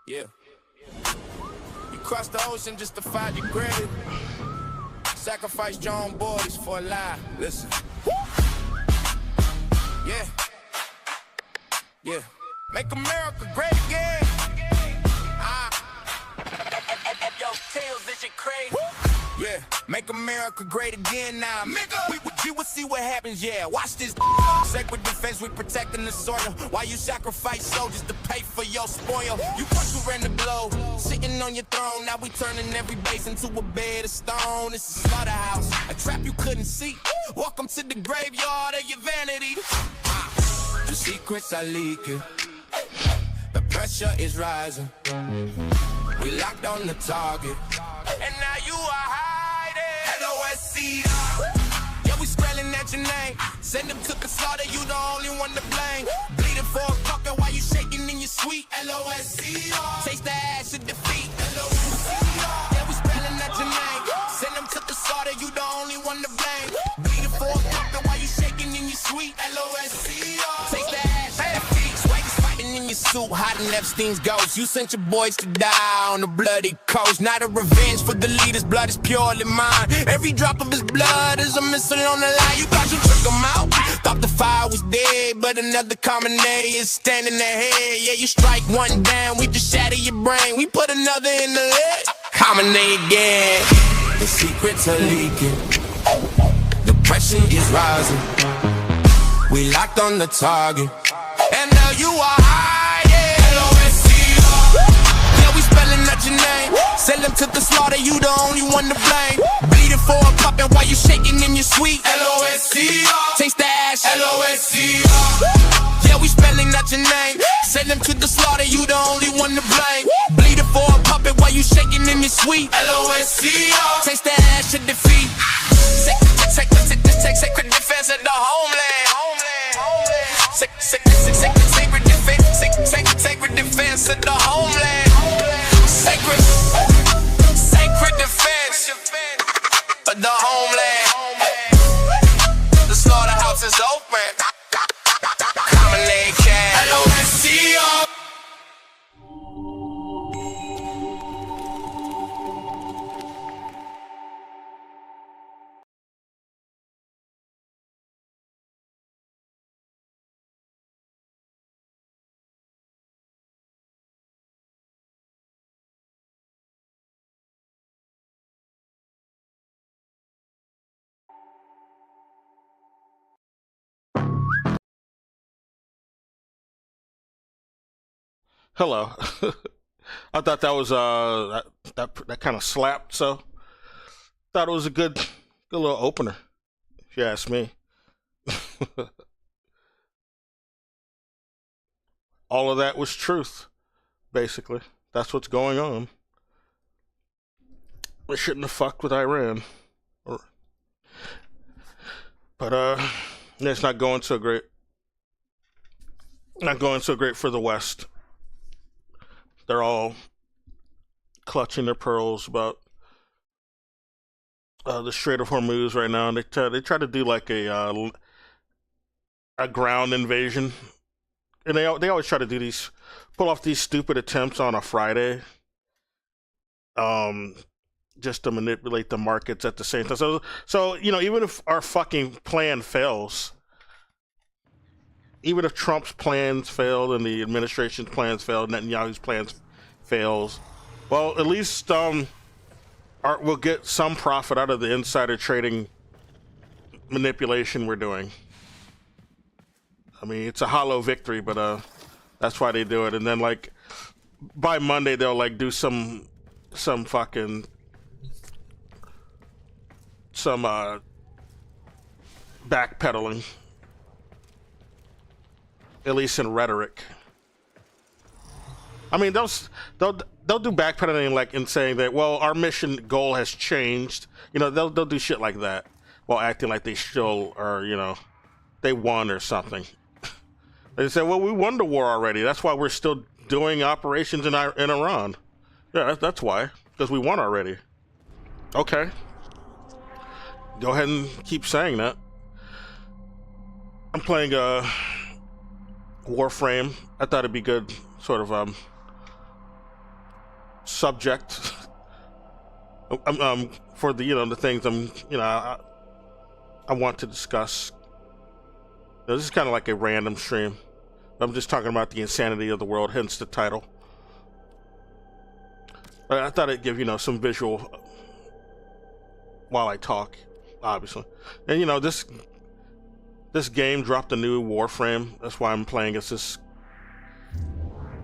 Yeah. You crossed the ocean just to find your grave. Sacrificed your own boys for a lie. Listen. Yeah. Yeah. Make America great again. Yo, Tails, this shit crazy. Yeah, make America great again now. We will see what happens, yeah. Watch this. Sacred defense, we protecting the soil. While you sacrifice soldiers to pay for your spoil. You first who ran the globe, sitting on your throne. Now we turning every base into a bed of stone. It's a slaughterhouse, a trap you couldn't see. Welcome to the graveyard of your vanity. The secrets are leaking. The pressure is rising. We locked on the target. And now you are hiding. LOSC. Yeah, we spelling at your name. Send them to the slaughter, you the only one to blame. Bleeding for a fucker while you shaking in your sweet. LOSC. Taste the ash of defeat. LOSC. Yeah, we spelling at your name. Send them to the slaughter, you the only one to blame. Bleeding for a fucker while you shaking in your sweet. LOSC. Taste the ash of defeat. In your suit, hiding Epstein's ghost. You sent your boys to die on the bloody coast. Not a revenge for the leader's blood is purely mine. Every drop of his blood is a missile on the line. You thought you took him out, thought the fire was dead, but another common day is standing ahead. Yeah, you strike one down, we just shatter your brain. We put another in the leg, common day again. The secrets are leaking, the pressure is rising. We locked on the target. And now you are hiding. LOSC. Yeah, we spelling out your name. Send them to the slaughter, you the only one to blame. Bleeding for a puppet while you shaking in your sweet. LOSC. Taste the ash. LOSC. Yeah, we spelling out your name. Send them to the slaughter, you the only one to blame. Bleeding for a puppet while you shaking in your sweet. LOSC. Taste the ash of defeat. Sacred defense of the homeland. Sacred defense of the homeland. Sacred defense of the homeland. The slaughterhouse is open. Common leg cat. LOSC. Hello. I thought that was that kind of slapped, so thought it was a good little opener, if you ask me. All of that was truth, basically. That's what's going on. We shouldn't have fucked with Iran. But it's not going so great. Not going so great for the West. They're all clutching their pearls about the Strait of Hormuz right now, and they try to do like a ground invasion, and they always try to do pull off these stupid attempts on a Friday, just to manipulate the markets at the same time. So you know, even if our fucking plan fails. Even if Trump's plans failed and the administration's plans failed, Netanyahu's plans fails, well, at least we'll get some profit out of the insider trading manipulation we're doing. I mean, it's a hollow victory, but that's why they do it. And then, like, by Monday, they'll like do some fucking backpedaling. At least in rhetoric. I mean, they'll do backpedaling, like in saying that, well, our mission goal has changed. You know, they'll do shit like that while acting like they still are, you know, they won or something. They say, well, we won the war already. That's why we're still doing operations in Iran. Yeah, that's why, because we won already. Okay. Go ahead and keep saying that. I'm playing Warframe. I thought it'd be good, sort of subject for the the things I want to discuss. This is kind of like a random stream. I'm just talking about the insanity of the world, hence the title. But I thought I'd give some visual while I talk, obviously. And this game dropped a new Warframe. That's why I'm playing as this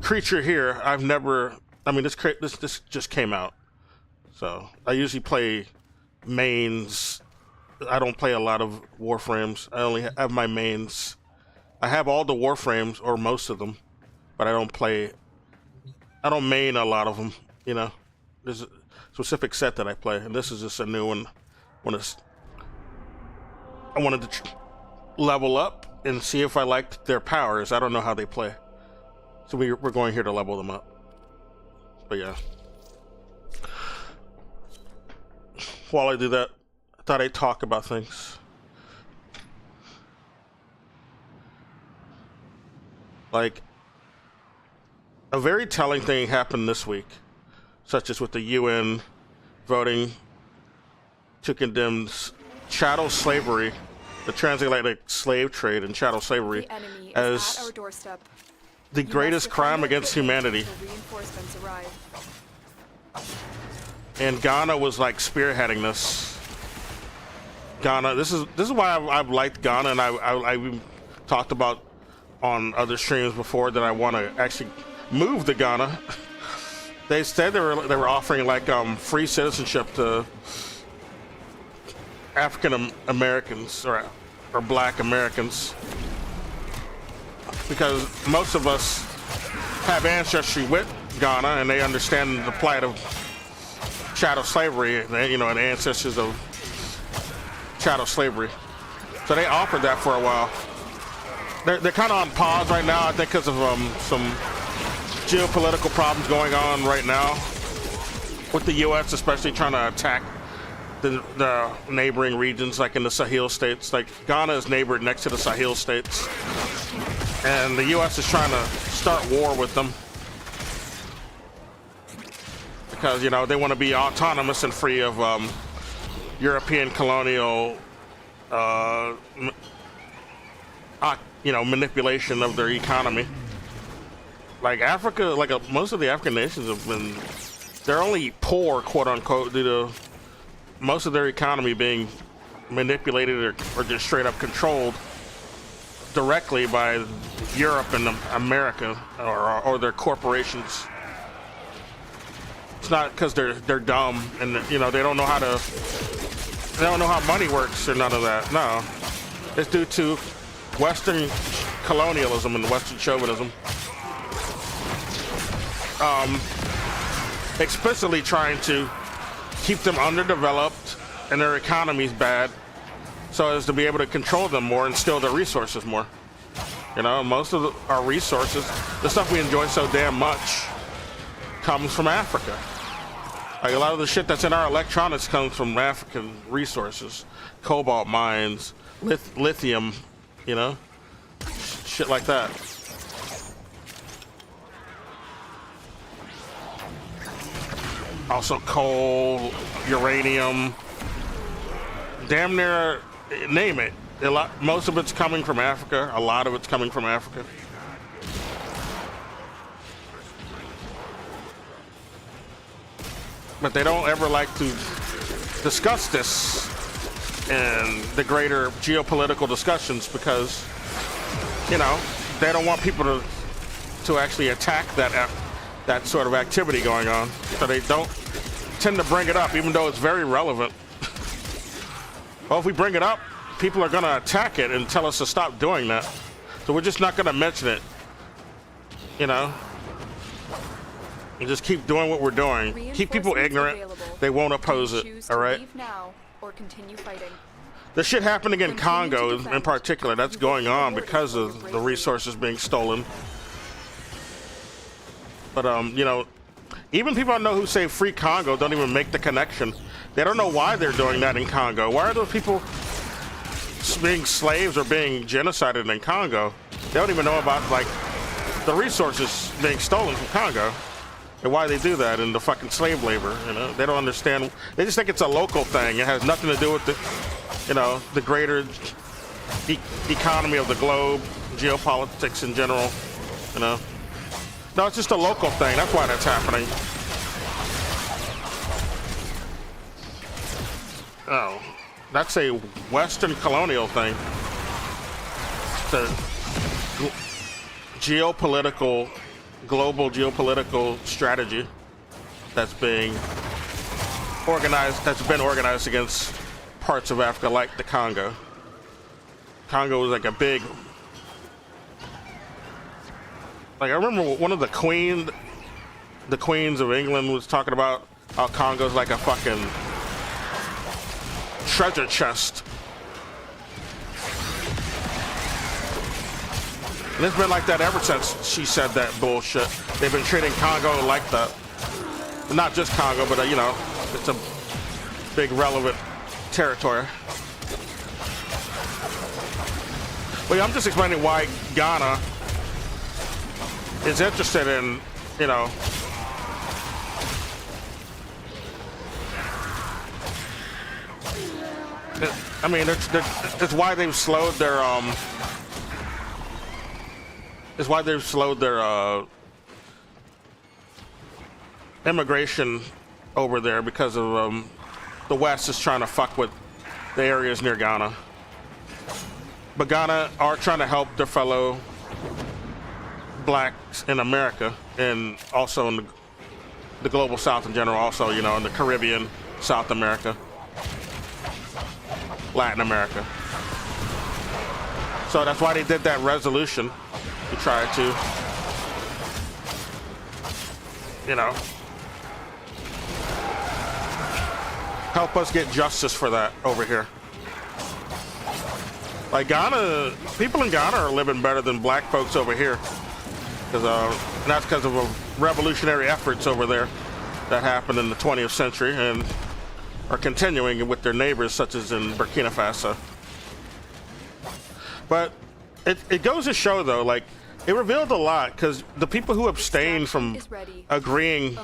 creature here. I've never. I mean, this just came out, so I usually play mains. I don't play a lot of Warframes. I only have my mains. I have all the Warframes, or most of them, but I don't main a lot of them, There's a specific set that I play, and this is just a new one. I wanted to level up and see if I liked their powers. I don't know how they play. So we're going here to level them up. But yeah. While I do that, I thought I'd talk about things. Like, a very telling thing happened this week, such as with the UN voting to condemn chattel slavery, the transatlantic slave trade and chattel slavery, as the greatest crime against humanity. And Ghana was like spearheading this. Ghana, this is why I've liked Ghana, and I've talked about on other streams before that I want to actually move to Ghana. They said they were offering like free citizenship to African Americans or Black Americans, because most of us have ancestry with Ghana and they understand the plight of chattel slavery, and ancestors of chattel slavery. So they offered that for a while. They're kind of on pause right now, I think, because of some geopolitical problems going on right now with the U.S., especially trying to attack the neighboring regions, like in the Sahel states. Like, Ghana is neighbored next to the Sahel states, and the U.S. is trying to start war with them because they want to be autonomous and free of European colonial manipulation of their economy. Like Africa, most of the African nations they're only poor, quote unquote, due to most of their economy being manipulated or just straight up controlled directly by Europe and America or their corporations. It's not because they're dumb and they don't know how money works or none of that. No, it's due to Western colonialism and Western chauvinism, explicitly trying to keep them underdeveloped and their economies bad, so as to be able to control them more and steal their resources more. Most of our resources, the stuff we enjoy so damn much, comes from Africa. Like, a lot of the shit that's in our electronics comes from African resources, cobalt mines, lithium, shit like that. Also coal, uranium, damn near, name it. Most of it's coming from Africa. A lot of it's coming from Africa. But they don't ever like to discuss this in the greater geopolitical discussions because, they don't want people to actually attack that sort of activity going on. So they don't tend to bring it up, even though it's very relevant. Well, if we bring it up, people are going to attack it and tell us to stop doing that. So we're just not going to mention it, and just keep doing what we're doing. Keep people ignorant. They won't oppose it, all right? The shit happening in Congo in particular, that's going on because of the resources being stolen. But, even people I know who say free Congo don't even make the connection. They don't know why they're doing that in Congo. Why are those people being slaves or being genocided in Congo? They don't even know about, the resources being stolen from Congo. and why they do that in the fucking slave labor. You know, they don't understand. They just think it's a local thing. It has nothing to do with the, you know, the greater economy of the globe, geopolitics in general. You know, no, it's just a local thing. That's why that's happening. Oh, that's a Western colonial thing. The global geopolitical strategy that's being organized, that's been organized against parts of Africa like the Congo. Congo was like a big, like I remember one of the queens of England was talking about how Congo's like a fucking treasure chest. And it's been like that ever since she said that bullshit. They've been treating Congo like that. Not just Congo, but you know, it's a big relevant territory. But yeah, I'm just explaining why Ghana is interested in, you know, I mean, it's why they've slowed their immigration over there, because of the West is trying to fuck with the areas near Ghana. But Ghana are trying to help their fellow blacks in America, and also in the global South in general, also, you know, in the Caribbean, South America, Latin America. So that's why they did that resolution, to try to, you know, help us get justice for that over here. Like Ghana, people in Ghana are living better than black folks over here, because and that's because of revolutionary efforts over there that happened in the 20th century and are continuing with their neighbors, such as in Burkina Faso. But it goes to show, though, like, it revealed a lot, because the people who abstained from agreeing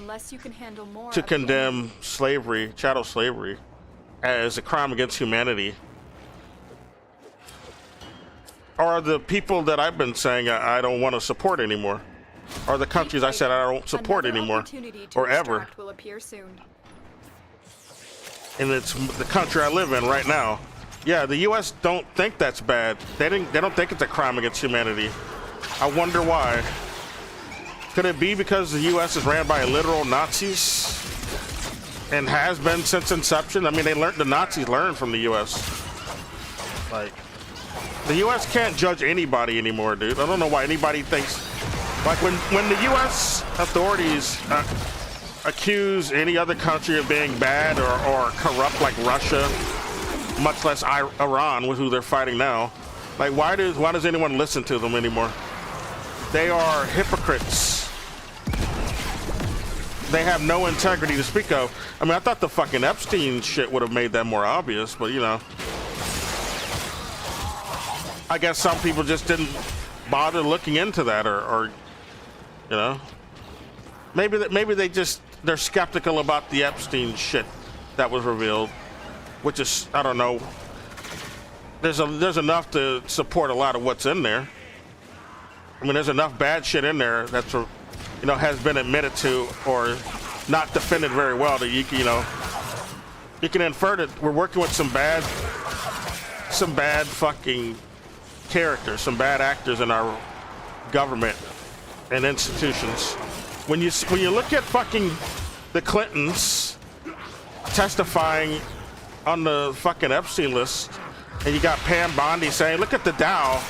to condemn slavery, chattel slavery, as a crime against humanity, are the people that I've been saying I don't want to support anymore, are the countries I said I don't support anymore, or ever. And it's the country I live in right now. Yeah, the U.S. don't think that's bad. They don't think it's a crime against humanity. I wonder why. Could it be because the U.S. is ran by literal Nazis and has been since inception? I mean, the Nazis learned from the U.S. Like, the U.S. can't judge anybody anymore, dude. I don't know why anybody thinks, like, when the U.S. authorities accuse any other country of being bad or corrupt, like Russia, much less Iran, with who they're fighting now, like, why does anyone listen to them anymore? They are hypocrites. They have no integrity to speak of. I mean, I thought the fucking Epstein shit would have made that more obvious, but you know, I guess some people just didn't bother looking into that, or you know, maybe they're skeptical about the Epstein shit that was revealed, which is, I don't know. There's enough to support a lot of what's in there. I mean, there's enough bad shit in there that's, you know, has been admitted to or not defended very well that you can infer that we're working with some bad fucking characters, some bad actors in our government and institutions. When you look at fucking the Clintons testifying on the fucking Epstein list, and you got Pam Bondi saying, "Look at the Dow."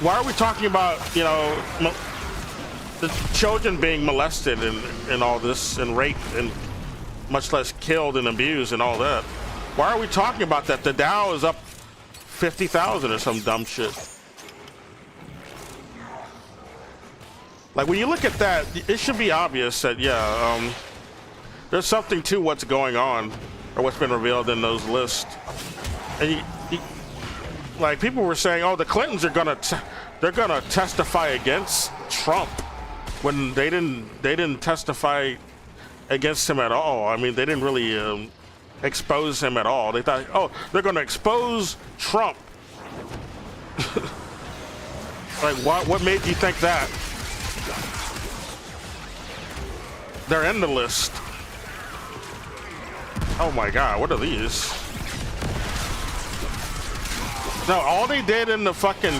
Why are we talking about, you know, the children being molested and all this, and raped, and much less killed and abused and all that? Why are we talking about that? The Dow is up 50,000 or some dumb shit. Like, when you look at that, it should be obvious that, yeah, there's something to what's going on, or what's been revealed in those lists. And like, people were saying, oh, the Clintons are they're gonna testify against Trump. when they didn't testify against him at all. I mean, they didn't really expose him at all. They thought, oh, they're going to expose Trump. Like, what made you think that? They're in the list. Oh my God, what are these? No, all they did in the fucking,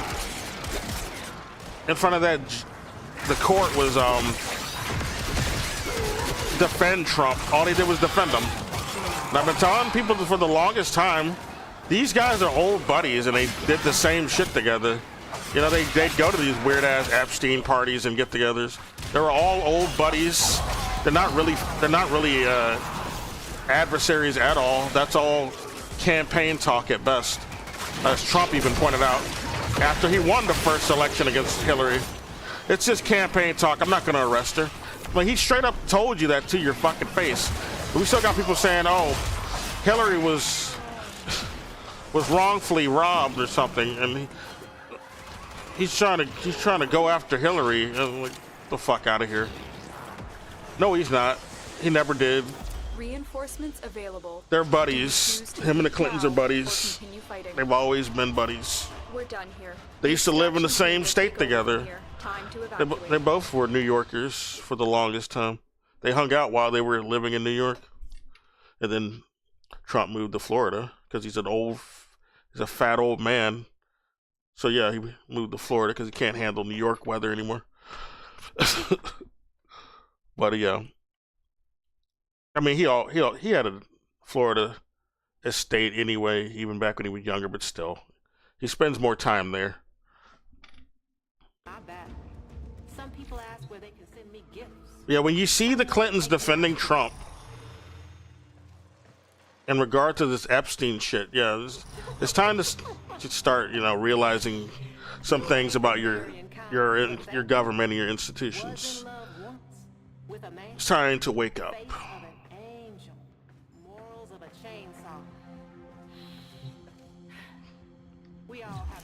in front of that, the court was defend Trump. All they did was defend him. And I've been telling people for the longest time, these guys are old buddies and they did the same shit together. You know, they'd go to these weird ass Epstein parties and get-togethers. They were all old buddies. They're not really adversaries at all. That's all campaign talk at best. As Trump even pointed out after he won the first election against Hillary. It's just campaign talk. I'm not going to arrest her. But he straight up told you that to your fucking face. But we still got people saying, oh, Hillary was wrongfully robbed or something, and he's trying to go after Hillary. And like, the fuck out of here. No, he's not. He never did. Reinforcements available. They're buddies. Him and the Clintons are buddies. They've always been buddies. We're done here. They used to live in the same state together. They both were New Yorkers for the longest time. They hung out while they were living in New York. And then Trump moved to Florida because he's a fat old man. So yeah, he moved to Florida because he can't handle New York weather anymore. But yeah. I mean, he had a Florida estate anyway, even back when he was younger, but still. He spends more time there. Not bad. Some people ask where they can send me gifts. Yeah, when you see the Clintons defending Trump in regard to this Epstein shit, yeah, it's time to start, you know, realizing some things about your government and your institutions. It's time to wake up.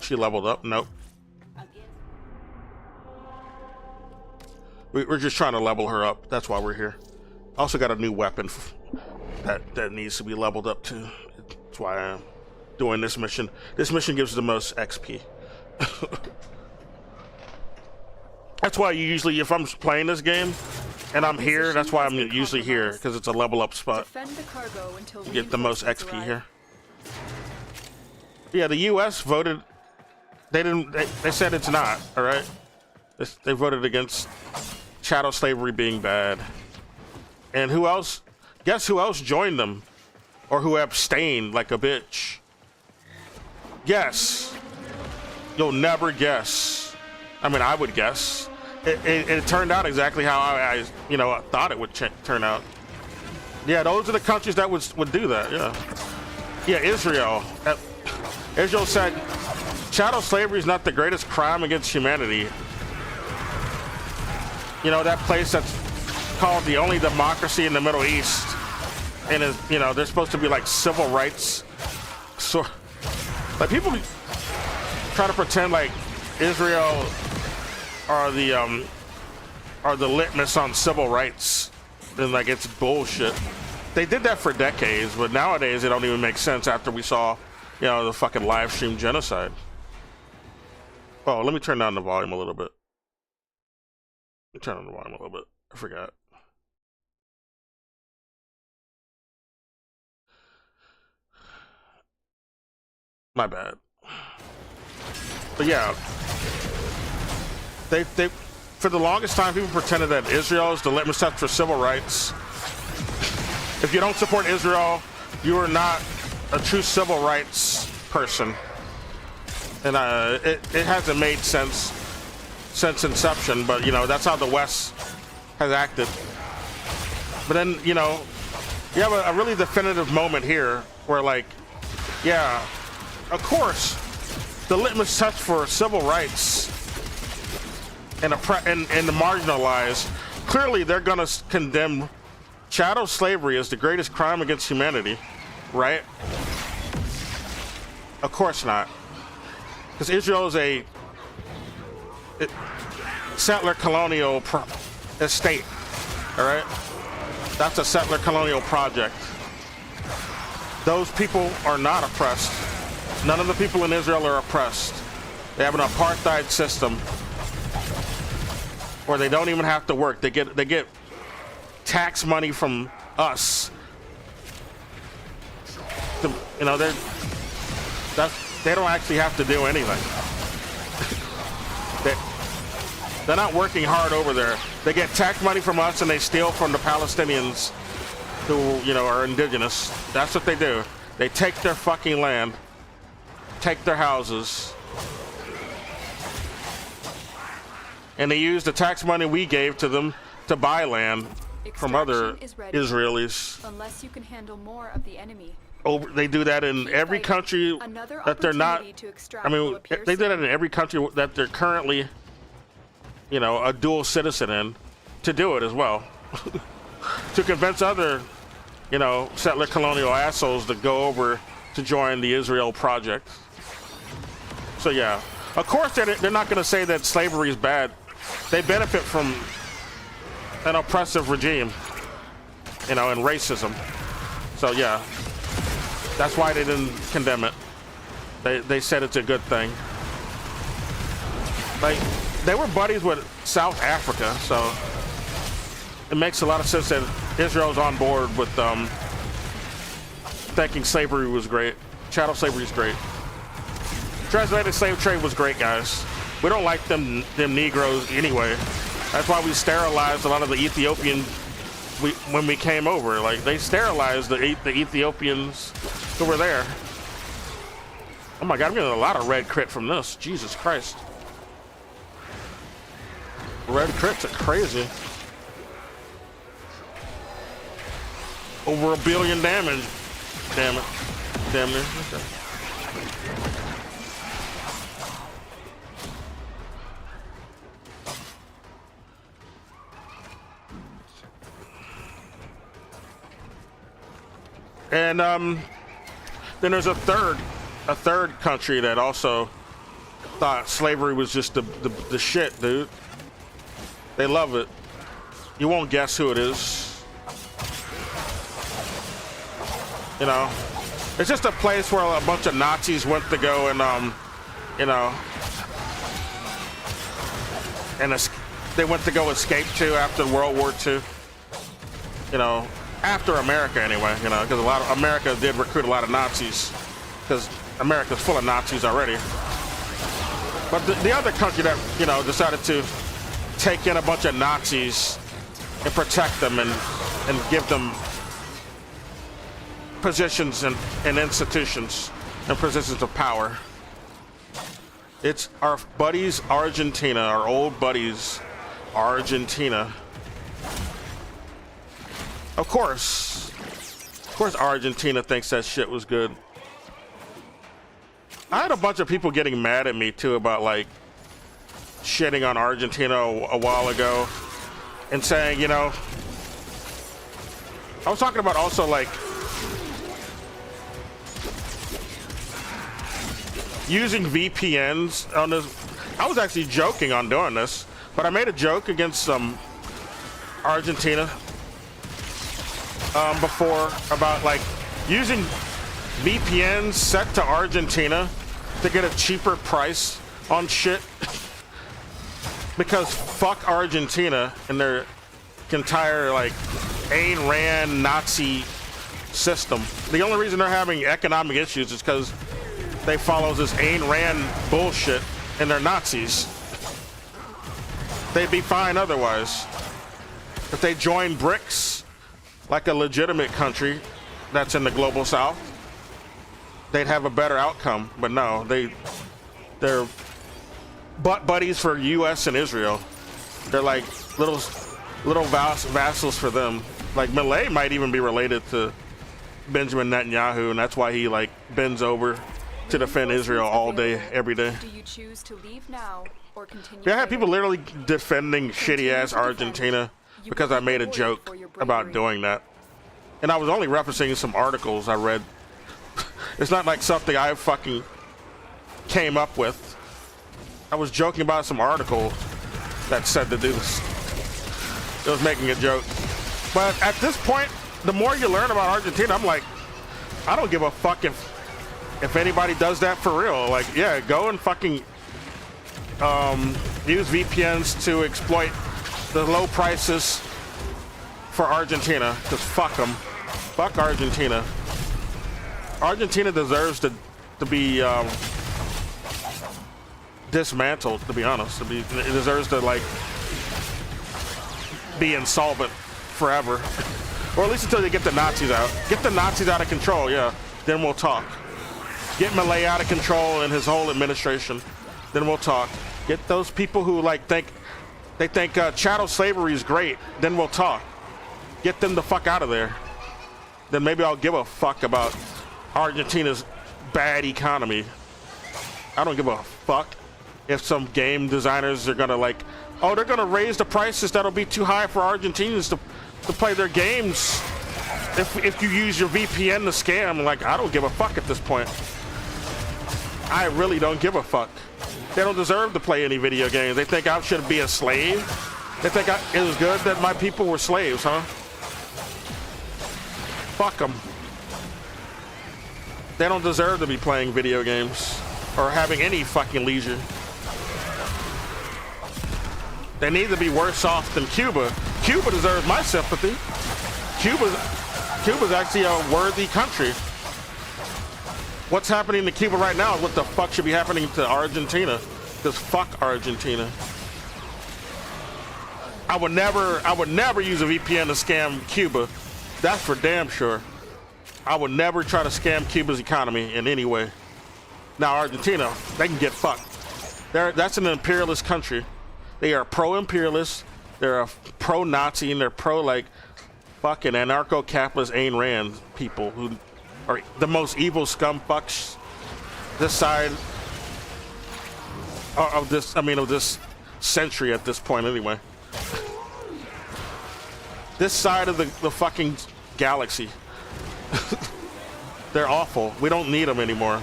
She leveled up? Nope. We're just trying to level her up. That's why we're here. Also got a new weapon that needs to be leveled up too. That's why I'm doing this mission. This mission gives the most XP. That's why you usually, if I'm playing this game and I'm here, that's why I'm usually here, because it's a level up spot. You get the most XP here. Yeah, the U.S. voted. They said it's not, all right? They voted against chattel slavery being bad. And who else? Guess who else joined them? Or who abstained like a bitch? Guess. You'll never guess. I mean, I would guess. It turned out exactly how I thought it would turn out. Yeah, those are the countries that would do that, yeah. Yeah, Israel. Israel said, chattel slavery is not the greatest crime against humanity. You know, that place that's called the only democracy in the Middle East, and is, you know, there's supposed to be like civil rights. So, like, people try to pretend like Israel are the litmus on civil rights, and like it's bullshit. They did that for decades, but nowadays it don't even make sense after we saw, you know, the fucking live stream genocide. Oh, let me turn down the volume a little bit. Let me turn on the volume a little bit. I forgot. My bad. But yeah, they for the longest time people pretended that Israel is the litmus test for civil rights. If you don't support Israel, you are not a true civil rights person. And it hasn't made sense since inception, but you know, that's how the West has acted. But then, you know, you have a really definitive moment here where, like, yeah, of course, the litmus test for civil rights and the marginalized, clearly they're gonna condemn chattel slavery as the greatest crime against humanity, right? Of course not. Because Israel is a settler colonial estate. All right, that's a settler colonial project. Those people are not oppressed. None of the people in Israel are oppressed. They have an apartheid system where they don't even have to work. They get tax money from us. You know, they don't actually have to do anything. They're not working hard over there. They get tax money from us and they steal from the Palestinians who, you know, are indigenous. That's what they do. They take their fucking land, take their houses, and they use the tax money we gave to them to buy land from other Extraction is ready. Israelis. Unless you can handle more of the enemy. They do that in every Like, country another that they're not. opportunity to extract I mean, will appear they do that soon. in every country that they're currently, you know, a dual citizen in, to do it as well, to convince other, you know, settler colonial assholes to go over to join the Israel project. So yeah, of course they're not going to say that slavery is bad. They benefit from an oppressive regime, you know, and racism. So yeah. That's why they didn't condemn it. They said it's a good thing. Like, they were buddies with South Africa, so it makes a lot of sense that Israel's on board with thinking slavery was great. Chattel slavery is great. Transatlantic slave trade was great, guys. We don't like them Negroes anyway. That's why we sterilized a lot of the Ethiopian when we came over. Like, they sterilized the Ethiopians who were there. Oh my god, I'm getting a lot of red crit from this. Jesus Christ. Red crits are crazy. Over 1 billion damage. Damn it. Damn near. Okay. And then there's a third country that also thought slavery was just the shit, dude. They love it. You won't guess who it is. You know, it's just a place where a bunch of Nazis went to go and you know, and they went to go escape to after World War II. You know, after America anyway, you know, because a lot of America did recruit a lot of Nazis, because America's full of Nazis already. But the other country that, you know, decided to take in a bunch of Nazis and protect them and give them positions and institutions and positions of power. It's our buddies Argentina, our old buddies Argentina. Of course Argentina thinks that shit was good. I had a bunch of people getting mad at me too about like shitting on Argentina a while ago and saying, you know, I was talking about also like using VPNs on this. I was actually joking on doing this, but I made a joke against Argentina before about like using VPNs set to Argentina to get a cheaper price on shit. Because fuck Argentina and their entire like Ayn Rand Nazi system. The only reason they're having economic issues is because they follow this Ayn Rand bullshit and they're Nazis. They'd be fine otherwise. If they join BRICS, like a legitimate country that's in the global south, they'd have a better outcome. But no, they're butt buddies for US and Israel. They're like little vassals for them. Like Milei might even be related to Benjamin Netanyahu, and that's why he like bends over to defend Israel all day, every day. Do you choose to leave now or continue? Yeah, I had people fighting? literally defending shitty ass Argentina because I made a joke about doing that. And I was only referencing some articles I read. It's not like something I fucking came up with. I was joking about some article that said to do this. It was making a joke. But at this point, the more you learn about Argentina, I'm like, I don't give a fuck if anybody does that for real. Like, yeah, go and fucking use VPNs to exploit the low prices for Argentina. Because fuck them. Fuck Argentina. Argentina deserves to be dismantled, to be honest. It deserves to, like, be insolvent forever. Or at least until they get the Nazis out. Get the Nazis out of control, yeah. Then we'll talk. Get Milei out of control and his whole administration. Then we'll talk. Get those people who, like, think chattel slavery is great. Then we'll talk. Get them the fuck out of there. Then maybe I'll give a fuck about Argentina's bad economy. I don't give a fuck if some game designers are gonna, like, oh, they're gonna raise the prices that'll be too high for Argentinians to play their games if you use your VPN to scam. Like, I don't give a fuck at this point. I really don't give a fuck. They don't deserve to play any video games. They think I should be a slave. They think it was good that my people were slaves, huh? Fuck them. They don't deserve to be playing video games or having any fucking leisure. They need to be worse off than Cuba. Cuba deserves my sympathy. Cuba's actually a worthy country. What's happening to Cuba right now is what the fuck should be happening to Argentina. Because fuck Argentina. I would never use a VPN to scam Cuba. That's for damn sure. I would never try to scam Cuba's economy in any way. Now Argentina, they can get fucked. That's an imperialist country. They are pro-imperialist. They're a pro-Nazi, and they're pro, like, fucking anarcho-capitalist Ayn Rand people who are the most evil scum fucks this side of this century at this point anyway. This side of the fucking galaxy. They're awful. We don't need them anymore.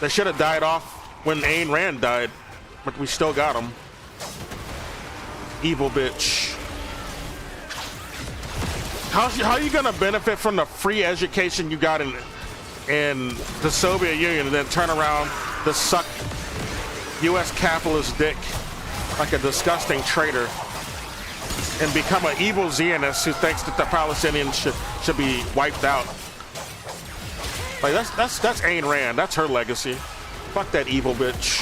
They should have died off when Ayn Rand died, but we still got them. Evil bitch. How are you gonna benefit from the free education you got in the Soviet Union and then turn around to suck U.S. capitalist dick like a disgusting traitor and become an evil Zionist who thinks that the Palestinians should be wiped out? Like, that's Ayn Rand. That's her legacy. Fuck that evil bitch.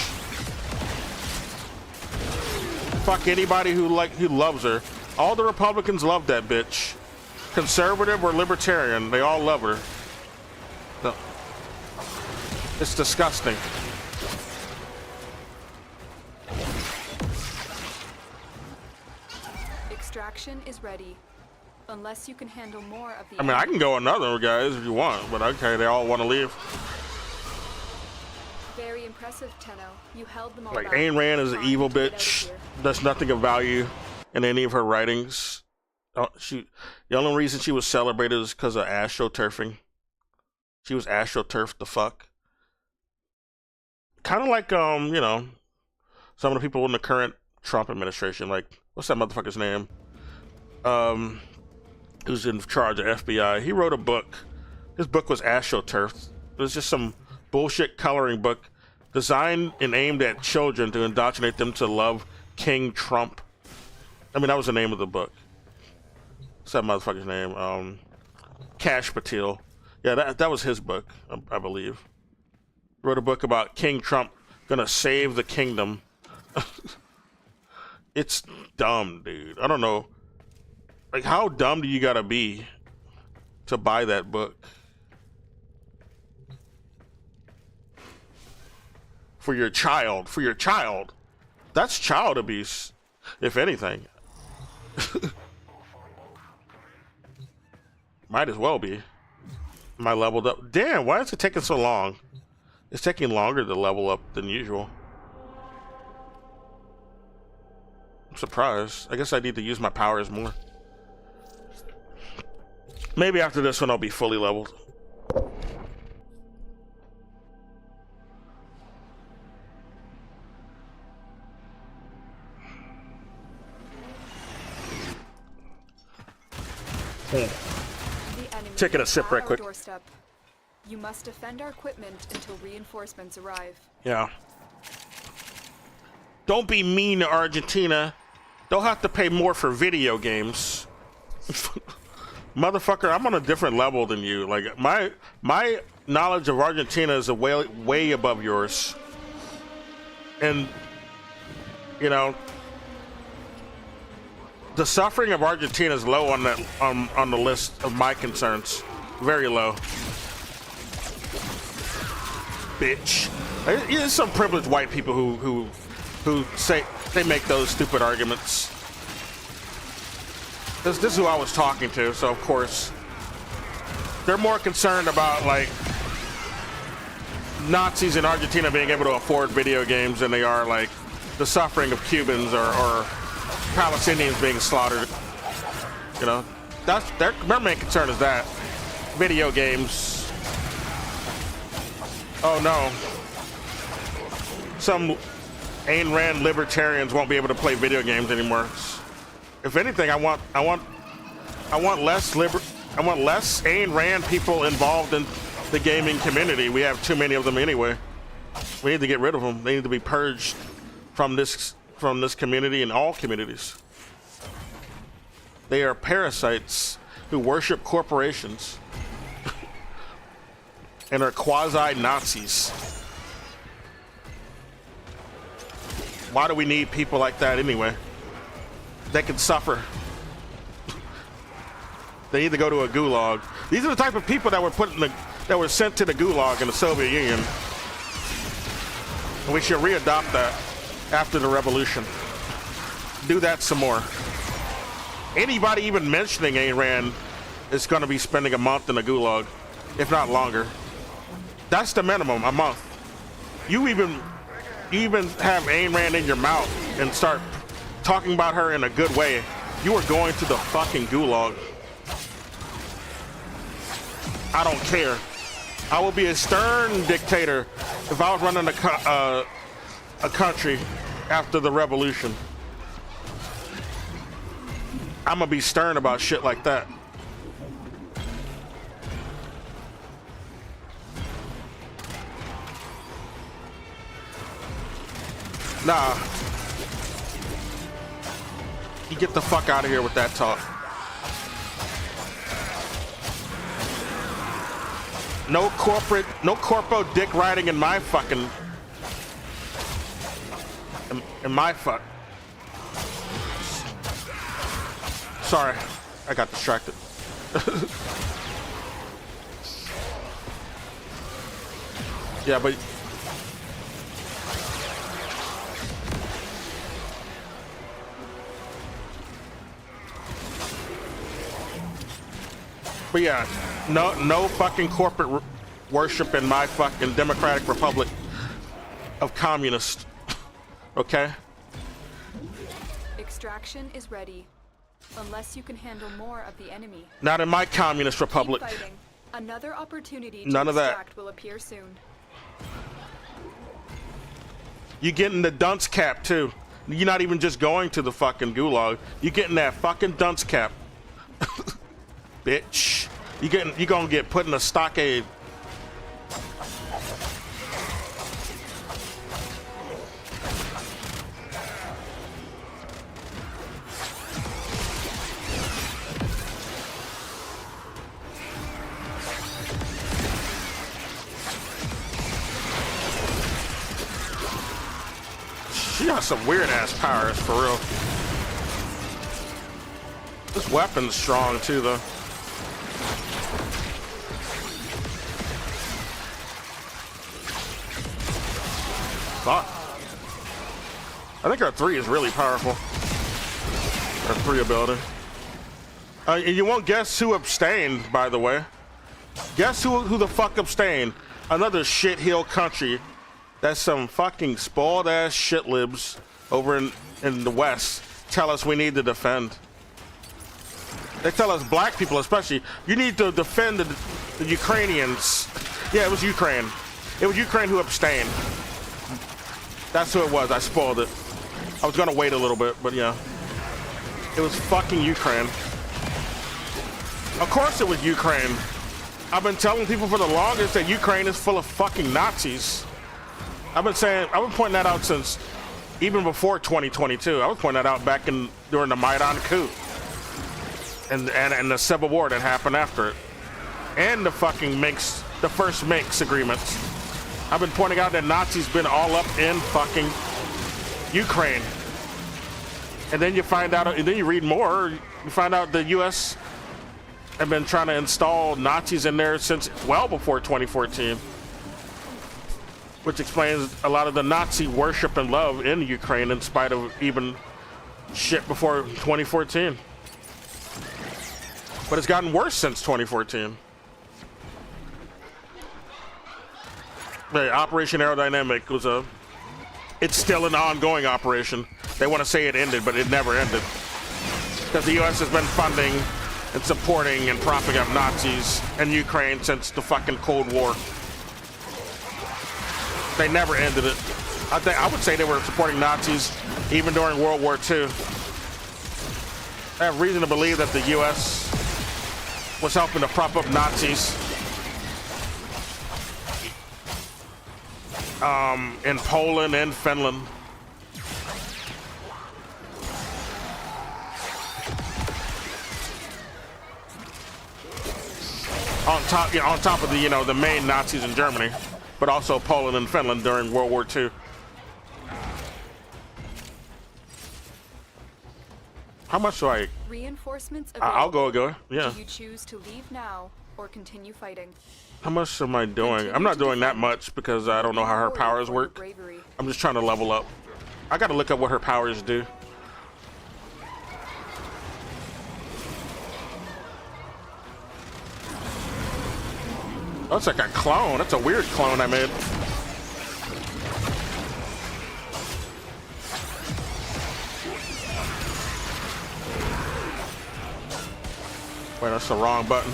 Fuck anybody who loves her. All the Republicans love that bitch. Conservative or libertarian, they all love her. No. It's disgusting. Extraction is ready. Unless you can handle more of the I mean, I can go another, guys, if you want, but okay, they all want to leave. Very impressive, Tenno. You held them all Like, back. Ayn Rand is an Time evil to get out of bitch. here. There's nothing of value in any of her writings. Oh, the only reason she was celebrated is because of astroturfing. She was astroturfed the fuck. Kind of like, you know, some of the people in the current Trump administration. Like, what's that motherfucker's name? Who's in charge of FBI. He wrote a book. His book was astroturfed. It was just some bullshit coloring book designed and aimed at children to indoctrinate them to love King Trump. I mean, that was the name of the book. What's that motherfucker's name? Kash Patel. Yeah, that was his book, I believe. Wrote a book about King Trump gonna save the kingdom. It's dumb, dude. I don't know. Like, how dumb do you gotta be to buy that book? For your child. That's child abuse, if anything. Might as well be. Am I leveled up? Damn, why is it taking so long? It's taking longer to level up than usual. I'm surprised. I guess I need to use my powers more. Maybe after this one I'll be fully leveled. The enemy Taking a is sip at right our quick. doorstep. You must defend our equipment until reinforcements arrive. Yeah. Don't be mean to Argentina. They'll have to pay more for video games. Motherfucker, I'm on a different level than you. Like my knowledge of Argentina is way above yours. And you know, the suffering of Argentina is low on that on the list of my concerns. Very low. Bitch. There's some privileged white people who say they make those stupid arguments. This is who I was talking to, so of course they're more concerned about like Nazis in Argentina being able to afford video games than they are like the suffering of Cubans or Palestinians being slaughtered. You know, that's their main concern is that video games. Oh no. Some Ayn Rand libertarians won't be able to play video games anymore. If anything, I want less Ayn Rand people involved in the gaming community. We have too many of them anyway. We need to get rid of them. They need to be purged from this community and all communities. They are parasites who worship corporations and are quasi-Nazis. Why do we need people like that anyway? They can suffer. They need to go to a gulag. These are the type of people that were sent to the gulag in the Soviet Union. And we should readopt that after the revolution. Do that some more. Anybody even mentioning Ayn Rand is going to be spending a month in a gulag, if not longer. That's the minimum, a month. You even have Ayn Rand in your mouth and start talking about her in a good way, you are going to the fucking gulag. I don't care. I will be a stern dictator if I was running a country after the revolution. I'm gonna be stern about shit like that. Nah. You get the fuck out of here with that talk. No corpo dick riding in my fucking, in my fuck. Sorry, I got distracted. Yeah, but yeah, no fucking corporate worship in my fucking democratic republic of communists. Okay? Extraction is ready. Unless you can handle more of the enemy. Not in my communist republic. Keep fighting. Another opportunity to None of that. extract will appear soon. You getting the dunce cap too. You're not even just going to the fucking gulag. You getting that fucking dunce cap. Bitch. You gonna get put in a stockade. She got some weird ass powers for real. This weapon's strong too though. Fuck. I think our 3 is really powerful. Our 3 ability. And you won't guess who abstained, by the way. Guess who the fuck abstained? Another shit-heel country. That's some fucking spoiled ass shit libs over in the West tell us we need to defend. They tell us black people especially, you need to defend the Ukrainians. Yeah, it was Ukraine. It was Ukraine who abstained. That's who it was. I spoiled it. I was gonna wait a little bit, but yeah. It was fucking Ukraine. Of course it was Ukraine. I've been telling people for the longest that Ukraine is full of fucking Nazis. I've been pointing that out since even before 2022. I was pointing that out back during the Maidan coup and the civil war that happened after it, and the first Minsk agreements. I've been pointing out that Nazis been all up in fucking Ukraine, and then you find out, and then you read more, you find out the U.S. have been trying to install Nazis in there since well before 2014. Which explains a lot of the Nazi worship and love in Ukraine in spite of even shit before 2014. But it's gotten worse since 2014. The Operation Aerodynamic it's still an ongoing operation. They want to say it ended, but it never ended. Because the US has been funding and supporting and propping up Nazis in Ukraine since the fucking Cold War. They never ended it. I would say they were supporting Nazis even during World War II. I have reason to believe that the U.S. was helping to prop up Nazis in Poland and Finland. On top of the main Nazis in Germany, but also Poland and Finland during World War II. How much do I? Reinforcements I'll go. Yeah. Do you choose to leave now or continue fighting? How much am I doing? I'm not doing that much because I don't know how her powers work. I'm just trying to level up. I gotta look up what her powers do. Oh, it's like a clone. That's a weird clone I made. Wait, that's the wrong button.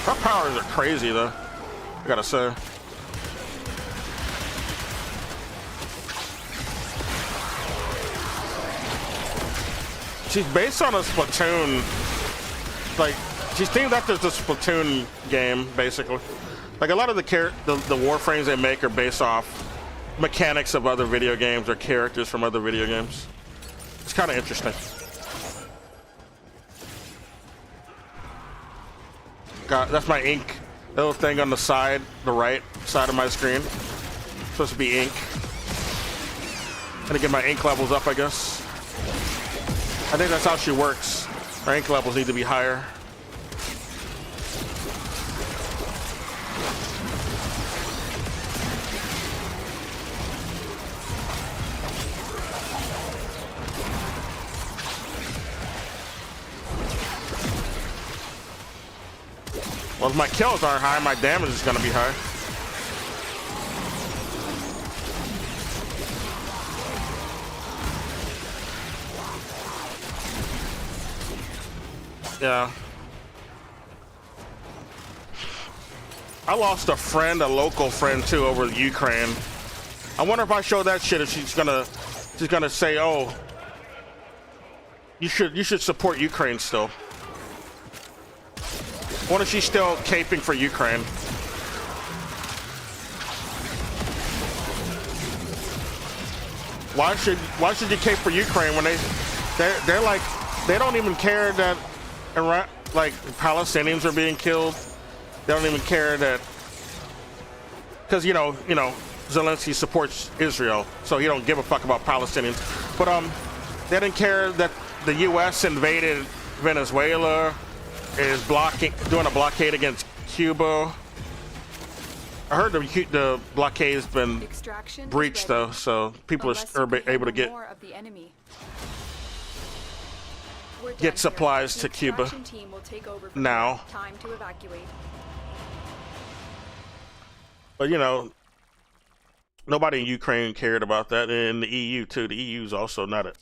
Her powers are crazy, though, I gotta say. She's based on a Splatoon, like, she's themed after the Splatoon game, basically. Like, a lot of the Warframes they make are based off mechanics of other video games or characters from other video games. It's kind of interesting. That's my ink little thing on the side, the right side of my screen. Supposed to be ink. Gonna get my ink levels up, I guess. I think that's how she works. Her ink levels need to be higher. Well, if my kills aren't high, my damage is gonna be high. Yeah. I lost a friend, a local friend too, over Ukraine. I wonder if I show that shit, if she's gonna say, "Oh, you should support Ukraine still." I wonder if she's still caping for Ukraine. Why should you cape for Ukraine when they're like, they don't even care that Iran, like, Palestinians are being killed. They don't even care that, because you know Zelensky supports Israel, so he don't give a fuck about Palestinians. But they didn't care that the U.S. invaded Venezuela, is doing a blockade against Cuba. I heard the blockade has been breached though, so people are able to get supplies to Cuba now. But nobody in Ukraine cared about that, and the EU too. The EU is also not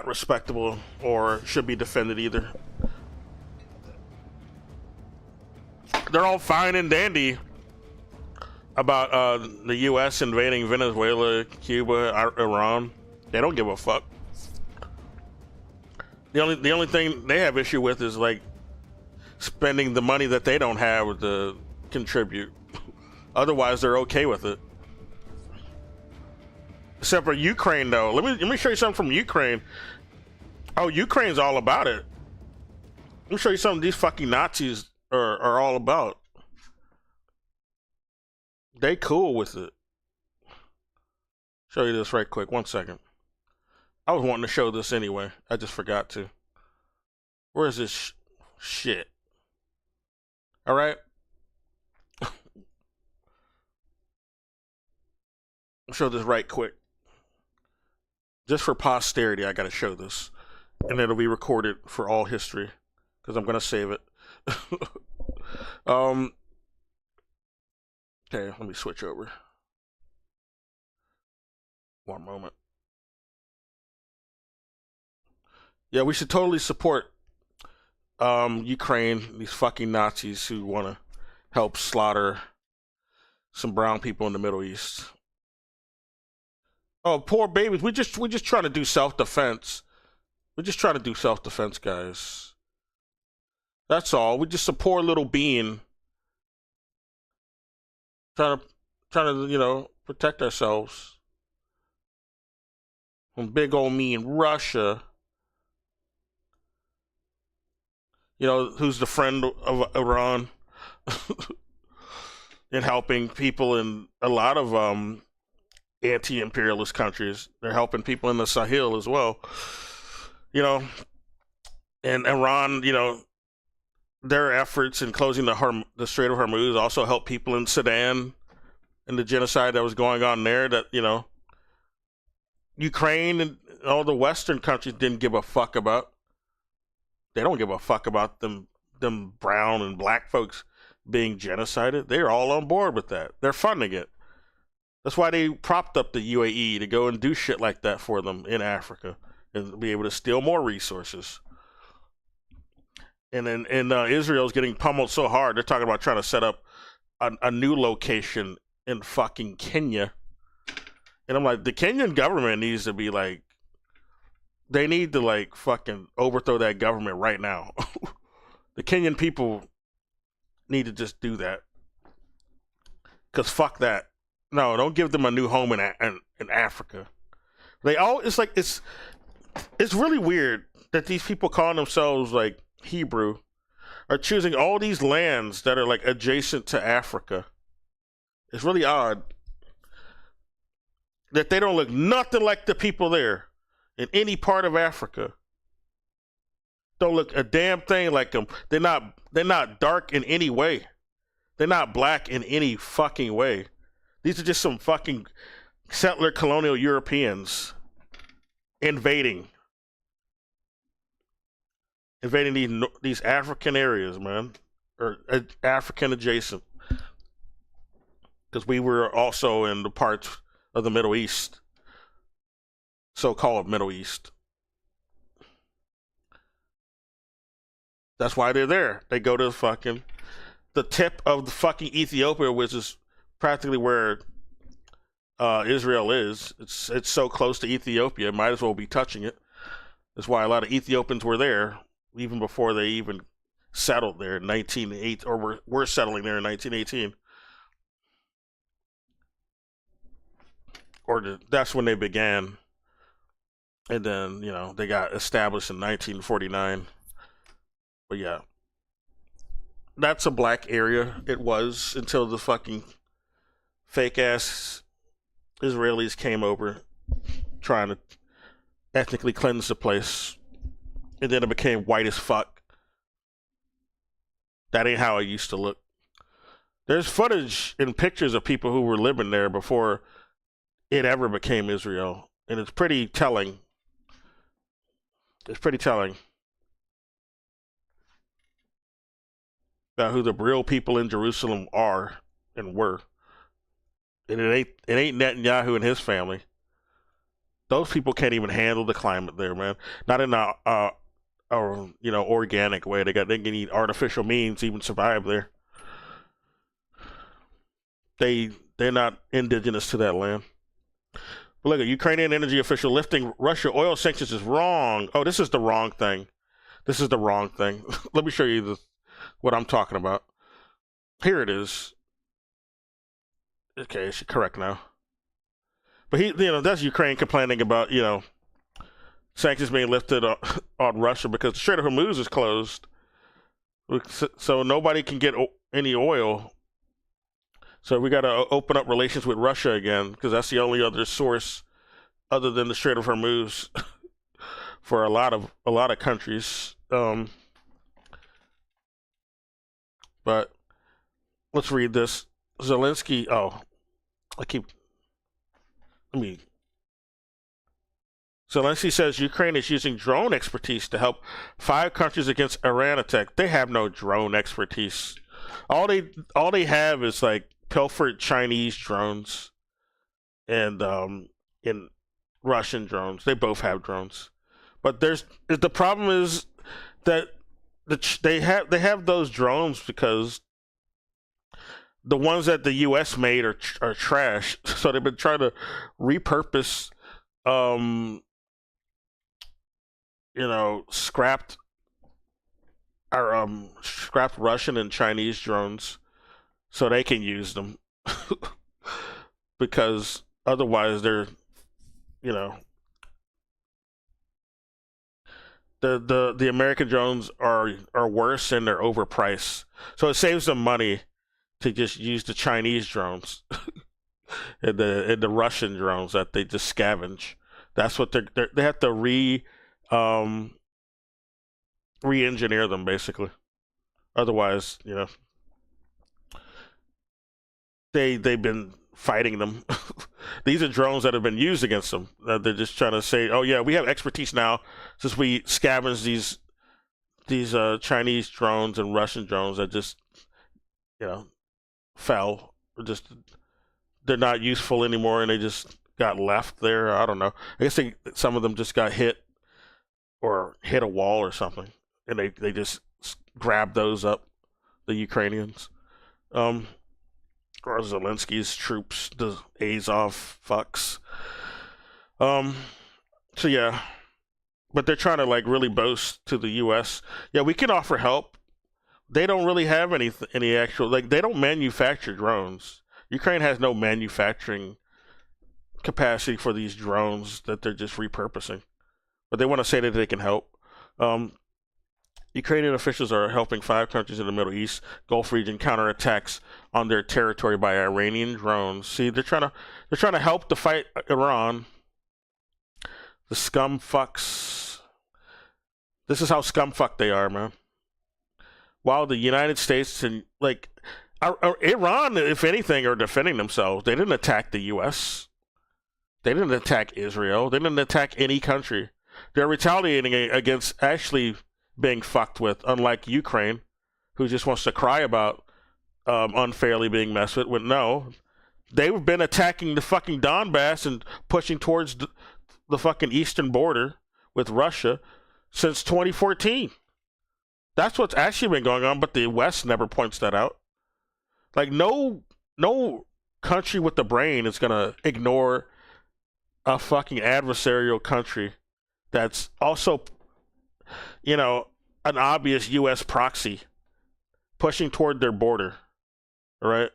respectable or should be defended either. They're all fine and dandy about the U.S. invading Venezuela, Cuba, Iran. They don't give a fuck. The only thing they have issue with is like spending the money that they don't have to contribute. Otherwise, they're okay with it. Except for Ukraine, though. Let me show you something from Ukraine. Oh, Ukraine's all about it. Let me show you something these fucking Nazis are all about. They cool with it. Show you this right quick. 1 second. I was wanting to show this anyway. I just forgot to. Where is this shit? All right. I'll show this right quick. Just for posterity, I gotta show this. And it'll be recorded for all history. Because I'm gonna save it. Okay, let me switch over. One moment. Yeah, we should totally support Ukraine, these fucking Nazis who want to help slaughter some brown people in the Middle East. Oh, poor babies. We're just trying to do self-defense. We're just trying to do self-defense, guys. That's all. We're just a poor little being trying to, you know, protect ourselves from big old me in Russia. You know, who's the friend of Iran in helping people in a lot of anti-imperialist countries. They're helping people in the Sahel as well. You know, and Iran, you know, their efforts in closing the Strait of Hormuz also helped people in Sudan and the genocide that was going on there. That, you know, Ukraine and all the Western countries didn't give a fuck about. They don't give a fuck about them brown and black folks being genocided. They're all on board with that. They're funding it. That's why they propped up the UAE to go and do shit like that for them in Africa and be able to steal more resources. And then Israel's getting pummeled so hard, they're talking about trying to set up a new location in fucking Kenya. And I'm like, the Kenyan government needs to be like, they need to like fucking overthrow that government right now. The Kenyan people need to just do that. Cause fuck that. No, don't give them a new home in Africa. It's really weird that these people calling themselves like Hebrew are choosing all these lands that are like adjacent to Africa. It's really odd that they don't look nothing like the people there in any part of Africa. Don't look a damn thing like them. They're not dark in any way. They're not black in any fucking way. These are just some fucking settler colonial Europeans invading these African areas, man, or African adjacent, because we were also in the parts of the Middle East, so-called Middle East. That's why they're there. They go to the tip of the fucking Ethiopia, which is practically where Israel is. It's so close to Ethiopia, might as well be touching it. That's why a lot of Ethiopians were there even before they even settled there in 1908, or were settling there in 1918. That's when they began. And then, you know, they got established in 1949. But yeah, that's a black area. It was until the fucking fake ass Israelis came over trying to ethnically cleanse the place. And then it became white as fuck. That ain't how it used to look. There's footage and pictures of people who were living there before it ever became Israel. And it's pretty telling. It's pretty telling about who the real people in Jerusalem are and were. And it ain't Netanyahu and his family. Those people can't even handle the climate there, man. Not in a organic way. They can need artificial means to even survive there. They they're not indigenous to that land. But look, a Ukrainian energy official lifting Russia oil sanctions is wrong. Oh, this is the wrong thing. This is the wrong thing. Let me show you what I'm talking about. Here it is. Okay, it's correct now. But that's Ukraine complaining about, sanctions being lifted on Russia because the Strait of Hormuz is closed. So nobody can get any oil. So we got to open up relations with Russia again because that's the only other source other than the Strait of Hormuz for a lot of countries. But let's read this. Zelensky. Zelensky says Ukraine is using drone expertise to help 5 countries against Iran attack. They have no drone expertise. All they have is like pilfered Chinese drones and in Russian drones. They both have drones, but the problem is that they have those drones because the ones that the U.S. made are trash. So they've been trying to repurpose, scrapped Russian and Chinese drones so they can use them because otherwise they're, the American drones are worse and they're overpriced. So it saves them money to just use the Chinese drones and the Russian drones that they just scavenge. That's what they have to re-engineer them basically. Otherwise, they've been fighting them. These are drones that have been used against them. They're just trying to say, "Oh yeah, we have expertise now since we scavenge these Chinese drones and Russian drones that just fell. They're not useful anymore, and they just got left there. I don't know. I guess some of them just got hit or hit a wall or something, and they just grabbed those up. The Ukrainians, or Zelensky's troops, the Azov fucks. So yeah, but they're trying to really boast to the U.S. Yeah, we can offer help. They don't really have any actual, they don't manufacture drones. Ukraine has no manufacturing capacity for these drones that they're just repurposing. But they want to say that they can help. Ukrainian officials are helping 5 countries in the Middle East, Gulf region counter attacks on their territory by Iranian drones. See, they're trying to help to fight Iran. The scum fucks. This is how scumfuck they are, man. While the United States and Iran, if anything, are defending themselves. They didn't attack the U.S. They didn't attack Israel. They didn't attack any country. They're retaliating against actually being fucked with, unlike Ukraine, who just wants to cry about unfairly being messed with. No, they've been attacking the fucking Donbass and pushing towards the fucking eastern border with Russia since 2014. That's what's actually been going on, but the West never points that out. No country with the brain is gonna ignore a fucking adversarial country that's also, an obvious U.S. proxy pushing toward their border. All right.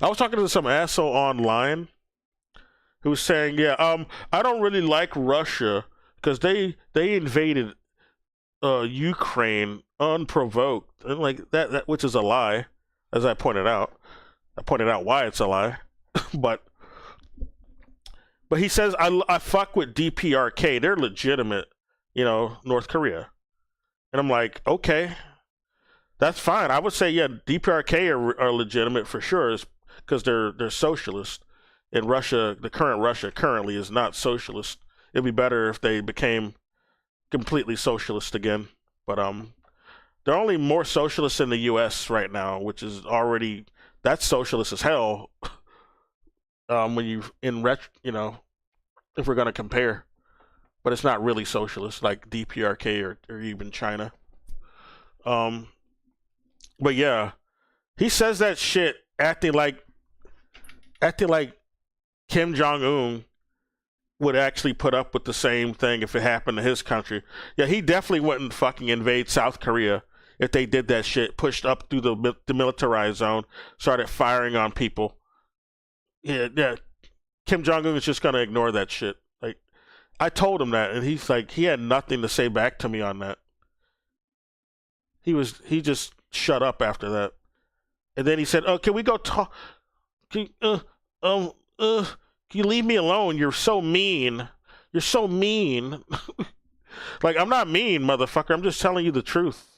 I was talking to some asshole online who was saying, I don't really like Russia because they invaded Ukraine unprovoked, and that which is a lie, as I pointed out. I pointed out why it's a lie, but he says I fuck with DPRK. They're legitimate, North Korea, and I'm like, okay, that's fine. I would say DPRK are legitimate for sure, because they're socialist, and Russia, the current Russia, currently is not socialist. It'd be better if they became completely socialist again, but they're only more socialist in the U.S. right now, which is already, that's socialist as hell. When you if we're gonna compare, but it's not really socialist like DPRK or even China. But yeah, he says that shit acting like acting like Kim Jong-un would actually put up with the same thing if it happened to his country. Yeah, he definitely wouldn't fucking invade South Korea if they did that shit, pushed up through the demilitarized zone, started firing on people. Yeah. Kim Jong-un is just going to ignore that shit. Like, I told him that, and he's like, he had nothing to say back to me on that. He just shut up after that. And then he said, "Oh, can we go talk? Can you leave me alone? You're so mean. You're so mean." Like, I'm not mean, motherfucker. I'm just telling you the truth.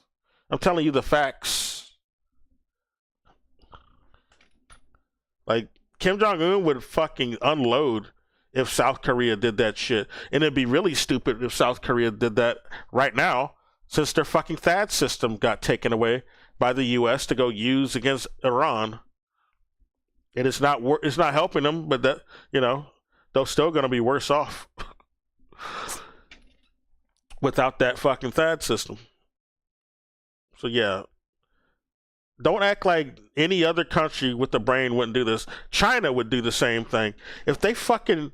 I'm telling you the facts. Like, Kim Jong-un would fucking unload if South Korea did that shit. And it'd be really stupid if South Korea did that right now, since their fucking THAAD system got taken away by the U.S. to go use against Iran. And it's not helping them, but that, you know, they're still going to be worse off without that fucking THAAD system. So yeah, don't act like any other country with the brain wouldn't do this. China would do the same thing. If the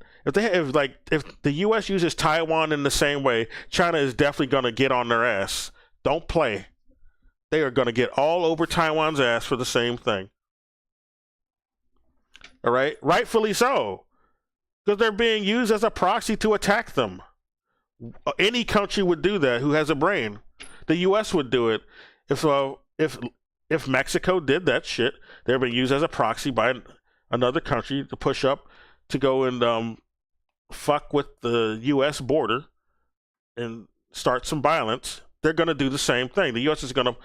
U.S. uses Taiwan in the same way, China is definitely going to get on their ass. Don't play. They are going to get all over Taiwan's ass for the same thing. All right? Rightfully so. Because they're being used as a proxy to attack them. Any country would do that who has a brain. The U.S. would do it. If Mexico did that shit, they're being used as a proxy by another country to push up to go and fuck with the U.S. border and start some violence. They're going to do the same thing. The U.S. is going to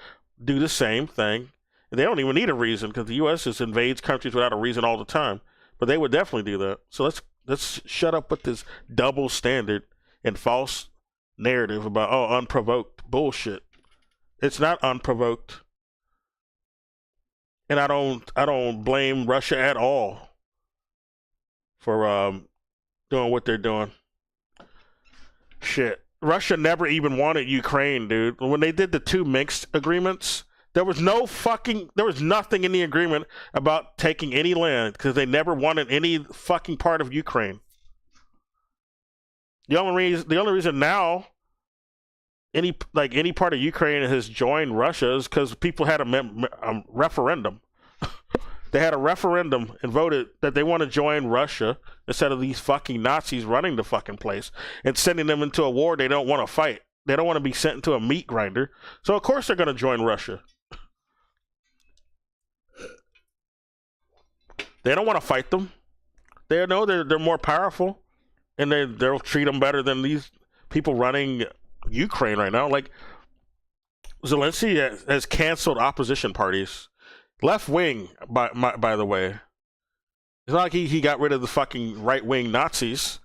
do the same thing. And they don't even need a reason, because the U.S. just invades countries without a reason all the time. But they would definitely do that. So let's shut up with this double standard and false narrative about unprovoked bullshit. It's not unprovoked. And I don't blame Russia at all for doing what they're doing. Shit. Russia never even wanted Ukraine, dude. When they did the two Minsk agreements, there was nothing in the agreement about taking any land, because they never wanted any fucking part of Ukraine. The only reason now any part of Ukraine has joined Russia is because people had a referendum. They had a referendum and voted that they want to join Russia instead of these fucking Nazis running the fucking place and sending them into a war they don't want to fight. They don't want to be sent into a meat grinder. So of course they're going to join Russia. They don't want to fight them. They know they're more powerful, and they'll treat them better than these people running Ukraine right now. Like, Zelensky has canceled opposition parties. Left wing, by the way. It's not like he got rid of the fucking right wing Nazis.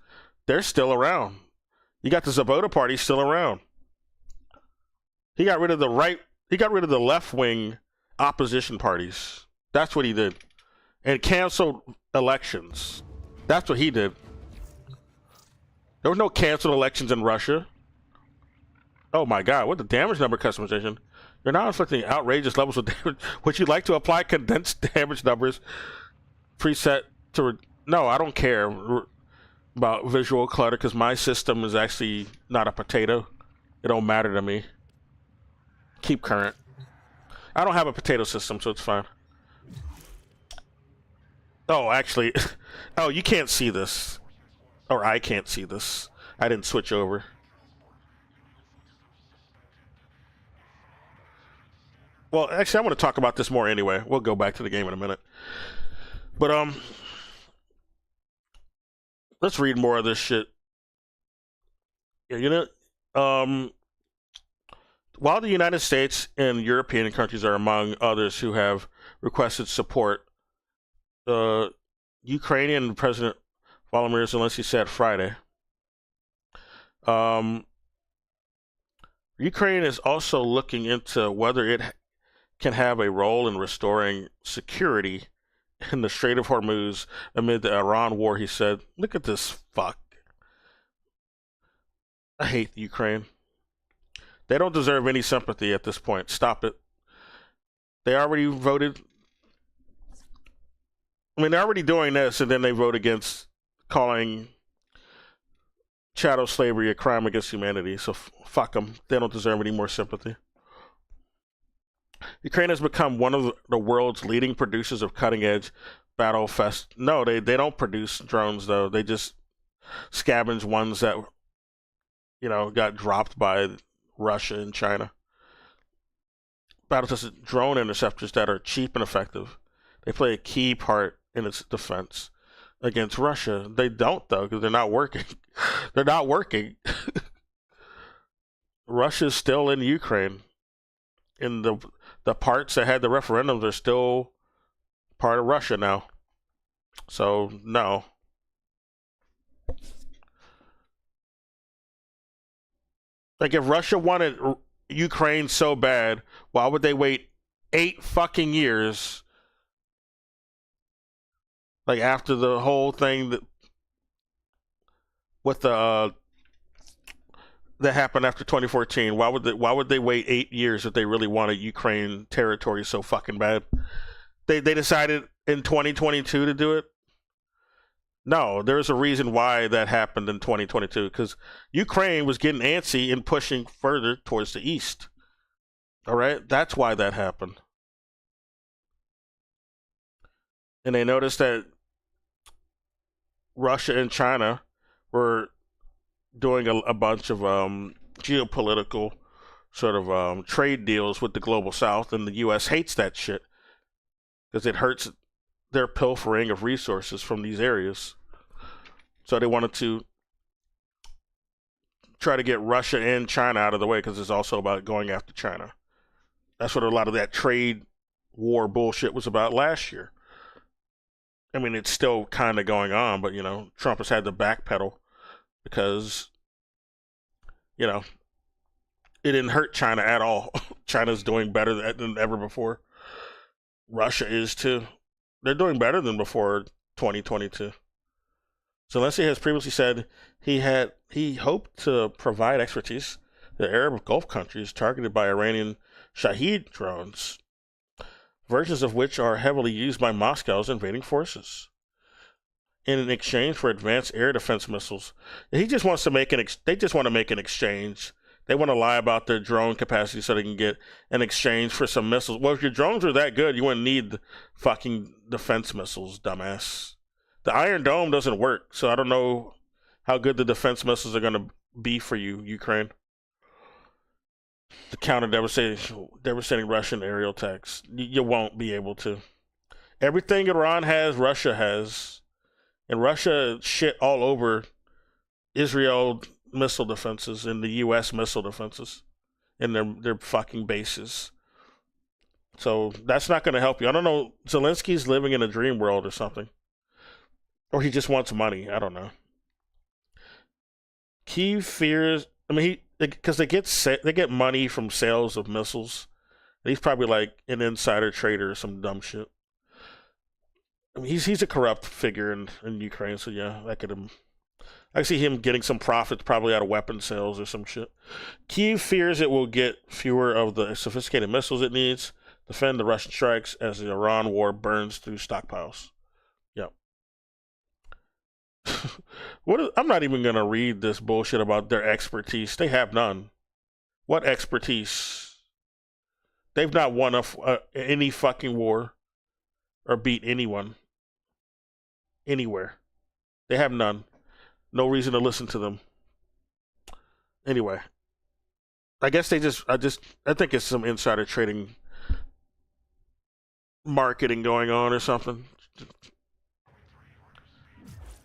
They're still around. You got the Zabota party still around. He got rid of the left wing opposition parties. That's what he did. And canceled elections. That's what he did. There were no canceled elections in Russia. Oh my God, what the damage number customization? You're now inflicting outrageous levels of damage. Would you like to apply condensed damage numbers preset to... No, I don't care about visual clutter, because my system is actually not a potato. It don't matter to me. Keep current. I don't have a potato system, so it's fine. Oh, actually... Oh, you can't see this. Or I can't see this. I didn't switch over. Well, actually, I want to talk about this more anyway. We'll go back to the game in a minute. But, let's read more of this shit. Yeah, while the United States and European countries are among others who have requested support, Ukrainian President Volodymyr Zelensky said Friday, Ukraine is also looking into whether it can have a role in restoring security in the Strait of Hormuz amid the Iran war, he said. Look at this fuck. I hate Ukraine. They don't deserve any sympathy at this point. Stop it. They already voted. I mean, they're already doing this, and then they vote against calling chattel slavery a crime against humanity. So fuck them. They don't deserve any more sympathy. Ukraine has become one of the world's leading producers of cutting-edge battle fest. No, they don't produce drones though. They just scavenge ones that, you know, got dropped by Russia and China. Battle-tested drone interceptors that are cheap and effective. They play a key part in its defense against Russia. They don't though, because they're not working. They're not working. Russia's still in Ukraine. In the parts that had the referendums are still part of Russia now. So no. Like if Russia wanted Ukraine so bad, why would they wait 8 fucking years? Like after the whole thing that with the that happened after 2014, why would they wait 8 years if they really wanted Ukraine territory so fucking bad? They decided in 2022 to do it. No, there's a reason why that happened in 2022, because Ukraine was getting antsy and pushing further towards the east. All right, that's why that happened. And they noticed that Russia and China were doing a bunch of geopolitical sort of trade deals with the global south, and the U.S. hates that shit because it hurts their pilfering of resources from these areas. So they wanted to try to get Russia and China out of the way, because it's also about going after China. That's what a lot of that trade war bullshit was about last year. I mean, it's still kind of going on, but, you know, Trump has had to backpedal because, you know, it didn't hurt China at all. China's doing better than ever before. Russia is too. They're doing better than before 2022. Zelensky has previously said he hoped to provide expertise to the Arab Gulf countries targeted by Iranian Shahed drones, versions of which are heavily used by Moscow's invading forces, in exchange for advanced air defense missiles. He just wants to make they just want to make an exchange. They want to lie about their drone capacity so they can get an exchange for some missiles. Well, if your drones are that good, you wouldn't need the fucking defense missiles, dumbass. The Iron Dome doesn't work, so I don't know how good the defense missiles are going to be for you, Ukraine. To counter devastating Russian aerial attacks. You won't be able to. Everything Iran has, Russia has. And Russia shit all over Israel missile defenses and the U.S. missile defenses and their fucking bases. So that's not going to help you. I don't know. Zelensky's living in a dream world or something. Or he just wants money. I don't know. Kyiv fears... I mean, because they get money from sales of missiles. He's probably like an insider trader or some dumb shit. I mean, he's a corrupt figure in Ukraine, so yeah, I see him getting some profits probably out of weapon sales or some shit. Kyiv fears it will get fewer of the sophisticated missiles it needs to defend the Russian strikes as the Iran war burns through stockpiles. Yep. I'm not even going to read this bullshit about their expertise. They have none. What expertise? They've not won any fucking war or beat anyone anywhere. They have none. No reason to listen to them. Anyway, I guess I think it's some insider trading marketing going on or something.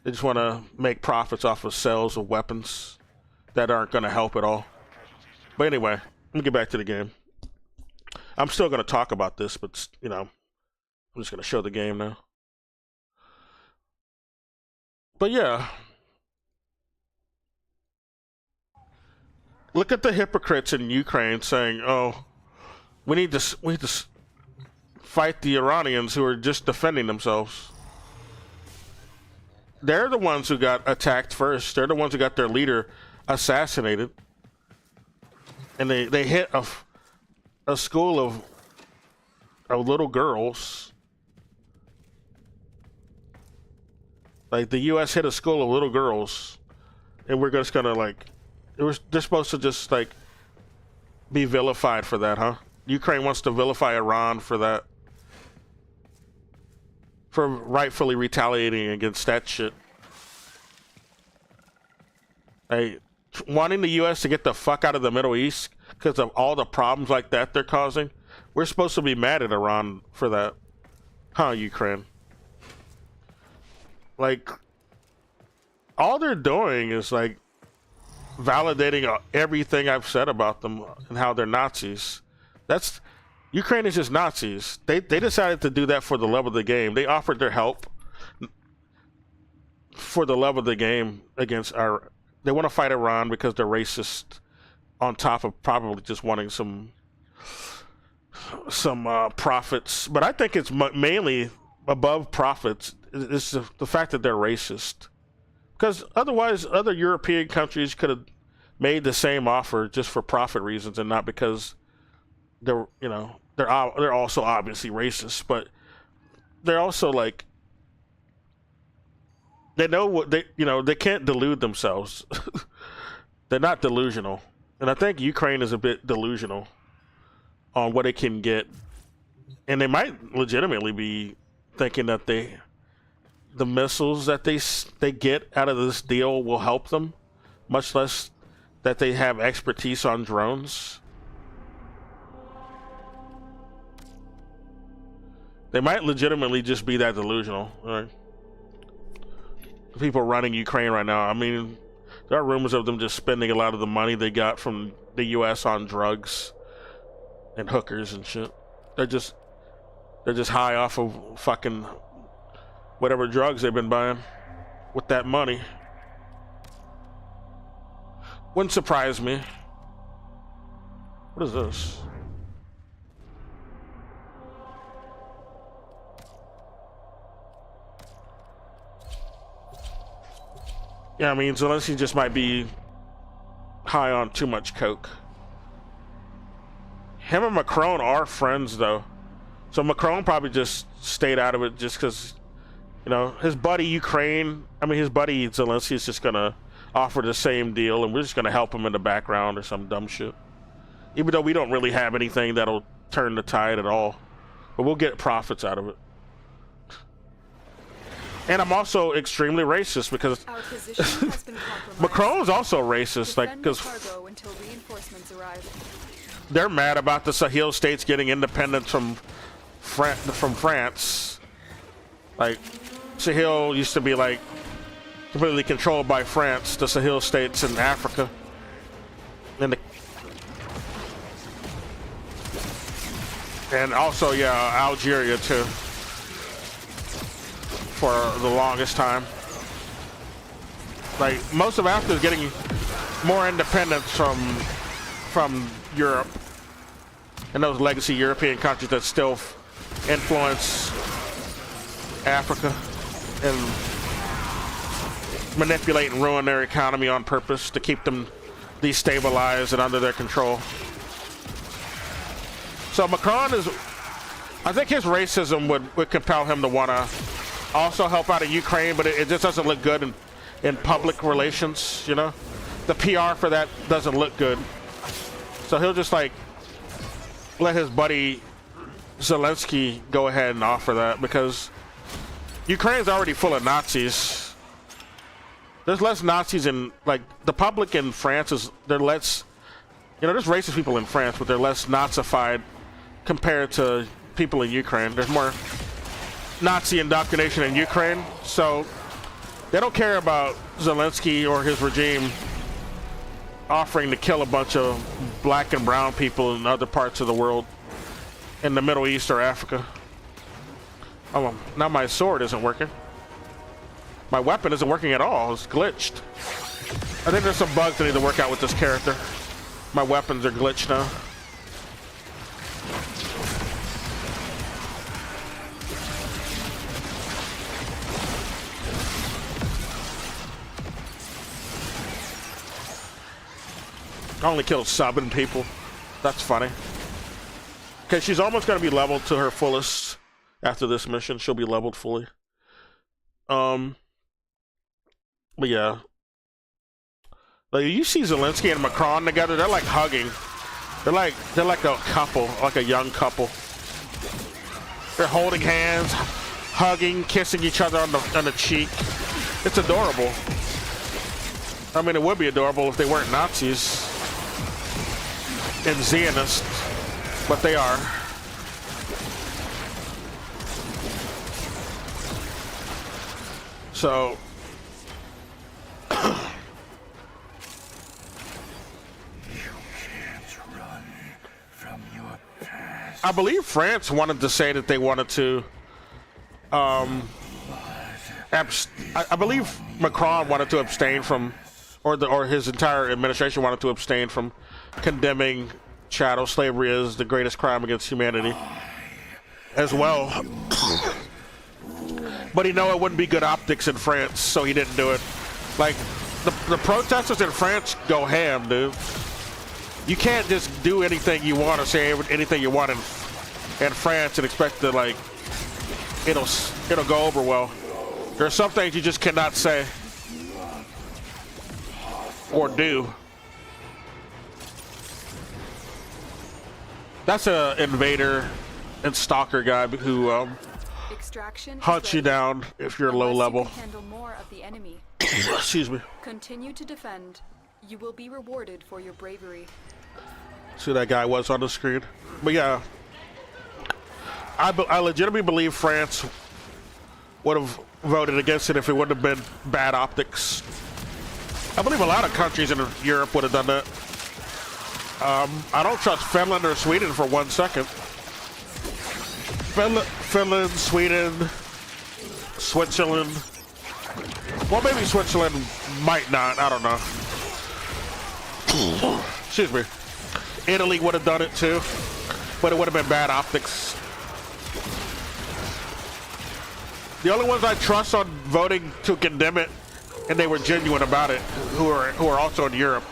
They just want to make profits off of sales of weapons that aren't going to help at all. But anyway, let me get back to the game. I'm still going to talk about this, but, you know, I'm just going to show the game now. But yeah. Look at the hypocrites in Ukraine saying, oh, we need to fight the Iranians who are just defending themselves. They're the ones who got attacked first. They're the ones who got their leader assassinated. And they hit a school of little girls. Like the U.S. hit a school of little girls, and we're just gonna like, they're supposed to just like be vilified for that, huh? Ukraine wants to vilify Iran for that, for rightfully retaliating against that shit. Hey, wanting the U.S. to get the fuck out of the Middle East because of all the problems like that they're causing. We're supposed to be mad at Iran for that, huh, Ukraine? Like, all they're doing is like validating everything I've said about them and how they're Nazis. That's, Ukraine is just Nazis. They decided to do that for the love of the game. They offered their help for the love of the game against our. They want to fight Iran because they're racist, on top of probably just wanting some profits. But I think it's mainly above profits. It's the fact that they're racist. Because otherwise, other European countries could have made the same offer just for profit reasons, and not because they're, you know, they're also obviously racist, but they're also like, they know what they, you know, they can't delude themselves. They're not delusional, and I think Ukraine is a bit delusional on what it can get, and they might legitimately be thinking that the missiles that they get out of this deal will help them, much less that they have expertise on drones. They might legitimately just be that delusional. Right? The people running Ukraine right now, I mean, there are rumors of them just spending a lot of the money they got from the US on drugs and hookers and shit. They're just high off of fucking whatever drugs they've been buying with that money. Wouldn't surprise me. What is this? Yeah, I mean, Zelensky just might be high on too much coke. Him and Macron are friends, though. So Macron probably just stayed out of it just because, you know, his buddy Ukraine, I mean, his buddy Zelensky is just going to offer the same deal, and we're just going to help him in the background or some dumb shit. Even though we don't really have anything that'll turn the tide at all. But we'll get profits out of it. And I'm also extremely racist because Our position has been compromised. Macron's also racist, like, Defend because cargo until reinforcements arrive. they're mad about the Sahel states getting independence from France. Like, Sahel used to be like completely controlled by France, the Sahel states in Africa. And also, yeah, Algeria too, for the longest time. Like, most of Africa is getting more independence from Europe and those legacy European countries that still influence Africa and manipulate and ruin their economy on purpose to keep them destabilized and under their control. So Macron is, I think his racism would compel him to want to also help out of Ukraine, but it just doesn't look good in public relations, you know? The PR for that doesn't look good. So he'll just like let his buddy Zelensky go ahead and offer that, because Ukraine's already full of Nazis. There's less Nazis in, like, the public in France they're less, you know, there's racist people in France, but they're less Nazified compared to people in Ukraine. There's more Nazi indoctrination in Ukraine, so they don't care about Zelensky or his regime offering to kill a bunch of black and brown people in other parts of the world, in the Middle East or Africa. Oh, now my sword isn't working. My weapon isn't working at all. It's glitched. I think there's some bugs that need to work out with this character. My weapons are glitched now. I only killed 7 people. That's funny. Okay, she's almost going to be leveled to her fullest after this mission. She'll be leveled fully. But yeah. Like, you see Zelensky and Macron together, they're like hugging. They're like a couple, like a young couple. They're holding hands, hugging, kissing each other on the cheek. It's adorable. I mean, it would be adorable if they weren't Nazis and Zionists, but they are. So I believe France wanted to say that they wanted to I believe Macron wanted to abstain from, or his entire administration wanted to abstain from condemning chattel slavery as the greatest crime against humanity as well. But he know it wouldn't be good optics in France, so he didn't do it. Like, the protesters in France go ham, dude. You can't just do anything you want or say anything you want in France and expect to, like, it'll go over well. There are some things you just cannot say or do. That's a invader and stalker guy who Extraction hunts you down if you're low level. You can handle more of the enemy. Excuse me. Continue to defend. You will be rewarded for your bravery. See who that guy was on the screen. But yeah, I legitimately believe France would have voted against it if it wouldn't have been bad optics. I believe a lot of countries in Europe would have done that. I don't trust Finland or Sweden for 1 second. Finland, Sweden, Switzerland. Well, maybe Switzerland might not. I don't know. Excuse me. Italy would have done it too, but it would have been bad optics. The only ones I trust on voting to condemn it, and they were genuine about it, who are also in Europe.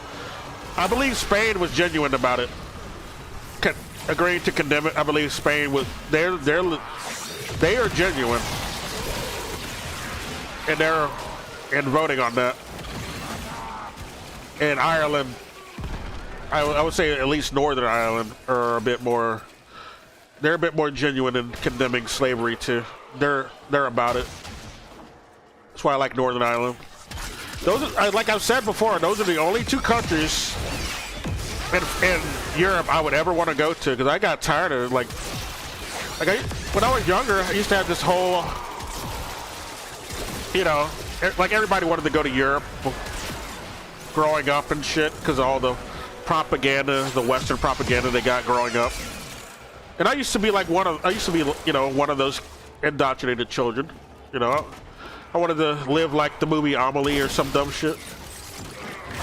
I believe Spain was genuine about it. Agreeing to condemn it, I believe Spain was. They are genuine, and they're voting on that. And Ireland, I would say at least Northern Ireland are a bit more. They're a bit more genuine in condemning slavery too. They're about it. That's why I like Northern Ireland. Those are, like I've said before, those are the only two countries in Europe I would ever want to go to, because I got tired of when I was younger, I used to have this whole, like everybody wanted to go to Europe growing up and shit because of all the propaganda, the Western propaganda they got growing up. And I used to be like one of those indoctrinated children. I wanted to live like the movie Amelie or some dumb shit.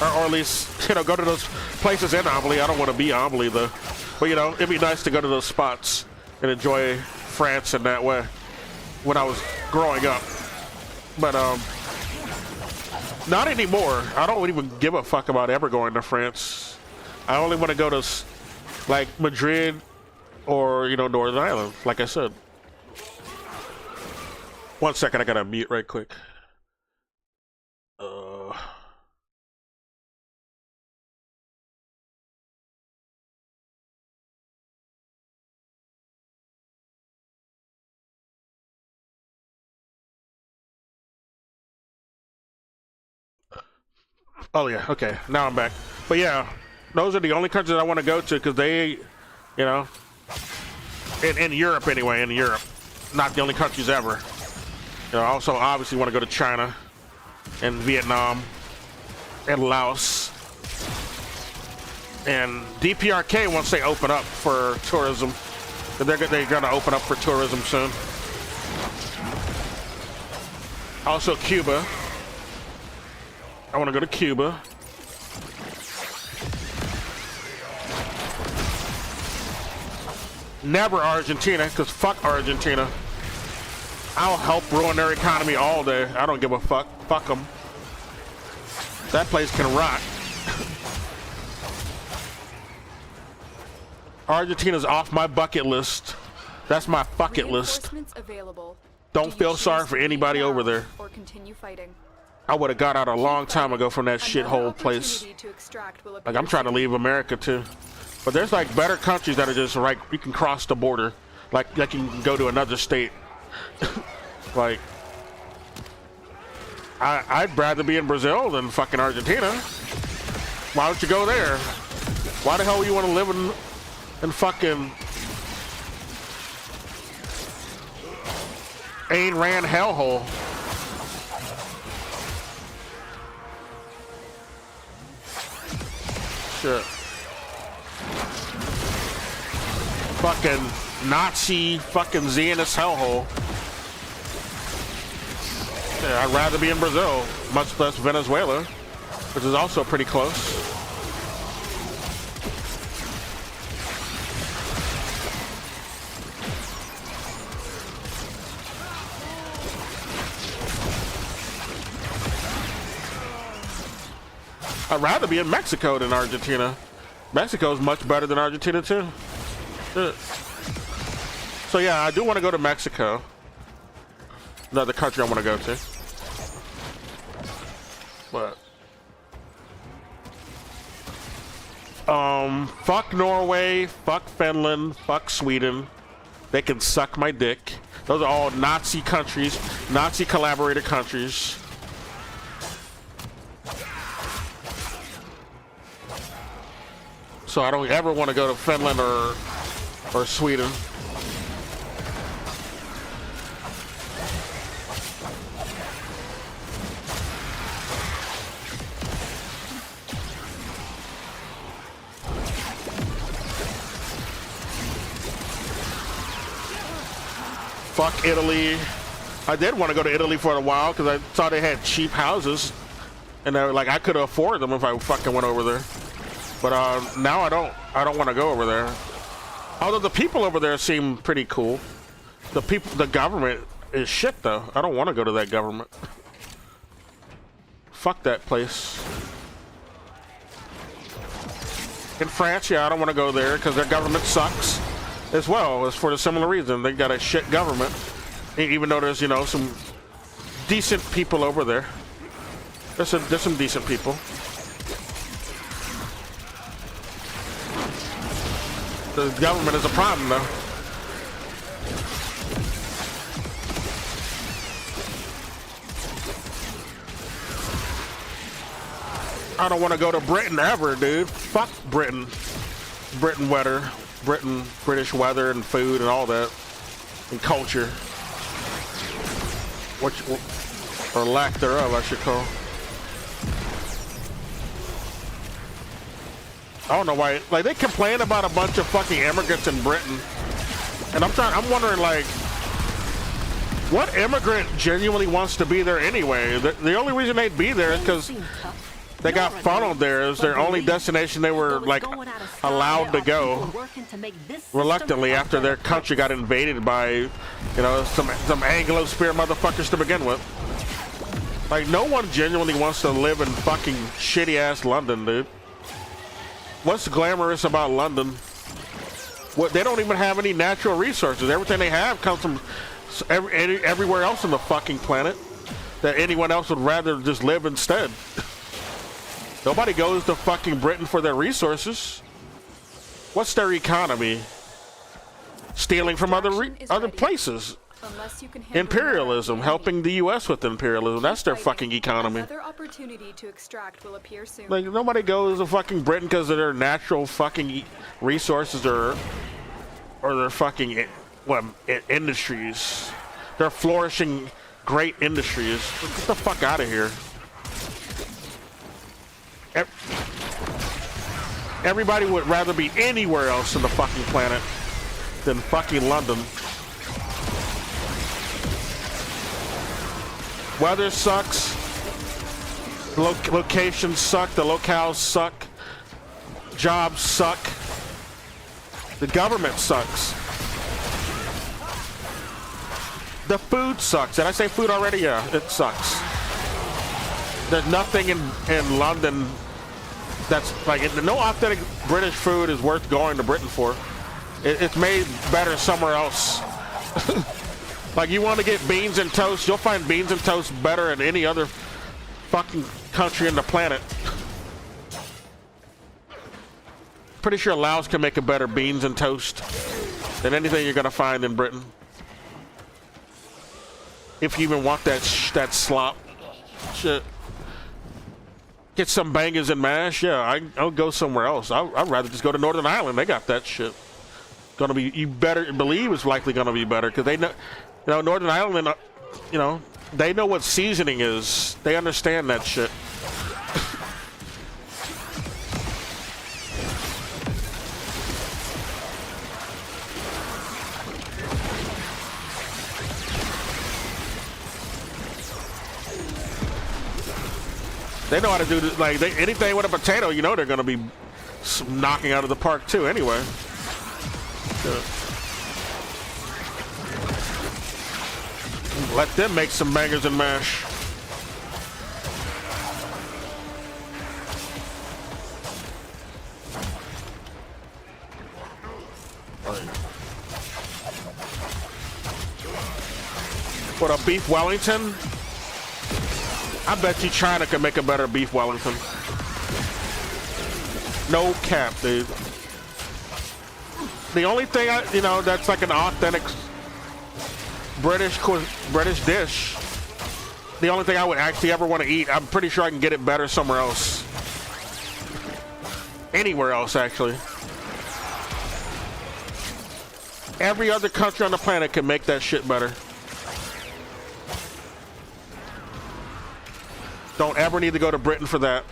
Or at least, go to those places in Amelie. I don't want to be Amelie though. But it'd be nice to go to those spots and enjoy France in that way when I was growing up. But not anymore. I don't even give a fuck about ever going to France. I only want to go to like Madrid or Northern Ireland, like I said. 1 second, I gotta mute right quick. Oh yeah, okay, now I'm back. But yeah, those are the only countries I want to go to because they, in Europe anyway, in Europe, not the only countries ever. I also obviously want to go to China and Vietnam and Laos and DPRK once they open up for tourism. They're going to open up for tourism soon. Also Cuba. I want to go to Cuba. Never Argentina, because fuck Argentina. I'll help ruin their economy all day. I don't give a fuck. Fuck them. That place can rock. Argentina's off my bucket list. That's my bucket list. Available. Don't feel sorry for anybody over there. Or continue fighting? I would have got out a long time ago from that Another shithole place. opportunity to extract will Like, appear I'm trying to soon. leave America too. But there's like better countries that are just like, you can cross the border. Like you can go to another state. Like, I'd rather be in Brazil than fucking Argentina. Why don't you go there? Why the hell would you want to live in fucking Ayn Rand hellhole? Shit. Fucking Nazi, fucking Zionist hellhole. Yeah, I'd rather be in Brazil, much less Venezuela, which is also pretty close. I'd rather be in Mexico than Argentina. Mexico is much better than Argentina too. So yeah, I do want to go to Mexico. Another country I want to go to. But fuck Norway, fuck Finland, fuck Sweden. They can suck my dick. Those are all Nazi countries, Nazi collaborator countries. So I don't ever want to go to Finland or Sweden. Fuck Italy. I did want to go to Italy for a while because I saw they had cheap houses, and they were like I could afford them if I fucking went over there. But now I don't want to go over there. Although the people over there seem pretty cool. The government is shit though. I don't want to go to that government. Fuck that place. In France, yeah, I don't want to go there because their government sucks as well. It's for a similar reason. They got a shit government. Even though there's, you know, some decent people over there. There's some decent people. The government is a problem, though. I don't want to go to Britain ever, dude. Fuck Britain. Britain weather. British weather and food and all that. And culture. Or lack thereof, I should call. I don't know why, like they complain about a bunch of fucking immigrants in Britain, and I'm wondering like, what immigrant genuinely wants to be there anyway? The only reason they'd be there is because they got funneled there. It was their only destination they were like allowed to go reluctantly after their country got invaded by, you know, some Anglo spear motherfuckers to begin with. Like no one genuinely wants to live in fucking shitty ass London, dude. What's glamorous about London? What, they don't even have any natural resources. Everything they have comes from everywhere else on the fucking planet that anyone else would rather just live instead. Nobody goes to fucking Britain for their resources. What's their economy? Stealing from other places. Unless you can handle Imperialism, your helping the U.S. with imperialism. That's their fucking economy. Another opportunity to extract will appear soon. Like nobody goes to fucking Britain because of their natural fucking resources or their fucking industries. They're flourishing great industries. Get the fuck out of here. Everybody would rather be anywhere else on the fucking planet than fucking London. Weather sucks. Locations suck. The locales suck. Jobs suck. The government sucks. The food sucks. Did I say food already? Yeah, it sucks. There's nothing in London that's like, no authentic British food is worth going to Britain for. It's made better somewhere else. Like you want to get beans and toast, you'll find beans and toast better in any other fucking country on the planet. Pretty sure Laos can make a better beans and toast than anything you're gonna find in Britain. If you even want that slop shit. Get some bangers and mash. Yeah, I'll go somewhere else. I'd rather just go to Northern Ireland. They got that shit. Gonna be, you better believe it's likely gonna be better because they know, you know, Northern Ireland, you know, they know what seasoning is. They understand that shit. They know how to do this, like anything with a potato. You know they're gonna be knocking out of the park too. Anyway. Let them make some bangers and mash. What, a beef Wellington? I bet you China can make a better beef Wellington. No cap, dude. The only thing you know, that's like an authentic British dish. The only thing I would actually ever want to eat, I'm pretty sure I can get it better somewhere else. Anywhere else, actually. Every other country on the planet can make that shit better. Don't ever need to go to Britain for that.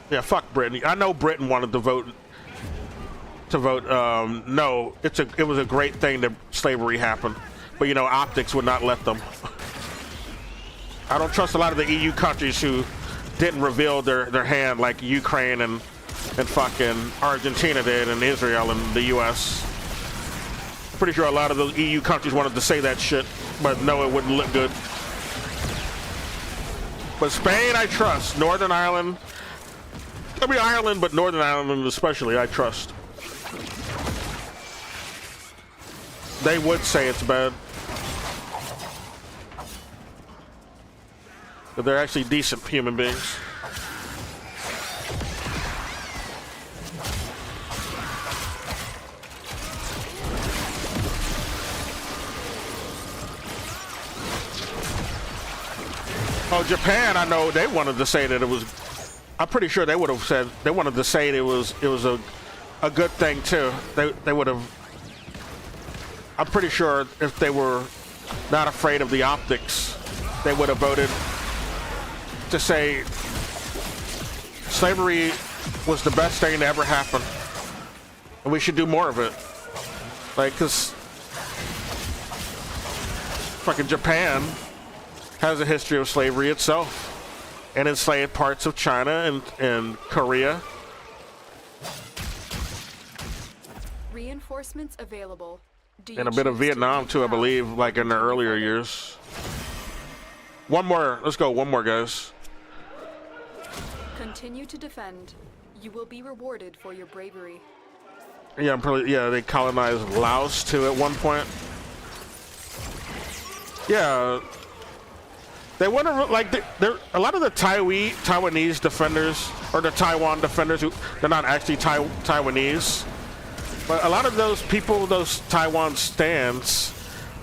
Yeah, fuck Britain. I know Britain wanted to vote. No, it was a great thing that slavery happened, but you know, optics would not let them. I don't trust a lot of the EU countries who didn't reveal their hand like Ukraine and fucking Argentina did, and Israel and the US. Pretty sure a lot of those EU countries wanted to say that shit, but no, it wouldn't look good. But Spain, I trust. Northern Ireland, I mean Ireland, but Northern Ireland especially, I trust. They would say it's bad. But they're actually decent human beings. Oh, Japan, I know they wanted to say that it was, I'm pretty sure they would have said, they wanted to say it was a good thing too. They would have, I'm pretty sure if they were not afraid of the optics, they would have voted to say slavery was the best thing to ever happen. And we should do more of it. Like, cause fucking Japan has a history of slavery itself and enslaved parts of China and Korea. Reinforcements available. And a bit of Vietnam too, I believe, like in the earlier years. One more, let's go, one more, guys. Continue to defend. You will be rewarded for your bravery. Yeah, I'm probably, yeah, they colonized Laos too at one point. Yeah. They want to, like, they're a lot of the Taiwanese defenders, or the Taiwan defenders, who they're not actually Taiwanese, but a lot of those people, those Taiwan stands,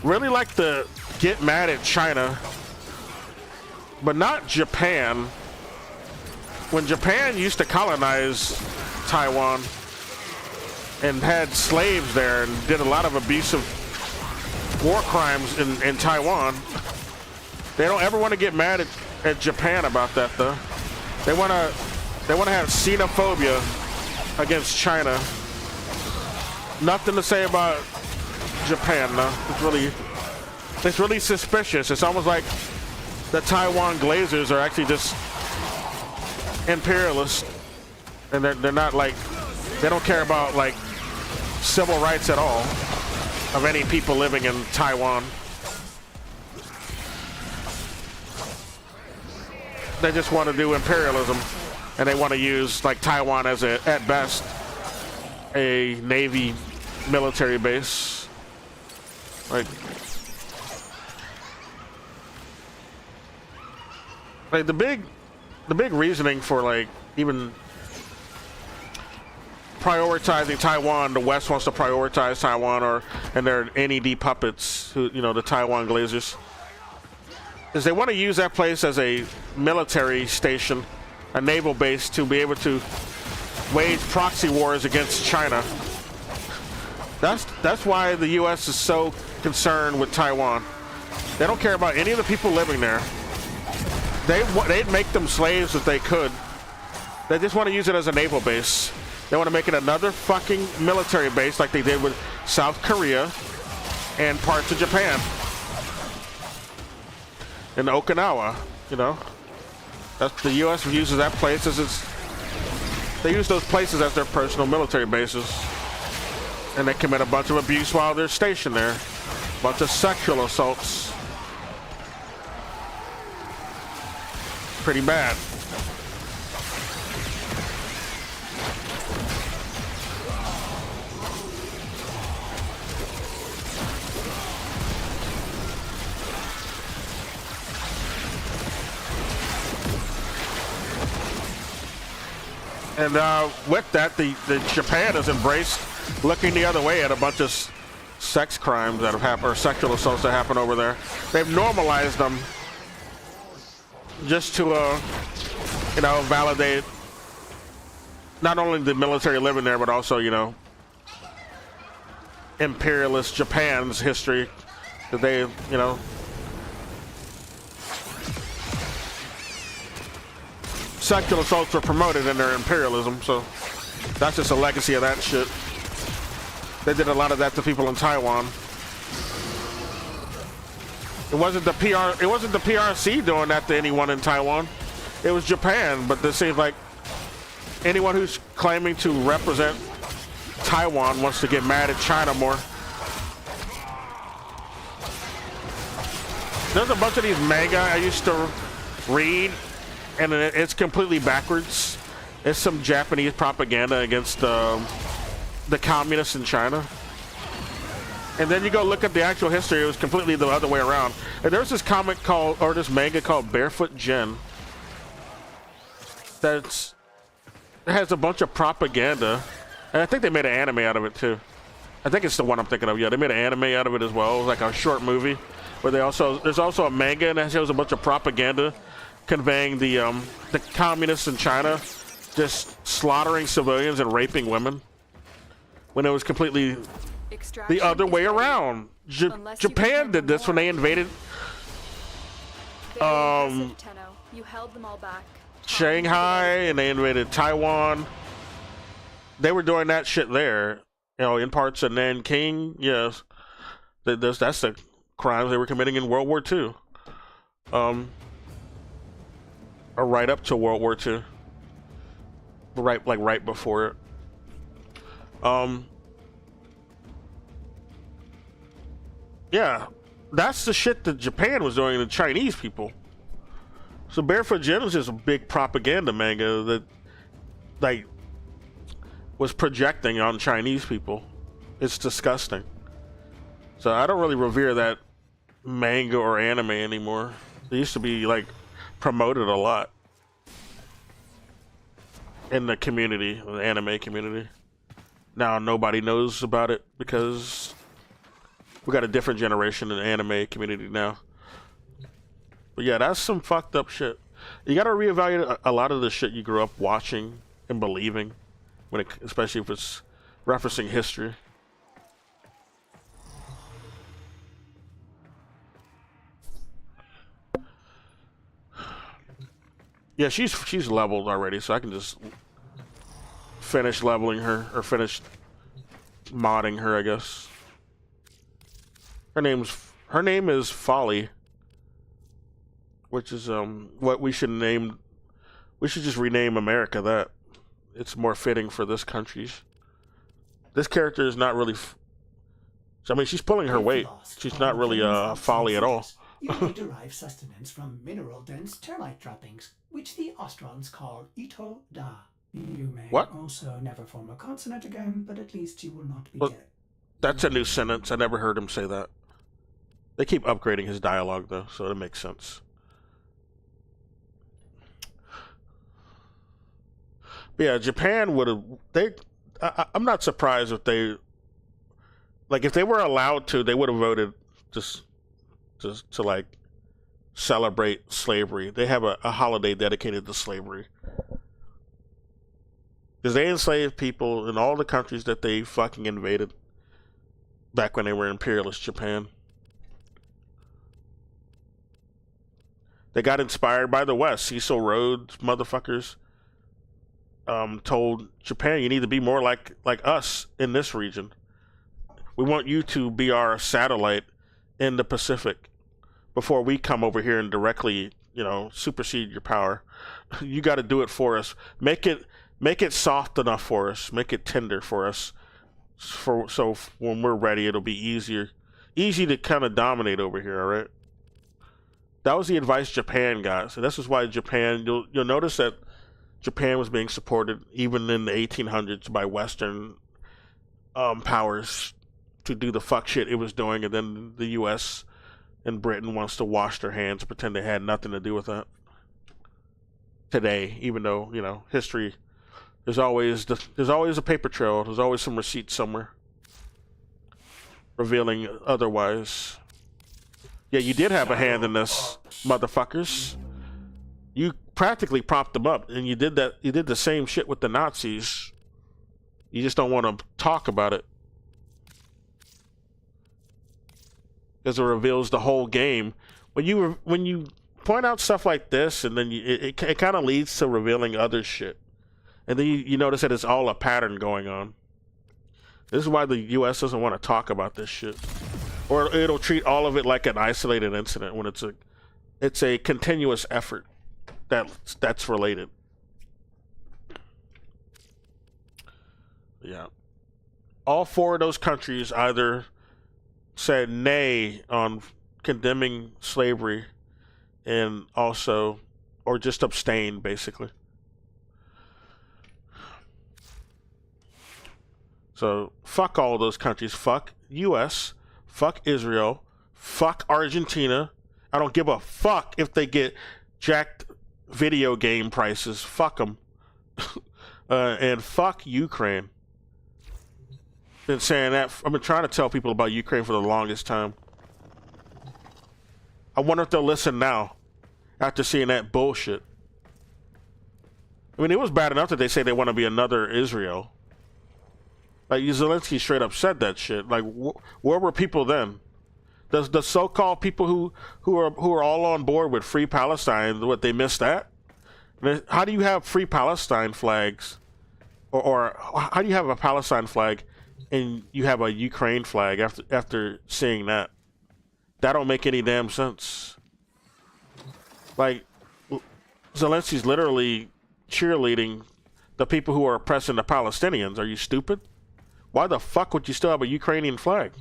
really like to get mad at China, but not Japan. When Japan used to colonize Taiwan and had slaves there and did a lot of abusive war crimes in Taiwan, they don't ever want to get mad at Japan about that, though. They want to have xenophobia against China. Nothing to say about Japan, though. It's really suspicious. It's almost like the Taiwan Glazers are actually just imperialists, and they're not like, they don't care about like civil rights at all of any people living in Taiwan. They just want to do imperialism, and they want to use like Taiwan as at best a Navy military base. Like the big reasoning for like even prioritizing Taiwan, the West wants to prioritize Taiwan, and their NED puppets, who, you know, the Taiwan Glazers, is they want to use that place as a military station, a naval base, to be able to wage proxy wars against China. That's why the U.S. is so concerned with Taiwan. They don't care about any of the people living there. They'd make them slaves if they could. They just want to use it as a naval base. They want to make it another fucking military base like they did with South Korea and parts of Japan. In Okinawa, you know. That's, the U.S. uses that place as its... They use those places as their personal military bases. And they commit a bunch of abuse while they're stationed there. A bunch of sexual assaults. Pretty bad. And with that, the Japan has embraced looking the other way at a bunch of sex crimes that have happened, or sexual assaults that happen over there. They've normalized them just to, you know, validate not only the military living there, but also, you know, imperialist Japan's history that they, you know, sexual assaults were promoted in their imperialism, so that's just a legacy of that shit. They did a lot of that to people in Taiwan. It wasn't the PRC doing that to anyone in Taiwan. It was Japan, but this seems like anyone who's claiming to represent Taiwan wants to get mad at China more. There's a bunch of these manga I used to read, and it's completely backwards. It's some Japanese propaganda against the communists in China. And then you go look at the actual history, it was completely the other way around. And there's this comic called, or this manga called Barefoot Gen, that has a bunch of propaganda. And I think they made an anime out of it too. I think it's the one I'm thinking of. Yeah, they made an anime out of it as well, like a short movie. Where there's also a manga and that shows a bunch of propaganda conveying the communists in China just slaughtering civilians and raping women, when it was completely the other way around. Japan did this when they invaded You held them all back. Shanghai, and they invaded Taiwan. They were doing that shit there, you know, in parts of Nanking. Yes, that's the crimes they were committing in World War II, or right up to World War II, right before it. Yeah, that's the shit that Japan was doing to Chinese people. So Barefoot Gen was just a big propaganda manga that, like, was projecting on Chinese people. It's disgusting. So I don't really revere that manga or anime anymore. It used to be, like, promoted a lot in the community, the anime community. Now nobody knows about it because we got a different generation in the anime community now. But yeah, that's some fucked up shit. You gotta reevaluate a lot of the shit you grew up watching and believing, especially if it's referencing history. Yeah, she's leveled already, so I can just finish leveling her, or finish modding her, I guess. Her name is Folly, which is what we should name. We should just rename America that. It's more fitting for this country's. This character is not really. I mean, she's pulling her weight. She's not really Folly at all. You may derive sustenance from mineral-dense termite droppings, which the Austrons call Ito Da. You may What? also never form a consonant again, but at least you will not be Well, dead. That's a new sentence. I never heard him say that. They keep upgrading his dialogue, though, so it makes sense. But yeah, Japan would have... I'm not surprised if they... Like, if they were allowed to, they would have voted just to, like, celebrate slavery. They have a holiday dedicated to slavery. Because they enslaved people in all the countries that they fucking invaded back when they were imperialist Japan. They got inspired by the West. Cecil Rhodes, motherfuckers, told Japan, you need to be more like us in this region. We want you to be our satellite in the Pacific before we come over here and directly, you know, supersede your power. You got to do it for us. Make it soft enough for us. Make it tender for us. So when we're ready, it'll be easy to kind of dominate over here. All right. That was the advice Japan got. So this is why Japan. You'll notice that Japan was being supported even in the 1800s by Western powers to do the fuck shit it was doing, and then the U.S. and Britain wants to wash their hands, pretend they had nothing to do with that. Today, even though, you know, history, there's always a paper trail. There's always some receipt somewhere revealing otherwise. Yeah, you did have a hand in this, motherfuckers. You practically propped them up, and you did that. You did the same shit with the Nazis. You just don't want to talk about it, because it reveals the whole game. When you point out stuff like this, and then it kind of leads to revealing other shit, and then you notice that it's all a pattern going on. This is why the U.S. doesn't want to talk about this shit, or it'll treat all of it like an isolated incident when it's a continuous effort that's related. Yeah, all four of those countries either said nay on condemning slavery, and also, or just abstained, basically. So fuck all those countries. Fuck U.S. Fuck Israel. Fuck Argentina. I don't give a fuck if they get jacked video game prices. Fuck them. And fuck Ukraine. Been saying that. I've been trying to tell people about Ukraine for the longest time. I wonder if they'll listen now after seeing that bullshit. I mean, it was bad enough that they say they want to be another Israel. Like, Zelensky straight up said that shit. Like, where were people then? The so-called people who are all on board with Free Palestine, what, they missed that? How do you have Free Palestine flags, or how do you have a Palestine flag and you have a Ukraine flag after seeing that? That don't make any damn sense. Like, Zelensky's literally cheerleading the people who are oppressing the Palestinians. Are you stupid? Why the fuck would you still have a Ukrainian flag?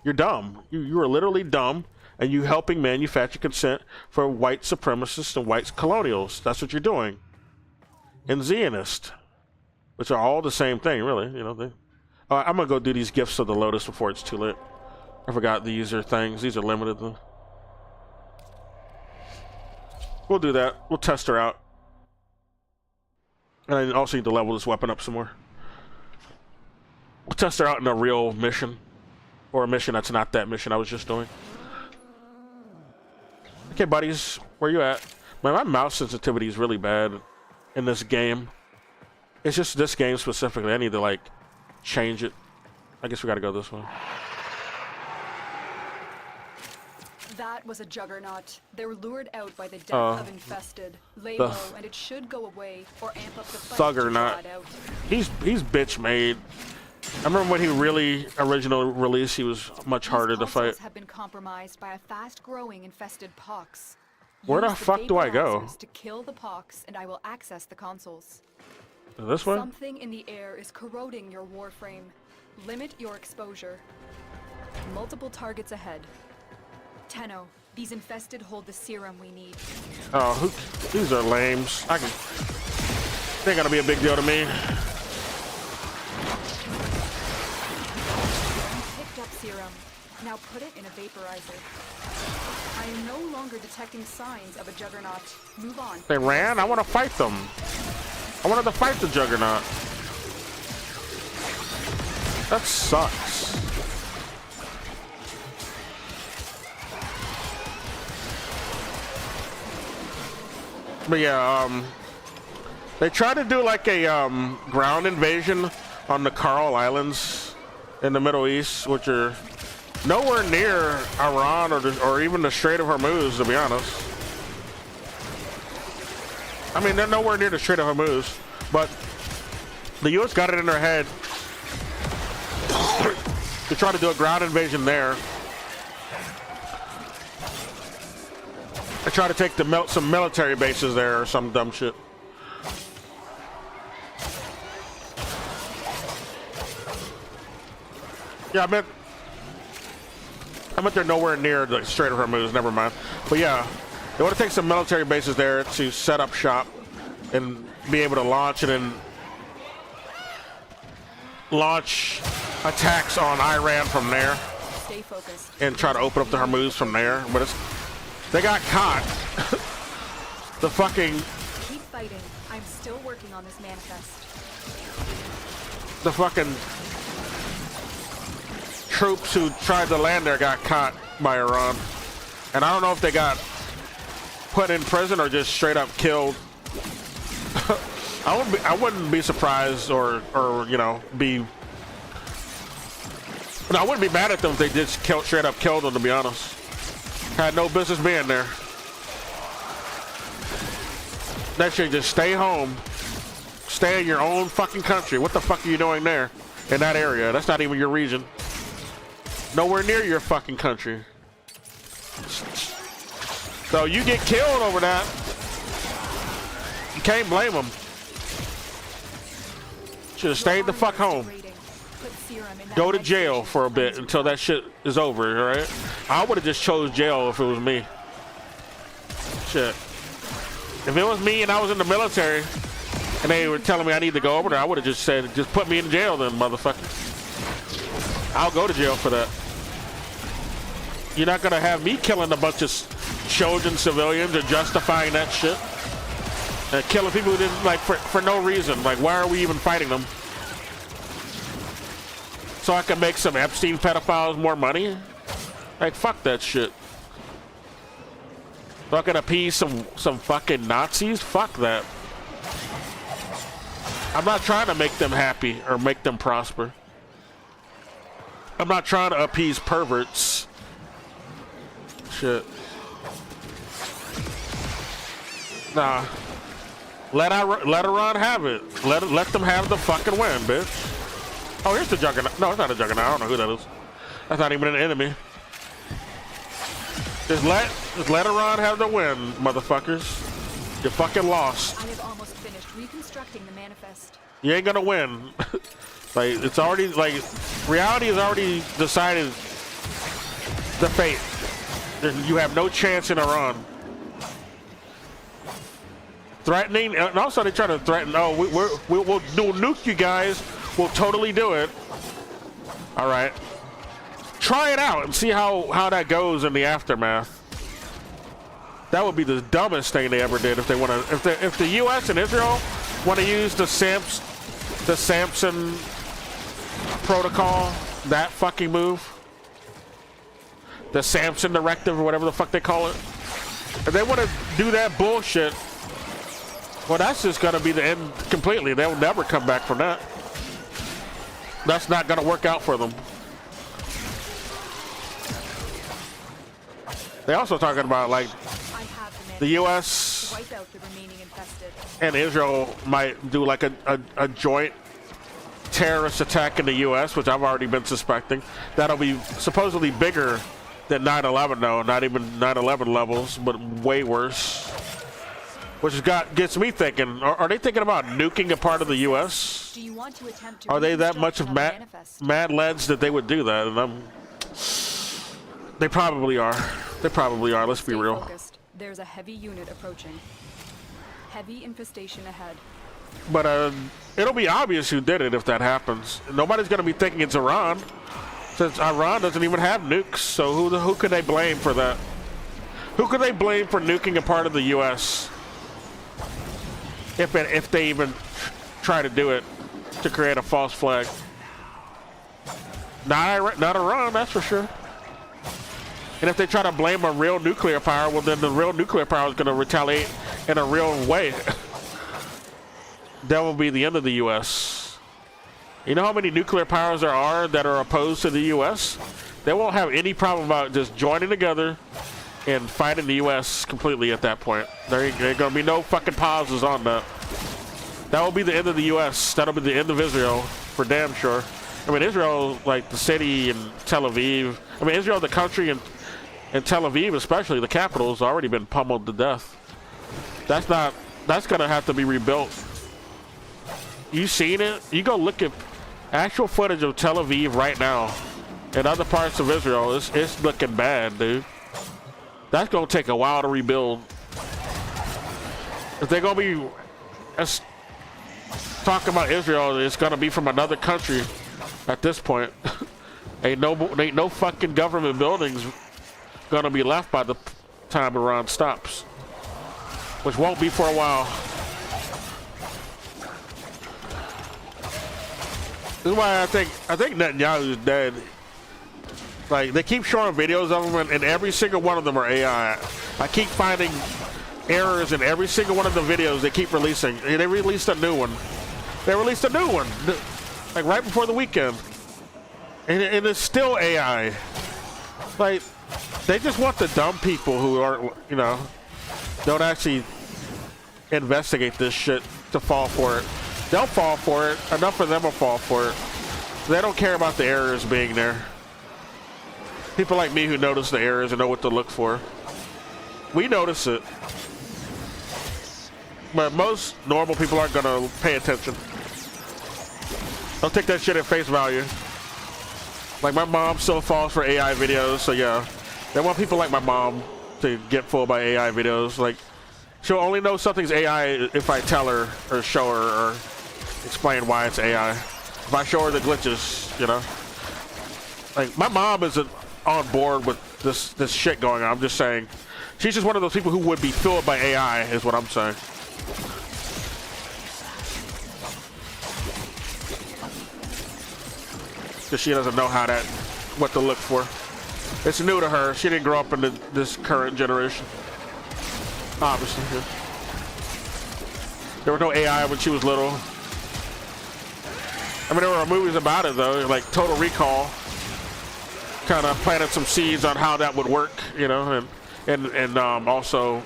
You're dumb. You are literally dumb, and you helping manufacture consent for white supremacists and white colonials. That's what you're doing. And Zionists, which are all the same thing, really. You know. I'm gonna go do these gifts of the Lotus before it's too late. I forgot these are things. These are limited though. We'll do that. We'll test her out. And I also need to level this weapon up some more. We'll test her out in a real mission. Or a mission that's not that mission I was just doing. Okay, buddies. Where you at? Man, my mouse sensitivity is really bad in this game. It's just this game specifically. I need to, like, change it. I guess we gotta go this way. That was a juggernaut. They were lured out by the death of infested. Lay low, and it should go away, or amp up the fight to draw it out. He's bitch made. I remember when he really original release, he was much harder to fight. Have been compromised by a fast-growing infested pox. Where the fuck do I go? To kill the pox, and I will access the consoles. This way? Something in the air is corroding your warframe. Limit your exposure. Multiple targets ahead. Tenno, these infested hold the serum we need. Oh, these are lames. Ain't gonna be a big deal to me. Picked up serum. Now put it in a vaporizer. I am no longer detecting signs of a juggernaut. Move on. They ran? I want to fight them. I wanted to fight the Juggernaut. That sucks. But yeah, they tried to do like a ground invasion on the Coral Islands in the Middle East, which are nowhere near Iran or even the Strait of Hormuz, to be honest. I mean, they're nowhere near the Strait of Hormuz, but the U.S. got it in their head to try to do a ground invasion there. They try to take some military bases there or some dumb shit. Yeah, I meant they're nowhere near the Strait of Hormuz. Never mind. But yeah, they want to take some military bases there to set up shop and be able to launch and then launch attacks on Iran from there. Stay focused. And try to open up the Hormuz from there. But they got caught. The fucking... Keep fighting. I'm still working on this manifest. The fucking troops who tried to land there got caught by Iran. And I don't know if they got put in prison or just straight up killed. I wouldn't be surprised or you know, I wouldn't be mad at them if they just straight up killed them, to be honest. Had no business being there. That shit, just stay home. Stay in your own fucking country. What the fuck are you doing there? In that area? That's not even your region. Nowhere near your fucking country. So you get killed over that. You can't blame them. Should have stayed the fuck home. Go to jail for a bit until that shit is over, alright? I would have just chose jail if it was me. Shit. If it was me and I was in the military and they were telling me I need to go over there, I would have just said, just put me in jail then, motherfucker. I'll go to jail for that. You're not gonna have me killing a bunch of children, civilians, or justifying that shit. And killing people who didn't, like, for no reason. Like, why are we even fighting them? So I can make some Epstein pedophiles more money? Like, fuck that shit. So I can appease some fucking Nazis? Fuck that. I'm not trying to make them happy or make them prosper. I'm not trying to appease perverts. Shit. Nah. Let Iran have it. Let them have the fucking win, bitch. Oh, here's the Juggernaut. No, it's not a Juggernaut. I don't know who that is. That's not even an enemy. Just let Iran have the win, motherfuckers. You fucking lost. I have almost finished reconstructing the manifest. You ain't gonna win. Like, it's already, like, reality has already decided the fate. You have no chance in Iran. Threatening, and also they try to threaten, oh, we'll nuke you guys. We'll totally do it. All right. Try it out and see how that goes in the aftermath. That would be the dumbest thing they ever did if they want to. If the U.S. and Israel want to use the Samson protocol, that fucking move, the Samson directive or whatever the fuck they call it. If they want to do that bullshit, well, that's just gonna be the end completely. They'll never come back from that. That's not gonna work out for them. They also talking about, like, the U.S. and Israel might do like a joint terrorist attack in the U.S., which I've already been suspecting. That'll be supposedly bigger than 9/11, though. Not even 9/11 levels, but way worse. Which gets me thinking, are they thinking about nuking a part of the U.S.? Do you want to attempt to Are they that much of mad lads that they would do that? And they probably are. They probably are, let's be real. Focused. There's a heavy unit approaching. Heavy infestation ahead. But it'll be obvious who did it if that happens. Nobody's gonna be thinking it's Iran, since Iran doesn't even have nukes. So who could they blame for that? Who could they blame for nuking a part of the U.S. if they even try to do it to create a false flag? Not Iran, that's for sure. And if they try to blame a real nuclear power, well, then the real nuclear power is going to retaliate in a real way. That will be the end of the U.S. You know how many nuclear powers there are that are opposed to the U.S.? They won't have any problem about just joining together and fighting the U.S. completely at that point. There ain't going to be no fucking pauses on that. That will be the end of the U.S. That'll be the end of Israel, for damn sure. I mean, Israel, like the city and Tel Aviv. I mean, Israel, the country, and Tel Aviv, especially the capital, has already been pummeled to death. That's gonna have to be rebuilt. You seen it? You go look at actual footage of Tel Aviv right now and other parts of Israel. It's looking bad, dude. That's gonna take a while to rebuild. If they're gonna be talking about Israel, it's gonna be from another country. At this point, ain't no fucking government buildings gonna be left by the time Iran stops, which won't be for a while. This is why I think Netanyahu is dead. Like, they keep showing videos of him, and every single one of them are AI. I keep finding errors in every single one of the videos they keep releasing. And they released a new one. They released a new one, like right before the weekend, and it's still AI. Like, they just want the dumb people who aren't, you know, don't actually investigate this shit to fall for it. They'll fall for it. Enough of them will fall for it. They don't care about the errors being there. People like me who notice the errors and know what to look for. We notice it. But most normal people aren't gonna pay attention. Don't take that shit at face value. Like, my mom still falls for AI videos, so yeah. They want people like my mom to get fooled by AI videos. Like, she'll only know something's AI if I tell her or show her or explain why it's AI. If I show her the glitches, you know. Like, my mom isn't on board with this shit going on. I'm just saying. She's just one of those people who would be fooled by AI, is what I'm saying. Because she doesn't know what to look for. It's new to her. She didn't grow up in this current generation. Obviously. Yeah. There was no AI when she was little. I mean, there were movies about it, though, like Total Recall. Kind of planted some seeds on how that would work, you know, and also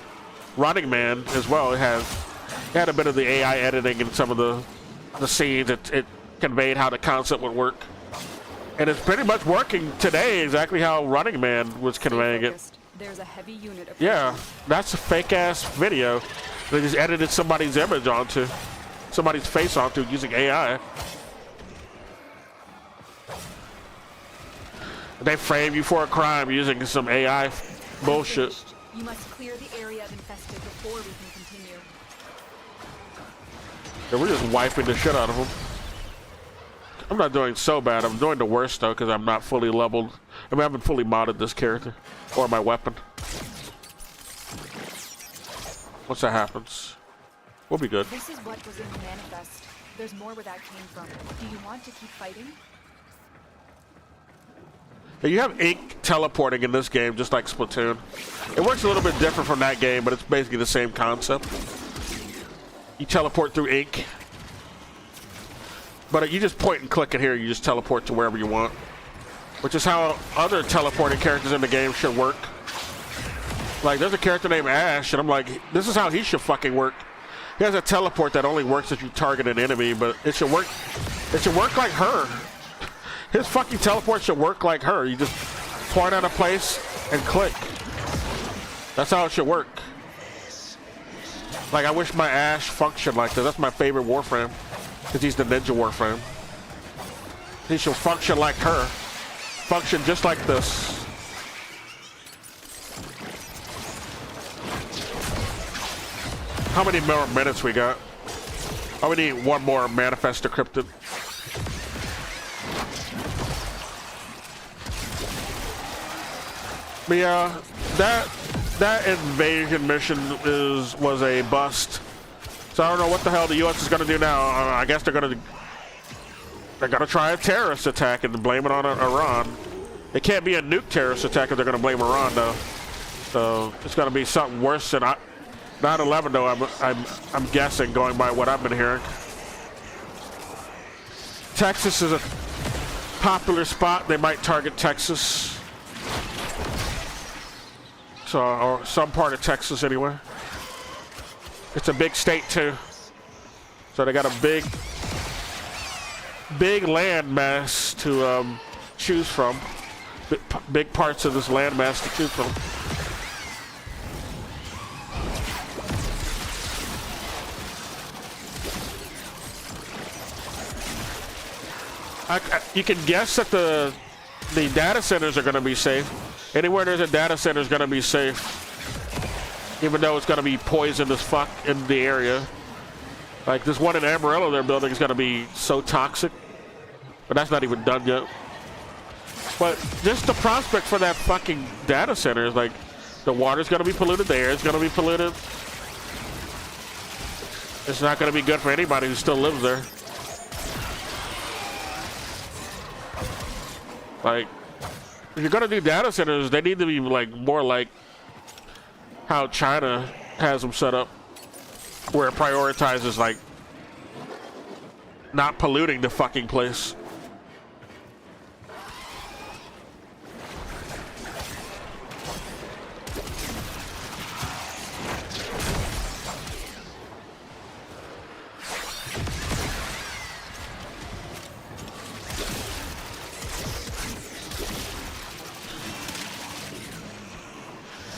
Running Man as well. It had a bit of the AI editing in some of the scenes. It conveyed how the concept would work. And it's pretty much working today exactly how Running Man was conveying it. There's a heavy unit of Yeah, that's a fake ass video. They just edited somebody's image onto, somebody's face onto using AI. They frame you for a crime using some AI bullshit. You must clear the area infested before we can continue. Yeah, we're just wiping the shit out of them. I'm not doing so bad. I'm doing the worst though, because I'm not fully leveled. I mean, I haven't fully modded this character or my weapon. Once that happens, we'll be good. This is what was in the manifest. There's more where that came from. Do you want to keep fighting? Yeah, you have ink teleporting in this game, just like Splatoon. It works a little bit different from that game, but it's basically the same concept. You teleport through ink. But you just point and click it here, you just teleport to wherever you want. Which is how other teleporting characters in the game should work. Like, there's a character named Ash, and I'm like, this is how he should fucking work. He has a teleport that only works if you target an enemy, but it should work like her. His fucking teleport should work like her. You just point at a place and click. That's how it should work. Like, I wish my Ash functioned like that. That's my favorite Warframe. Because he's the Ninja Warframe. He should function like her. Function just like this. How many more minutes we got? Oh, we need one more Manifest Decrypted. But yeah, that invasion mission was a bust. So I don't know what the hell the U.S. is gonna do now. I guess they're gonna try a terrorist attack and blame it on Iran. It can't be a nuke terrorist attack if they're gonna blame Iran though. So it's gonna be something worse than 9/11 though. I'm guessing, going by what I've been hearing. Texas is a popular spot. They might target Texas. So, or some part of Texas anyway. It's a big state too. So they got a big land mass to choose from. Big parts of this land mass to choose from. You can guess that the data centers are going to be safe. Anywhere there's a data center is going to be safe, even though it's going to be poisoned as fuck in the area. Like this one in Amarillo they're building is going to be so toxic, but that's not even done yet. But just the prospect for that fucking data center is like the water's going to be polluted, the air is going to be polluted. It's not going to be good for anybody who still lives there. Like, if you're gonna do data centers, they need to be like more like how China has them set up, where it prioritizes like not polluting the fucking place.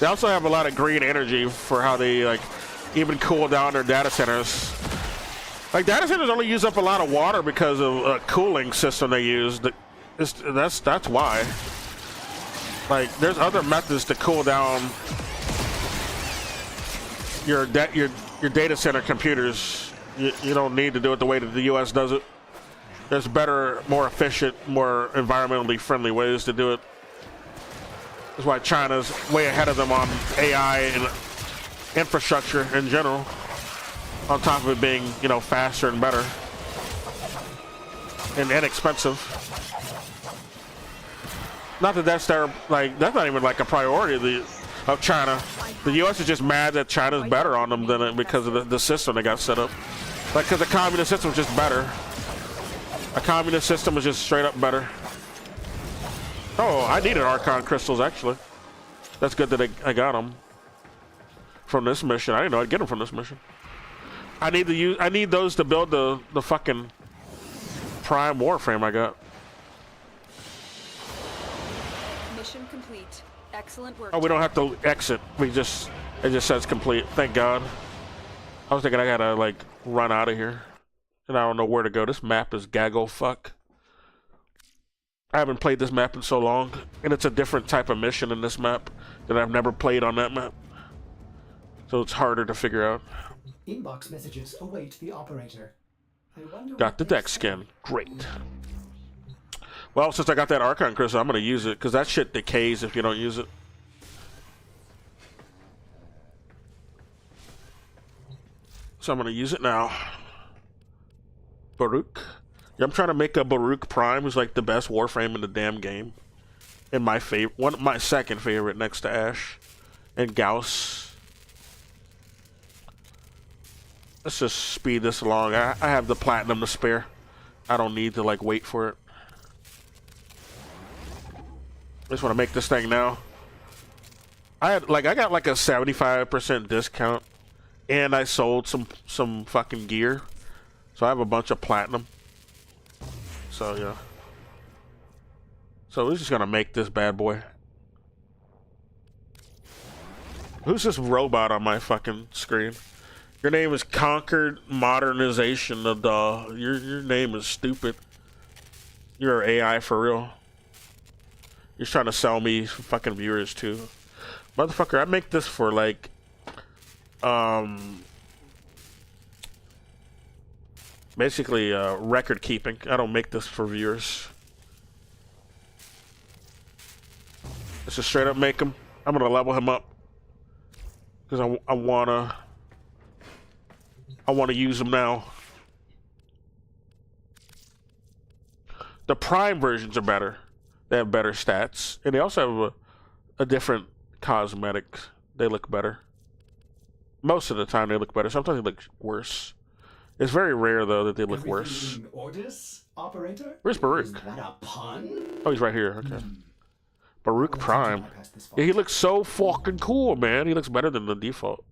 They also have a lot of green energy for how they like even cool down their data centers. Like data centers only use up a lot of water because of a cooling system they use. That's why. Like there's other methods to cool down your data center computers. You don't need to do it the way that the U.S. does it. There's better, more efficient, more environmentally friendly ways to do it. That's why China's way ahead of them on AI and infrastructure in general, on top of it being, you know, faster and better and inexpensive. Not that that's their, like, that's not even like a priority of China. The U.S. is just mad that China's better on them than because of the system they got set up. Like, because the communist system is just better. A communist system is just straight up better. Oh, I needed Archon crystals, actually. That's good that I got them from this mission. I didn't know I'd get them from this mission. I need those to build the fucking Prime Warframe I got. Mission complete. Excellent work. Oh, we don't have to exit. It just says complete. Thank God. I was thinking I gotta like run out of here, and I don't know where to go. This map is gaggle fuck. I haven't played this map in so long, and it's a different type of mission in this map that I've never played on that map. So it's harder to figure out. Inbox messages await the operator. I wonder Got what the they deck say. skin. Great. Well, since I got that Archon crystal, I'm going to use it, because that shit decays if you don't use it. So I'm going to use it now. Baruch. Yeah, I'm trying to make a Baruch Prime, who's like the best Warframe in the damn game. And my favorite, my second favorite next to Ash. And Gauss. Let's just speed this along. I have the platinum to spare. I don't need to like wait for it. I just want to make this thing now. I got like a 75% discount, and I sold some fucking gear, so I have a bunch of platinum. So yeah. So we're just gonna make this bad boy. Who's this robot on my fucking screen? Your name is Conquered Modernization of the. Your name is stupid. You're AI for real. You're trying to sell me fucking viewers too. Motherfucker, I make this for like Basically, record keeping. I don't make this for viewers. Let's just straight up make him. I'm gonna level him up because I wanna use him now. The Prime versions are better. They have better stats, and they also have a different cosmetic. They look better. Most of the time, they look better. Sometimes they look worse. It's very rare though that they look worse. Everything in orders, operator? Where's Baruch? Is that a pun? Oh, he's right here. Okay. Baruch Prime. Yeah, he looks so fucking cool, man. He looks better than the default.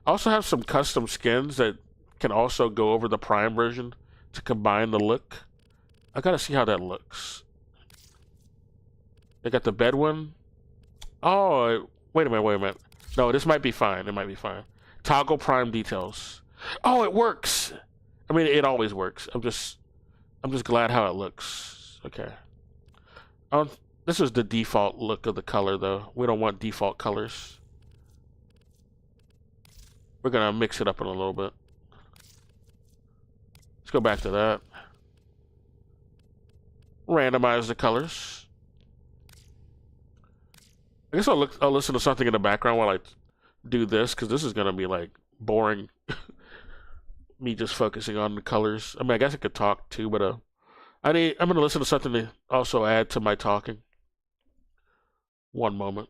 I also have some custom skins that can also go over the Prime version to combine the look. I gotta see how that looks. They got the bed one. Oh, wait a minute. No, this might be fine. It might be fine. Toggle Prime details. Oh, it works. I mean, it always works. I'm just glad how it looks. Okay. This is the default look of the color, though. We don't want default colors. We're gonna mix it up in a little bit. Let's go back to that. Randomize the colors. I guess I'll listen to something in the background while I do this, because this is gonna be like boring. Me just focusing on the colors. I mean, I guess I could talk too, but I'm gonna listen to something to also add to my talking. One moment.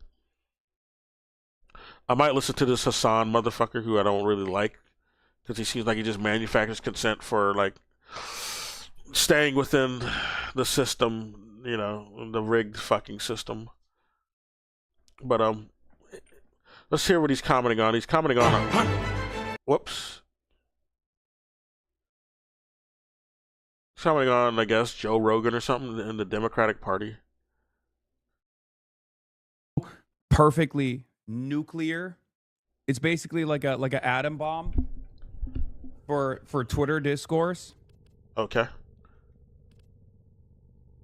I might listen to this Hassan motherfucker who I don't really like, because he seems like he just manufactures consent for like staying within the system, you know, the rigged fucking system. But let's hear what he's commenting on. He's commenting on whoops. He's commenting on, I guess, Joe Rogan or something in the Democratic Party. Perfectly nuclear. It's basically like a atom bomb for Twitter discourse. Okay.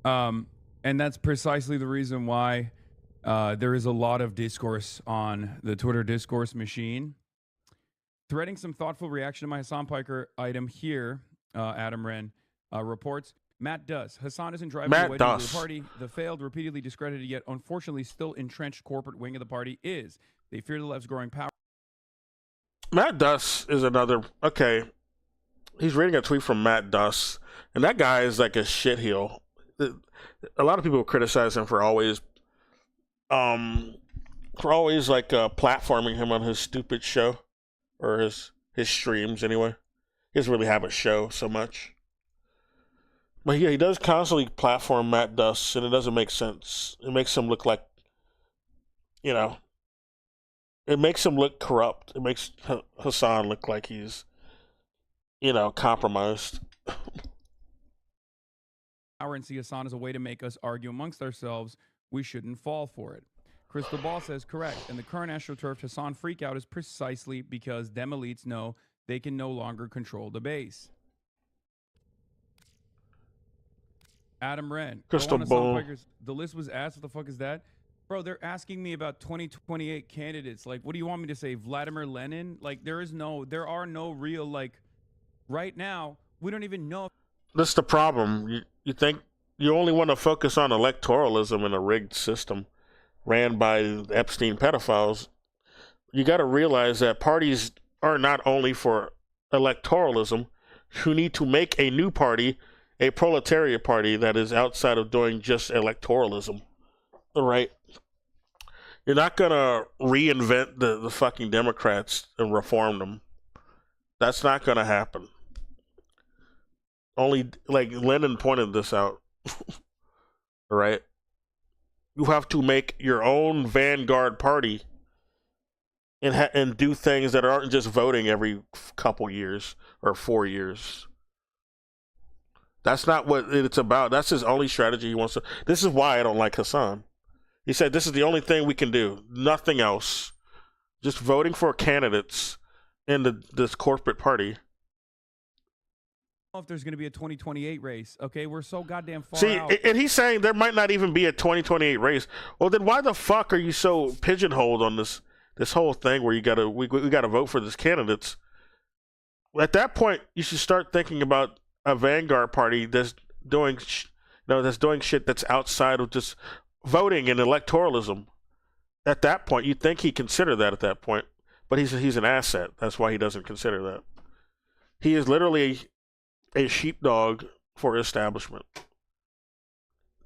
And that's precisely the reason why there is a lot of discourse on the Twitter discourse machine. Threading some thoughtful reaction to my Hassan Piker item here, Adam Wren reports. Matt Duss. Hassan isn't driving away to the party. The failed, repeatedly discredited, yet unfortunately still entrenched corporate wing of the party is. They fear the left's growing power. Matt Duss is another. Okay. He's reading a tweet from Matt Duss, and that guy is like a shitheel. A lot of people criticize him for always like platforming him on his stupid show, or his streams anyway. He doesn't really have a show so much. But yeah, he does constantly platform Matt Duss, and it doesn't make sense. It makes him look like, you know, it makes him look corrupt. It makes Hassan look like he's, you know, compromised. Power and see Hassan as a way to make us argue amongst ourselves. We shouldn't fall for it. Crystal Ball says correct. And the current AstroTurf Hassan freakout is precisely because them elites know they can no longer control the base. Adam Wren. Crystal Ball. The list was asked. What the fuck is that? Bro, they're asking me about 2028 candidates. Like, what do you want me to say? Vladimir Lenin? Like, there are no real, like, right now, we don't even know. That's the problem. You think you only want to focus on electoralism in a rigged system ran by Epstein pedophiles. You got to realize that parties are not only for electoralism. You need to make a new party, a proletariat party that is outside of doing just electoralism. All right? You're not going to reinvent the fucking Democrats and reform them. That's not going to happen. Only, like, Lenin pointed this out. All right? You have to make your own vanguard party and do things that aren't just voting every couple years or 4 years. That's not what it's about. That's his only strategy he wants to. This is why I don't like Hassan. He said this is the only thing we can do. Nothing else. Just voting for candidates in this corporate party. If there's going to be a 2028 race, okay? We're so goddamn far See, out. and he's saying there might not even be a 2028 race. Well, then why the fuck are you so pigeonholed on this whole thing where we gotta vote for these candidates? at that point, you should start thinking about a Vanguard party that's doing, that's doing shit that's outside of just voting and electoralism. At that point, you'd think he'd consider that at that point, but he's an asset. That's why he doesn't consider that. He is literally a sheepdog for establishment,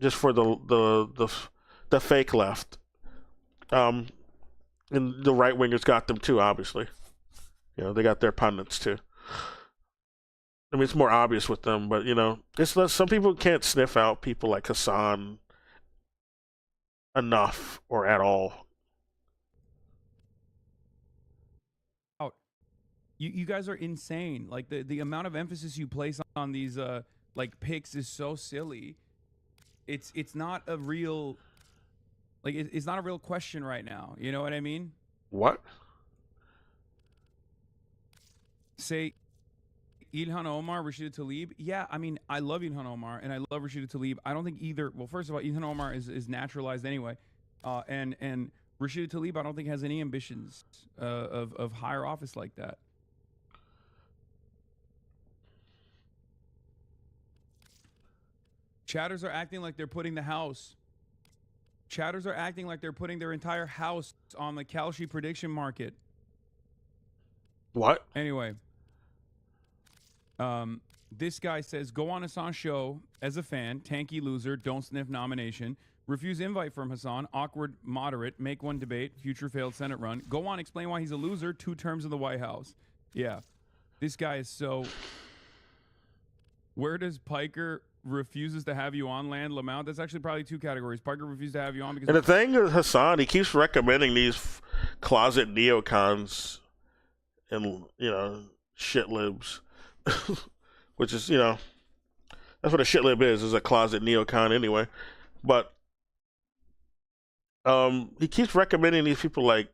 just for the fake left. And the right wingers got them too, obviously. They got their pundits too. I mean, it's more obvious with them, but it's less, some people can't sniff out people like Hassan enough or at all. You guys are insane. Like the amount of emphasis you place on these like picks is so silly. It's not a real, like it's not a real question right now. You know what I mean? What? Say Ilhan Omar, Rashida Tlaib. Yeah, I mean, I love Ilhan Omar and I love Rashida Tlaib. I don't think either. Well, first of all, Ilhan Omar is naturalized anyway, and Rashida Tlaib I don't think has any ambitions of higher office like that. Chatters are acting like they're putting the house. Chatters are acting like they're putting their entire house on the Kalshi prediction market. What? Anyway, this guy says, go on Hassan's show as a fan, tanky loser, don't sniff nomination, refuse invite from Hassan, awkward moderate, make one debate, future failed Senate run, go on, explain why he's a loser, 2 terms in the White House. Yeah, this guy is so... Where does Piker refuses to have you on land, Lamount? That's actually probably 2 categories. Piker refuses to have you on because... And the thing with Hassan, he keeps recommending these closet neocons and, shit libs. Which is, that's what a shit lib is a closet neocon anyway. But he keeps recommending these people like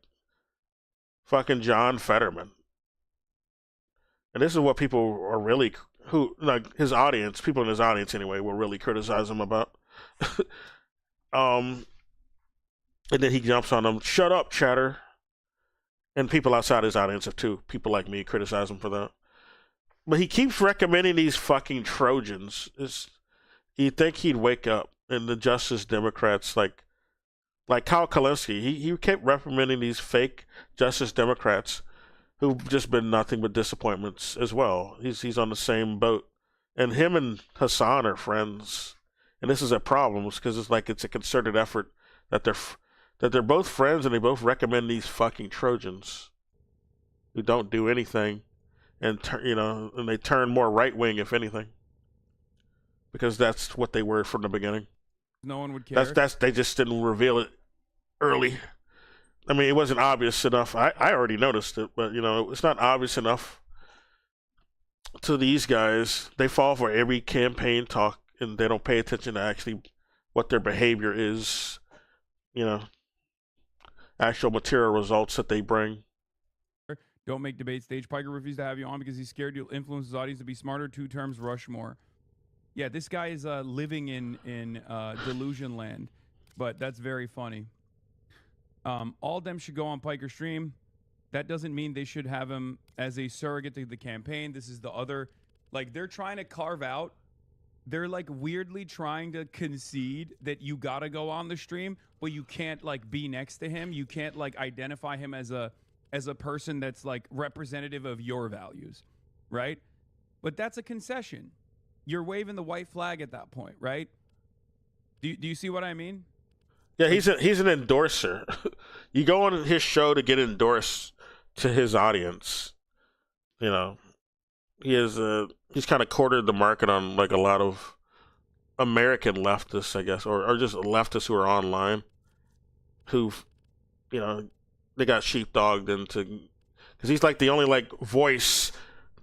fucking John Fetterman. And this is what people are really... his audience, people in his audience anyway, will really criticize him about. And then he jumps on them, shut up, chatter. And people outside his audience have too. People like me criticize him for that. But he keeps recommending these fucking Trojans. You'd think he'd wake up, and the Justice Democrats, like Kyle Kalinske, he kept recommending these fake Justice Democrats who've just been nothing but disappointments as well. He's on the same boat. And him and Hassan are friends. And this is a problem because it's a concerted effort that they're both friends and they both recommend these fucking Trojans who don't do anything and and they turn more right wing if anything. Because that's what they were from the beginning. No one would care. They just didn't reveal it early. I mean, it wasn't obvious enough. I already noticed it, but it's not obvious enough to these guys. They fall for every campaign talk, and they don't pay attention to actually what their behavior is. Actual material results that they bring. Don't make debate stage. Piker refused to have you on because he's scared you'll influence his audience to be smarter. 2 terms, Rushmore. Yeah, this guy is living in delusion land, but that's very funny. All them should go on Piker stream. That doesn't mean they should have him as a surrogate to the campaign. This is the other, they're trying to carve out. They're weirdly trying to concede that you gotta go on the stream, but you can't be next to him. You can't identify him as a person that's representative of your values, right? But that's a concession. You're waving the white flag at that point, right? Do you see what I mean? Yeah, he's an endorser. You go on his show to get endorsed to his audience. He's kind of cornered the market on a lot of American leftists, I guess, or just leftists who are online, who, they got sheepdogged into, because he's the only voice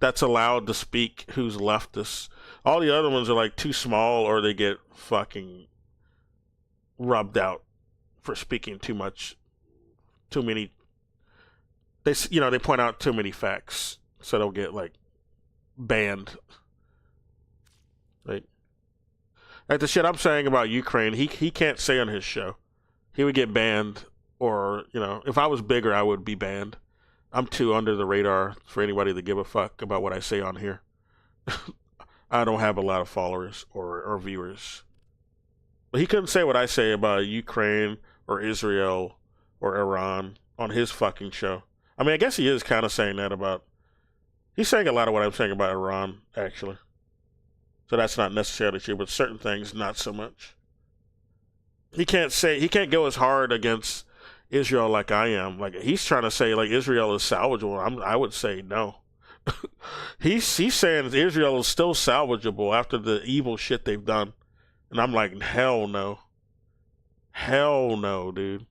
that's allowed to speak who's leftist. All the other ones are too small, or they get fucking rubbed out for speaking too many. They point out too many facts, so they'll get banned. Like the shit I'm saying about Ukraine, he can't say on his show. He would get banned, or if I was bigger, I would be banned. I'm too under the radar for anybody to give a fuck about what I say on here. I don't have a lot of followers or viewers. But he couldn't say what I say about Ukraine or Israel or Iran on his fucking show. I mean, I guess he is kind of saying that about... He's saying a lot of what I'm saying about Iran, actually. So that's not necessarily true, but certain things, not so much. He can't go as hard against Israel like I am. Like, he's trying to say, like, Israel is salvageable. I would say no. He's saying Israel is still salvageable after the evil shit they've done. And I'm like, hell no. Hell no, dude.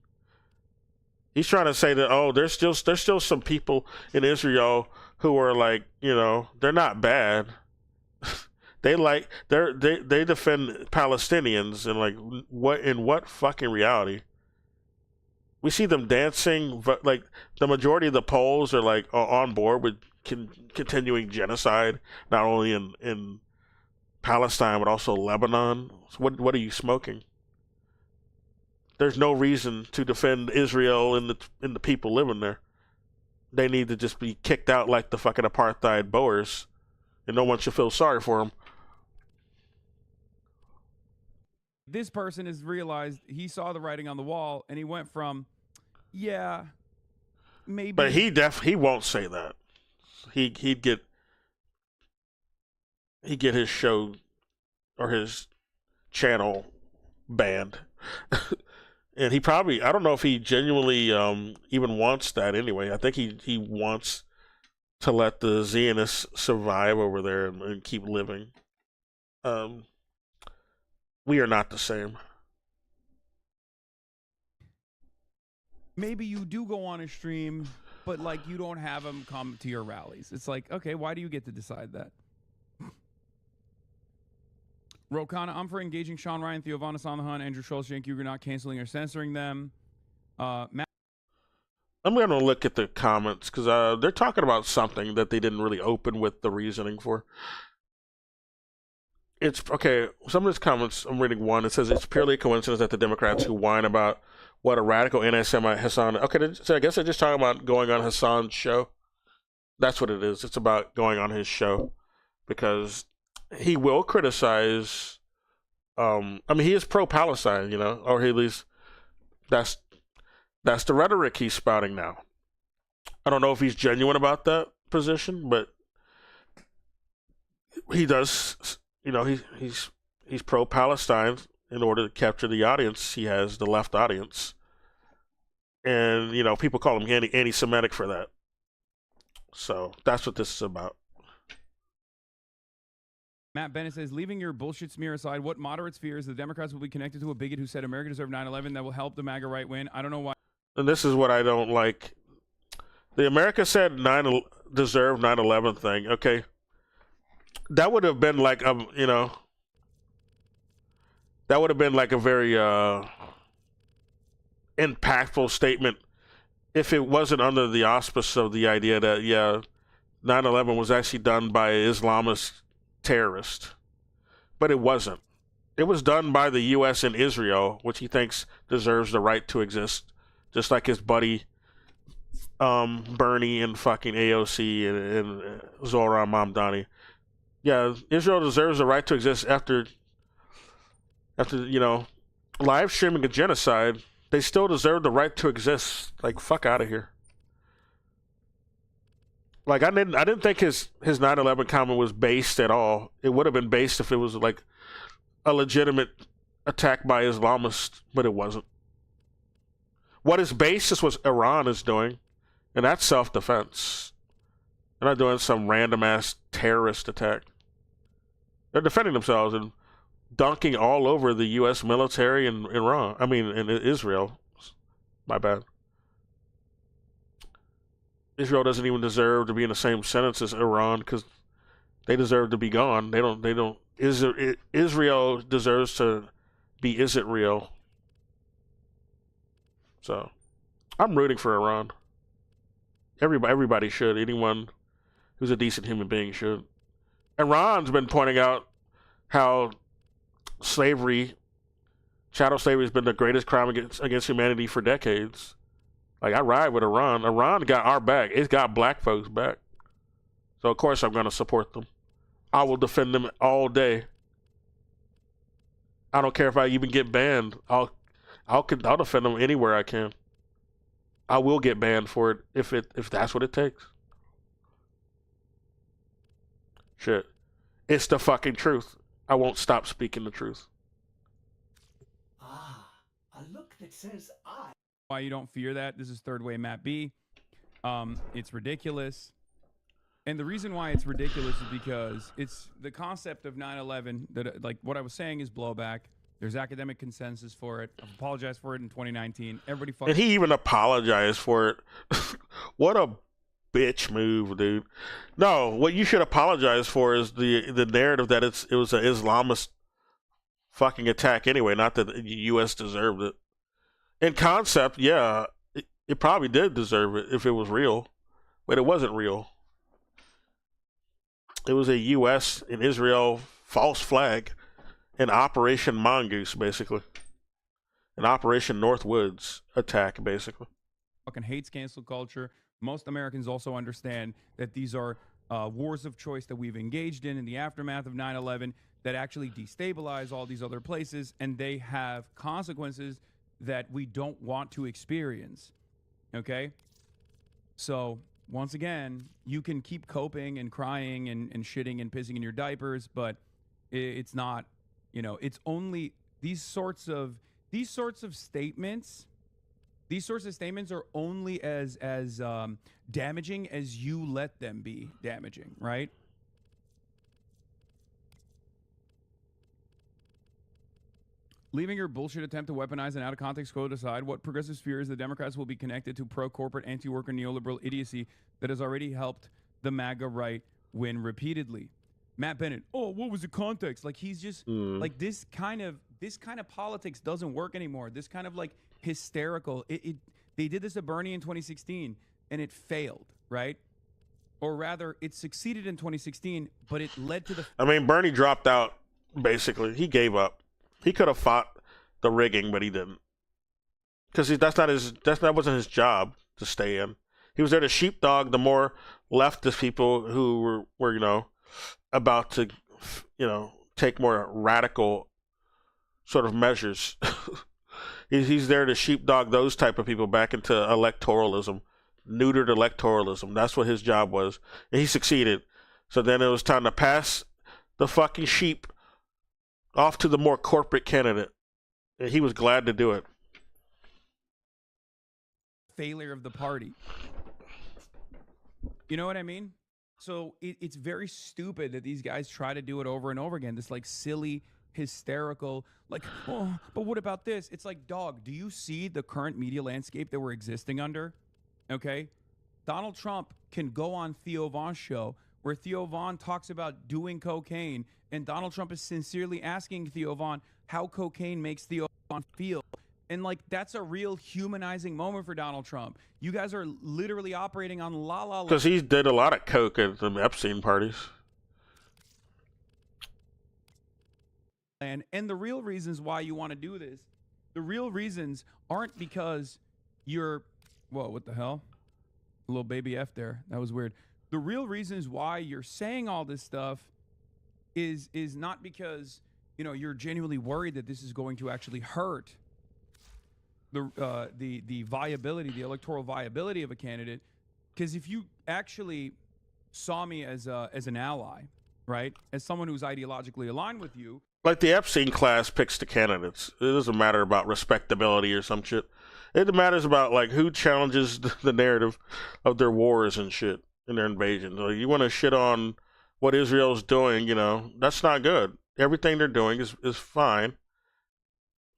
He's trying to say that, oh, there's still some people in Israel who are like, you know, they're not bad. They defend Palestinians, and like, what fucking reality? We see them dancing, but like the majority of the polls are like on board with continuing genocide, not only in Palestine but also Lebanon. So what are you smoking? There's no reason to defend Israel and the people living there. They need to just be kicked out like the fucking apartheid Boers, and no one should feel sorry for them. This person has realized he saw the writing on the wall, and he went from, yeah, maybe. But he won't say that. He'd get his show or his channel banned. And he probably, I don't know if he genuinely even wants that anyway. I think he wants to let the Zionists survive over there and keep living. We are not the same. Maybe you do go on a stream, but like you don't have them come to your rallies. It's like, okay, why do you get to decide that? Rokana, I'm for engaging Sean Ryan, Theo Von Asanahan, Andrew Schultz, Cenk Uygur, not canceling or censoring them. Matt, I'm going to look at the comments because they're talking about something that they didn't really open with the reasoning for. It's okay. Some of these comments, I'm reading one. It says it's purely a coincidence that the Democrats who whine about what a radical anti-Semite Hassan. Okay, so I guess they're just talking about going on Hassan's show. That's what it is. It's about going on his show because he will criticize. I mean, he is pro-Palestine, you know, or at least that's the rhetoric he's spouting now. I don't know if he's genuine about that position, but he does. You know, he's pro-Palestine in order to capture the audience. He has the left audience, and you know, people call him anti-Semitic for that. So that's what this is about. Matt Bennett says, leaving your bullshit smear aside, what moderates fears the Democrats will be connected to a bigot who said America deserved 9/11 that will help the MAGA right win? I don't know why. And this is what I don't like. The America said deserved 9/11 thing. Okay. That would have been like you know, that would have been like a very impactful statement if it wasn't under the auspice of the idea that 9/11 was actually done by an Islamist terrorist. But it wasn't. It was done by the U.S. and Israel, which he thinks deserves the right to exist, just like his buddy Bernie and fucking AOC and Zohran Mamdani. Yeah, Israel deserves the right to exist after you know, live streaming a genocide. They still deserve the right to exist. Like, fuck out of here. Like, I didn't think his 9/11 comment was based at all. It would have been based if it was like a legitimate attack by Islamists, but it wasn't. What is based is what Iran is doing, and that's self-defense. They're not doing some random-ass terrorist attack. They're defending themselves and dunking all over the U.S. military in Iran. I mean, in Israel. My bad. Israel doesn't even deserve to be in the same sentence as Iran because they deserve to be gone. They don't. Israel deserves to be isn't real. So, I'm rooting for Iran. Everybody should. Anyone who's a decent human being should. Iran's been pointing out how chattel slavery has been the greatest crime against humanity for decades. Like, I ride with Iran. Iran got our back. It's got black folks back. So, of course, I'm going to support them. I will defend them all day. I don't care if I even get banned. I'll defend them anywhere I can. I will get banned for it if that's what it takes. Shit. It's the fucking truth. I won't stop speaking the truth. Ah, a look that says I. Why you don't fear that? This is Third Way Matt B. It's ridiculous. And the reason why it's ridiculous is because it's the concept of 9/11 that, like, what I was saying is blowback. There's academic consensus for it. I've apologized for it in 2019. Everybody fucking. And he even apologized for it. What a bitch move, dude. No, what you should apologize for is the narrative that it was an Islamist fucking attack anyway, not that the U.S. deserved it. In concept, yeah, it probably did deserve it if it was real, but it wasn't real. It was a U.S. and Israel false flag, an Operation Mongoose, basically. An Operation Northwoods attack, basically. Fucking hates cancel culture. Most Americans also understand that these are wars of choice that we've engaged in the aftermath of 9/11 that actually destabilize all these other places, and they have consequences that we don't want to experience. Okay? So, once again, you can keep coping and crying and shitting and pissing in your diapers, but it's not, you know, it's only these sorts of statements. These sorts of statements are only as damaging as you let them be damaging, right? Leaving your bullshit attempt to weaponize an out-of-context quote aside, what progressive fears the Democrats will be connected to pro-corporate, anti-worker, neoliberal idiocy that has already helped the MAGA right win repeatedly. Matt Bennett, oh, what was the context? Like, he's just like this kind of politics doesn't work anymore. This kind of like hysterical. They did this to Bernie in 2016 and it failed, right? Or rather, it succeeded in 2016, but it led to the. I mean, Bernie dropped out. Basically, he gave up. He could have fought the rigging, but he didn't, because that wasn't his job to stay in. He was there to sheepdog the more leftist people who were you know, about to, you know, take more radical sort of measures. He's there to sheepdog those type of people back into electoralism, neutered electoralism. That's what his job was, and he succeeded. So then it was time to pass the fucking sheep off to the more corporate candidate. And he was glad to do it. Failure of the party. You know what I mean? So it's very stupid that these guys try to do it over and over again. This like silly, hysterical, like, oh, but what about this? It's like, dog, do you see the current media landscape that we're existing under? Okay? Donald Trump can go on Theo Von's show where Theo Von talks about doing cocaine, and Donald Trump is sincerely asking Theo Von how cocaine makes Theo Von feel. And, like, that's a real humanizing moment for Donald Trump. You guys are literally operating on la-la-la. Because he did a lot of coke at the Epstein parties. And the real reasons why you want to do this, the real reasons aren't because you're, whoa, what the hell? A little baby F there. That was weird. The real reasons why you're saying all this stuff is not because, you know, you're genuinely worried that this is going to actually hurt the viability, the electoral viability of a candidate. Because if you actually saw me as an ally, right, as someone who's ideologically aligned with you, like the Epstein class picks the candidates. It doesn't matter about respectability or some shit. It matters about like who challenges the narrative of their wars and shit. In their invasion. So you want to shit on what Israel's doing, you know, that's not good. Everything they're doing is fine.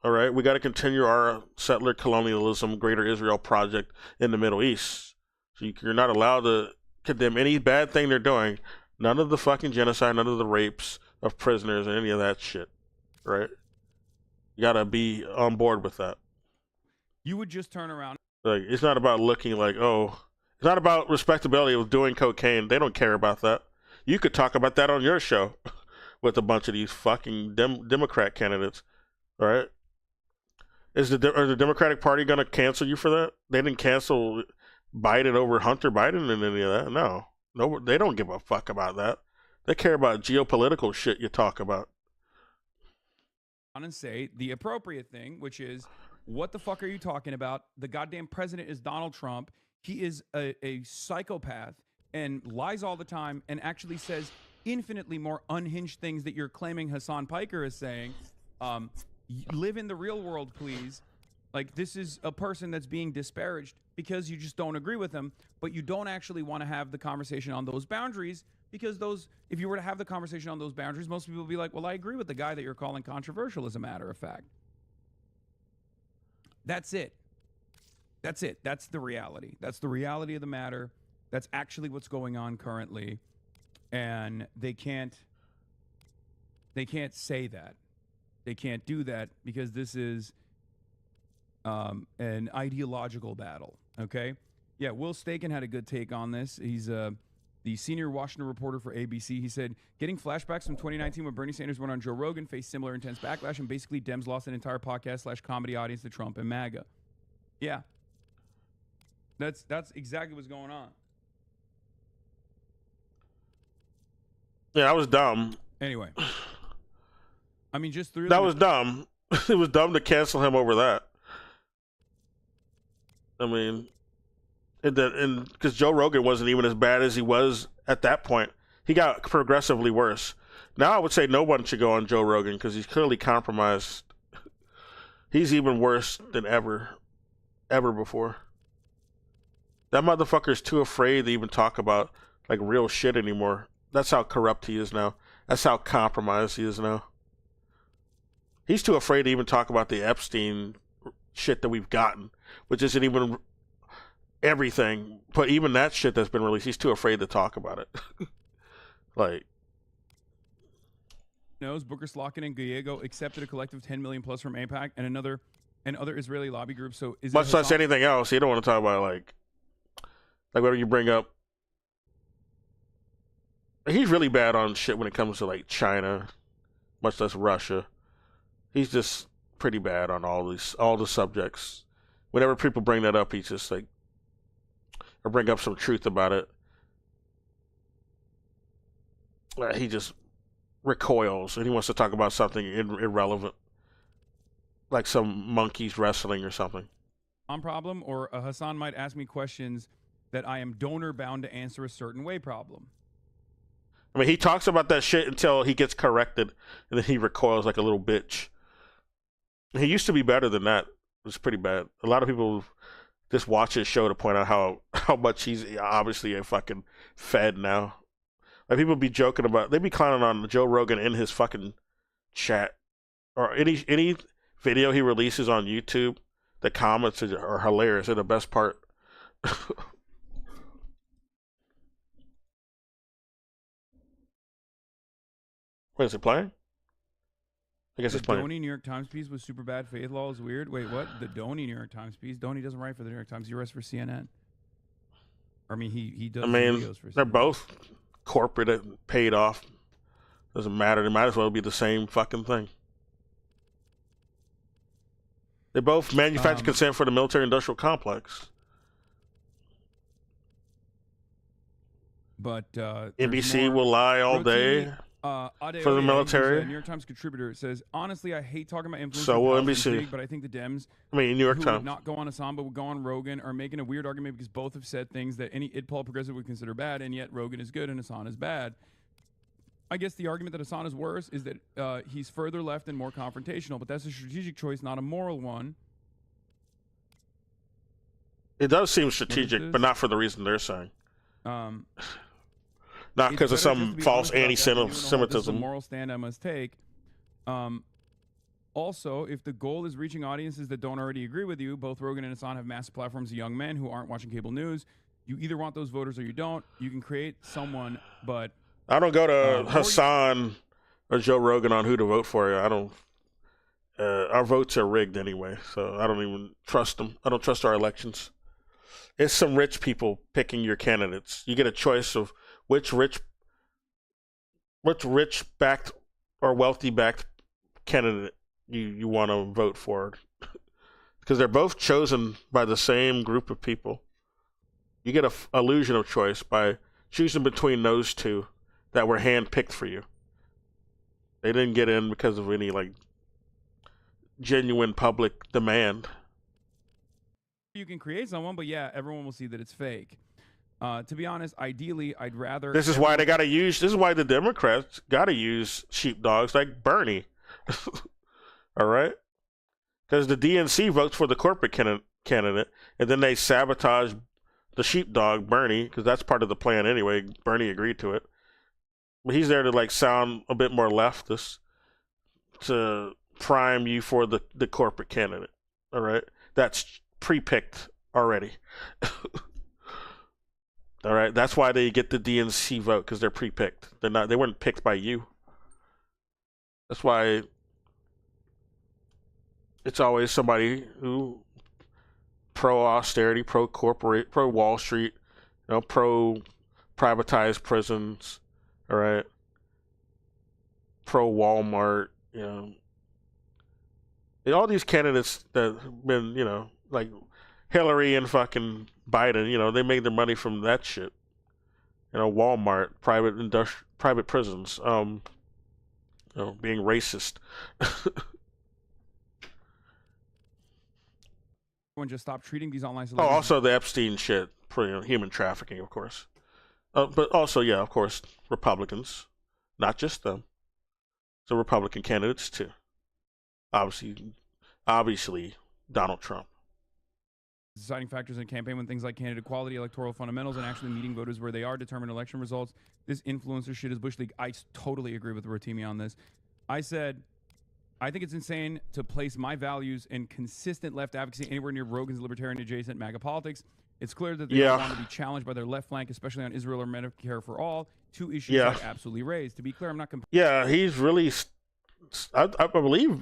All right, we got to continue our settler colonialism, Greater Israel project in the Middle East. So you're not allowed to condemn any bad thing they're doing. None of the fucking genocide, none of the rapes of prisoners, or any of that shit. Right? You got to be on board with that. You would just turn around. Like, it's not about looking like, oh, it's not about respectability of doing cocaine. They don't care about that. You could talk about that on your show with a bunch of these fucking Democrat candidates, all right? Are the Democratic Party going to cancel you for that? They didn't cancel Biden over Hunter Biden and any of that. No, they don't give a fuck about that. They care about geopolitical shit you talk about. And say the appropriate thing, which is, what the fuck are you talking about? The goddamn president is Donald Trump. He is a psychopath and lies all the time and actually says infinitely more unhinged things that you're claiming Hassan Piker is saying. Live in the real world, please. Like, this is a person that's being disparaged because you just don't agree with him, but you don't actually want to have the conversation on those boundaries, because if you were to have the conversation on those boundaries, most people would be like, well, I agree with the guy that you're calling controversial, as a matter of fact. That's it. That's it. That's the reality. That's the reality of the matter. That's actually what's going on currently. And they can't say that. They can't do that because this is an ideological battle. Okay? Yeah, Will Staken had a good take on this. He's the senior Washington reporter for ABC. He said, getting flashbacks from 2019 when Bernie Sanders went on Joe Rogan, faced similar intense backlash, and basically Dems lost an entire podcast/comedy audience to Trump and MAGA. Yeah. That's exactly what's going on. Yeah, that was dumb. Anyway. I mean, just through that was dumb. It was dumb to cancel him over that. I mean, and because Joe Rogan wasn't even as bad as he was at that point. He got progressively worse. Now I would say no one should go on Joe Rogan because he's clearly compromised. He's even worse than ever before. That motherfucker is too afraid to even talk about like real shit anymore. That's how corrupt he is now. That's how compromised he is now. He's too afraid to even talk about the Epstein shit that we've gotten, which isn't even everything. But even that shit that's been released, he's too afraid to talk about it. Like, knows Booker Slotkin and Gallego accepted a collective 10 million plus from AIPAC and other Israeli lobby groups. So is much less anything else. You don't want to talk about like whatever you bring up. He's really bad on shit when it comes to like China, much less Russia. He's just pretty bad on all the subjects. Whenever people bring that up, he's just like, or bring up some truth about it, he just recoils and he wants to talk about something irrelevant, like some monkeys wrestling or something. Problem, or Hassan might ask me questions that I am donor bound to answer a certain way problem. I mean, he talks about that shit until he gets corrected, and then he recoils like a little bitch. He used to be better than that. It was pretty bad. A lot of people just watch his show to point out how much he's obviously a fucking fed now. Like, people be joking about, they be clowning on Joe Rogan in his fucking chat, or any video he releases on YouTube. The comments are hilarious. They're the best part. Wait, is it playing? I guess it's playing. The Donny New York Times piece was super bad. Faith law is weird. Wait, what? The Donny New York Times piece? Donny doesn't write for the New York Times. He writes for CNN. I mean, he does. I mean, videos for they're CNN. both corporate and paid off. Doesn't matter. They might as well be the same fucking thing. They both manufacture consent for the military-industrial complex. But NBC will lie all day. For the military. New York Times contributor says, honestly, I hate talking about influence. So will NBC. But I think the Dems, New York who Times, would not go on Hassan but would go on Rogan, are making a weird argument because both have said things that any id-pol progressive would consider bad, and yet Rogan is good and Hassan is bad. I guess the argument that Hassan is worse is that he's further left and more confrontational, but that's a strategic choice, not a moral one. It does seem strategic, but not for the reason they're saying. Not because of some false anti-Semitism. This is a moral stand I must take. Also, if the goal is reaching audiences that don't already agree with you, both Rogan and Hassan have massive platforms of young men who aren't watching cable news. You either want those voters or you don't. You can create someone, but I don't go to Hassan or Joe Rogan on who to vote for. I don't. Our votes are rigged anyway, so I don't even trust them. I don't trust our elections. It's some rich people picking your candidates. You get a choice of which rich backed or wealthy backed candidate you want to vote for. because they're both chosen by the same group of people. You get a illusion of choice by choosing between those two that were handpicked for you. They didn't get in because of any like genuine public demand. You can create someone, but yeah, everyone will see that it's fake. To be honest, ideally, I'd rather. This is why they got to use. This is why the Democrats got to use sheepdogs like Bernie. All right, because the DNC votes for the corporate candidate, and then they sabotage the sheepdog Bernie, because that's part of the plan anyway. Bernie agreed to it, but he's there to like sound a bit more leftist to prime you for the corporate candidate. All right, that's pre-picked already. All right, that's why they get the DNC vote, because they're pre-picked. They weren't picked by you. That's why it's always somebody who pro-austerity, pro-corporate, pro-Wall Street, pro-privatized prisons, all right, pro-Walmart, all these candidates that have been, like Hillary and fucking Biden, they made their money from that shit. Walmart, private prisons, being racist. Everyone just stop treating these online Oh, celebrities. also the Epstein shit, for human trafficking, of course. But also, yeah, of course, Republicans, not just them. So Republican candidates too. Obviously, Donald Trump. Deciding factors in a campaign when things like candidate quality, electoral fundamentals, and actually meeting voters where they are determine election results. This influencer shit is Bush League. I totally agree with Rotimi on this. I said, I think it's insane to place my values and consistent left advocacy anywhere near Rogan's libertarian adjacent MAGA politics. It's clear that they don't want to be challenged by their left flank, especially on Israel or Medicare for all, two issues that absolutely raised. To be clear, I'm not Yeah, he's really, I believe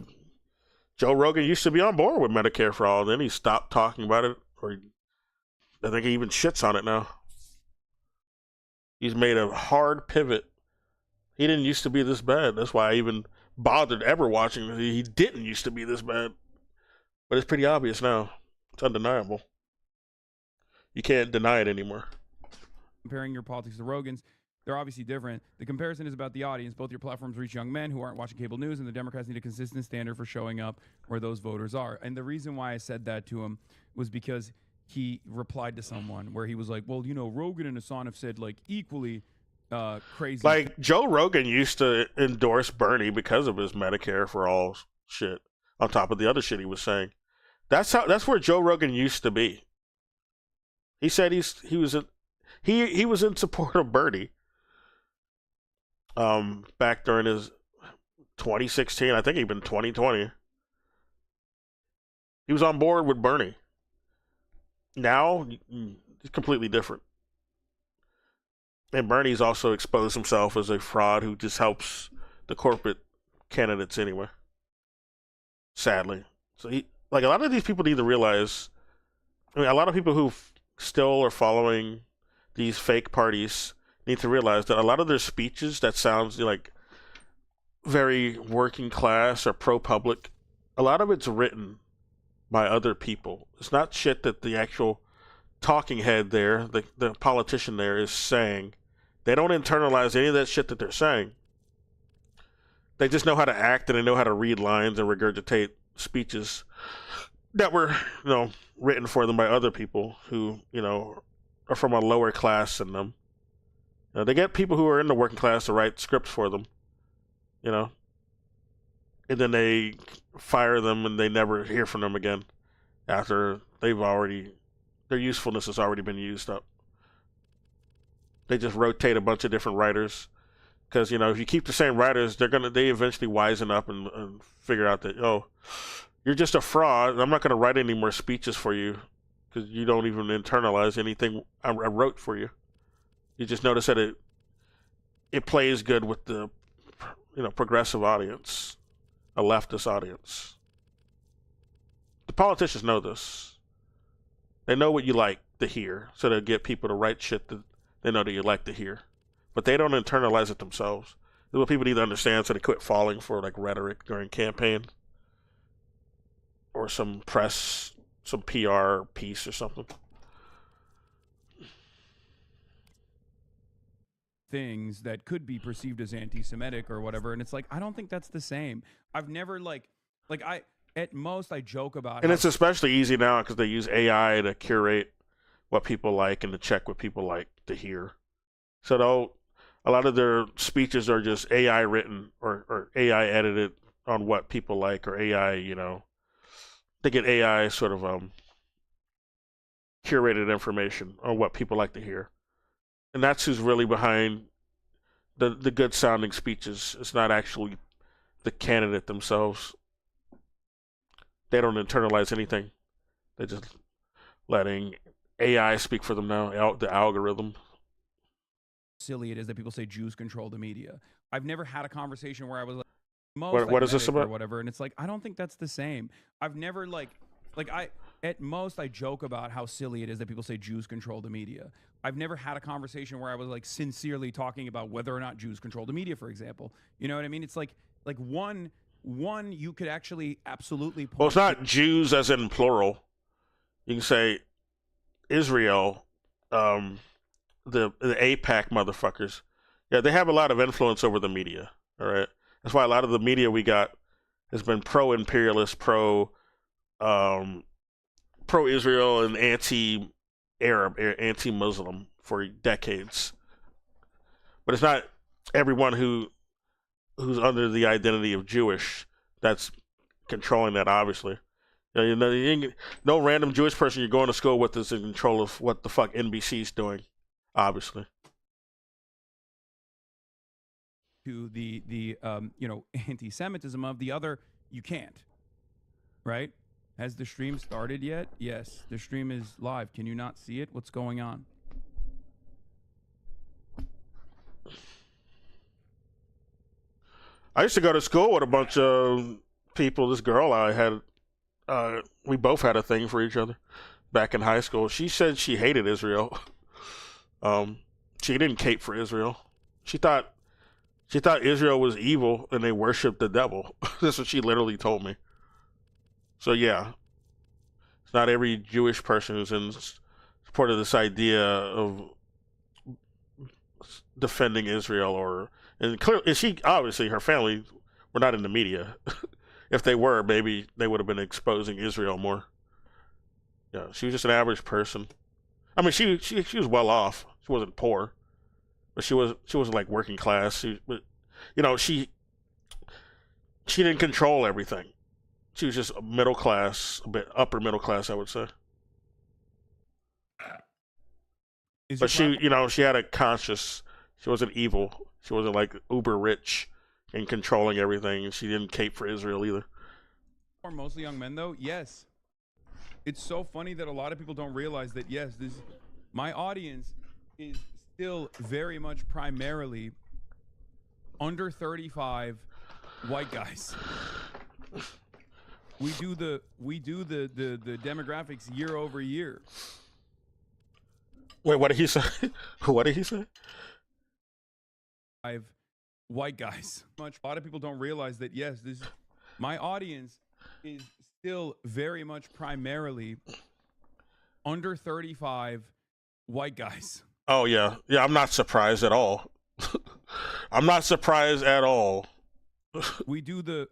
Joe Rogan used to be on board with Medicare for all, then he stopped talking about it, or I think he even shits on it now. He's made a hard pivot. He didn't used to be this bad. That's why I even bothered ever watching it. He didn't used to be this bad. But it's pretty obvious now. It's undeniable. You can't deny it anymore. Comparing your politics to Rogan's, they're obviously different. The comparison is about the audience. Both your platforms reach young men who aren't watching cable news, and the Democrats need a consistent standard for showing up where those voters are. And the reason why I said that to him was because he replied to someone where he was like, well, Rogan and Hassan have said like equally crazy. Like Joe Rogan used to endorse Bernie because of his Medicare for all shit, on top of the other shit he was saying. That's where Joe Rogan used to be. He said he was in support of Bernie. Back during his 2016, I think even 2020. He was on board with Bernie. Now, it's completely different. And Bernie's also exposed himself as a fraud who just helps the corporate candidates anyway. Sadly. So a lot of these people need to realize, a lot of people who still are following these fake parties need to realize that a lot of their speeches that sounds like very working class or pro-public, a lot of it's written by other people. It's not shit that the actual talking head there, the politician there, is saying. They don't internalize any of that shit that they're saying. They just know how to act, and they know how to read lines and regurgitate speeches that were, written for them by other people who, are from a lower class than them. They get people who are in the working class to write scripts for them, and then they fire them and they never hear from them again after their usefulness has already been used up. They just rotate a bunch of different writers because, if you keep the same writers, they eventually wisen up and figure out that, you're just a fraud. I'm not going to write any more speeches for you because you don't even internalize anything I wrote for you. You just notice that it plays good with the progressive audience, a leftist audience. The politicians know this. They know what you like to hear, so they'll get people to write shit that they know that you like to hear. But they don't internalize it themselves. This is what people need to understand, so they quit falling for rhetoric during campaign. or some press, some PR piece or something. Things that could be perceived as anti-Semitic or whatever, and it's like I don't think that's the same. I've never at most I joke about, and it's especially easy now because they use AI to curate what people like and to check what people like to hear. So a lot of their speeches are just AI written or AI edited on what people like, or AI, they get AI sort of curated information on what people like to hear. And that's who's really behind the good sounding speeches. It's not actually the candidate themselves. They don't internalize anything. They're just letting AI speak for them now, the algorithm. Silly it is that people say Jews control the media. I've never had a conversation where I was like, what is this about? Or whatever, and it's like I don't think that's the same. I've never at most I joke about how silly it is that people say Jews control the media. I've never had a conversation where I was like sincerely talking about whether or not Jews control the media, for example. You know what I mean? It's like one you could actually absolutely point. Well, it's not Jews as in plural. You can say Israel, the AIPAC motherfuckers. Yeah, they have a lot of influence over the media. All right, that's why a lot of the media we got has been pro-imperialist, pro-Israel, and anti-Arab, anti-Muslim for decades. But it's not everyone who's under the identity of Jewish that's controlling that, obviously. No random Jewish person you're going to school with is in control of what the fuck NBC's doing, obviously. To the anti-Semitism of the other, you can't. Right? Has the stream started yet? Yes, the stream is live. Can you not see it? What's going on? I used to go to school with a bunch of people. This girl I had, we both had a thing for each other back in high school. She said she hated Israel. She didn't cape for Israel. She thought Israel was evil and they worshiped the devil. That's what she literally told me. So yeah, it's not every Jewish person who's in support of this idea of defending Israel, and clearly, she obviously her family were not in the media. If they were, maybe they would have been exposing Israel more. Yeah, she was just an average person. I mean, she was well off. She wasn't poor, but she wasn't like working class. She didn't control everything. She was just middle class, a bit upper middle class, I would say. But she had a conscience. She wasn't evil. She wasn't like uber rich and controlling everything. And she didn't cape for Israel either. Or mostly young men, though? Yes. It's so funny that a lot of people don't realize that, yes, my audience is still very much primarily under 35 white guys. We do the demographics year over year. Wait, what did he say? What did he say? White guys. A lot of people don't realize that, yes, my audience is still very much primarily under 35 white guys. Oh yeah. Yeah, I'm not surprised at all. I'm not surprised at all. We do the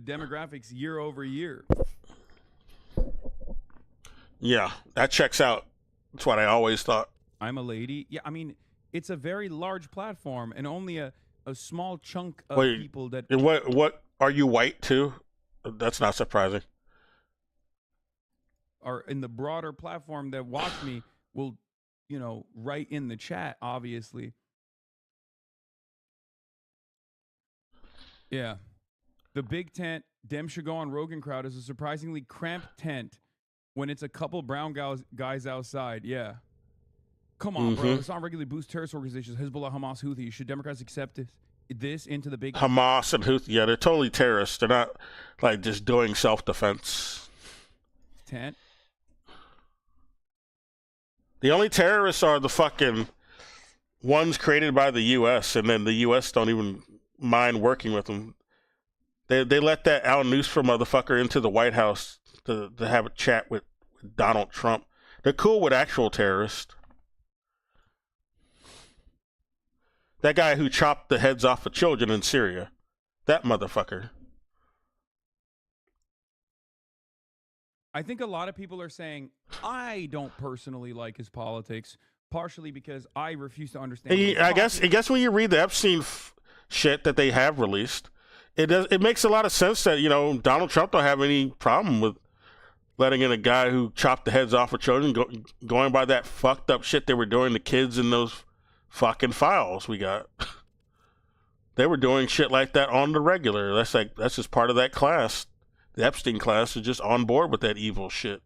demographics year over year. Yeah, that checks out. That's what I always thought. I'm a lady. Yeah, I mean, it's a very large platform and only a small chunk of people that... What are you white too? That's not surprising. Are in the broader platform that watch me will, write in the chat, obviously. Yeah. The big tent, Dem should go on Rogan Crowd, is a surprisingly cramped tent when it's a couple brown guys outside. Yeah. Come on, bro. Islam regularly boosts terrorist organizations, Hezbollah, Hamas, Houthi. Should Democrats accept this into the big... Hamas and Houthi, yeah, they're totally terrorists. They're not, like, just doing self-defense. Tent? The only terrorists are the fucking ones created by the U.S., and then the U.S. don't even mind working with them. They let that Al Nusra motherfucker into the White House to have a chat with Donald Trump. They're cool with actual terrorists. That guy who chopped the heads off of children in Syria. That motherfucker. I think a lot of people are saying, I don't personally like his politics, partially because I refuse to understand. I guess when you read the Epstein shit that they have released, it makes a lot of sense that, you know, Donald Trump don't have any problem with letting in a guy who chopped the heads off of children, going by that fucked up shit they were doing to kids in those fucking files we got. They were doing shit like that on the regular. That's just part of that class. The Epstein class is just on board with that evil shit.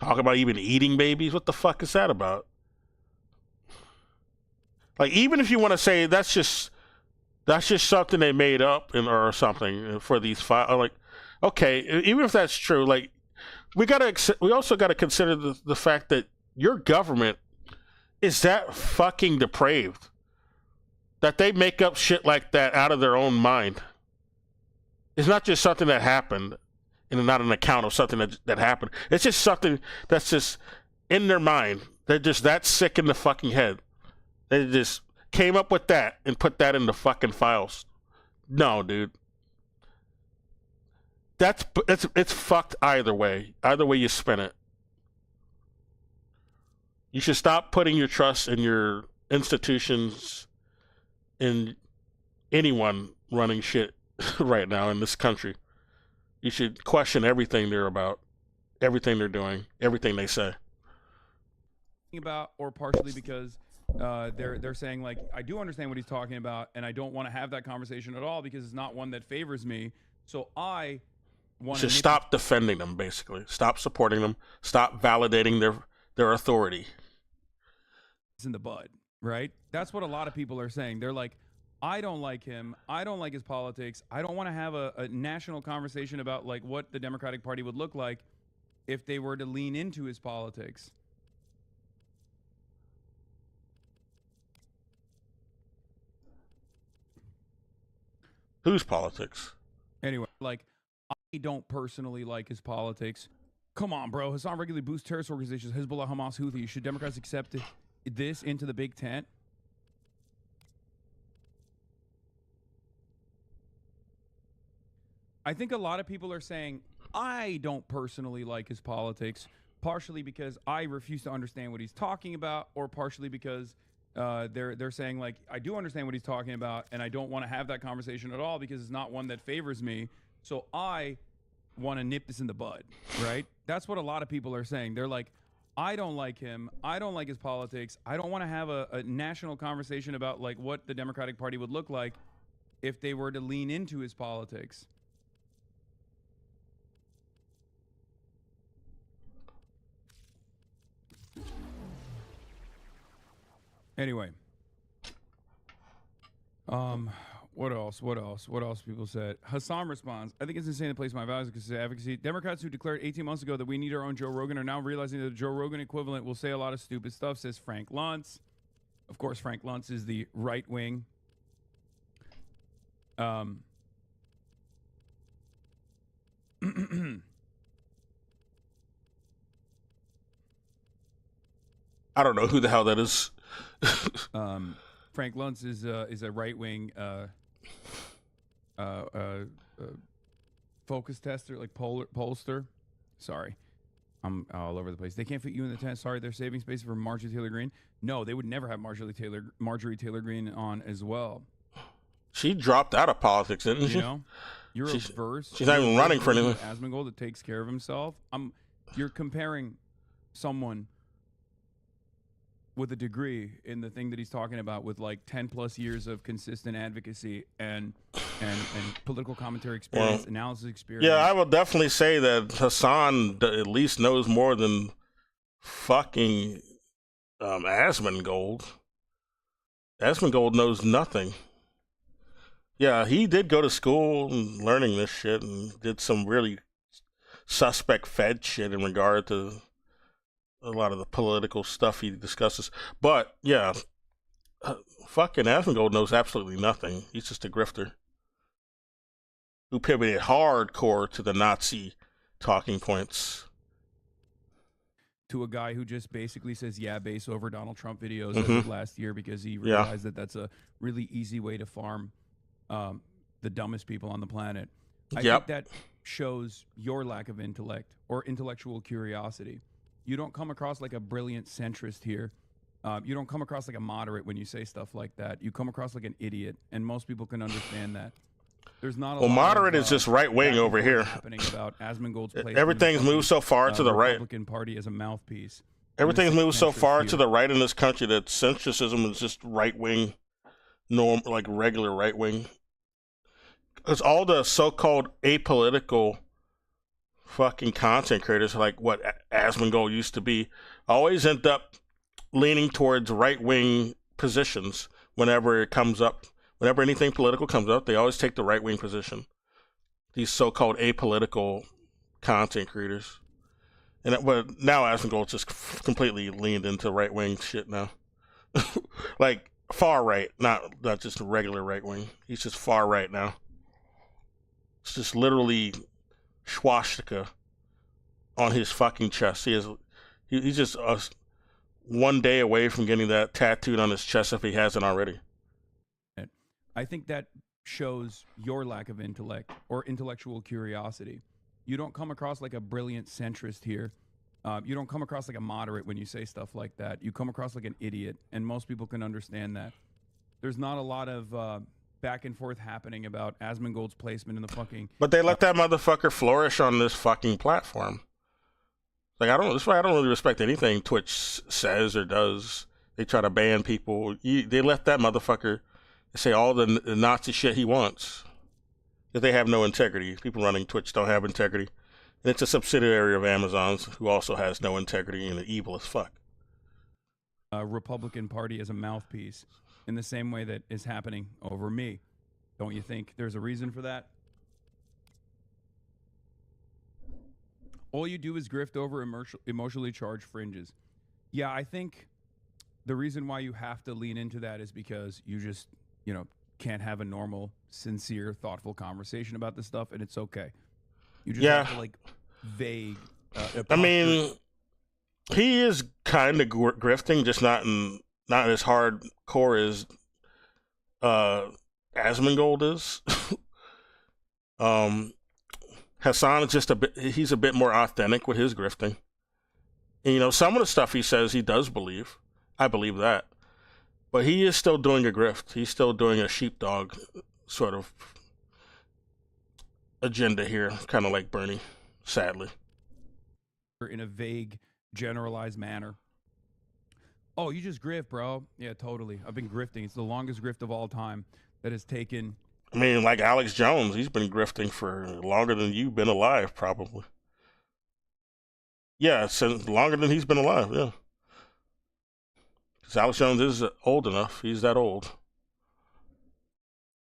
Talk about even eating babies. What the fuck is that about? Like, even if you want to say that's just something they made up or something for these files, like, okay, even if that's true, like, we also got to consider the fact that your government is that fucking depraved that they make up shit like that out of their own mind. It's not just something that happened and not an account of something that happened. It's just something that's just in their mind. They're just that sick in the fucking head. They just came up with that and put that in the fucking files. No, dude. It's fucked either way. Either way you spin it. You should stop putting your trust in your institutions, in anyone running shit right now in this country. You should question everything they're about, everything they're doing, everything they say. About, or partially because they're saying, like, I do understand what he's talking about, and I don't want to have that conversation at all because it's not one that favors me. So I want to stop defending them, basically. Stop supporting them. Stop validating their authority. It's in the bud, right? That's what a lot of people are saying. They're like, I don't like him. I don't like his politics. I don't want to have a national conversation about, like, what the Democratic Party would look like if they were to lean into his politics. Whose politics? Anyway, like, I don't personally like his politics. Come on, bro. Hassan regularly boosts terrorist organizations, Hezbollah, Hamas, Houthi. Should Democrats accept this into the big tent? I think a lot of people are saying, I don't personally like his politics, partially because I refuse to understand what he's talking about, or partially because they're saying, like, I do understand what he's talking about, and I don't want to have that conversation at all because it's not one that favors me. So I want to nip this in the bud, right? That's what a lot of people are saying. They're like, I don't like him. I don't like his politics. I don't want to have a national conversation about, like, what the Democratic Party would look like if they were to lean into his politics. Anyway, what else people said? Hassan responds, I think it's insane to place my values because of advocacy. Democrats who declared 18 months ago that we need our own Joe Rogan are now realizing that the Joe Rogan equivalent will say a lot of stupid stuff, says Frank Luntz. Of course, Frank Luntz is the right wing. I don't know who the hell that is. Frank Luntz is a right wing focus tester, like pollster. Sorry, I'm all over the place. They can't fit you in the tent. Sorry, they're saving space for Marjorie Taylor Greene. No, they would never have Marjorie Taylor Greene on as well. She dropped out of politics, didn't she? You know, you're a verse. She's not even running for anything. Asmongold that takes care of himself. You're comparing someone with a degree in the thing that he's talking about with like 10 plus years of consistent advocacy and political commentary experience, analysis experience. Yeah, I will definitely say that Hassan at least knows more than fucking Asmongold. Asmongold knows nothing. Yeah, he did go to school and learning this shit and did some really suspect Fed shit in regard to a lot of the political stuff he discusses. But yeah, fucking Asmongold knows absolutely nothing. He's just a grifter who pivoted hardcore to the Nazi talking points. To a guy who just basically says "yeah" base over Donald Trump videos as of last year because he realized that that's a really easy way to farm the dumbest people on the planet. I think that shows your lack of intellect or intellectual curiosity. You don't come across like a brilliant centrist here. You don't come across like a moderate when you say stuff like that. You come across like an idiot, and most people can understand that. There's not a lot moderate of, is just right wing over here. Happening about Asmongold's place. Everything's moved so far to the right. Republican Party as a mouthpiece. Everything's moved so far to the right in this country that centrism is just right wing, norm, like regular right wing. It's all the so-called apolitical fucking content creators, like what Asmongold used to be, always end up leaning towards right wing positions whenever it comes up. Whenever anything political comes up, they always take the right-wing position. These so-called apolitical content creators. But now Asmongold just completely leaned into right-wing shit now. Like, far right, not just regular right-wing. He's just far right now. It's just literally swastika on his fucking chest. He's just one day away from getting that tattooed on his chest if he hasn't already. I think that shows your lack of intellect or intellectual curiosity. You don't come across like a brilliant centrist here. You don't come across like a moderate when you say stuff like that. You come across like an idiot, and most people can understand that. There's not a lot of back and forth happening about Asmongold's placement in the fucking... But they let that motherfucker flourish on this fucking platform. Like, that's why I don't really respect anything Twitch says or does. They try to ban people. They let that motherfucker say all the Nazi shit he wants. Because they have no integrity. People running Twitch don't have integrity. And it's a subsidiary of Amazon's who also has no integrity and are evil as fuck. Republican Party as a mouthpiece in the same way that is happening over me. Don't you think there's a reason for that? All you do is grift over emotionally charged fringes. Yeah, I think the reason why you have to lean into that is because you just, can't have a normal, sincere, thoughtful conversation about this stuff, and it's okay. You just have to, vague. I mean, he is kind of grifting, just not as hardcore as Asmongold is. Hassan is he's a bit more authentic with his grifting. And, some of the stuff he says he does believe. I believe that. But he is still doing a grift. He's still doing a sheepdog sort of agenda here, kind of like Bernie, sadly. In a vague, generalized manner. Oh, you just grift, bro. Yeah, totally. I've been grifting. It's the longest grift of all time that has taken... I mean, like Alex Jones, he's been grifting for longer than you've been alive, probably. Yeah, since longer than he's been alive, yeah. Because Alex Jones is old enough. He's that old.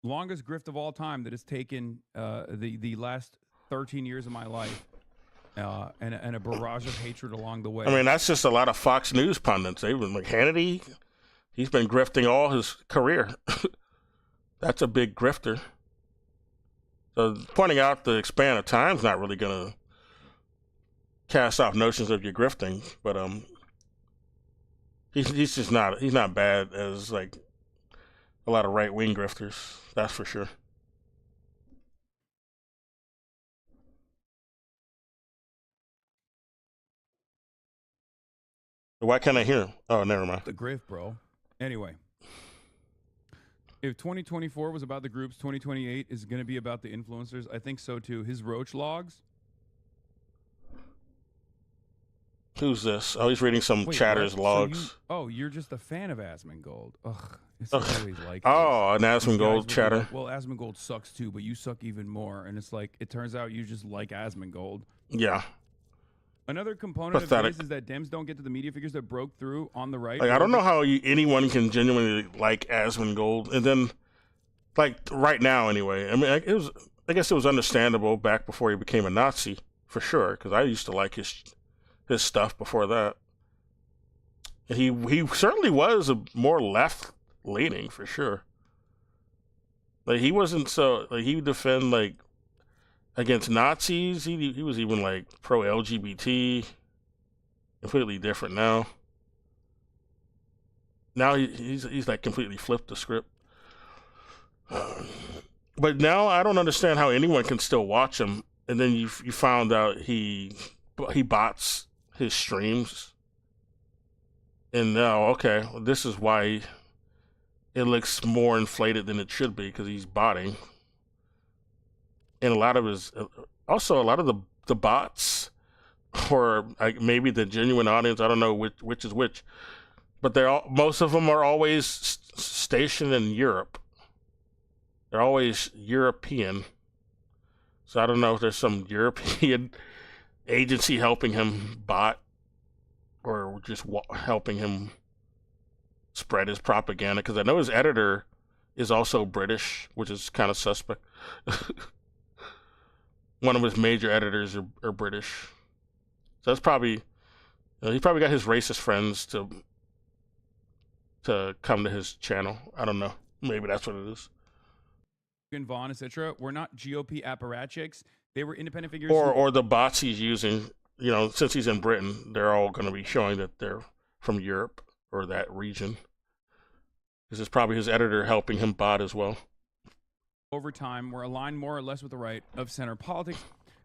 Longest grift of all time that has taken the last 13 years of my life and a barrage of hatred along the way. I mean, that's just a lot of Fox News pundits. They've been like Hannity. He's been grifting all his career. That's a big grifter. So pointing out the span of time is not really going to cast off notions of your grifting, but he's just not, he's not bad as like a lot of right-wing grifters, that's for sure. Why can't I hear him? Oh, never mind. The grift, bro. Anyway, if 2024 was about the groups, 2028 is going to be about the influencers. I think so too. His Roach logs. Who's this? Oh, he's reading some Chatter's logs. You're just a fan of Asmongold. Ugh, it's always like an Asmongold chatter. Like, well, Asmongold sucks too, but you suck even more. And it's like, it turns out you just like Asmongold. Yeah. Another component of this is that Dems don't get to the media figures that broke through on the right. Like, I don't know how anyone can genuinely like Asmongold, and then, like right now anyway. I mean, I guess it was understandable back before he became a Nazi for sure, because I used to like his stuff before that. He certainly was a more leaning for sure. Like he wasn't so like he would defend like against Nazis. He was even like pro LGBT. Completely different now. Now he's like completely flipped the script. But now I don't understand how anyone can still watch him. And then you found out he bots his streams. And now, okay, well, this is why it looks more inflated than it should be, because he's botting. And a lot of the bots, or like maybe the genuine audience, I don't know which is which, but most of them are always stationed in Europe. They're always European. So I don't know if there's some European agency helping him bot, or just helping him spread his propaganda. Because I know his editor is also British, which is kind of suspect. One of his major editors are British. So that's probably, he probably got his racist friends to come to his channel. I don't know. Maybe that's what it is. Vaughn, etc. were not GOP apparatchiks. They were independent figures. Or the bots he's using, you know, since he's in Britain, they're all going to be showing that they're from Europe or that region. This is probably his editor helping him bot as well. Over time, were aligned more or less with the right of center politics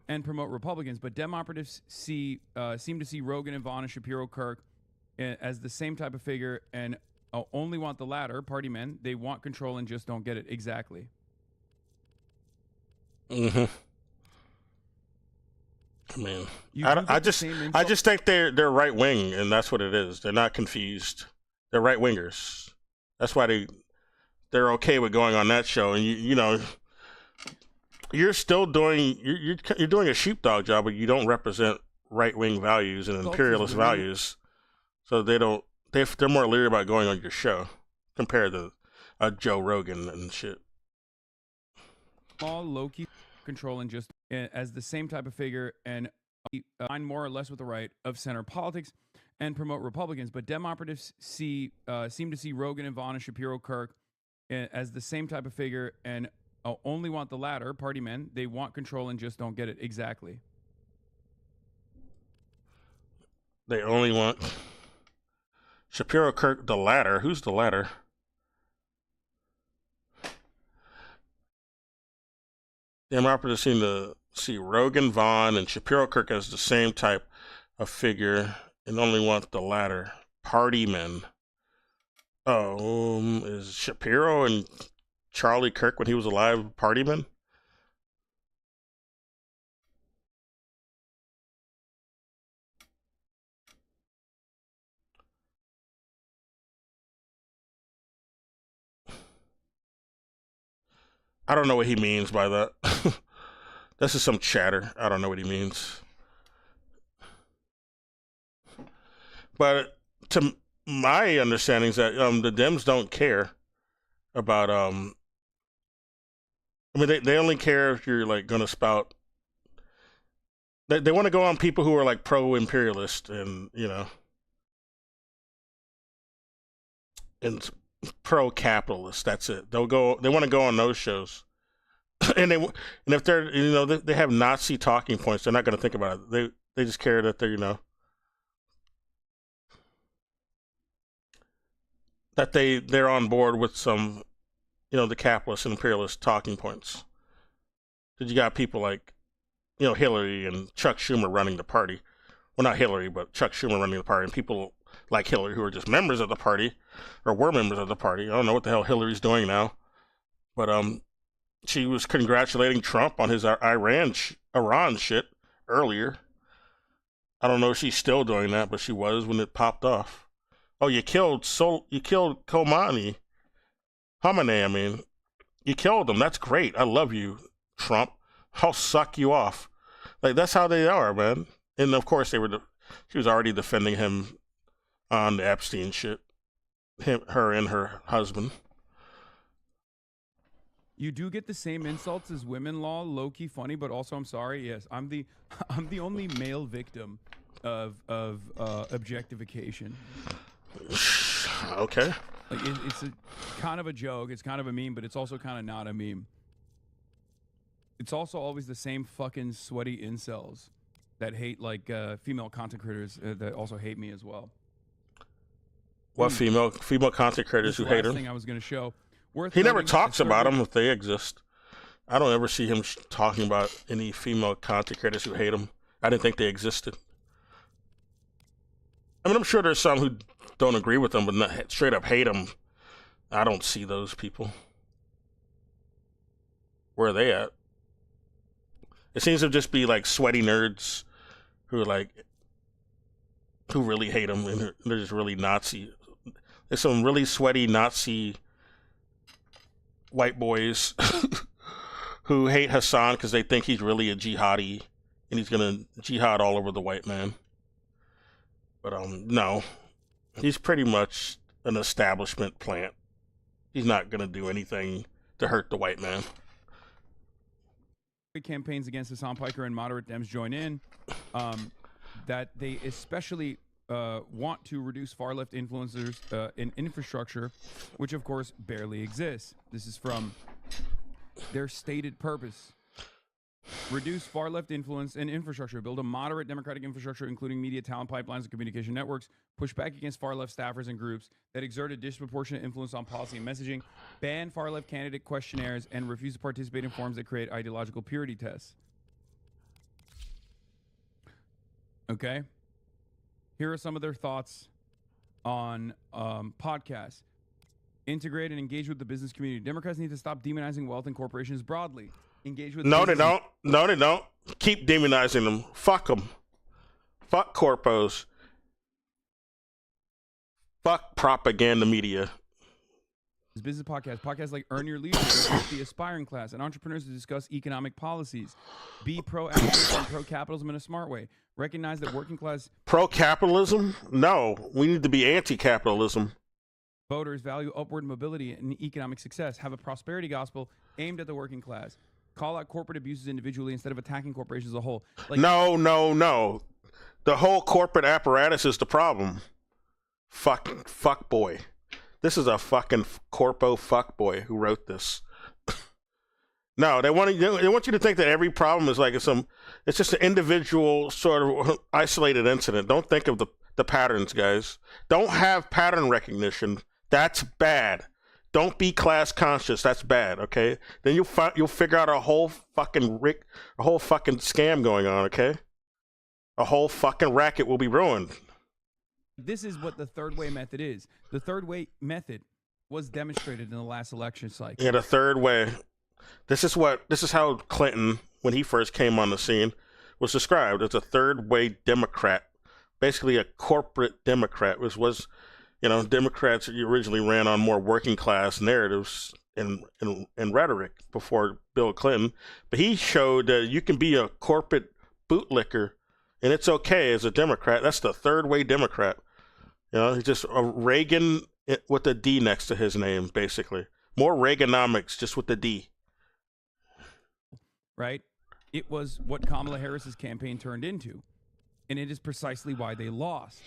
and promote Republicans, but Dem operatives seem to see Rogan and Vaughn and Shapiro Kirk as the same type of figure and only want the latter, party men. They want control and just don't get it. Exactly. Mm-hmm. I mean, I just think they're right wing, and that's what it is. They're not confused. They're right wingers. That's why they're okay with going on that show. And you know, you're still doing you're doing a sheepdog job, but you don't represent right wing values and imperialist values. So they're more leery about going on your show compared to Joe Rogan and shit. All low-key control and just as the same type of figure and align more or less with the right of center politics and promote Republicans, but Dem operatives seem to see Rogan and Vaughn and Shapiro Kirk as the same type of figure and only want the latter, party men. They want control and just don't get it. Exactly. They only want Shapiro Kirk, the latter. Who's the latter? Dem operatives seem to see Rogan, Vaughn, and Shapiro Kirk as the same type of figure and only want the latter, party men. Oh, is Shapiro and Charlie Kirk, when he was alive, party men? I don't know what he means by that. This is some chatter. I don't know what he means. But to my understanding is that the Dems don't care about I mean, they only care if you're like gonna spout. They want to go on people who are like pro-imperialist and, you know, and pro-capitalist. That's it. They want to go on those shows. And if they're, you know, they have Nazi talking points, they're not going to think about it. They just care that they're, you know, that they're on board with some, you know, the capitalist and imperialist talking points. Because you got people like, you know, Hillary and Chuck Schumer running the party. Well, not Hillary, but Chuck Schumer running the party, and people like Hillary who are just members of the party or were members of the party. I don't know what the hell Hillary's doing now, but she was congratulating Trump on his Iran shit earlier. I don't know if she's still doing that, but she was when it popped off. Oh, you killed Khamenei. I mean, you killed him. That's great. I love you, Trump. I'll suck you off. Like, that's how they are, man. And of course, she was already defending him on the Epstein shit. Her and her husband. You do get the same insults as women, law, low-key funny, but also I'm sorry. Yes, I'm the only male victim of objectification. Okay. Like it's kind of a joke. It's kind of a meme, but it's also kind of not a meme. It's also always the same fucking sweaty incels that hate like female content creators that also hate me as well. What female content creators who hate him? Thing I was going to show. He never talks about them if they exist. I don't ever see him talking about any female content creators who hate him. I didn't think they existed. I mean, I'm sure there's some who don't agree with him, but not straight up hate him. I don't see those people. Where are they at? It seems to just be like sweaty nerds who really hate him, and they're just really Nazi. There's some really sweaty Nazi white boys who hate Hassan because they think he's really a jihadi and he's gonna jihad all over the white man. But no, he's pretty much an establishment plant. He's not gonna do anything to hurt the white man. Campaigns against Hassan Piker and moderate Dems join in, that they especially want to reduce far-left influencers in infrastructure, which of course barely exists. This is from their stated purpose. Reduce far-left influence in infrastructure. Build a moderate democratic infrastructure, including media, talent pipelines, and communication networks. Push back against far-left staffers and groups that exert a disproportionate influence on policy and messaging. Ban far-left candidate questionnaires and refuse to participate in forums that create ideological purity tests. Okay. Here are some of their thoughts on podcasts. Integrate and engage with the business community. Democrats need to stop demonizing wealth and corporations broadly. Engage with No, they don't. No, they don't. Keep demonizing them. Fuck them. Fuck corpos. Fuck propaganda media. Business podcasts like Earn Your Leadership with the aspiring class and entrepreneurs to discuss economic policies. Be proactive and pro-capitalism in a smart way. Recognize that working class pro-capitalism? No, we need to be anti-capitalism. Voters value upward mobility and economic success. Have a prosperity gospel aimed at the working class. Call out corporate abuses individually instead of attacking corporations as a whole. Like, no. The whole corporate apparatus is the problem. Fuck boy. This is a fucking corpo fuck boy who wrote this. No, they want you to think that every problem is like it's just an individual sort of isolated incident. Don't think of the patterns, guys. Don't have pattern recognition. That's bad. Don't be class conscious. That's bad. Okay. Then you'll figure out a whole fucking scam going on. Okay. A whole fucking racket will be ruined. This is what the third way method is. The third way method was demonstrated in the last election cycle. Yeah, the third way. This is how Clinton, when he first came on the scene, was described as a third way Democrat, basically a corporate Democrat, which was, Democrats originally ran on more working class narratives and rhetoric before Bill Clinton, but he showed that you can be a corporate bootlicker and it's okay as a Democrat. That's the third way Democrat. He's just a Reagan with a D next to his name, basically. More Reaganomics, just with the D. Right? It was what Kamala Harris's campaign turned into, and it is precisely why they lost.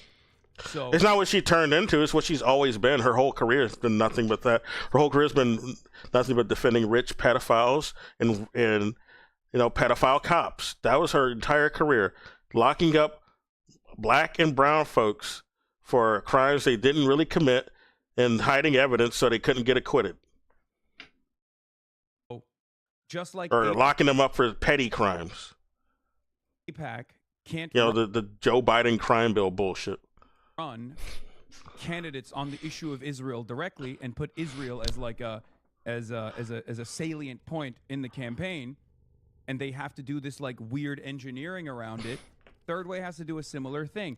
So it's not what she turned into, it's what she's always been. Her whole career has been nothing but that. Her whole career has been nothing but defending rich pedophiles and pedophile cops. That was her entire career. Locking up black and brown folks for crimes they didn't really commit and hiding evidence so they couldn't get acquitted. Just like or locking them up for petty crimes. AIPAC can't the Joe Biden crime bill bullshit. Run candidates on the issue of Israel directly and put Israel as like as a salient point in the campaign, and they have to do this like weird engineering around it. Third way has to do a similar thing.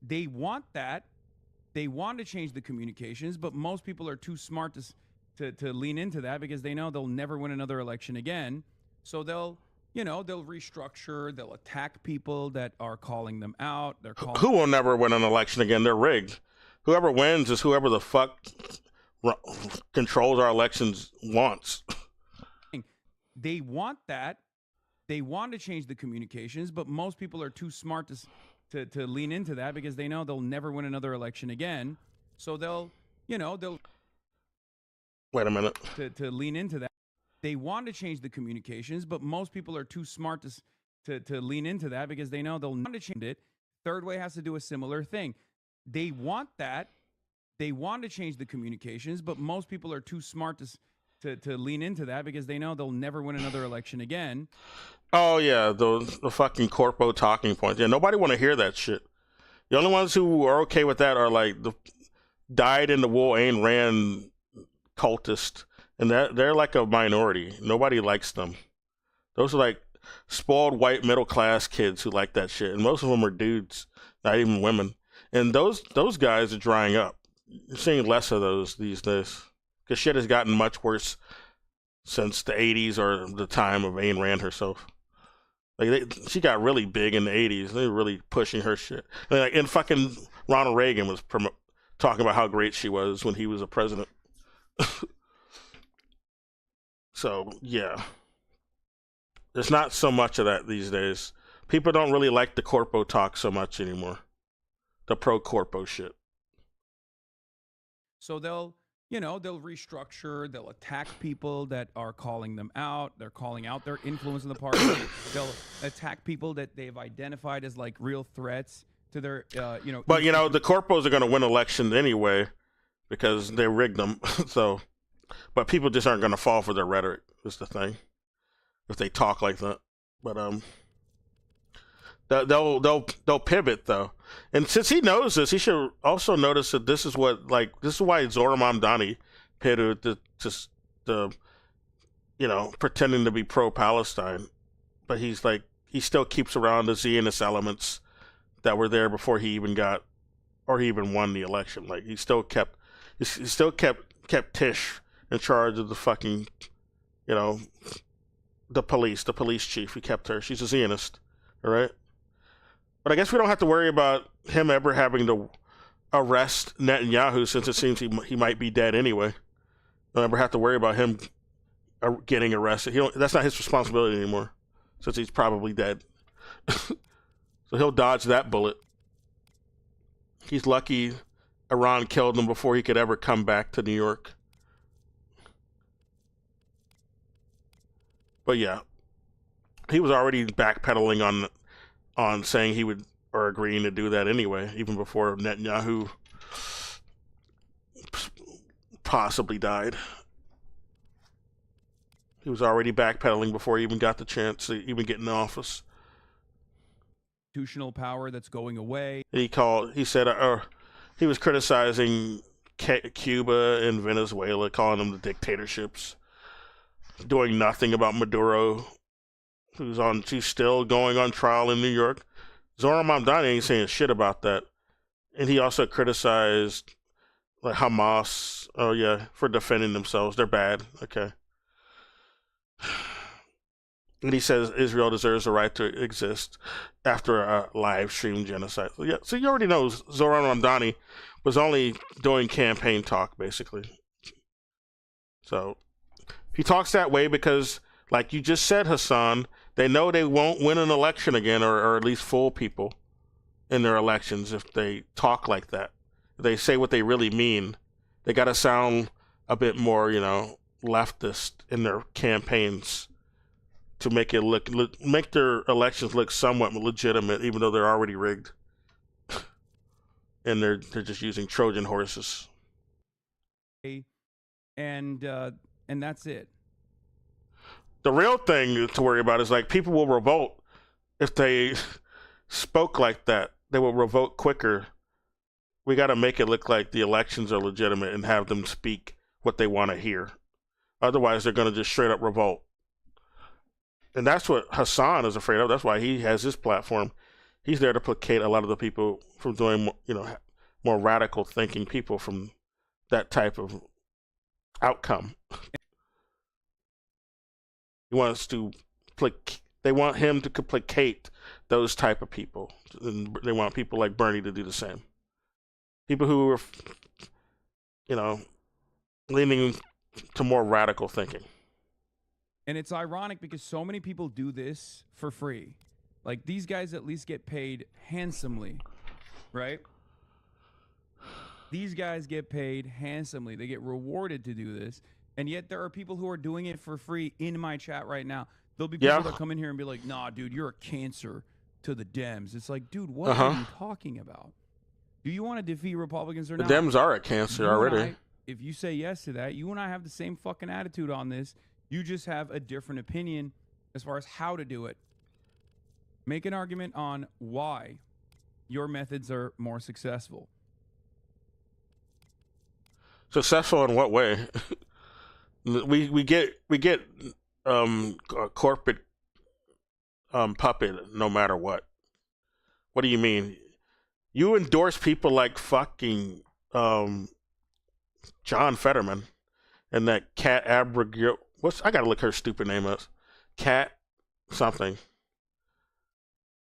They want that. They want to change the communications, but most people are too smart to lean into that because they know they'll never win another election again. So they'll restructure, they'll attack people that are calling them out. Who will never win an election again? They're rigged. Whoever wins is whoever the fuck controls our elections wants. They want that. They want to change the communications, but most people are too smart to lean into that because they know they'll never win another election again. So they'll Wait a minute. to lean into that. They want to change the communications, but most people are too smart to lean into that because they know they'll not change it. Third Way has to do a similar thing. They want that. They want to change the communications, but most people are too smart to lean into that because they know they'll never win another election again. Oh yeah, the fucking corpo talking points. Yeah, nobody want to hear that shit. The only ones who are okay with that are like the dyed in the wool Ayn Rand cultists, and they're like a minority. Nobody likes them. Those are like spoiled white middle class kids who like that shit, and most of them are dudes, not even women. And those guys are drying up. You're seeing less of those these days because shit has gotten much worse since the 80s or the time of Ayn Rand herself. Like she got really big in the 80s. They were really pushing her shit. And fucking Ronald Reagan was talking about how great she was when he was a president. So yeah, there's not so much of that these days. People don't really like the corpo talk so much anymore. The pro corpo shit. So they'll restructure, they'll attack people that are calling them out. They're calling out their influence in the party. They'll attack people that they've identified as like real threats to their, But the corpos are going to win elections anyway because they rigged them. So, but people just aren't going to fall for their rhetoric. Is the thing. If they talk like that, but they'll pivot though. And since he knows this, he should also notice that this is why Zohran Mamdani pivoted to pretending to be pro-Palestine, but he still keeps around the Zionist elements that were there before he even won the election. Like he still kept Tish in charge of the fucking, the police chief. He kept her. She's a Zionist, all right. But I guess we don't have to worry about him ever having to arrest Netanyahu since it seems he might be dead anyway. Don't ever have to worry about him getting arrested. That's not his responsibility anymore since he's probably dead. So he'll dodge that bullet. He's lucky Iran killed him before he could ever come back to New York. But yeah, he was already backpedaling on saying he would, or agreeing to do that anyway, even before Netanyahu possibly died. He was already backpedaling before he even got the chance to even get in the office. Institutional power that's going away. He was criticizing Cuba and Venezuela, calling them the dictatorships, doing nothing about Maduro, who's still going on trial in New York. Zohran Mamdani ain't saying shit about that. And he also criticized like Hamas, for defending themselves. They're bad. Okay. And he says Israel deserves the right to exist after a live stream genocide. So you already know Zohran Mamdani was only doing campaign talk, basically. So he talks that way because, like you just said, Hassan, they know they won't win an election again, or at least fool people in their elections if they talk like that. If they say what they really mean, they got to sound a bit more, leftist in their campaigns to make their elections look somewhat legitimate, even though they're already rigged, and they're just using Trojan horses. And that's it. The real thing to worry about is like people will revolt if they spoke like that. They will revolt quicker. We got to make it look like the elections are legitimate and have them speak what they want to hear. Otherwise, they're going to just straight up revolt. And that's what Hassan is afraid of. That's why he has his platform. He's there to placate a lot of the people from doing, more radical thinking people from that type of outcome. He wants to they want him to placate those type of people. And they want people like Bernie to do the same. People who are, leaning to more radical thinking. And it's ironic because so many people do this for free. Like these guys at least get paid handsomely, right? These guys get paid handsomely. They get rewarded to do this. And yet there are people who are doing it for free in my chat right now. There'll be people that come in here and be like, nah, dude, you're a cancer to the Dems. It's like, dude, what are you talking about? Do you want to defeat Republicans or not? The Dems are a cancer already. If you say yes to that, you and I have the same fucking attitude on this. You just have a different opinion as far as how to do it. Make an argument on why your methods are more successful. Successful in what way? we get a corporate puppet no matter what. What do you mean? You endorse people like fucking John Fetterman and that Cat Abigail. I gotta look her stupid name up. Cat something.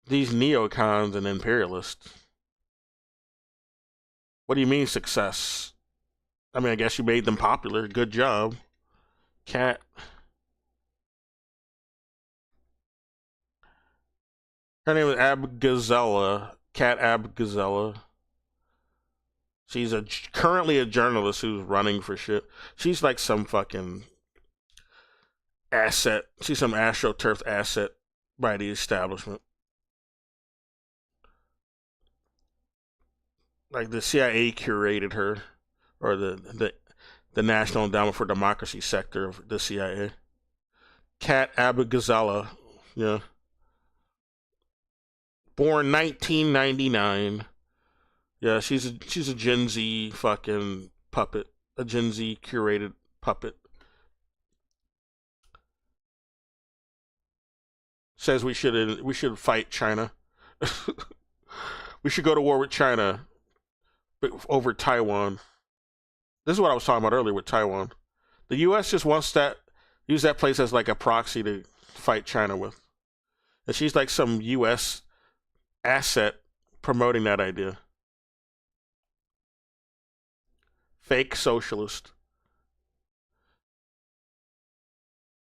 These neocons and imperialists. What do you mean success? I mean, I guess you made them popular. Good job. Cat. Her name is Abgazella. Cat Abgazella. She's currently a journalist who's running for shit. She's like some fucking asset. She's some AstroTurf asset by the establishment. Like the CIA curated her, or the National Endowment for Democracy sector of the CIA. Cat Abgazella, yeah. Born 1999. Yeah, she's a Gen Z fucking puppet, a Gen Z curated puppet. Says we should fight China. We should go to war with China over Taiwan. This is what I was talking about earlier with Taiwan. The U.S. just wants use that place as like a proxy to fight China with, and she's like some U.S. asset promoting that idea. Fake socialist.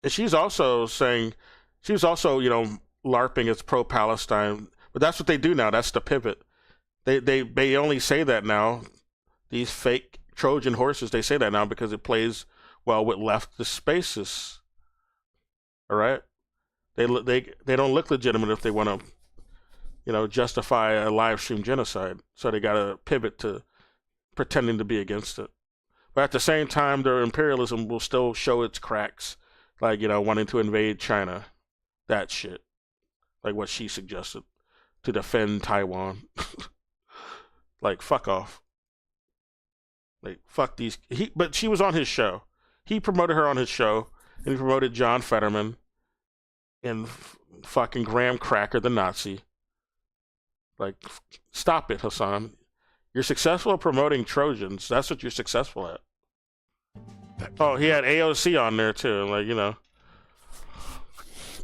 And she's also saying, she was also, LARPing as pro-Palestine. But that's what they do now. That's the pivot. They only say that now. These fake Trojan horses, they say that now because it plays well with leftist spaces. All right? They don't look legitimate if they want to, justify a live stream genocide. So they got to pivot to pretending to be against it. But at the same time, their imperialism will still show its cracks, like, wanting to invade China. That shit. Like what she suggested, to defend Taiwan. Like, fuck off. Like, fuck these. But she was on his show. He promoted her on his show, and he promoted John Fetterman and fucking Graham Cracker, the Nazi. Like, stop it, Hassan. You're successful at promoting Trojans. That's what you're successful at. Oh, he had AOC on there too, like,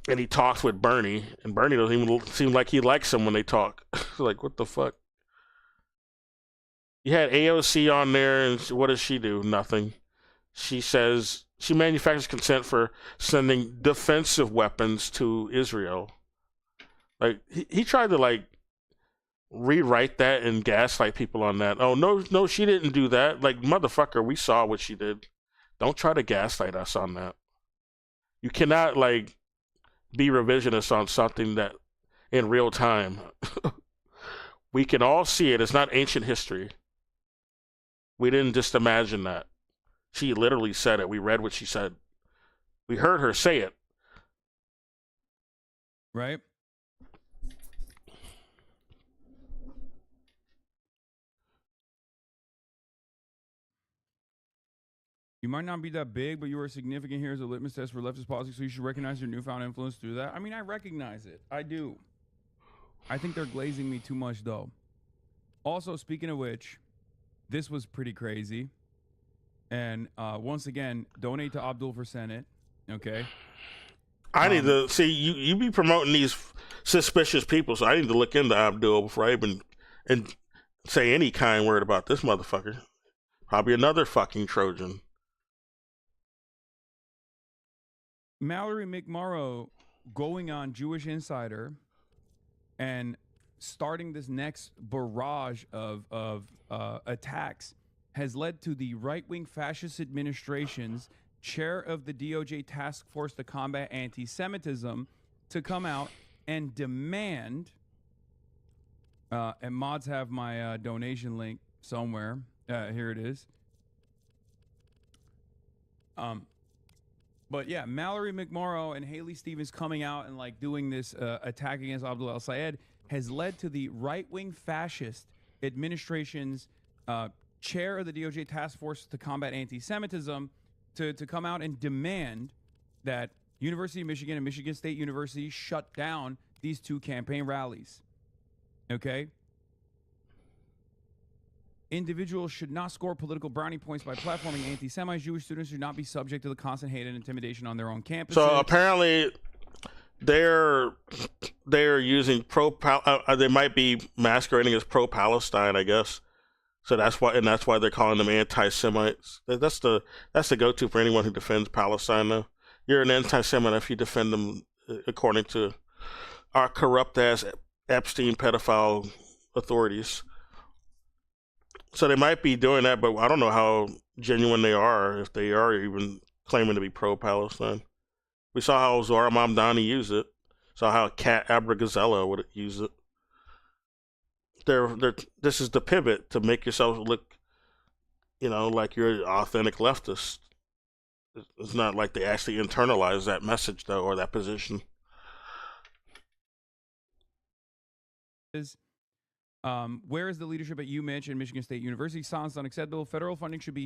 and he talks with Bernie, and Bernie doesn't even seem like he likes him when they talk. Like, what the fuck? You had AOC on there, and what does she do? Nothing. She says she manufactures consent for sending defensive weapons to Israel. Like, he tried to, like, rewrite that and gaslight people on that. Oh, no, she didn't do that. Like, motherfucker, we saw what she did. Don't try to gaslight us on that. You cannot, like, be revisionist on something that in real time. We can all see it. It's not ancient history. We didn't just imagine that. She literally said it. We read what she said. We heard her say it. Right? You might not be that big, but you are significant here as a litmus test for leftist politics, so you should recognize your newfound influence through that. I mean, I recognize it. I do. I think they're glazing me too much, though. Also, speaking of which, this was pretty crazy. And once again, donate to Abdul for Senate. Okay? I need to see you be promoting these suspicious people, so I need to look into Abdul before I even and say any kind word about this motherfucker. Probably another fucking Trojan. Mallory McMorrow going on Jewish Insider and starting this next barrage of attacks has led to the right-wing fascist administration's chair of the DOJ task force to combat anti-Semitism to come out and demand, and mods have my donation link somewhere. Here it is. But yeah, Mallory McMorrow and Haley Stevens coming out and like doing this attack against Abdul El-Sayed has led to the right-wing fascist administration's chair of the DOJ task force to combat anti-Semitism to come out and demand that University of Michigan and Michigan State University shut down these two campaign rallies. Okay? Individuals should not score political brownie points by platforming anti-Semites. Jewish students should not be subject to the constant hate and intimidation on their own campuses. So apparently, they're using they might be masquerading as pro-Palestine, I guess. So that's why they're calling them anti-Semites. That's the go-to for anyone who defends Palestine. Though you're an anti-Semite if you defend them, according to our corrupt-ass Epstein pedophile authorities. So they might be doing that, but I don't know how genuine they are, if they are even claiming to be pro-Palestine. We saw how Zora Mamdani used it. Saw how Kat Abragazella would use it. This is the pivot to make yourself look, like you're an authentic leftist. It's not like they actually internalize that message, though, or that position. Where is the leadership at UMich and Michigan State University? Silence unacceptable. Federal funding should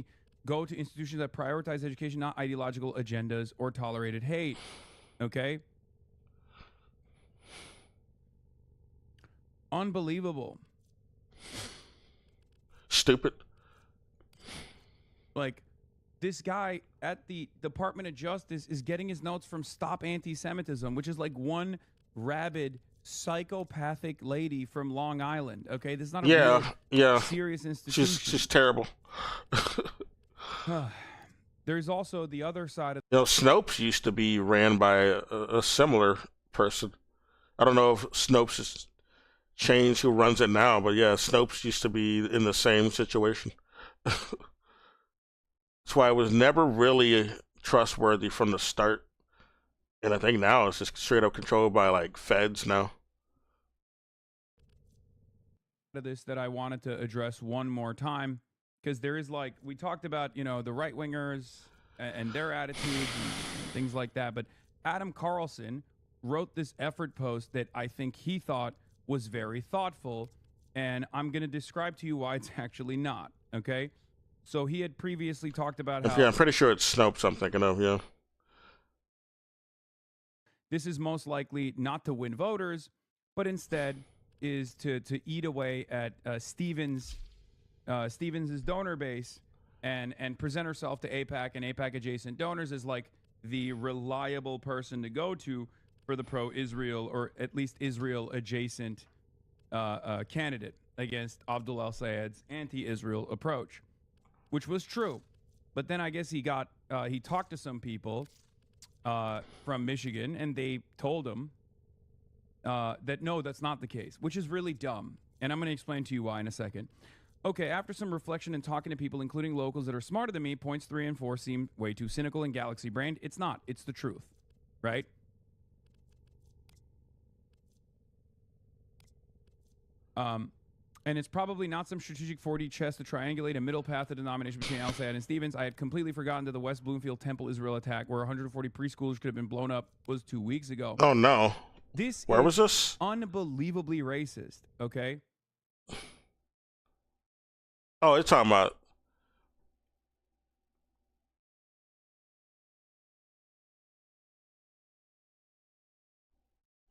go to institutions that prioritize education, not ideological agendas or tolerated hate. Okay? Unbelievable. Stupid. Like, this guy at the Department of Justice is getting his notes from Stop Anti-Semitism, which is like one rabid psychopathic lady from Long Island. Okay, this is not a real serious institution. She's terrible. There's also the other side of Snopes used to be ran by a similar person. I don't know if Snopes has changed who runs it now, but yeah, Snopes used to be in the same situation. That's why it was never really trustworthy from the start. And I think now it's just straight up controlled by like feds now. This that I wanted to address one more time, because there is, like, we talked about, the right wingers and their attitudes and things like that. But Adam Carlson wrote this effort post that I think he thought was very thoughtful. And I'm going to describe to you why it's actually not. Okay. So he had previously talked about how. Yeah, I'm pretty sure it's Snopes I'm thinking of. Yeah. This is most likely not to win voters, but instead is to eat away at Stevens's donor base and present herself to AIPAC and AIPAC adjacent donors as like the reliable person to go to for the pro-Israel or at least Israel adjacent candidate against Abdul El-Sayed's anti-Israel approach, which was true. But then I guess he talked to some people from Michigan, and they told him that no, that's not the case, which is really dumb. And I'm going to explain to you why in a second. Okay, after some reflection and talking to people, including locals that are smarter than me, points 3 and 4 seem way too cynical and galaxy-brained. It's not. It's the truth, right? And it's probably not some strategic 4D chess to triangulate a middle path of denomination between El-Sayed and Stevens. I had completely forgotten that the West Bloomfield Temple Israel attack, where 140 preschoolers could have been blown up, was 2 weeks ago. Oh, no. Where was this? Unbelievably racist, okay? Oh, it's talking about.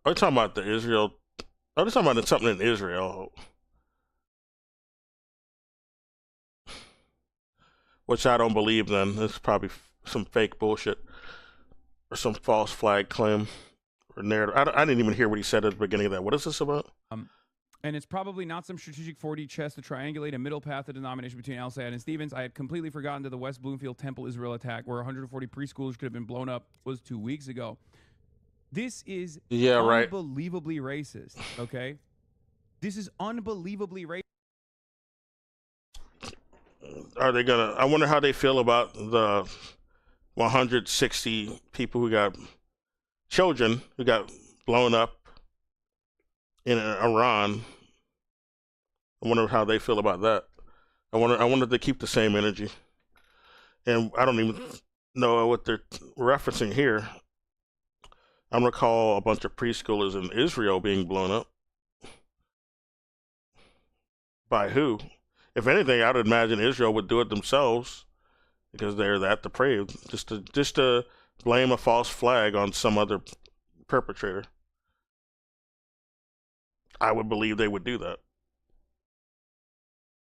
Are you talking about the Israel? Oh, they're talking about something in Israel. Which I don't believe then. It's probably some fake bullshit. Or some false flag claim. Or narrative. I didn't even hear what he said at the beginning of that. What is this about? And it's probably not some strategic 4D chess to triangulate a middle path of denomination between El-Sayed and Stevens. I had completely forgotten that the West Bloomfield Temple Israel attack, where 140 preschoolers could have been blown up, was 2 weeks ago. This is unbelievably racist, okay? This is unbelievably racist. Are they gonna? I wonder how they feel about the 160 people who got children who got blown up in Iran. I wonder how they feel about that. I wonder if they keep the same energy. And I don't even know what they're referencing here. I recall a bunch of preschoolers in Israel being blown up. By who? If anything, I would imagine Israel would do it themselves because they're that depraved. Just to blame a false flag on some other perpetrator. I would believe they would do that.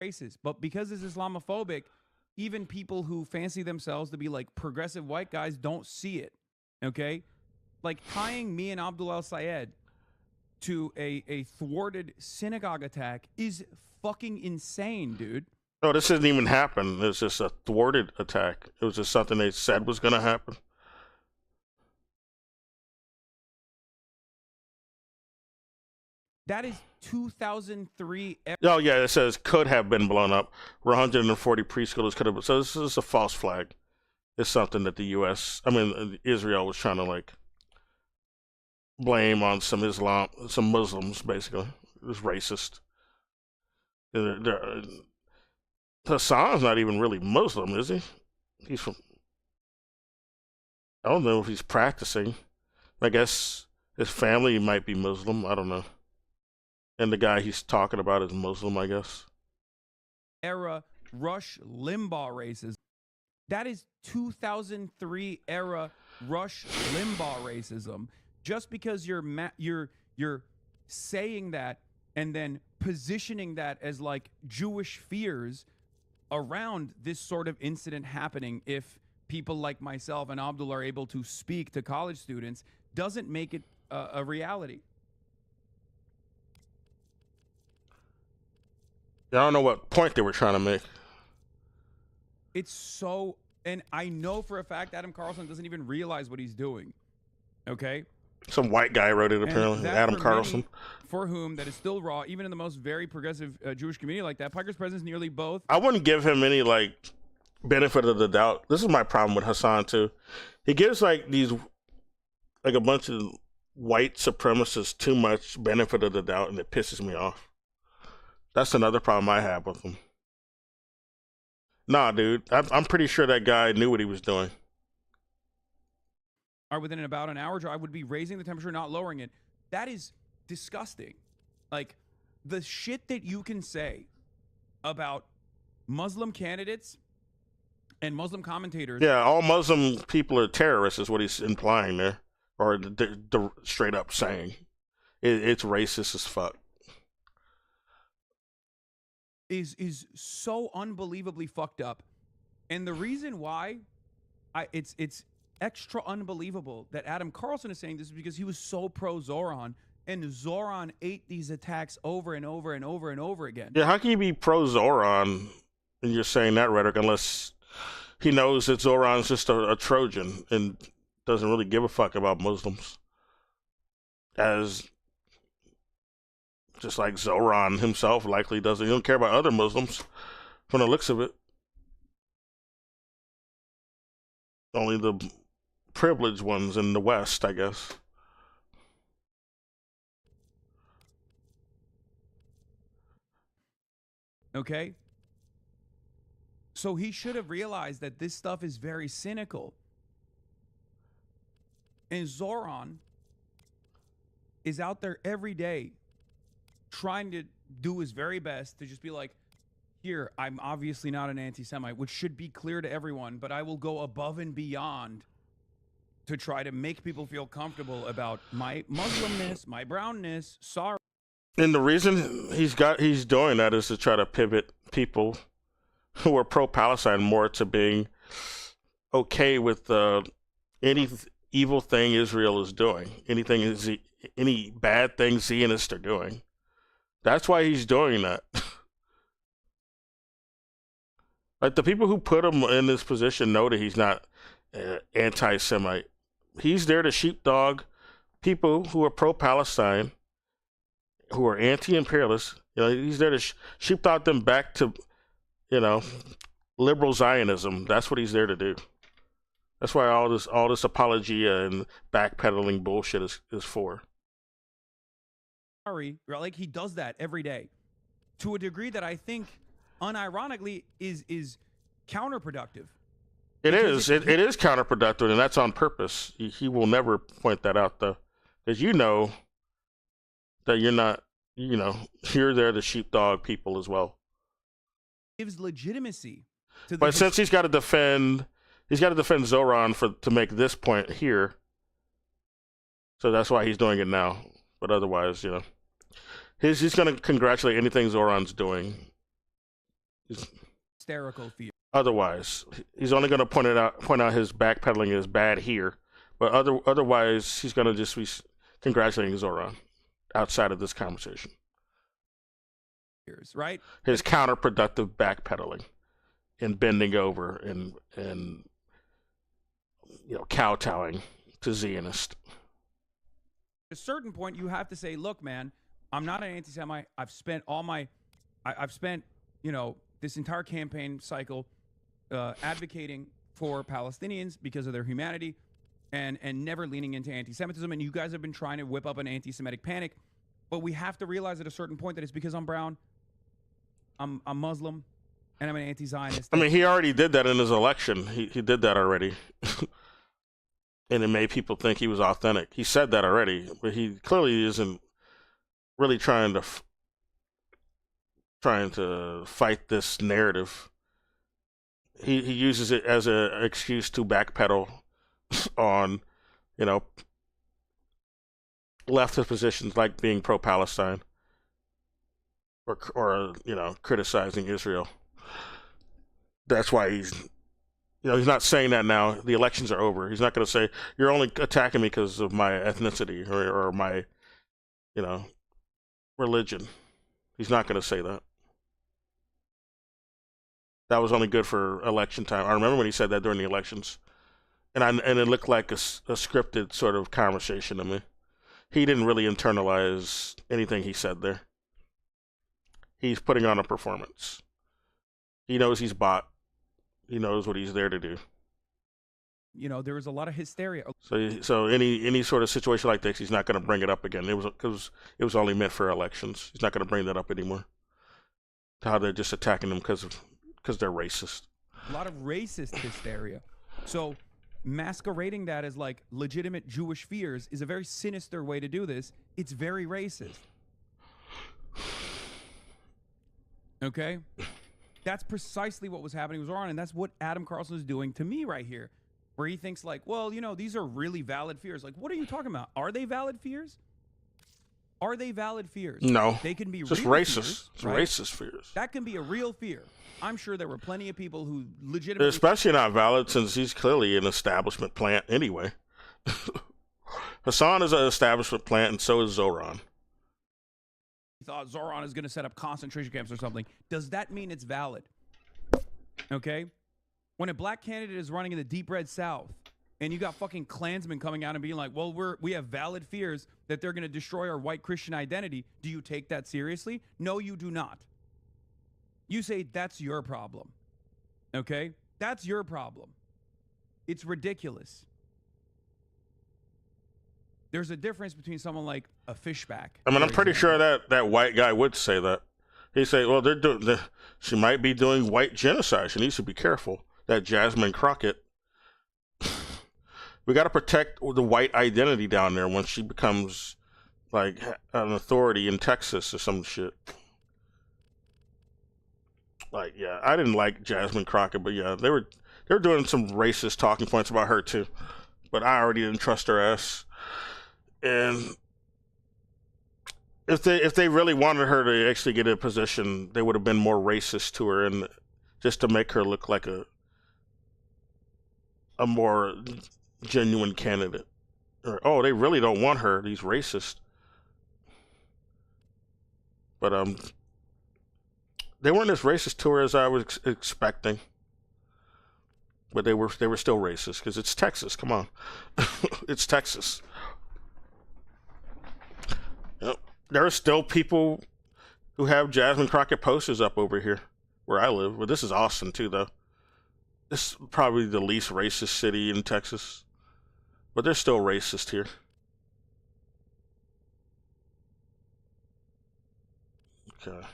Racist, but because it's Islamophobic, even people who fancy themselves to be like progressive white guys don't see it. Okay, like tying me and Abdul El-Sayed to a thwarted synagogue attack is fucking insane, dude. No, this didn't even happen. It's just a thwarted attack. It was just something they said was going to happen. That is 2003. Oh, yeah, it says could have been blown up. 140 preschoolers could have. So this is a false flag. It's something that Israel was trying to like blame on some Muslims, basically. It was racist. Hassan's not even really Muslim, is he? He's from. I don't know if he's practicing. I guess his family might be Muslim. I don't know. And the guy he's talking about is Muslim, I guess. Era Rush Limbaugh racism. That is 2003 era Rush Limbaugh racism. Just because you're saying that and then positioning that as like Jewish fears around this sort of incident happening, if people like myself and Abdul are able to speak to college students, doesn't make it a reality. I don't know what point they were trying to make. It's so, and I know for a fact Adam Carlson doesn't even realize what he's doing. Okay? Some white guy wrote it, apparently. Adam Carlson. For whom that is still raw, even in the most very progressive Jewish community like that. Piker's presence nearly both. I wouldn't give him any, like, benefit of the doubt. This is my problem with Hassan, too. He gives, like, a bunch of white supremacists too much benefit of the doubt, and it pisses me off. That's another problem I have with him. Nah, dude. I'm pretty sure that guy knew what he was doing. Are within about an hour drive, would be raising the temperature, not lowering it. That is disgusting. Like, the shit that you can say about Muslim candidates and Muslim commentators. Yeah, all Muslim people are terrorists is what he's implying there. Or straight up saying. It's racist as fuck. Is so unbelievably fucked up. And the reason why it's extra unbelievable that Adam Carlson is saying this is because he was so pro Zoran, and Zoran ate these attacks over and over and over and over again. Yeah, how can you be pro Zoran and you're saying that rhetoric unless he knows that Zoran's just a Trojan and doesn't really give a fuck about Muslims? Just like Zoran himself likely doesn't. He don't care about other Muslims from the looks of it. Only the privileged ones in the West, I guess. Okay? So he should have realized that this stuff is very cynical. And Zoran is out there every day trying to do his very best to just be like, here, I'm obviously not an anti-Semite, which should be clear to everyone, but I will go above and beyond to try to make people feel comfortable about my Muslimness, my brownness, sorry. And the reason he's doing that is to try to pivot people who are pro-Palestine more to being okay with any evil thing Israel is doing, any bad thing Zionists are doing. That's why he's doing that. Like, the people who put him in this position know that he's not anti-Semite. He's there to sheepdog people who are pro-Palestine who are anti-imperialists. He's there to sheepdog them back to, liberal Zionism. That's what he's there to do. That's why all this apologia and backpedaling bullshit is for. Sorry, like he does that every day, to a degree that I think, unironically, is counterproductive. It is counterproductive, and that's on purpose. He will never point that out, though, because that you're not, you're there to sheepdog people as well. Gives legitimacy to the. But since he's got to defend Zoran to make this point here, so that's why he's doing it now. But otherwise, he's going to congratulate anything Zoran's doing. Hysterical fear. Otherwise, he's only going to point out his backpedaling is bad here, but otherwise he's going to just be congratulating Zoran outside of this conversation. Right? His counterproductive backpedaling and bending over and kowtowing to Zionist. At a certain point, you have to say, look, man, I'm not an anti-Semite. I've spent this entire campaign cycle advocating for Palestinians because of their humanity and never leaning into anti-Semitism. And you guys have been trying to whip up an anti-Semitic panic. But we have to realize at a certain point that it's because I'm brown, I'm Muslim, and I'm an anti-Zionist. I mean, he already did that in his election. He did that already. And it made people think he was authentic. He said that already, but he clearly isn't really trying to fight this narrative. He uses it as an excuse to backpedal on, leftist positions like being pro-Palestine or criticizing Israel. That's why he's not saying that now. The elections are over. He's not going to say, you're only attacking me because of my ethnicity or my, religion. He's not going to say that. That was only good for election time. I remember when he said that during the elections. And it looked like a scripted sort of conversation to me. He didn't really internalize anything he said there. He's putting on a performance. He knows he's bought. He knows what he's there to do. There was a lot of hysteria. So any sort of situation like this, he's not going to bring it up again. It was only meant for elections. He's not going to bring that up anymore. How they're just attacking them because they're racist. A lot of racist hysteria. So masquerading that as like legitimate Jewish fears is a very sinister way to do this. It's very racist. Okay? That's precisely what was happening with Zoran, and that's what Adam Carlson is doing to me right here, where he thinks like, well, these are really valid fears. Like, what are you talking about? Are they valid fears? Are they valid fears? No. They can be just real racist. Fears, it's right? Racist fears. That can be a real fear. I'm sure there were plenty of people who legitimately... Especially not valid since he's clearly an establishment plant anyway. Hassan is an establishment plant, and so is Zoran. He thought Zoran is going to set up concentration camps or something. Does that mean it's valid? Okay? When a black candidate is running in the deep red South, and you got fucking Klansmen coming out and being like, well, we have valid fears that they're going to destroy our white Christian identity, do you take that seriously? No, you do not. You say that's your problem. Okay? That's your problem. It's ridiculous. There's a difference between someone like a Fishback. I mean, I'm pretty sure that white guy would say that. He'd say, well, she might be doing white genocide. She needs to be careful. That Jasmine Crockett. We got to protect the white identity down there when she becomes like an authority in Texas or some shit. Like, yeah, I didn't like Jasmine Crockett, but yeah, they were doing some racist talking points about her too. But I already didn't trust her ass. And if they really wanted her to actually get a position, they would have been more racist to her, and just to make her look like a more genuine candidate. Or, oh, they really don't want her, these racists. But they weren't as racist to her as I was expecting. But they were still racist because it's Texas. Come on, it's Texas. Yep. there are still people who have Jasmine Crockett posters up over here where I live. Well, this is Austin too, though. This is probably the least racist city in Texas, but they're still racist here. Okay.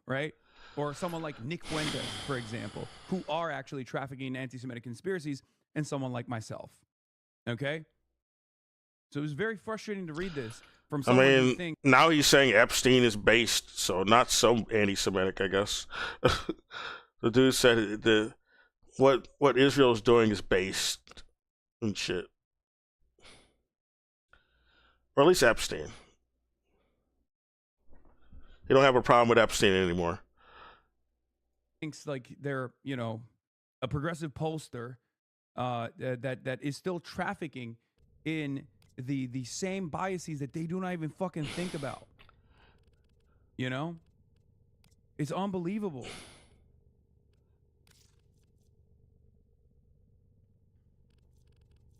Right? Or someone like Nick Fuentes, for example, who are actually trafficking anti-Semitic conspiracies, and someone like myself. Okay? So it was very frustrating to read this from someone who thinks... now he's saying Epstein is based, so not so anti-Semitic, I guess. The dude said what Israel's doing is based and shit. Or at least Epstein. You don't have a problem with Epstein anymore. Thinks like they're, you know, a progressive pollster that is still trafficking in the same biases that they do not even fucking think about. You know? It's unbelievable.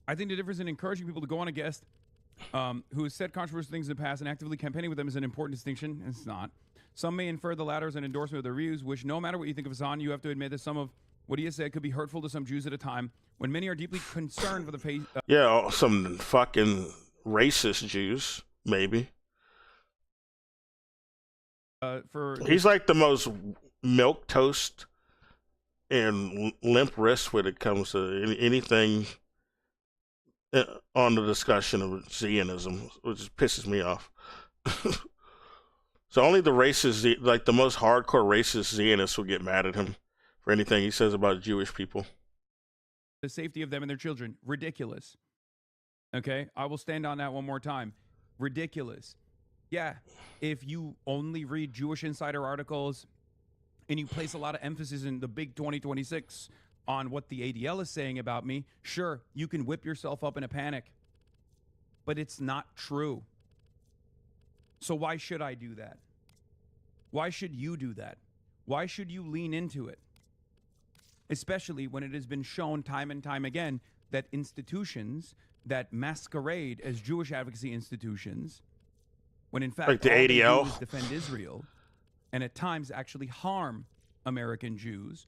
I think the difference in encouraging people to go on a guest who has said controversial things in the past and actively campaigning with them is an important distinction. It's not. Some may infer the latter as an endorsement of their views, which no matter what you think of Hassan, you have to admit that some of what he has said could be hurtful to some Jews at a time when many are deeply concerned for the pace. Yeah, some fucking racist Jews, maybe. He's like the most milquetoast and limp wrist when it comes to anything on the discussion of Zionism, which pisses me off. So only the racist, like the most hardcore racist Zionists will get mad at him for anything he says about Jewish people. The safety of them and their children. Ridiculous. Okay? I will stand on that one more time. Ridiculous. Yeah, if you only read Jewish Insider articles and you place a lot of emphasis in the big 2026 on what the ADL is saying about me, sure, you can whip yourself up in a panic. But it's not true. So why should I do that? Why should you do that? Why should you lean into it? Especially when it has been shown time and time again that institutions that masquerade as Jewish advocacy institutions, when in fact like the all they do ADL is defend Israel and at times actually harm American Jews,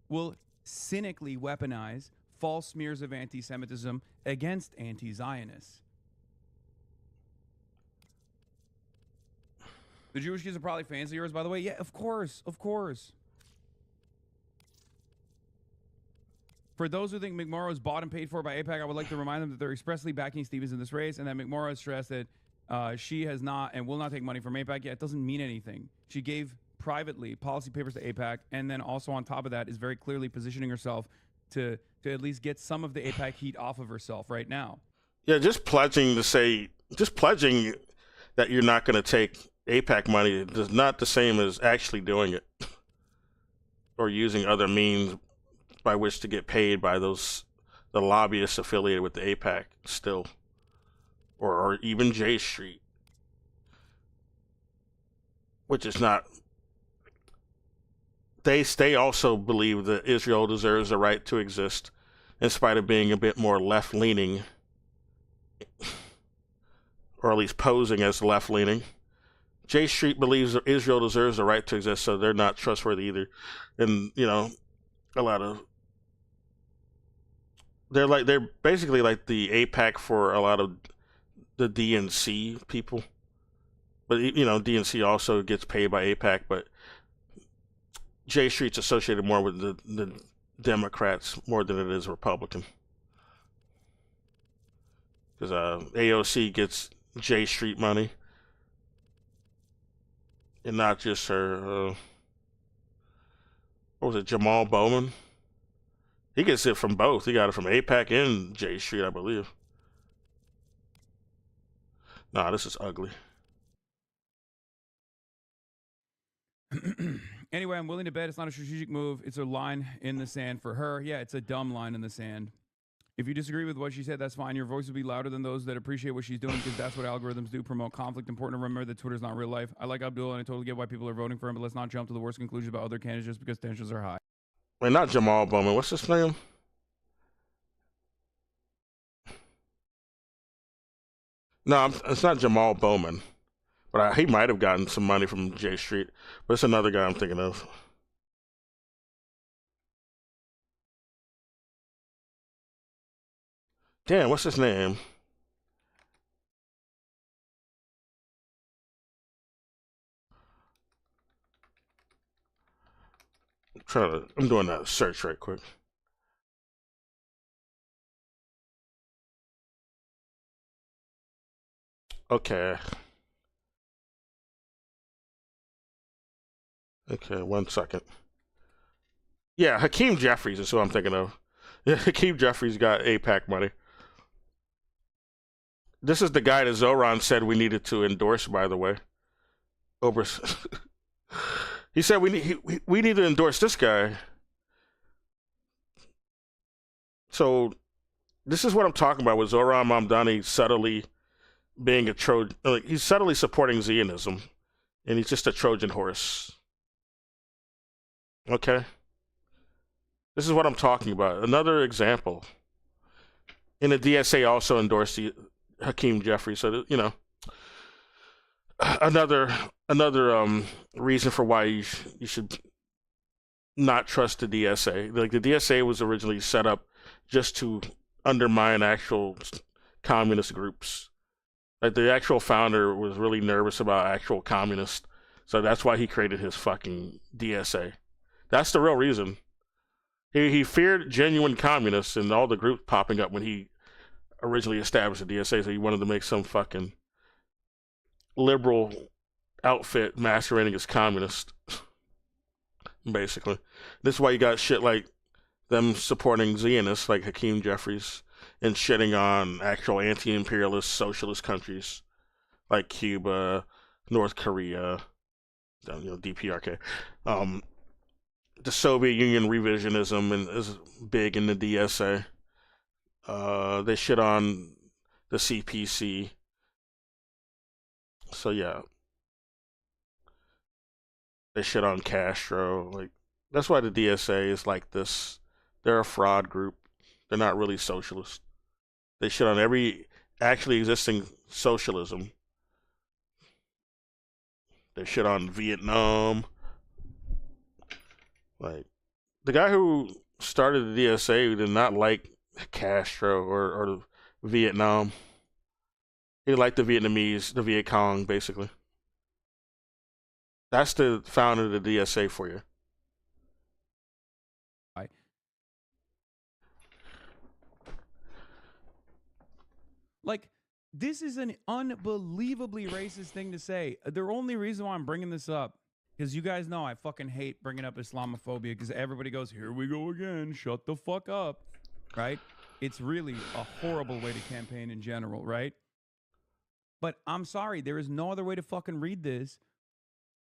will cynically weaponize false smears of anti-Semitism against anti-Zionists. The Jewish kids are probably fans of yours, by the way. Yeah, of course, of course. For those who think McMorrow is bought and paid for by AIPAC, I would like to remind them that they're expressly backing Stevens in this race, and that McMorrow has stressed that she has not and will not take money from AIPAC. Yeah, it doesn't mean anything. She gave privately policy papers to AIPAC, and then also on top of that is very clearly positioning herself to at least get some of the AIPAC heat off of herself right now. Yeah, just pledging that you're not going to take AIPAC money is not the same as actually doing it or using other means by which to get paid by the lobbyists affiliated with the AIPAC still, or even J Street, which is not. They also believe that Israel deserves the right to exist, in spite of being a bit more left-leaning, or at least posing as left-leaning. J Street believes that Israel deserves the right to exist, so they're not trustworthy either. And, you know, they're basically like the AIPAC for a lot of the DNC people. But, you know, DNC also gets paid by AIPAC, but J Street's associated more with the Democrats more than it is Republican. Because AOC gets J Street money. And not just her, what was it, Jamal Bowman? He gets it from both. He got it from AIPAC and J Street, I believe. Nah, this is ugly. Anyway, I'm willing to bet it's not a strategic move. It's a line in the sand for her. Yeah, it's a dumb line in the sand. If you disagree with what she said, that's fine. Your voice will be louder than those that appreciate what she's doing, because that's what algorithms do, promote conflict. Important to remember that Twitter's not real life. I like Abdul, and I totally get why people are voting for him, but let's not jump to the worst conclusions about other candidates just because tensions are high. Wait, not Jamal Bowman. What's his name? No, it's not Jamal Bowman, but he might have gotten some money from J Street. But it's another guy I'm thinking of. Damn, what's his name? I'm doing a search right quick. Okay. Okay, 1 second. Yeah, Hakeem Jeffries is who I'm thinking of. Yeah, Hakeem Jeffries got APAC money. This is the guy that Zoran said we needed to endorse, by the way. He said we need to endorse this guy. So this is what I'm talking about with Zoran Mamdani subtly being a Trojan. Like, he's subtly supporting Zionism, and he's just a Trojan horse. Okay? This is what I'm talking about. Another example. And the DSA also endorsed Hakeem Jeffries. So, you know, another reason for why you should not trust the DSA. Like, the DSA was originally set up just to undermine actual communist groups. Like, the actual founder was really nervous about actual communists, so that's why he created his fucking DSA. That's the real reason. He feared genuine communists and all the groups popping up when he originally established the DSA, so he wanted to make some fucking liberal outfit masquerading as communist, basically. This is why you got shit like them supporting Zionists like Hakeem Jeffries and shitting on actual anti-imperialist socialist countries like Cuba, North Korea, you know, DPRK. The Soviet Union revisionism is big in the DSA. They shit on the CPC. So yeah, they shit on Castro. Like, that's why the DSA is like this. They're a fraud group. They're not really socialist. They shit on every actually existing socialism. They shit on Vietnam. Like, the guy who started the DSA did not like Castro or Vietnam. He liked the Vietnamese, the Viet Cong, basically. That's the founder of the DSA for you. Like, this is an unbelievably racist thing to say. The only reason why I'm bringing this up, because you guys know I fucking hate bringing up Islamophobia, because everybody goes, here we go again, shut the fuck up, right? It's really a horrible way to campaign in general, right? But I'm sorry, there is no other way to fucking read this.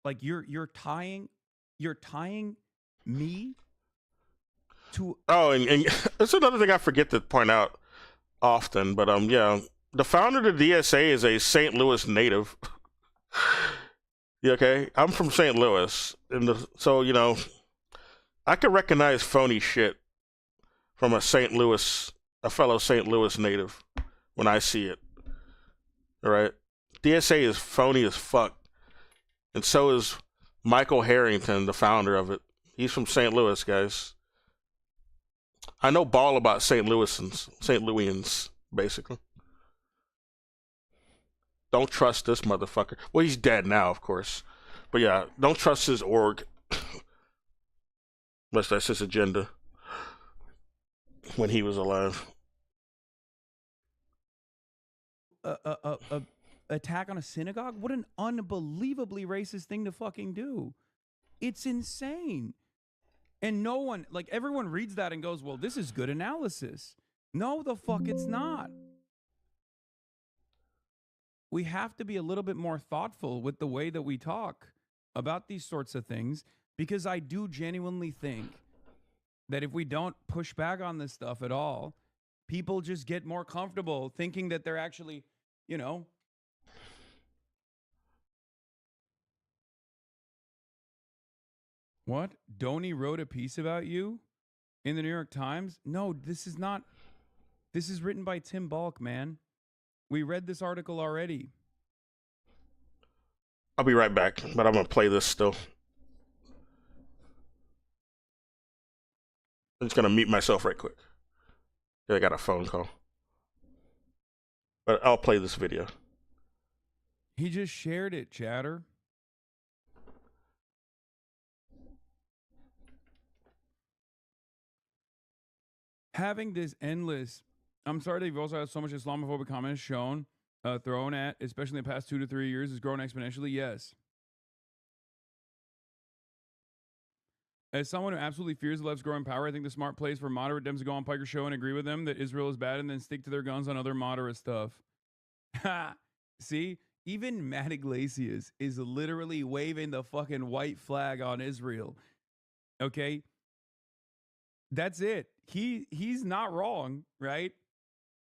Like, you're tying me to... Oh, and that's another thing I forget to point out often, but yeah, the founder of the DSA is a St. Louis native. Yeah, okay, I'm from St. Louis, so you know, I can recognize phony shit from a fellow St. Louis native when I see it. All right, DSA is phony as fuck, and so is Michael Harrington, the founder of it. He's from St. Louis, guys. I know ball about St. Louisans, basically. Don't trust this motherfucker. Well, he's dead now, of course. But yeah, don't trust his org. Unless that's his agenda. When he was alive. Attack on a synagogue? What an unbelievably racist thing to fucking do. It's insane. And no one, like, everyone reads that and goes, well, this is good analysis. No, the fuck it's not. We have to be a little bit more thoughtful with the way that we talk about these sorts of things, because I do genuinely think that if we don't push back on this stuff at all, people just get more comfortable thinking that they're actually, you know... What? Donnie wrote a piece about you in the New York Times? No, this is not. This is written by Tim Balk, man. We read this article already. I'll be right back, but I'm gonna play this still. I'm just gonna mute myself right quick. I got a phone call. But I'll play this video. He just shared it, chatter. Having this endless, I'm sorry that you've also had so much Islamophobic comments shown, thrown at, especially in the past 2 to 3 years, has grown exponentially. Yes. As someone who absolutely fears the left's growing power, I think the smart place for moderate Dems to go on Piker's show and agree with them that Israel is bad and then stick to their guns on other moderate stuff. See? Even Matt Iglesias is literally waving the fucking white flag on Israel. Okay? That's it. He's not wrong, right?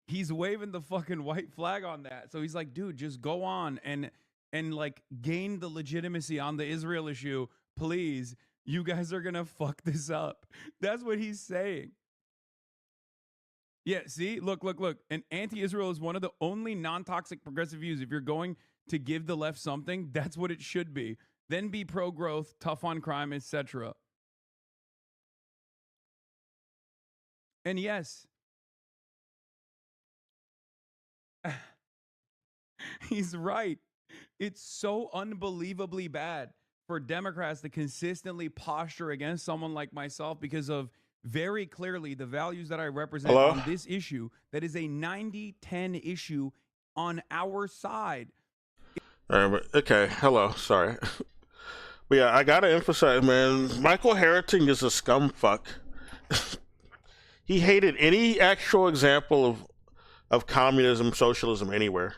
He's waving the fucking white flag on that. So he's like, dude, just go on and like gain the legitimacy on the Israel issue, please. You guys are gonna fuck this up. That's what he's saying. Yeah, see? Look. And anti-Israel is one of the only non-toxic progressive views. If you're going to give the left something, that's what it should be. Then be pro-growth, tough on crime, etc. And yes, he's right. It's so unbelievably bad for Democrats to consistently posture against someone like myself because of very clearly the values that I represent on this issue. That is a 90-10 issue on our side. All right, okay, hello, sorry. But yeah, I gotta emphasize, man, Michael Harriting is a scumfuck. He hated any actual example of communism, socialism anywhere.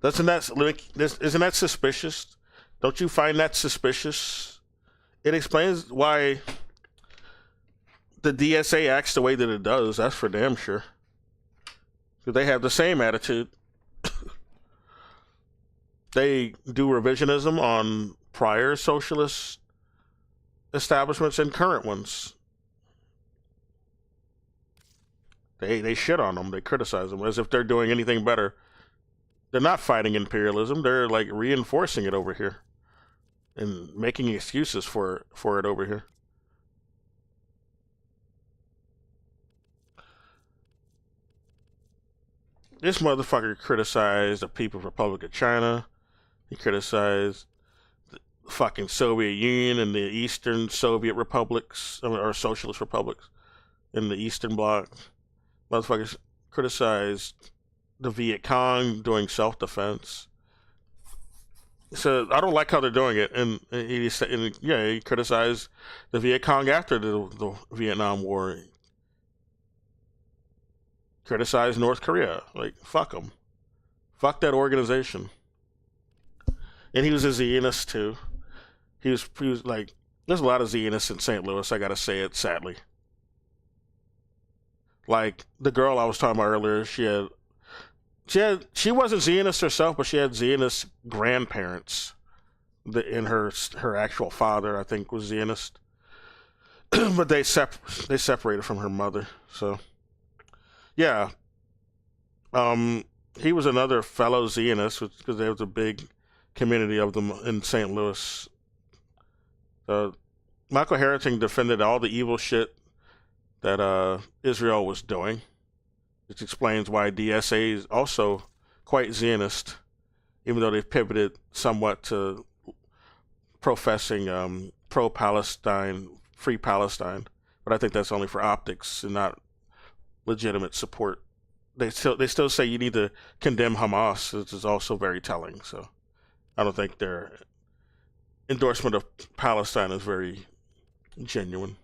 Isn't that suspicious? Don't you find that suspicious? It explains why the DSA acts the way that it does. That's for damn sure. Because they have the same attitude. They do revisionism on prior socialist establishments and current ones. They shit on them. They criticize them as if they're doing anything better. They're not fighting imperialism. They're like reinforcing it over here and making excuses for it over here. This motherfucker criticized the People's Republic of China. He criticized the fucking Soviet Union and the Eastern Soviet republics, or socialist republics in the Eastern Bloc. Motherfuckers criticized the Viet Cong doing self-defense. So I don't like how they're doing it, and he criticized the Viet Cong after the Vietnam War. He criticized North Korea. Like, fuck them. Fuck that organization. And he was a Zionist too. He was like, there's a lot of Zionists in St. Louis. I gotta say it, sadly. Like the girl I was talking about earlier, she wasn't Zionist herself, but she had Zionist grandparents. And her actual father, I think, was Zionist. But they separated from her mother. So yeah, he was another fellow Zionist because there was a big community of them in St. Louis. Michael Harriting defended all the evil shit that Israel was doing, which explains why DSA is also quite Zionist, even though they've pivoted somewhat to professing pro-Palestine, free Palestine. But I think that's only for optics and not legitimate support. They still say you need to condemn Hamas, which is also very telling. So I don't think their endorsement of Palestine is very genuine.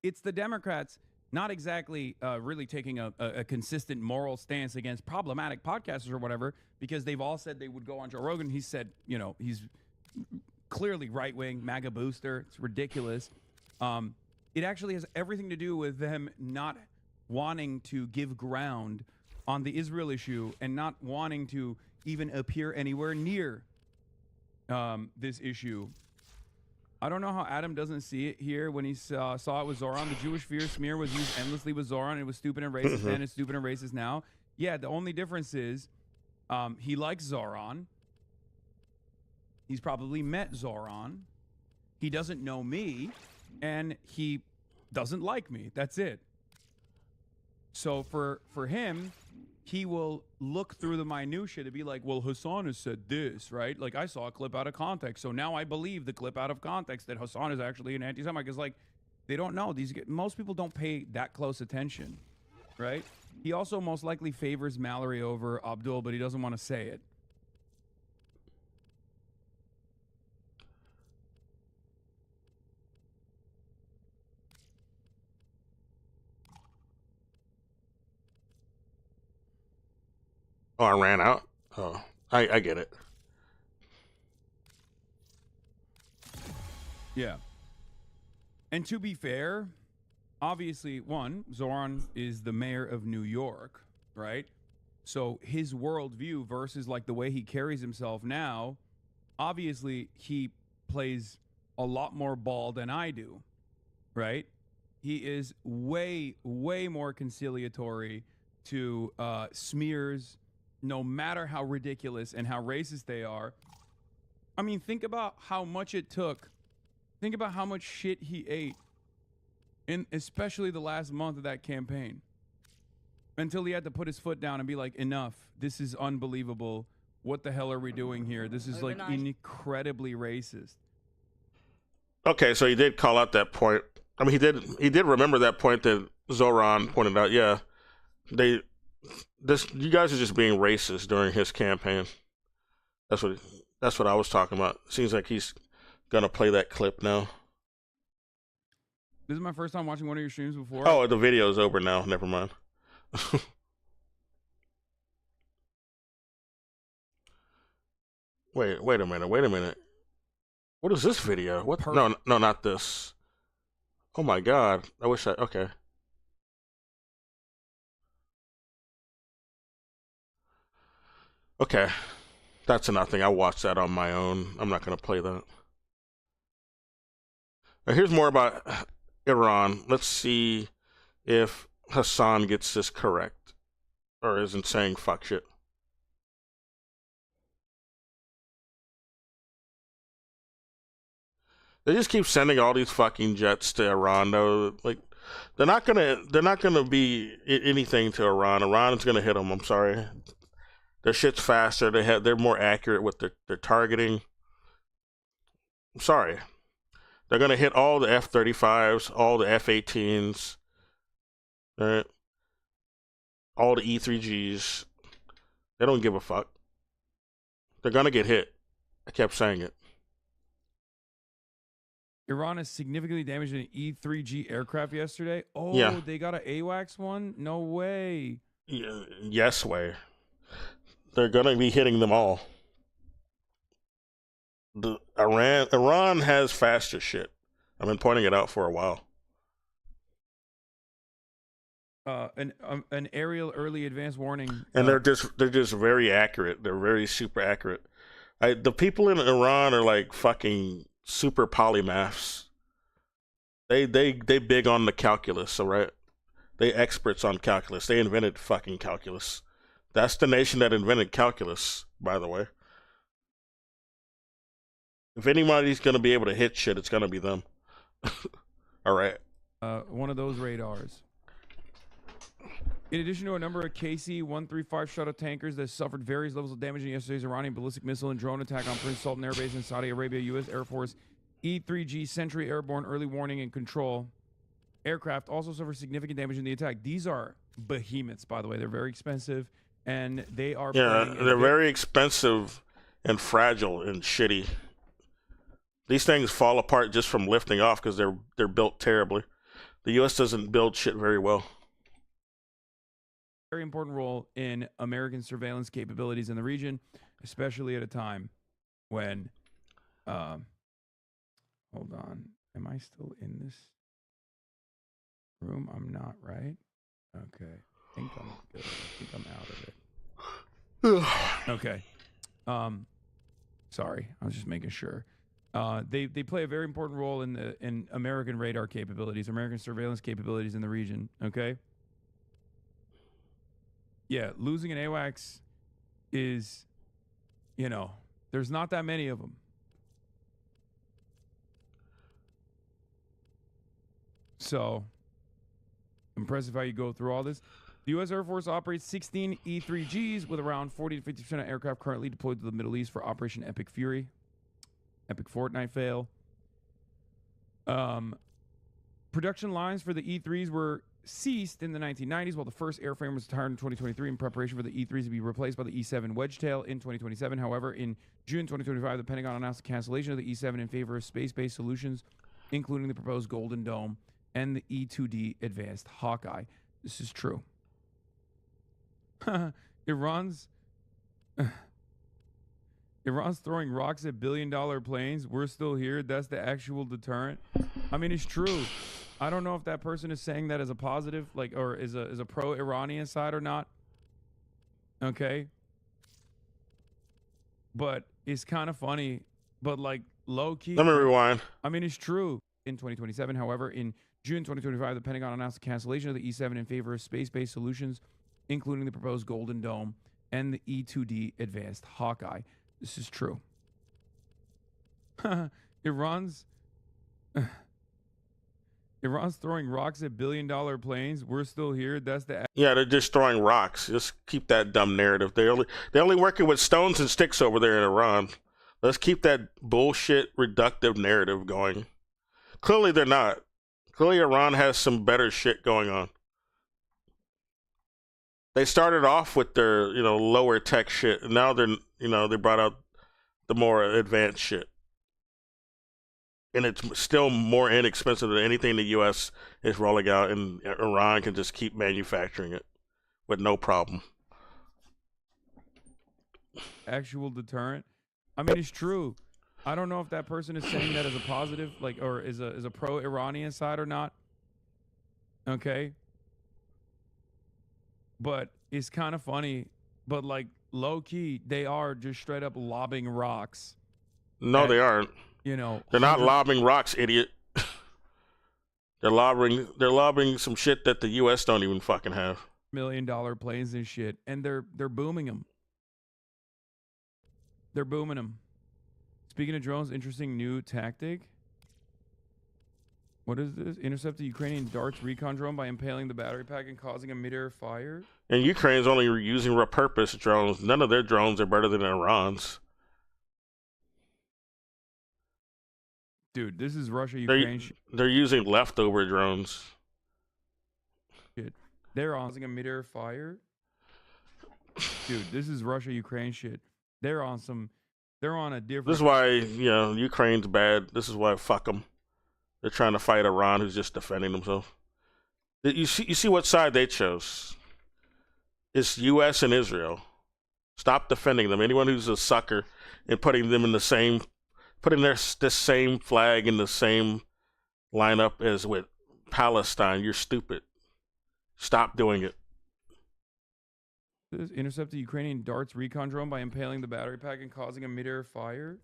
It's the Democrats not exactly really taking a consistent moral stance against problematic podcasters or whatever, because they've all said they would go on Joe Rogan. He said, he's clearly right-wing, MAGA booster. It's ridiculous. It actually has everything to do with them not wanting to give ground on the Israel issue and not wanting to even appear anywhere near this issue. I don't know how Adam doesn't see it here when he saw it with Zoran. The Jewish fear smear was used endlessly with Zoran. It was stupid and racist then. It's stupid and racist now. yeah, the only difference is he likes Zoran. He's probably met Zoran. He doesn't know me, and he doesn't like me. That's it. So for him, he will look through the minutia to be like, well, Hassan has said this, right? Like, I saw a clip out of context, so now I believe the clip out of context that Hassan is actually an anti-Semite. Because, like, they don't know. Most people don't pay that close attention, right? He also most likely favors Mallory over Abdul, but he doesn't want to say it. Oh, I ran out? Oh, I get it. Yeah. And to be fair, obviously, one, Zoran is the mayor of New York, right? So his worldview versus like the way he carries himself now, obviously he plays a lot more ball than I do, right? He is way, way more conciliatory to smears, no matter how ridiculous and how racist they are. I mean, think about how much it took. Think about how much shit he ate, in especially the last month of that campaign, until he had to put his foot down and be like, enough. This is unbelievable. What the hell are we doing here? This is like incredibly racist. Okay, so he did call out that point. I mean, he did remember that point that Zoran pointed out. Yeah, you guys are just being racist during his campaign. That's what I was talking about. Seems like he's gonna play that clip now. This is my first time watching one of your streams before. Oh, the video's over now. Never mind. Wait a minute. What is this video? What? No, not this. Oh my God. Okay. Okay. That's nothing. I watched that on my own. I'm not going to play that. Now, here's more about Iran. Let's see if Hassan gets this correct or isn't saying fuck shit. They just keep sending all these fucking jets to Iran, though. Like, they're not gonna be anything to Iran. Iran's gonna hit them. I'm sorry. Their shit's faster. They're more accurate with their targeting. I'm sorry. They're gonna hit all the F-35s, all the F-18s, right? All the E-3Gs. They don't give a fuck. They're gonna get hit. I kept saying it. Iran has significantly damaged an E-3G aircraft yesterday. Oh, yeah. They got an AWACS one? No way. Yes way. They're gonna be hitting them all. Iran has faster shit. I've been pointing it out for a while. An aerial early advance warning. And they're just very accurate. They're very super accurate. The people in Iran are like fucking super polymaths. They big on the calculus, all right? They experts on calculus. They invented fucking calculus. That's the nation that invented calculus, by the way. If anybody's gonna be able to hit shit, it's gonna be them. All right. One of those radars. In addition to a number of KC-135 shuttle tankers that suffered various levels of damage in yesterday's Iranian ballistic missile and drone attack on Prince Sultan Air Base in Saudi Arabia, U.S. Air Force E-3G Sentry Airborne Early Warning and Control aircraft also suffered significant damage in the attack. These are behemoths, by the way. They're very expensive, and they are... Yeah, they're very expensive and fragile and shitty. These things fall apart just from lifting off because they're built terribly. The U.S. doesn't build shit very well. Very important role in American surveillance capabilities in the region, especially at a time when... hold on. Am I still in this room? I'm not, right? Okay. I think I'm good. I think I'm out of it. Okay. Sorry. I was just making sure. They play a very important role in American radar capabilities, American surveillance capabilities in the region. Okay. yeah, losing an AWACS is, you know, there's not that many of them. So, impressive how you go through all this. The U.S. Air Force operates 16 E-3Gs with around 40 to 50% of aircraft currently deployed to the Middle East for Operation Epic Fury. Epic Fortnite fail. Production lines for the E-3s were ceased in the 1990s, while the first airframe was retired in 2023 in preparation for the E-3s to be replaced by the E-7 Wedgetail in 2027. However, in June 2025, the Pentagon announced the cancellation of the E-7 in favor of space-based solutions, including the proposed Golden Dome and the E-2D Advanced Hawkeye. This is true. Iran's throwing rocks at billion-dollar planes. We're still here. That's the actual deterrent. I mean, it's true. I don't know if that person is saying that as a positive, like, or is a pro-Iranian side or not. Okay. But it's kind of funny, but like low-key. Let me rewind. I mean, it's true. In 2027, however, in June 2025, the Pentagon announced the cancellation of the E-7 in favor of space-based solutions, including the proposed Golden Dome and the E-2D Advanced Hawkeye. This is true. Iran's throwing rocks at billion-dollar planes. We're still here. That's the Yeah, they're just throwing rocks. Just keep that dumb narrative. They're only working with stones and sticks over there in Iran. Let's keep that bullshit reductive narrative going. Clearly they're not. Clearly Iran has some better shit going on. They started off with their, lower tech shit, and now they're, they brought out the more advanced shit. And it's still more inexpensive than anything the U.S. is rolling out, and Iran can just keep manufacturing it with no problem. actual deterrent. I mean, it's true. I don't know if that person is saying that as a positive, like, or is a pro-Iranian side or not. Okay. But it's kind of funny. But like low key, they are just straight up lobbing rocks. No, they aren't. You know, they're not lobbing rocks, idiot. They're lobbing some shit that the U.S. don't even fucking have. $1 million planes and shit, and they're booming them. They're booming them. Speaking of drones, interesting new tactic. What is this? Intercept the Ukrainian darts recon drone by impaling the battery pack and causing a mid-air fire. And Ukraine's only using repurposed drones. None of their drones are better than Iran's. Dude, this is Russia, Ukraine shit. They're using leftover drones. Shit. They're on a mid-air fire. Dude, this is Russia, Ukraine shit. They're on a different... This is why, Ukraine's bad. This is why, fuck them. They're trying to fight Iran, who's just defending themselves. You see what side they chose. It's U.S. and Israel. Stop defending them. Anyone who's a sucker and putting them in the same... putting this same flag in the same lineup as with Palestine, you're stupid. Stop doing it. Intercept the Ukrainian darts recon drone by impaling the battery pack and causing a mid-air fire.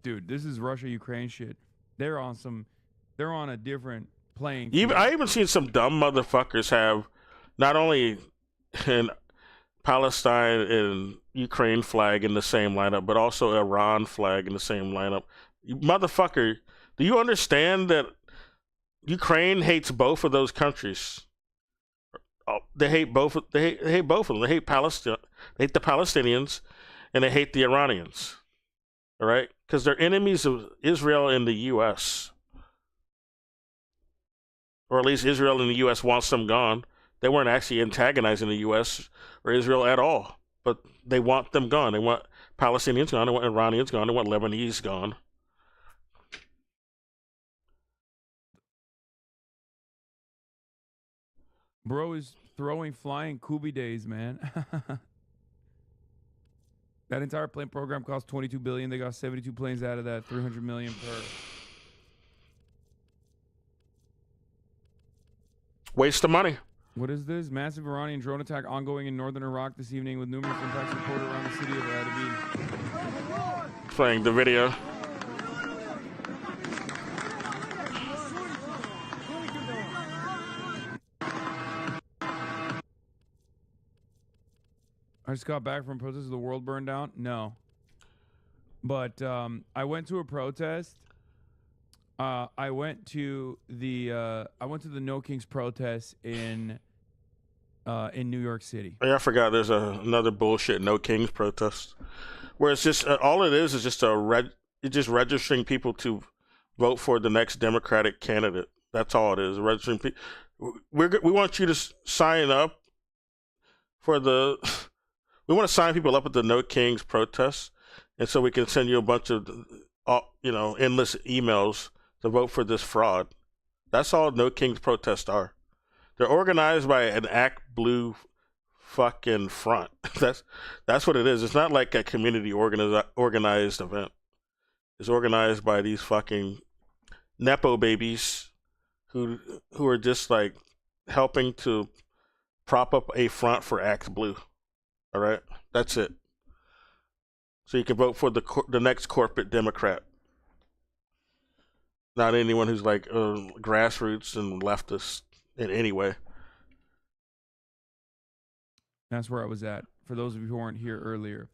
Dude, this is Russia, Ukraine shit. They're on a different plane. I even seen some dumb motherfuckers have not only an Palestine and Ukraine flag in the same lineup, but also Iran flag in the same lineup. You motherfucker, do you understand that Ukraine hates both of those countries? They hate both. They hate both of them. They hate Palestine. They hate the Palestinians, and they hate the Iranians. All right, because they're enemies of Israel and the U.S. Or at least Israel and the U.S. wants them gone. They weren't actually antagonizing the U.S. or Israel at all, but they want them gone. They want Palestinians gone. They want Iranians gone. They want Lebanese gone. Bro is throwing flying Kubi days, man. That entire plane program cost $22 billion. They got 72 planes out of that, $300 million per. Waste of money. What is this? Massive Iranian drone attack ongoing in northern Iraq this evening with numerous impacts reported around the city of Adabid. Playing the video. I just got back from protest. The world burned down. No, but I went to a protest. I went to the No Kings protest in New York City. Yeah, I forgot. There's another bullshit No Kings protest, where it's just all it is just it's just registering people to vote for the next Democratic candidate. That's all it is. Registering people. We want you to sign up for the. We want to sign people up at the No Kings protest, and so we can send you a bunch of, endless emails to vote for this fraud. That's all No Kings protests are. They're organized by an Act Blue fucking front. That's what it is. It's not like a community organized event. It's organized by these fucking nepo babies who are just like helping to prop up a front for Act Blue. All right, that's it. So you can vote for the next corporate Democrat, not anyone who's like grassroots and leftist in any way. That's where I was at. For those of you who weren't here earlier,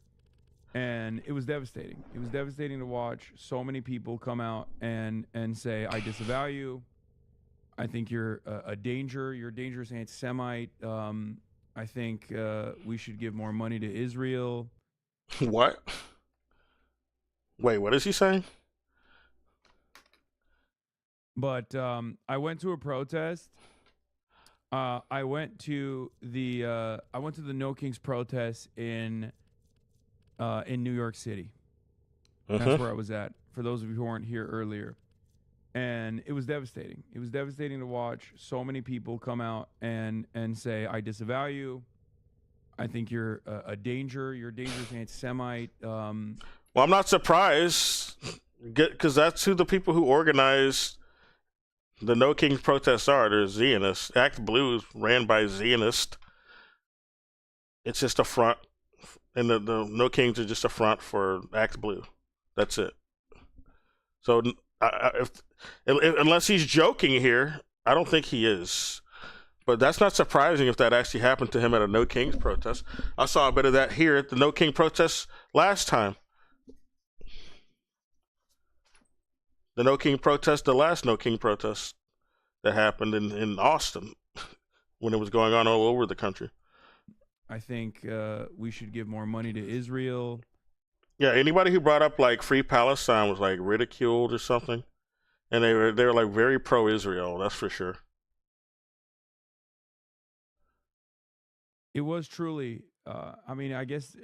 and it was devastating. It was devastating to watch so many people come out and say, "I disavow you. I think you're a danger. You're a dangerous anti-Semite. I think we should give more money to Israel." What? Wait, what is he saying? But I went to a protest. I went to the No Kings protest in New York City. That's where I was at. For those of you who weren't here earlier, and it was devastating. It was devastating to watch so many people come out and say, "I disavow you. I think you're a danger. You're a dangerous anti-Semite." Well, I'm not surprised, because that's who the people who organized the No Kings protests are. They're Zionists. Act Blue is ran by Zionists. It's just a front, and the No Kings are just a front for Act Blue. That's it. So, unless he's joking here, I don't think he is. But that's not surprising if that actually happened to him at a No Kings protest. I saw a bit of that here at the No King protest last time. The No King protest, the last No King protest that happened in Austin when it was going on all over the country. I think we should give more money to Israel. Yeah, anybody who brought up like Free Palestine was like ridiculed or something, and they were like very pro-Israel. That's for sure. It was truly. I mean, I guess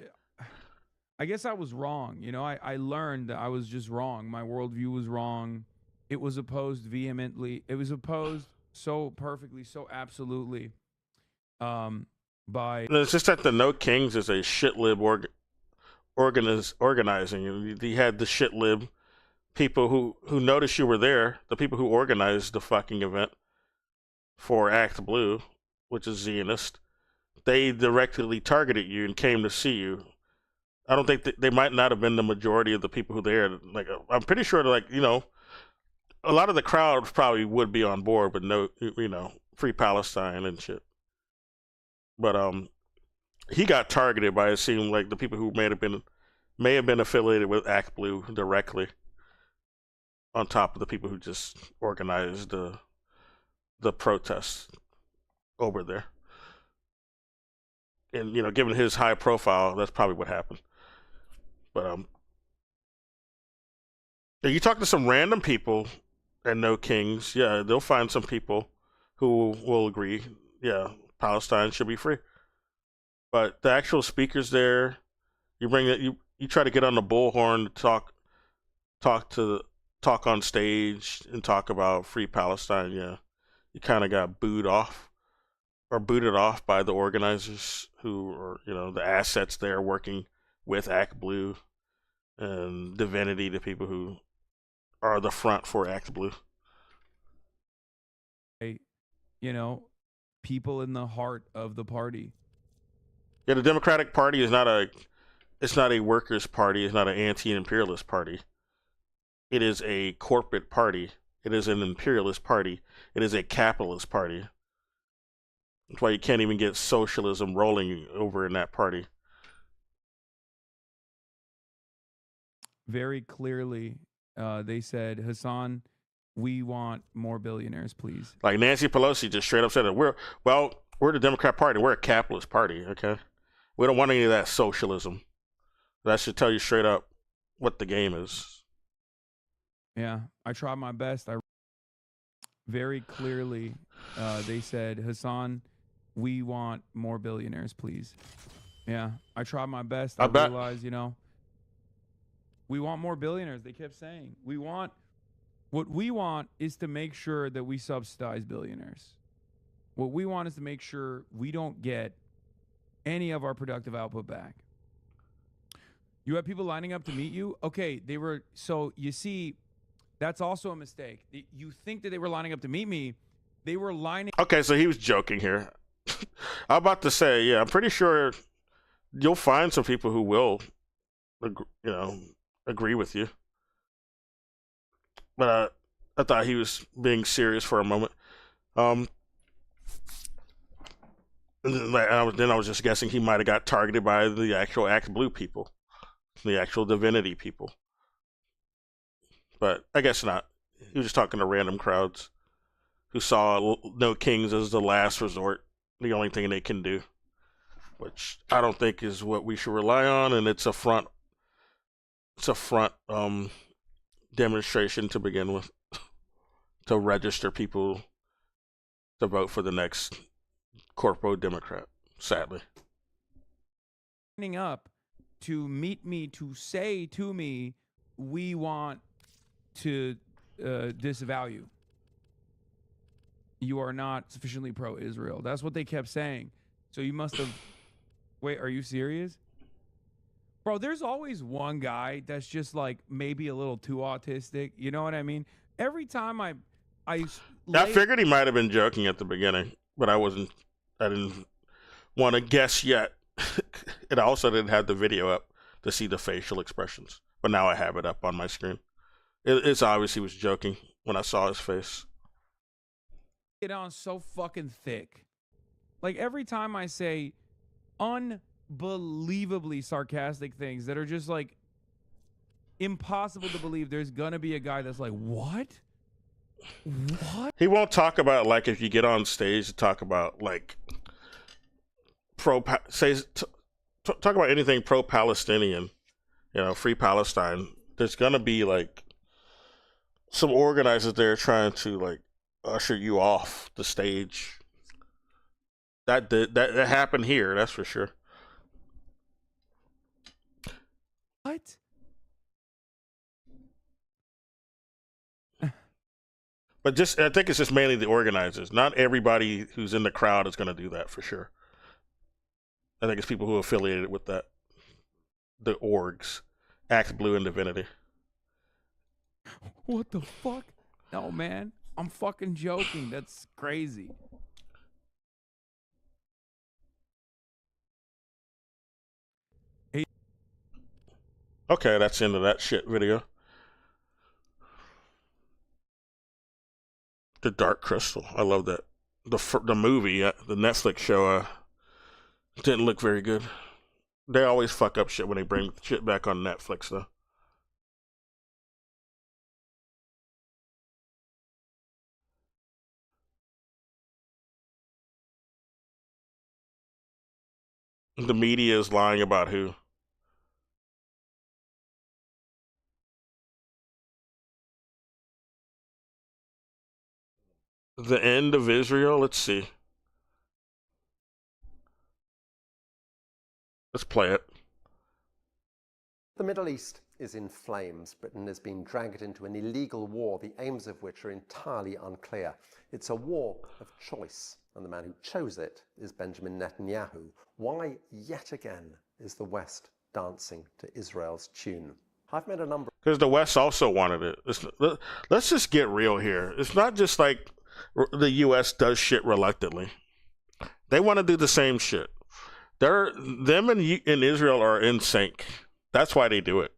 I was wrong. You know, I learned that I was just wrong. My worldview was wrong. It was opposed vehemently. It was opposed so perfectly, so absolutely. By It's just that the No Kings is a shit lib organizing. You had the shit lib people who noticed you were there, the people who organized the fucking event for Act Blue, which is Zionist. They directly targeted you and came to see you. I don't think they might not have been the majority of the people who there. Like, I'm pretty sure, like, you know, a lot of the crowd probably would be on board, but no, you know, Free Palestine and shit. But he got targeted by, it seemed like, the people who may have been affiliated with Act Blue directly, on top of the people who just organized the protests over there. And, you know, given his high profile, that's probably what happened. But you talk to some random people at No Kings, yeah, they'll find some people who will agree, yeah, Palestine should be free. But the actual speakers there, you try to get on the bullhorn to talk on stage and talk about Free Palestine, yeah, you kind of got booted off by the organizers who are, you know, the assets there working with Act Blue and Divinity, the people who are the front for Act Blue. You know, people in the heart of the party. Yeah, the Democratic Party is not a workers' party. It's not an anti-imperialist party. It is a corporate party. It is an imperialist party. It is a capitalist party. That's why you can't even get socialism rolling over in that party. very clearly, they said, Hassan, we want more billionaires, please. Like Nancy Pelosi just straight up said it. We're the Democrat Party. We're a capitalist party, okay? We don't want any of that socialism. That should tell you straight up what the game is. Yeah, I tried my best. Very clearly, they said, Hassan, we want more billionaires, please. Yeah, I tried my best. I realized, we want more billionaires. They kept saying, what we want is to make sure that we subsidize billionaires. What we want is to make sure we don't get any of our productive output back. You have people lining up to meet you? Okay, so you see, that's also a mistake. You think that they were lining up to meet me. They were lining. Okay, so he was joking here. I'm about to say, yeah, I'm pretty sure you'll find some people who will, agree with you. But I thought he was being serious for a moment. And then I was just guessing he might have got targeted by the actual Act Blue people, the actual Divinity people. But I guess not. He was just talking to random crowds who saw No Kings as the last resort, the only thing they can do, which I don't think is what we should rely on, and it's a front demonstration to begin with, to register people to vote for the next corpo Democrat, sadly. Lining up to meet me, to say to me, we want to disavow you. You are not sufficiently pro-Israel. That's what they kept saying. So you must have... Wait, are you serious? Bro, there's always one guy that's just like maybe a little too autistic. You know what I mean? Every time I figured he might have been joking at the beginning, but I didn't want to guess yet. And I also didn't have the video up to see the facial expressions. But now I have it up on my screen. It's obvious he was joking when I saw his face. It on so fucking thick. Like every time I say unbelievably sarcastic things that are just like impossible to believe, there's gonna be a guy that's like, what? He won't talk about, like, if you get on stage to talk about like talk about anything pro-Palestinian, free Palestine. There's gonna be like some organizers there trying to like usher you off the stage. That happened here, that's for sure. What? But I think it's just mainly the organizers. Not everybody who's in the crowd is going to do that, for sure. I think it's people who are affiliated with that. The orgs. Act Blue and Divinity. What the fuck? No, man. I'm fucking joking. That's crazy. Okay, that's the end of that shit video. The Dark Crystal. I love that. The movie, the Netflix show, didn't look very good. They always fuck up shit when they bring shit back on Netflix, though. The media is lying about who? The end of Israel? Let's see. Let's play it. The Middle East is in flames. Britain has been dragged into an illegal war, the aims of which are entirely unclear. It's a war of choice, and the man who chose it is Benjamin Netanyahu. Why, yet again, is the West dancing to Israel's tune? I've made a number... Because the West also wanted it. Let's just get real here. It's not just like the U.S. does shit reluctantly. They want to do the same shit. Them and Israel are in sync. That's why they do it.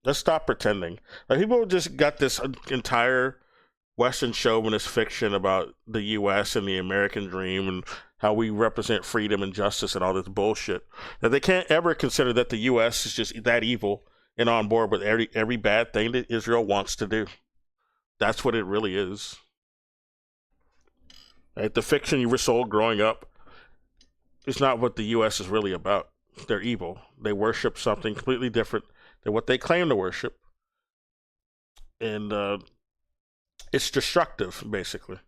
Let's stop pretending. Like, people just got this entire Western chauvinist fiction about the U.S. and the American dream and how we represent freedom and justice and all this bullshit, that they can't ever consider that the U.S. is just that evil and on board with every bad thing that Israel wants to do. That's what it really is. Right? The fiction you were sold growing up is not what the U.S. is really about. They're evil. They worship something completely different than what they claim to worship. And it's destructive, basically.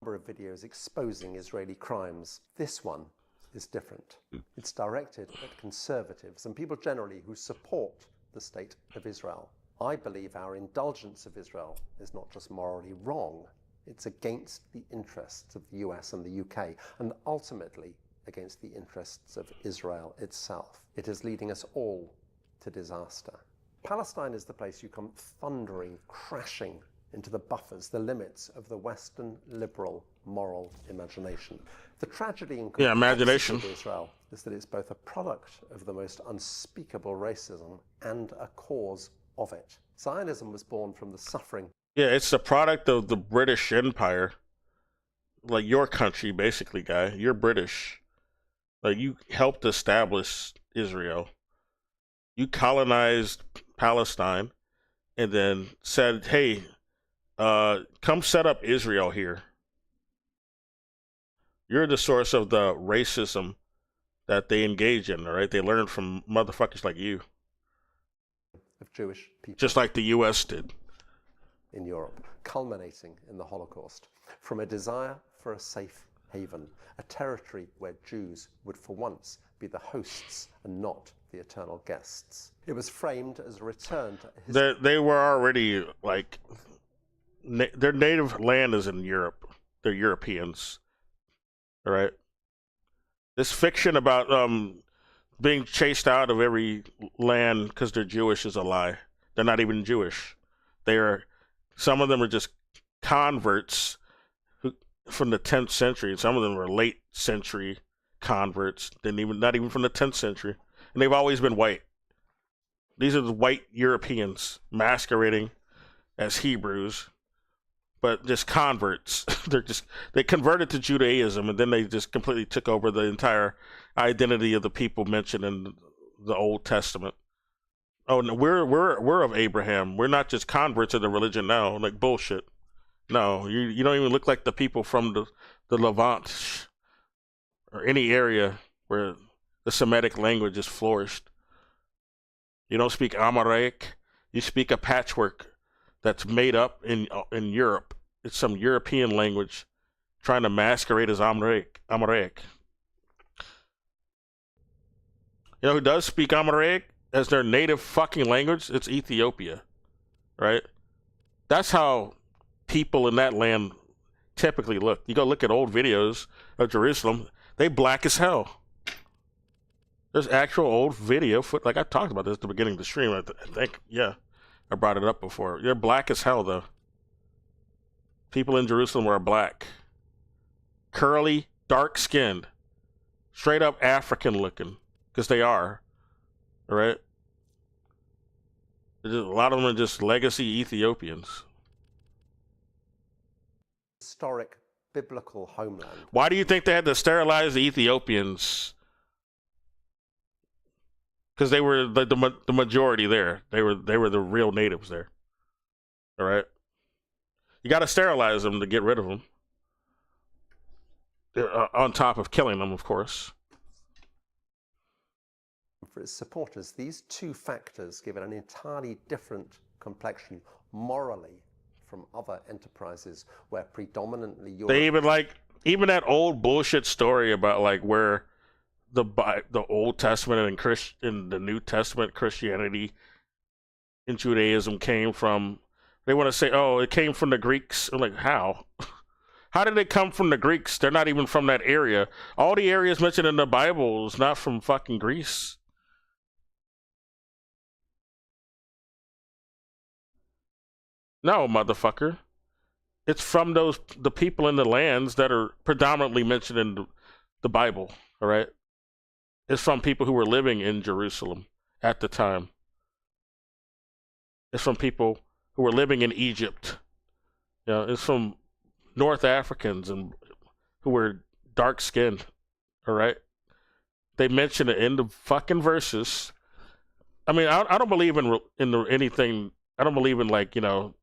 Number of videos exposing Israeli crimes. This one is different. It's directed at conservatives and people generally who support the state of Israel. I believe our indulgence of Israel is not just morally wrong, it's against the interests of the US and the UK, and ultimately against the interests of Israel itself. It is leading us all to disaster. Palestine is the place you come thundering, crashing into the buffers, the limits of the Western liberal moral imagination. The tragedy and imagination of Israel is that it's both a product of the most unspeakable racism and a cause of it. Zionism was born from the suffering. Yeah, it's the product of the British Empire. Like your country, basically, guy. You're British. Like you helped establish Israel. You colonized Palestine and then said, hey, come set up Israel here. You're the source of the racism that they engage in, all right? They learn from motherfuckers like you. Of Jewish people. Just like the U.S. did. In Europe, culminating in the Holocaust, from a desire for a safe haven, a territory where Jews would for once be the hosts and not the eternal guests. It was framed as a return to history. They were already, like, their native land is in Europe. They're Europeans. All right? This fiction about being chased out of every land because they're Jewish is a lie. They're not even Jewish. Some of them are just converts from the 10th century. Some of them are late century converts. Not even from the 10th century. And they've always been white. These are the white Europeans masquerading as Hebrews, but just converts. They converted to Judaism, and then they just completely took over the entire identity of the people mentioned in the Old Testament. Oh, no, we're of Abraham. We're not just converts of the religion now. Like bullshit. No, you don't even look like the people from the Levant or any area where the Semitic language is flourished. You don't speak Amharic. You speak a patchwork that's made up in Europe. It's some European language trying to masquerade as Amharic. You know who does speak Amharic as their native fucking language? It's Ethiopia, right? That's how people in that land typically look. You go look at old videos of Jerusalem, they black as hell. There's actual old video like I talked about this at the beginning of the stream. I think, yeah, I brought it up before. They're black as hell, though. People in Jerusalem are black. Curly, dark-skinned. Straight up African looking. Because they are. All right? A lot of them are just legacy Ethiopians. Historic biblical homeland. Why do you think they had to sterilize the Ethiopians? Because they were the majority there. They were the real natives there. All right? You got to sterilize them to get rid of them. On top of killing them, of course. For its supporters, these two factors give it an entirely different complexion morally from other enterprises where predominantly Europe... They even that old bullshit story about like where the Old Testament and the New Testament Christianity and Judaism came from. They want to say, oh, it came from the Greeks. I'm like, how? How did it come from the Greeks? They're not even from that area. All the areas mentioned in the Bible is not from fucking Greece. No, motherfucker. It's from the people in the lands that are predominantly mentioned in the Bible, all right? It's from people who were living in Jerusalem at the time. It's from people who were living in Egypt. You know, it's from North Africans and who were dark-skinned, all right? They mention it in the fucking verses I mean, I don't believe in anything. I don't believe in like, you know,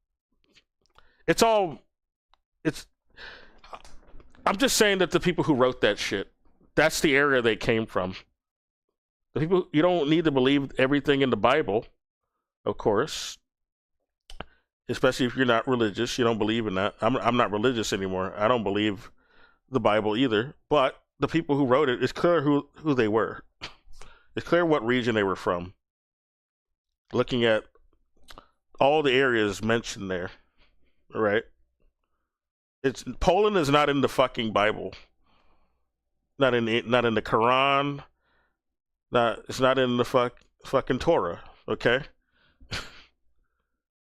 it's all, it's, I'm just saying that the people who wrote that shit, that's the area they came from. The people, you don't need to believe everything in the Bible, of course, especially if you're not religious. You don't believe in that. I'm not religious anymore. I don't believe the Bible either, but the people who wrote it, it's clear who they were. It's clear what region they were from. Looking at all the areas mentioned there, right? It's Poland is not in the fucking Bible. Not in the Quran. It's not in the fucking Torah, okay?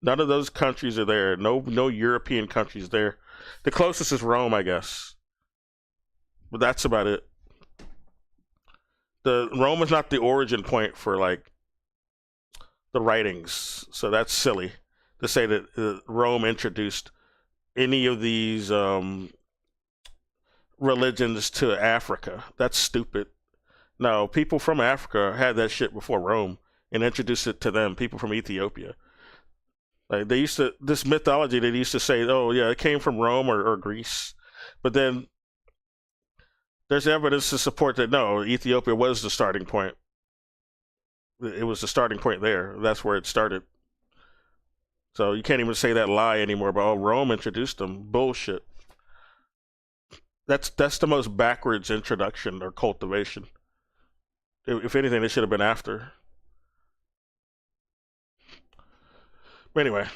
None of those countries are there. No European countries there. The closest is Rome, I guess. But that's about it. Rome is not the origin point for like the writings, so that's silly to say that Rome introduced any of these religions to Africa. That's stupid. No, people from Africa had that shit before Rome and introduced it to them. People from Ethiopia, like they used to, this mythology, they used to say, oh yeah, it came from Rome or Greece, but then there's evidence to support that no, Ethiopia was the starting point. It was the starting point there. That's where it started. So you can't even say that lie anymore about, oh, Rome introduced them. Bullshit. That's the most backwards introduction or cultivation. If anything, it should have been after. But anyway.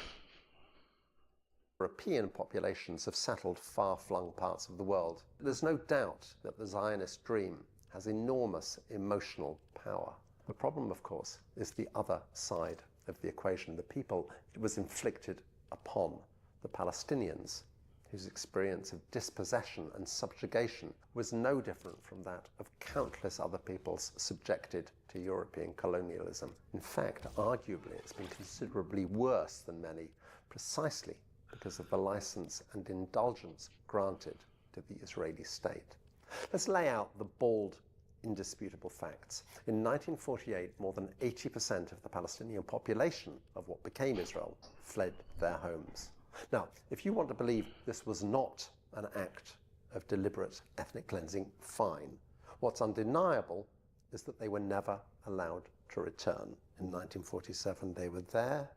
European populations have settled far-flung parts of the world. There's no doubt that the Zionist dream has enormous emotional power. The problem, of course, is the other side of the equation, the people it was inflicted upon, the Palestinians, whose experience of dispossession and subjugation was no different from that of countless other peoples subjected to European colonialism. In fact, arguably, it's been considerably worse than many, precisely because of the license and indulgence granted to the Israeli state. Let's lay out the bald, indisputable facts. In 1948, more than 80% of the Palestinian population of what became Israel fled their homes. Now, if you want to believe this was not an act of deliberate ethnic cleansing, fine. What's undeniable is that they were never allowed to return. In 1947, they were there.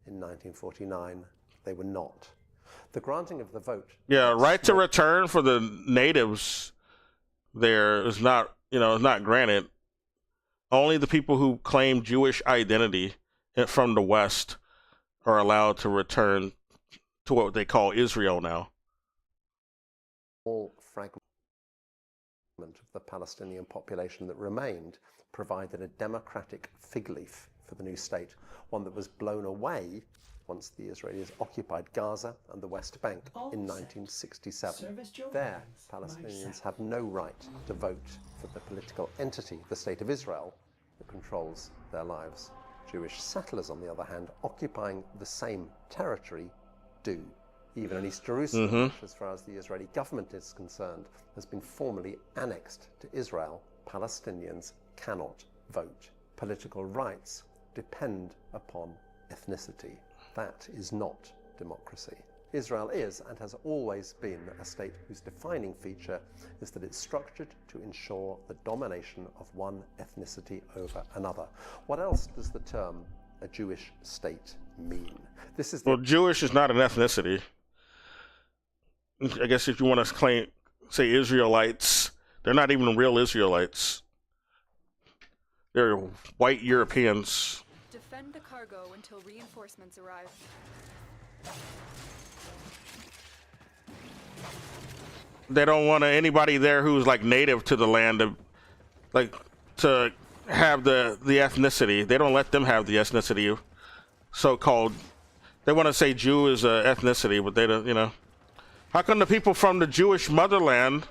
In 1949, they were not. The granting of the vote... Yeah, right to return for the natives there is not, you know, is not granted. Only the people who claim Jewish identity from the West are allowed to return to what they call Israel now. All fragment of the Palestinian population that remained provided a democratic fig leaf for the new state, one that was blown away once the Israelis occupied Gaza and the West Bank in 1967. There, Palestinians have no right to vote for the political entity, the State of Israel, that controls their lives. Jewish settlers, on the other hand, occupying the same territory, do. Even in East Jerusalem, which, as far as the Israeli government is concerned, has been formally annexed to Israel, Palestinians cannot vote. Political rights depend upon ethnicity. That is not democracy. Israel is, and has always been, a state whose defining feature is that it's structured to ensure the domination of one ethnicity over another. What else does the term a Jewish state mean? This is well, Jewish is not an ethnicity. I guess if you want to say Israelites, they're not even real Israelites. They're white Europeans. Defend the cargo until reinforcements arrive. They don't want anybody there who's like native to the land to have the ethnicity. They don't let them have the ethnicity, so-called. They want to say Jew is an ethnicity, but they don't, you know. How come the people from the Jewish motherland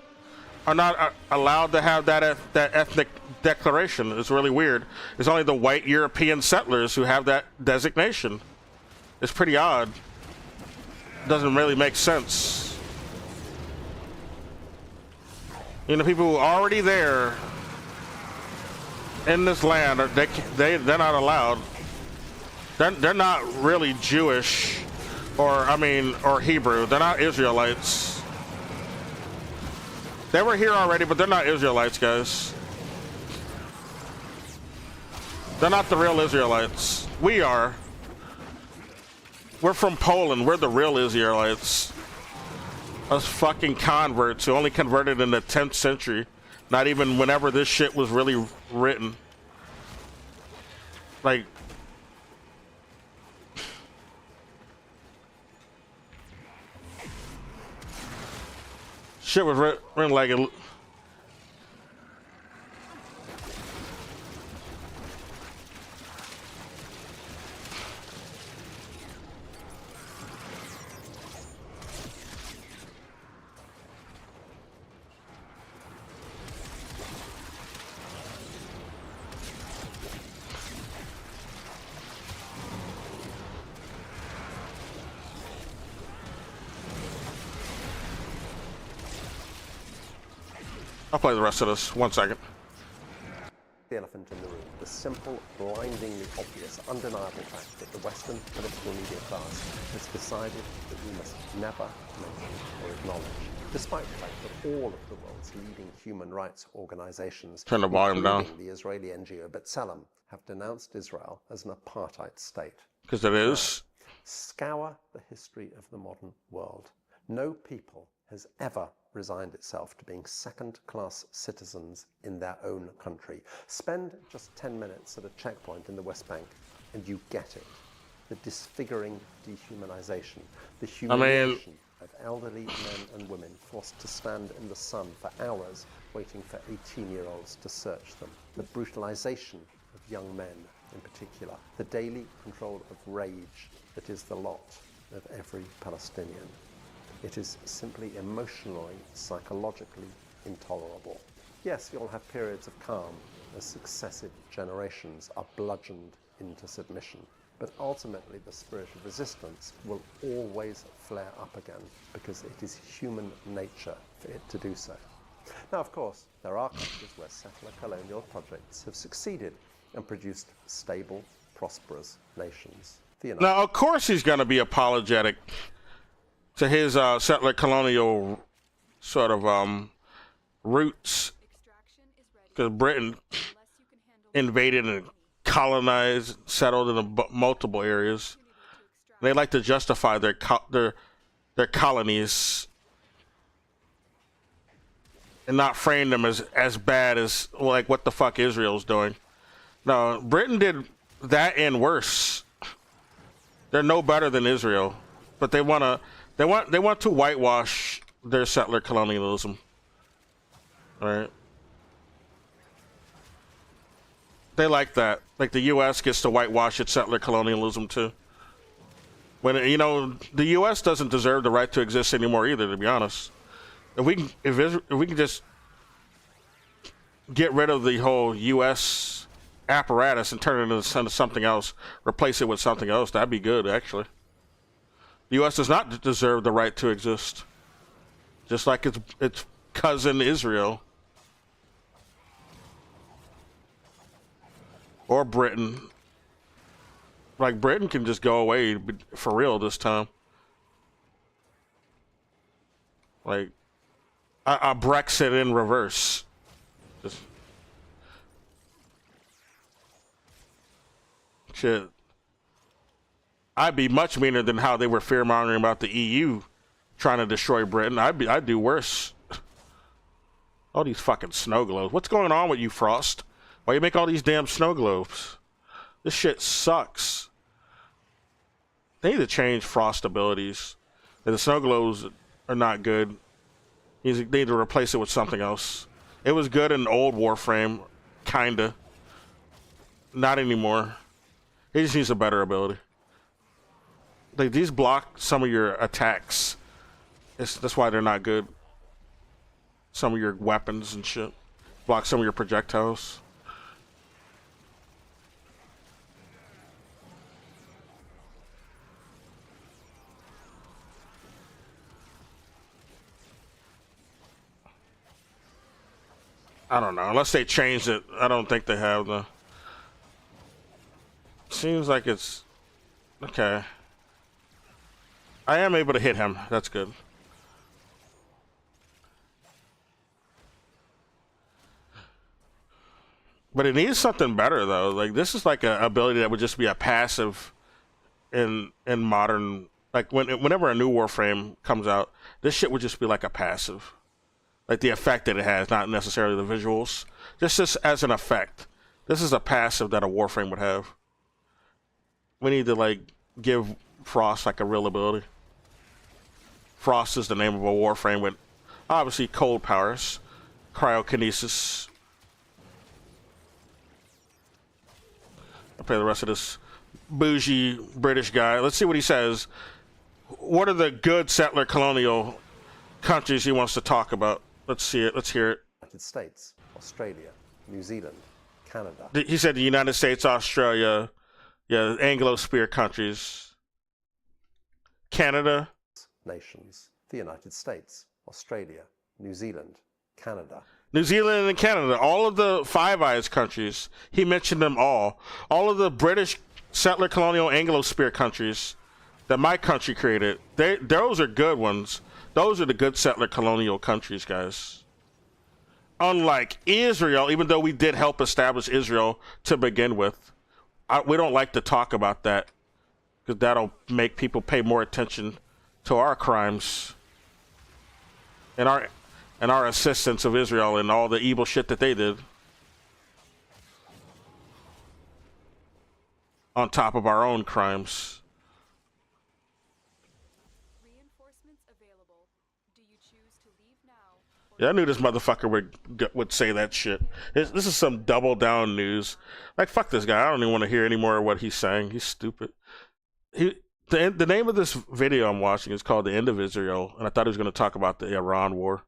are not allowed to have that ethnic declaration? It's really weird. It's only the white European settlers who have that designation. It's pretty odd. Doesn't really make sense. You know, people who are already there in this land, they're not allowed. They're not really Jewish, or Hebrew. They're not Israelites. They were here already, but they're not Israelites, guys. They're not the real Israelites. We are. We're from Poland. We're the real Israelites. Us fucking converts who only converted in the 10th century. Not even whenever this shit was really written. Like, shit was written like it. I'll play the rest of this. 1 second. The elephant in the room, the simple, blindingly obvious, undeniable fact that the Western political media class has decided that we must never mention or acknowledge, despite the fact that all of the world's leading human rights organizations, Turn the volume down. including the Israeli NGO B'Tselem, have denounced Israel as an apartheid state. Because it is. Scour the history of the modern world. No people has ever resigned itself to being second-class citizens in their own country. Spend just 10 minutes at a checkpoint in the West Bank and you get it. The disfiguring dehumanization, the humiliation of elderly men and women forced to stand in the sun for hours waiting for 18-year-olds to search them. The brutalization of young men in particular. The daily control of rage that is the lot of every Palestinian. It is simply emotionally, psychologically intolerable. Yes, you'll have periods of calm as successive generations are bludgeoned into submission. But ultimately, the spirit of resistance will always flare up again because it is human nature for it to do so. Now, of course, there are countries where settler colonial projects have succeeded and produced stable, prosperous nations. Now, of course, he's going to be apologetic to his settler colonial sort of roots, because Britain invaded and colonized, settled in multiple areas. They like to justify their colonies and not frame them as bad as like what the fuck Israel's doing. No, Britain did that and worse. They're no better than Israel, but they want to whitewash their settler colonialism. All right. They like that. Like the U.S. gets to whitewash its settler colonialism too. When the U.S. doesn't deserve the right to exist anymore either. To be honest, if we can just get rid of the whole U.S. apparatus and turn it into something else, replace it with something else, that'd be good actually. The U.S. does not deserve the right to exist, just like its cousin Israel. Or Britain. Like, Britain can just go away for real this time. Like, a Brexit in reverse. Just shit. I'd be much meaner than how they were fear-mongering about the EU trying to destroy Britain. I'd do worse. All these fucking snow globes. What's going on with you, Frost? Why you make all these damn snow globes? This shit sucks. They need to change Frost abilities. The snow globes are not good. They need to replace it with something else. It was good in old Warframe, kinda. Not anymore. He just needs a better ability. Like, these block some of your attacks. That's why they're not good. Some of your weapons and shit. Block some of your projectiles. I don't know. Unless they changed it, I don't think they have the. Seems like it's okay. I am able to hit him. That's good. But it needs something better though. Like this is like an ability that would just be a passive in modern. Like whenever a new Warframe comes out, this shit would just be like a passive. Like the effect that it has, not necessarily the visuals. Just as an effect. This is a passive that a Warframe would have. We need to like give Frost like a real ability. Frost is the name of a Warframe with obviously cold powers, cryokinesis. I'll play the rest of this bougie British guy. Let's see what he says. What are the good settler colonial countries he wants to talk about? Let's see it. Let's hear it. United States, Australia, New Zealand, Canada. He said the United States, Australia, yeah, Anglo-Spear countries, Canada. Nations, the United States, Australia, New Zealand, Canada. New Zealand and Canada, all of the Five Eyes countries, he mentioned them all. All of the British settler colonial Anglo-Spear countries that my country created, those are good ones. Those are the good settler colonial countries, guys. Unlike Israel, even though we did help establish Israel to begin with, we don't like to talk about that because that'll make people pay more attention to our crimes and our assistance of Israel and all the evil shit that they did. On top of our own crimes. Reinforcements available. Do you choose to leave now? Yeah, I knew this motherfucker would say that shit. This is some double down news. Like, fuck this guy. I don't even want to hear any more of what he's saying. He's stupid. The name of this video I'm watching is called The End of Israel, and I thought he was going to talk about the Iran war.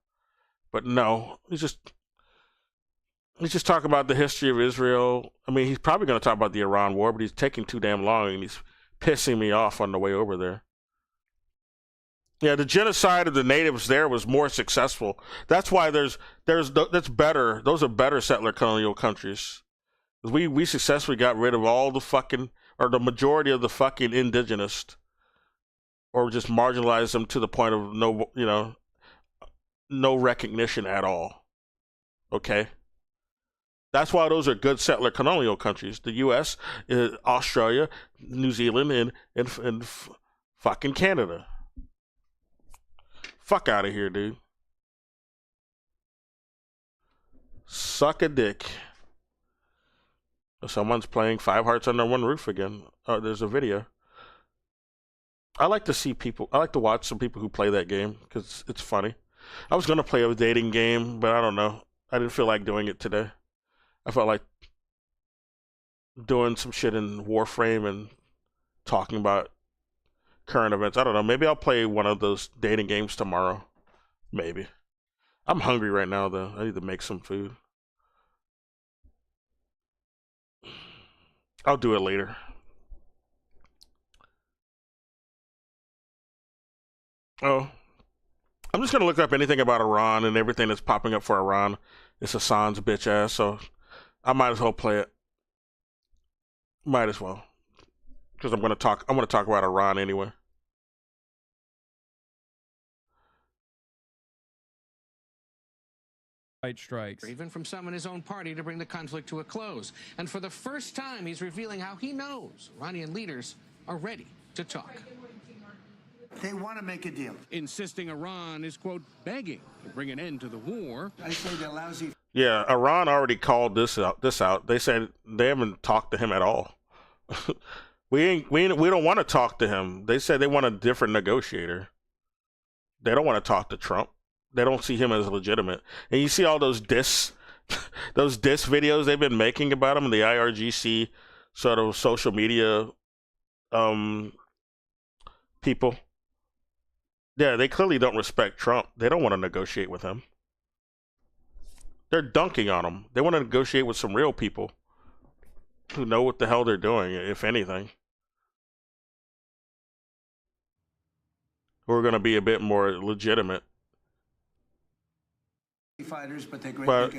But no, he's just talking about the history of Israel. I mean, he's probably going to talk about the Iran war, but he's taking too damn long, and he's pissing me off on the way over there. Yeah, the genocide of the natives there was more successful. That's why that's better. Those are better settler colonial countries. We successfully got rid of all the fucking, or the majority of the fucking indigenous, or just marginalized them to the point of no recognition at all. Okay? That's why those are good settler colonial countries. The U.S., Australia, New Zealand, and fucking Canada. Fuck out of here, dude. Suck a dick. Someone's playing Five Hearts Under One Roof again. Oh, there's a video. I like to watch some people who play that game because it's funny. I was going to play a dating game, but I don't know. I didn't feel like doing it today. I felt like doing some shit in Warframe and talking about current events. I don't know. Maybe I'll play one of those dating games tomorrow. Maybe. I'm hungry right now, though. I need to make some food. I'll do it later. Oh. I'm just going to look up anything about Iran, and everything that's popping up for Iran is Hassan's bitch ass, so I might as well play it. Might as well. Because I'm going to talk about Iran anyway. Strikes. Even from some in his own party to bring the conflict to a close. And for the first time, he's revealing how he knows Iranian leaders are ready to talk. They want to make a deal. Insisting Iran is, quote, begging to bring an end to the war. I say they're lousy. Yeah, Iran already called this out. They said they haven't talked to him at all. we don't want to talk to him. They said they want a different negotiator. They don't want to talk to Trump. They don't see him as legitimate. And you see all those diss videos they've been making about him, the IRGC sort of social media people. Yeah, they clearly don't respect Trump. They don't want to negotiate with him. They're dunking on him. They want to negotiate with some real people who know what the hell they're doing, if anything. Who are going to be a bit more legitimate. Fighters, but they're great.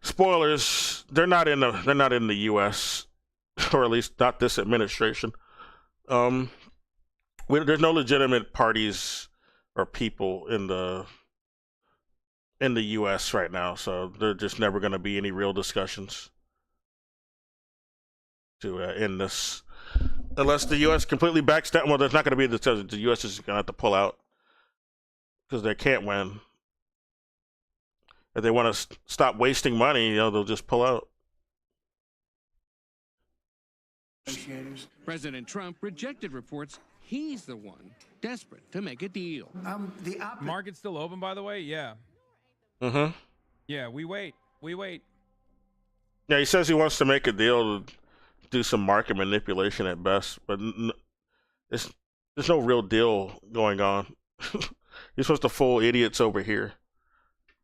spoilers, they're not in the U.S. or at least not this administration. There's no legitimate parties or people in the U.S. right now, so there's just never going to be any real discussions to end this, unless the U.S. completely backs down. Well, there's not going to be the U.S. is going to have to pull out because they can't win. If they want to stop wasting money, they'll just pull out. President Trump rejected reports he's the one desperate to make a deal. Market's still open, by the way? Yeah. Mm-hmm. Yeah, we wait. Yeah, he says he wants to make a deal to do some market manipulation at best, but there's no real deal going on. You're supposed to fool idiots over here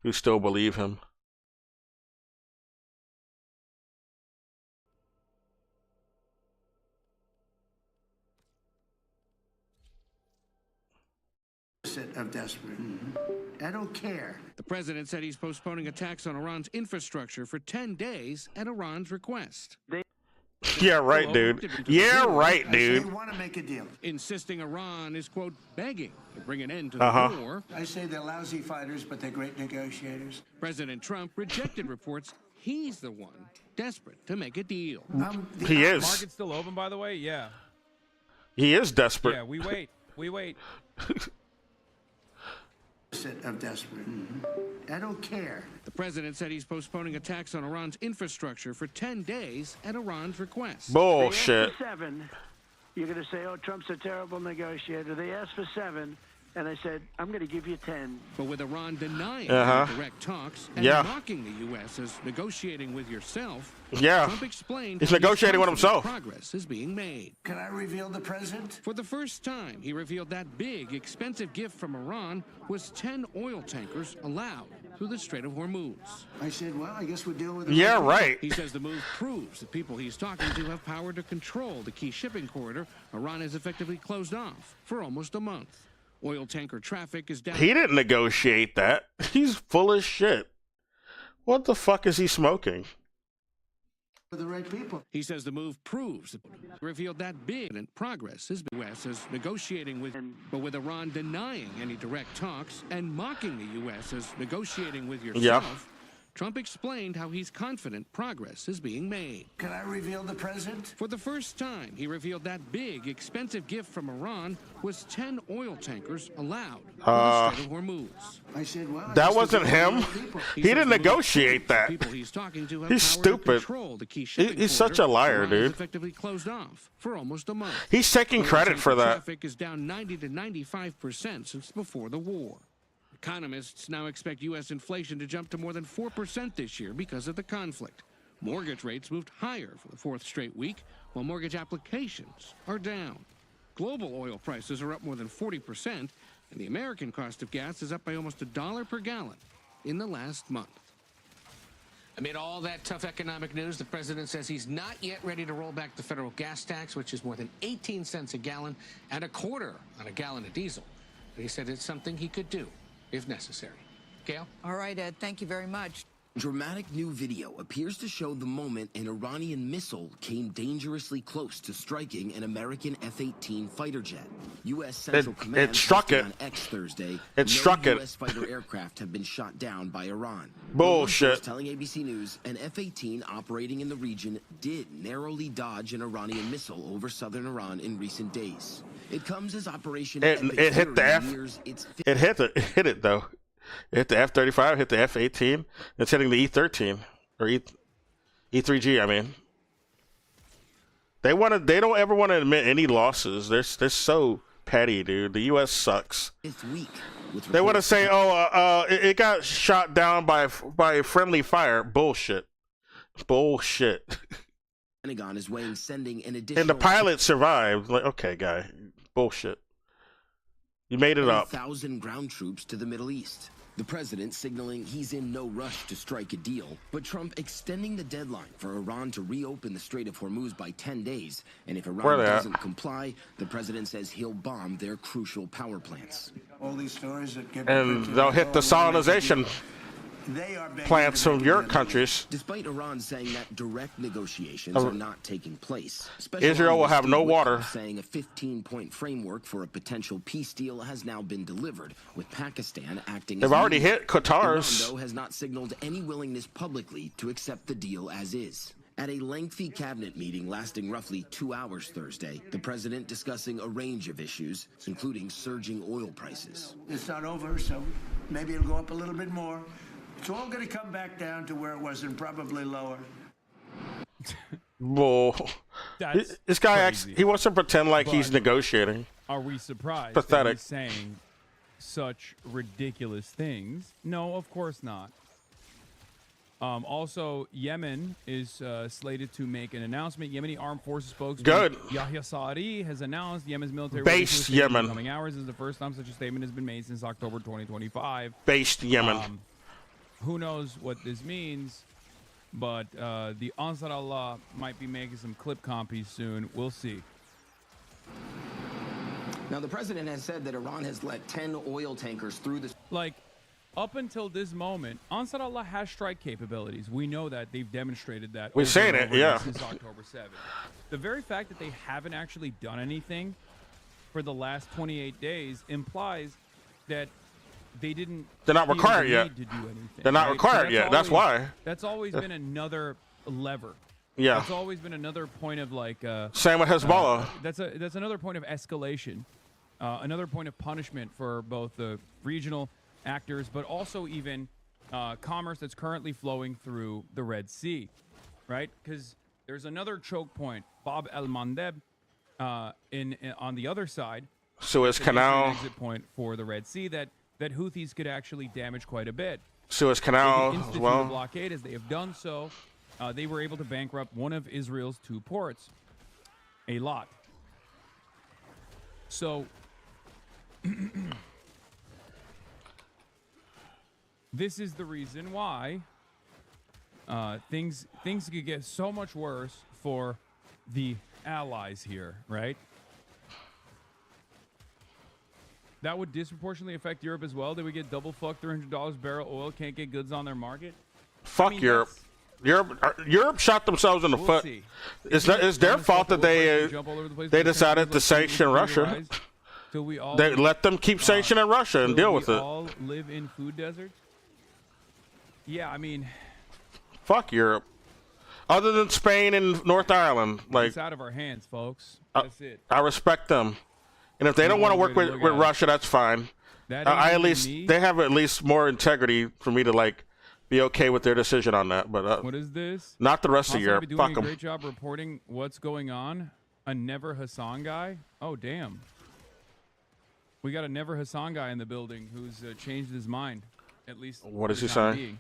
who still believe him. Of desperate. I don't care. The president said he's postponing attacks on Iran's infrastructure for 10 days at Iran's request. Yeah, right, dude. Yeah, right, dude. They want to make a deal. Insisting Iran is, quote, begging to bring an end to the war. I say they're lousy fighters, but they're great negotiators. President Trump rejected reports he's the one desperate to make a deal. He is. Market's still open, by the way? Yeah. He is desperate. Yeah, we wait. Of desperate. I don't care. The president said he's postponing attacks on Iran's infrastructure for 10 days at Iran's request. Bullshit. They asked for 7. You're going to say, oh, Trump's a terrible negotiator. They asked for 7, and I said, I'm going to give you 10. But with Iran denying direct talks and mocking the U.S. as negotiating with yourself, Trump explained he's negotiating with himself. Progress is being made. Can I reveal the president? For the first time, he revealed that big, expensive gift from Iran was 10 oil tankers allowed through the Strait of Hormuz. I said, well, I guess we're dealing with right. He says the move proves that people he's talking to have power to control the key shipping corridor Iran has effectively closed off for almost a month. Oil tanker traffic is down. He didn't negotiate that. He's full of shit. What the fuck is he smoking? the right people. He says the move proves revealed that big and progress is the U.S. is negotiating with, but with Iran denying any direct talks and mocking the U.S. as negotiating with yourself. Trump explained how he's confident progress is being made. Can I reveal the president? For the first time, he revealed that big, expensive gift from Iran was 10 oil tankers allowed in the Strait of Hormuz. I said, well, that wasn't him. He didn't negotiate that. He's talking to he's stupid. He's such a liar, dude. Effectively closed off for almost a month. He's taking credit for that. Traffic is down 90 to 95% since before the war. Economists now expect U.S. inflation to jump to more than 4% this year because of the conflict. Mortgage rates moved higher for the fourth straight week, while mortgage applications are down. Global oil prices are up more than 40%, and the American cost of gas is up by almost $1 per gallon in the last month. Amid all that tough economic news, the president says he's not yet ready to roll back the federal gas tax, which is more than 18 cents a gallon and a quarter on a gallon of diesel. But he said it's something he could do if necessary. Gail? All right, Ed, thank you very much. Dramatic new video appears to show the moment an Iranian missile came dangerously close to striking an American F-18 fighter jet. U.S. Central Command struck it on X Thursday. It struck it. U.S. fighter aircraft have been shot down by Iran. Bullshit. Telling ABC News, an F-18 operating in the region did narrowly dodge an Iranian missile over southern Iran in recent days. It comes as Operation it hit the F. It hit it though. It hit the F-35, hit the F-18. It's hitting the E-13 or E-3G. I mean, they don't ever want to admit any losses. They're so petty, dude. The U.S. sucks. They want to say, "Oh, it got shot down by friendly fire." Bullshit. Bullshit. Pentagon is weighing sending an additional. And the pilot survived. Like, okay, guy. Bullshit. You made it up. 1,000 ground troops to the Middle East. The president signaling he's in no rush to strike a deal, but Trump extending the deadline for Iran to reopen the Strait of Hormuz by 10 days. And if Iran doesn't comply, the president says he'll bomb their crucial power plants. All these stories that get and they'll hit the salinization They are begging plants to from make your it countries. Despite Iran saying that direct negotiations are not taking place, Israel will have no water. saying a 15-point framework for a potential peace deal has now been delivered, with Pakistan acting They've as already mediator. hit Qatar's. Iran, though, has not signaled any willingness publicly to accept the deal as is. At a lengthy cabinet meeting lasting roughly 2 hours Thursday, the president discussing a range of issues, including surging oil prices. It's not over, so maybe it'll go up a little bit more. It's all going to come back down to where it was and probably lower. Bull. That's This guy crazy. he wants to pretend like he's But negotiating. Are we surprised Pathetic. that he's saying such ridiculous things? No, of course not. Also, Yemen is slated to make an announcement. Yemeni Armed Forces spokesman Good. Yahya Sari has announced Yemen's military Based will issue a statement in Yemen. the coming hours. This is the first time such a statement has been made since October 2025. Based Yemen. Who knows what this means, but the Ansar Allah might be making some clip copies soon. We'll see. Now, the president has said that Iran has let 10 oil tankers through the... Like, up until this moment, Ansar Allah has strike capabilities. We know that. They've demonstrated that. We've over seen and it, over yeah. Since October 7th. The very fact that they haven't actually done anything for the last 28 days implies that they didn't. They're not feel required the yet. need to do anything, They're not right? required yet. That's why. That's always been another lever. Yeah. That's always been another point of like. Same with Hezbollah. That's another point of escalation, another point of punishment for both the regional actors, but also even commerce that's currently flowing through the Red Sea, right? Because there's another choke point, Bab el Mandeb, in on the other side. Suez It's an Canal. exit point for the Red Sea that Houthis could actually damage quite a bit. Suez They Canal could as institute a well. blockade, as they have done so. They were able to bankrupt one of Israel's 2 ports. A lot. So, this is the reason why things could get so much worse for the allies here, right? That would disproportionately affect Europe as well. Did we get double fucked $300 barrel oil? Can't get goods on their market? Fuck Europe. Europe shot themselves in the foot. see. It's their fault that they decided to sanction Russia. Till we all They let them keep sanctioning Russia and till deal we with it. all live in food deserts? Yeah, I mean, Fuck Europe. Other than Spain and North Ireland, like it's out of our hands, folks. That's it. I respect them, and if they don't want to work with Russia, that's fine. That I ain't at least me. they have at least more integrity for me to like be okay with their decision on that. But What is this? not the rest of Also, Europe. be doing Fuck a them. great job reporting what's going on. A Never Hassan guy? Oh, damn. We got a Never Hassan guy in the building who's changed his mind. At least. What for is the he time saying? being.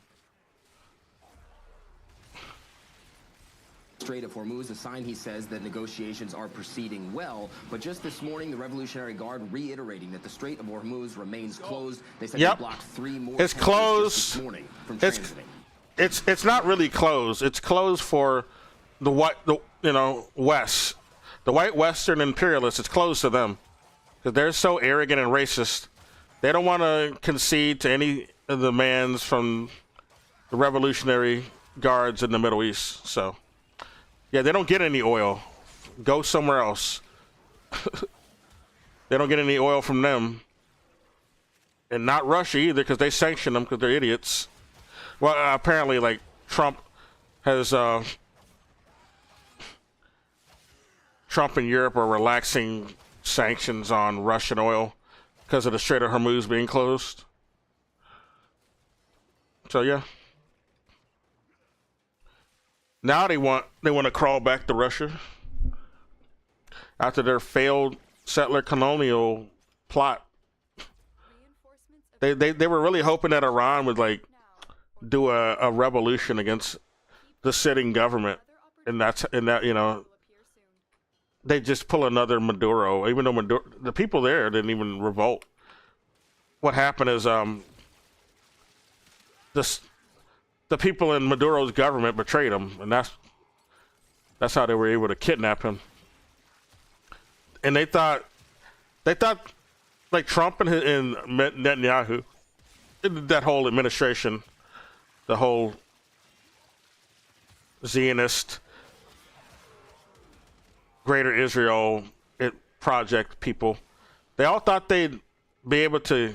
Strait of Hormuz, a sign, he says, that negotiations are proceeding well. But just this morning, the Revolutionary Guard reiterating that the Strait of Hormuz remains closed. They said Yep. they blocked 3 more It's tankers closed. just this morning from It's transiting. it's not really closed. It's closed for the West, the white Western imperialists. It's closed to them because they're so arrogant and racist. They don't want to concede to any of the demands from the Revolutionary Guards in the Middle East. So, yeah, they don't get any oil. Go somewhere else. They don't get any oil from them. And not Russia either because they sanction them because they're idiots. Well, apparently, like, Trump has, Trump and Europe are relaxing sanctions on Russian oil because of the Strait of Hormuz being closed. So, yeah. Now they want to crawl back to Russia after their failed settler colonial plot. They were really hoping that Iran would like do a revolution against the sitting government, and that they just pull another Maduro. Even though the people there didn't even revolt. What happened is the people in Maduro's government betrayed him, and that's how they were able to kidnap him. And they thought like Trump and Netanyahu, that whole administration the whole Zionist Greater Israel project people, they all thought they'd be able to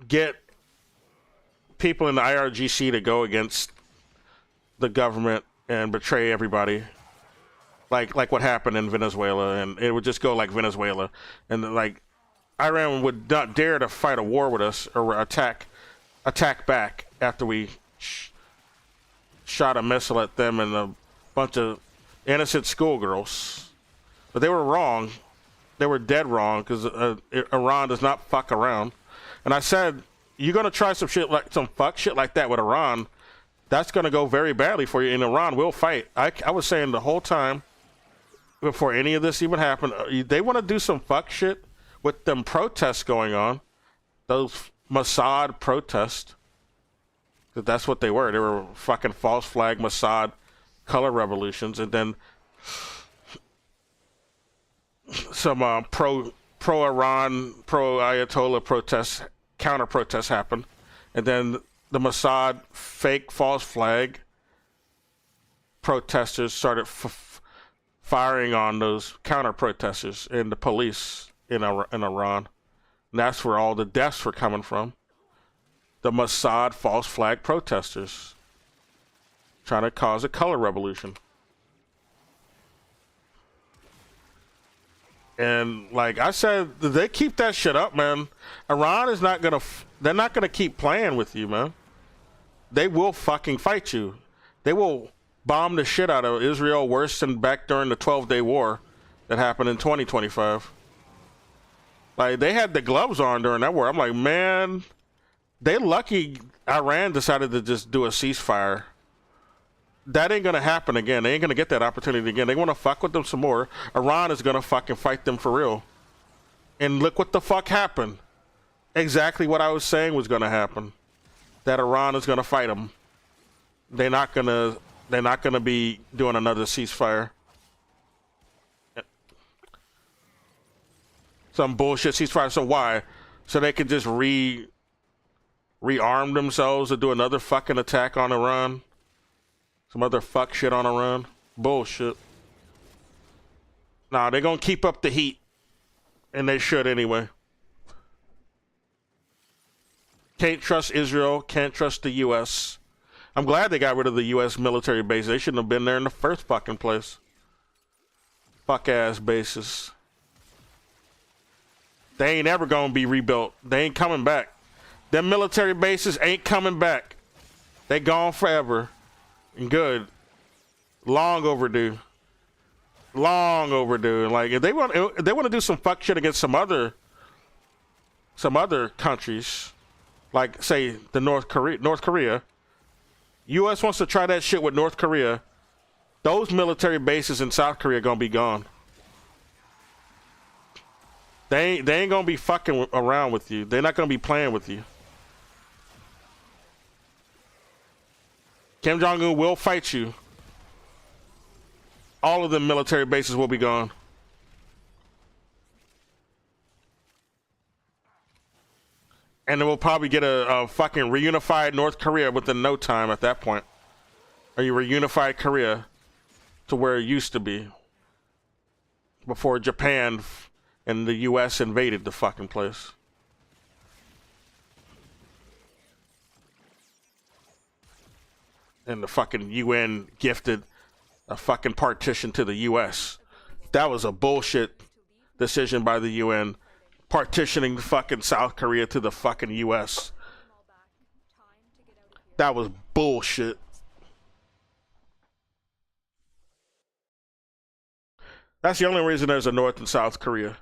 get people in the IRGC to go against the government and betray everybody, like what happened in Venezuela, and it would just go like Venezuela, and like Iran would not dare to fight a war with us or attack back after we shot a missile at them and a bunch of innocent schoolgirls. But they were wrong. They were dead wrong, because Iran does not fuck around. And I said, you're gonna try some fuck shit like that with Iran, that's gonna go very badly for you. And Iran will fight. I was saying the whole time before any of this even happened, they want to do some fuck shit with them protests going on, those Mossad protests. That's what they were. They were fucking false flag Mossad color revolutions, and then some pro-Iran, pro-Ayatollah protests, counter-protests happened. And then the Mossad fake false flag protesters started firing on those counter-protesters and the police in Iran. And that's where all the deaths were coming from. The Mossad false flag protesters trying to cause a color revolution. And like I said, they keep that shit up, man. Iran is not gonna, they're not gonna keep playing with you, man. They will fucking fight you. They will bomb the shit out of Israel worse than back during the 12-day war that happened in 2025. Like, they had the gloves on during that war. I'm like, man, they lucky Iran decided to just do a ceasefire. That ain't gonna happen again. They ain't gonna get that opportunity again. They wanna fuck with them some more. Iran is gonna fucking fight them for real. And look what the fuck happened. Exactly what I was saying was gonna happen. That Iran is gonna fight them. They're not gonna be doing another ceasefire. Some bullshit ceasefire. So why? So they can just rearm themselves to do another fucking attack on Iran? Some other fuck shit on Iran? Bullshit. Nah, they're gonna keep up the heat. And they should anyway. Can't trust Israel, can't trust the U.S. I'm glad they got rid of the U.S. military base. They shouldn't have been there in the first fucking place. Fuck ass bases. They ain't ever gonna be rebuilt. They ain't coming back. Them military bases ain't coming back. They gone forever. And good. Long overdue. Long overdue. Like, if they want to do some fuck shit against some other countries, like say the North Korea. U.S. wants to try that shit with North Korea. Those military bases in South Korea are gonna be gone. They ain't gonna be fucking around with you. They're not gonna be playing with you. Kim Jong-un will fight you. All of the military bases will be gone. And then we'll probably get a fucking reunified North Korea within no time at that point. Or you reunified Korea to where it used to be. Before Japan and the U.S. invaded the fucking place. And the fucking UN gifted a fucking partition to the U.S. That was a bullshit decision by the UN, partitioning fucking South Korea to the fucking U.S. That was bullshit. That's the only reason there's a North and South Korea.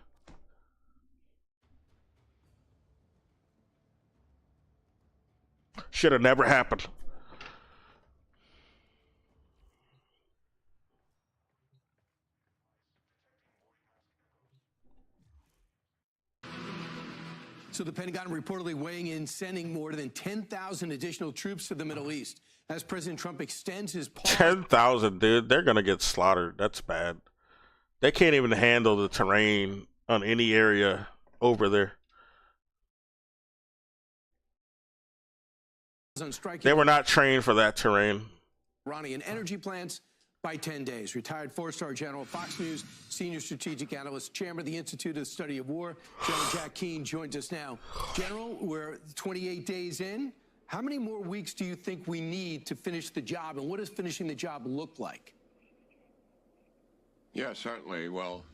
Should have never happened. So the Pentagon reportedly weighing in, sending more than 10,000 additional troops to the Middle East as President Trump extends his pause. 10,000, dude. They're going to get slaughtered. That's bad. They can't even handle the terrain on any area over there. on striking They were not trained for that terrain. Iranian energy plants by 10 days. Retired four-star general, Fox News senior strategic analyst, chairman of the Institute of the Study of War, General Jack Keane joins us now. General, we're 28 days in. How many more weeks do you think we need to finish the job, and what does finishing the job look like? Yeah, certainly. Well,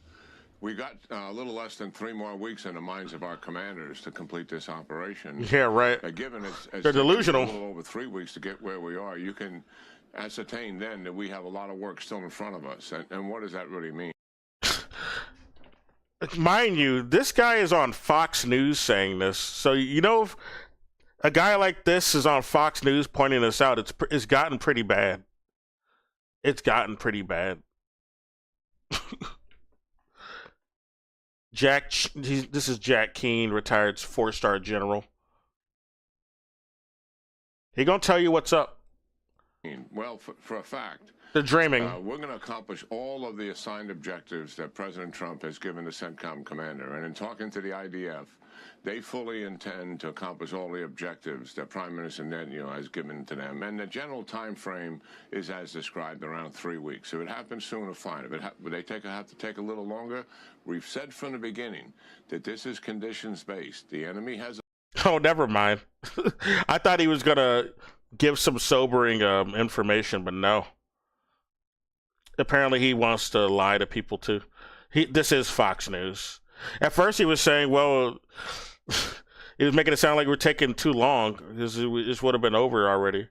we got a little less than 3 more weeks in the minds of our commanders to complete this operation. Yeah, right. Given They're delusional. A little over 3 weeks to get where we are, you can ascertain then that we have a lot of work still in front of us. And what does that really mean? Mind you, this guy is on Fox News saying this. So, you know, if a guy like this is on Fox News pointing this out, it's gotten pretty bad. It's gotten pretty bad. This is Jack Keane, retired 4-star general. He gonna tell you what's up. Well, for a fact, they're dreaming. We're going to accomplish all of the assigned objectives that President Trump has given the CENTCOM commander. And in talking to the IDF, they fully intend to accomplish all the objectives that Prime Minister Netanyahu has given to them. And the general time frame is as described, around 3 weeks. If it happens sooner, fine. If they have to take a little longer, we've said from the beginning that this is conditions-based. The enemy has... Oh, never mind. I thought he was going to give some sobering information, but no. Apparently he wants to lie to people too. This is Fox News. At first he was saying, well, he was making it sound like we're taking too long because this would have been over already.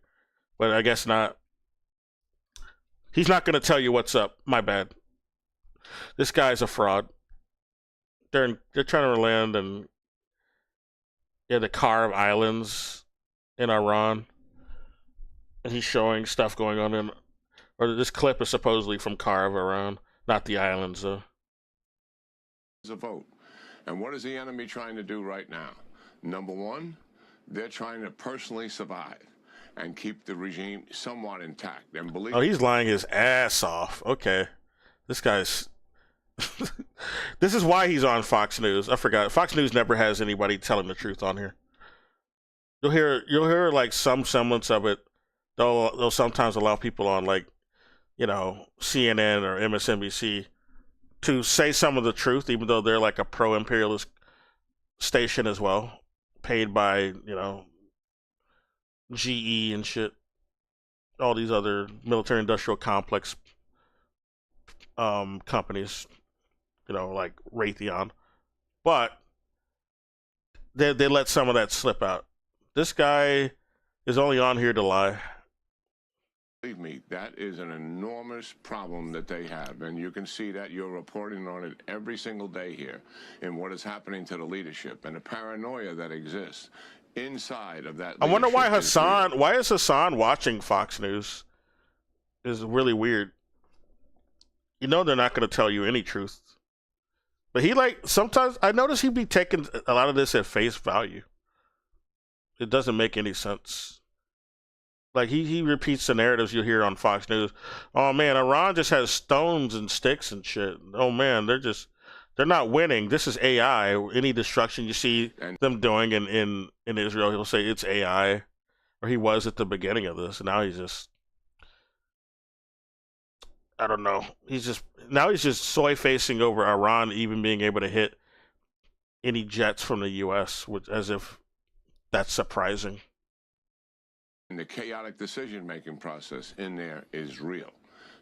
But I guess not. He's not going to tell you what's up. My bad. This guy's a fraud. They're trying to land in the Kharv Islands in Iran. And he's showing stuff going on in, or this clip is supposedly from Kharv, Iran, not the islands, though. A vote. And what is the enemy trying to do right now? Number one, they're trying to personally survive and keep the regime somewhat intact. And believe he's lying his ass off. Okay. This guy's... This is why he's on Fox News. I forgot. Fox News never has anybody telling the truth on here. You'll hear like some semblance of it. They'll sometimes allow people on, like, you know, CNN or MSNBC to say some of the truth, even though they're like a pro-imperialist station as well, paid by, you know, GE and shit, all these other military-industrial complex companies, you know, like Raytheon. But they let some of that slip out. This guy is only on here to lie. Believe me, that is an enormous problem that they have, and you can see that you're reporting on it every single day here in what is happening to the leadership and the paranoia that exists inside of that. I wonder why why is Hassan watching Fox News? Is really weird. You know they're not going to tell you any truth. But he, like, sometimes I notice he'd be taking a lot of this at face value. It doesn't make any sense. Like, he repeats the narratives you hear on Fox News. Oh, man, Iran just has stones and sticks and shit. Oh, man, they're not winning. This is AI. Any destruction you see them doing in Israel, he'll say it's AI. Or he was at the beginning of this. Now he's just, I don't know. He's just soy-facing over Iran even being able to hit any jets from the U.S., as if that's surprising. And the chaotic decision-making process in there is real.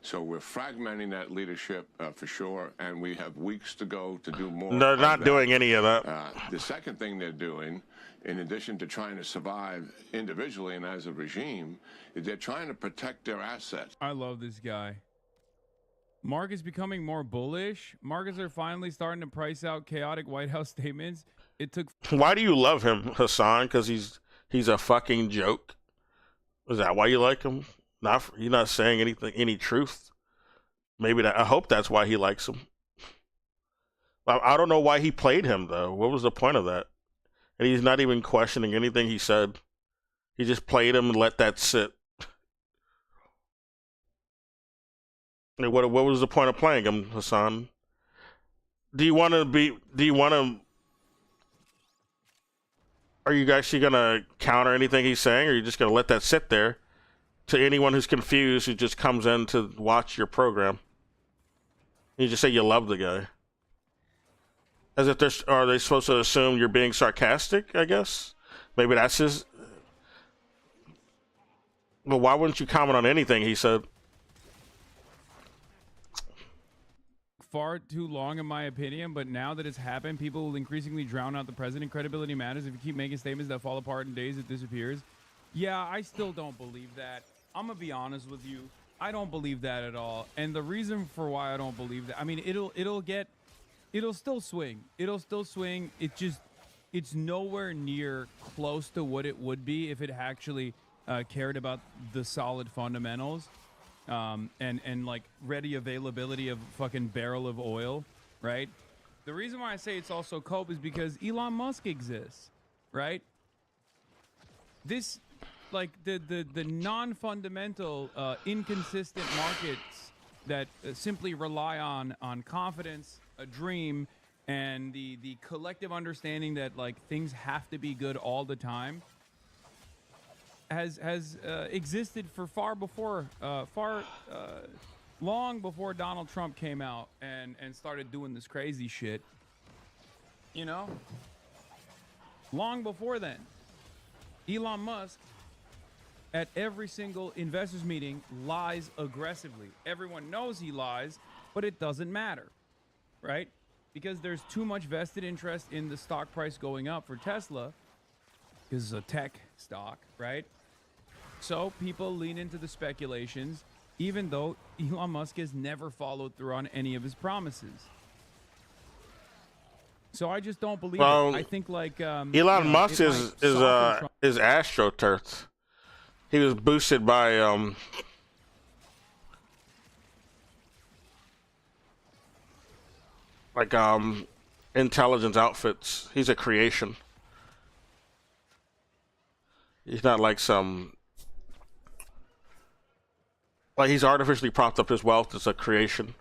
So we're fragmenting that leadership for sure, and we have weeks to go to do more. They're not doing any of that. The second thing they're doing, in addition to trying to survive individually and as a regime, is they're trying to protect their assets. I love this guy. Mark is becoming more bullish. Markets are finally starting to price out chaotic White House statements. It took... Why do you love him, Hassan? Because he's a fucking joke? Is that why you like him? You're not saying any truth. Maybe I hope that's why he likes him. I don't know why he played him, though. What was the point of that? And he's not even questioning anything he said. He just played him and let that sit. What was the point of playing him, Hassan? Are are you actually gonna counter anything he's saying, or are you just gonna let that sit there to anyone who's confused who just comes in to watch your program? You just say you love the guy, as if are they supposed to assume you're being sarcastic? I guess maybe that's his. Well, why wouldn't you comment on anything he said? Far too long, in my opinion, but now that it's happened, people will increasingly drown out the president. Credibility matters. If you keep making statements that fall apart in days, it disappears. Yeah, I still don't believe that. I'm gonna be honest with you. I don't believe that at all. And the reason for why I don't believe that, I mean, it'll still swing. It'll still swing. It's nowhere near close to what it would be if it actually cared about the solid fundamentals. And like ready availability of fucking barrel of oil, right? The reason why I say it's also cope is because Elon Musk exists, right? This, like the non-fundamental, inconsistent markets that simply rely on confidence, a dream, and the collective understanding that like things have to be good all the time. Has existed for long before Donald Trump came out and started doing this crazy shit. You know? Long before then. Elon Musk, at every single investors meeting, lies aggressively. Everyone knows he lies, but it doesn't matter, right? Because there's too much vested interest in the stock price going up for Tesla, because it's a tech stock, right? So people lean into the speculations, even though Elon Musk has never followed through on any of his promises. So I just don't believe it. I think like Elon Musk is AstroTurf. He was boosted by intelligence outfits. He's a creation. He's not like some. Like he's artificially propped up his wealth as a creation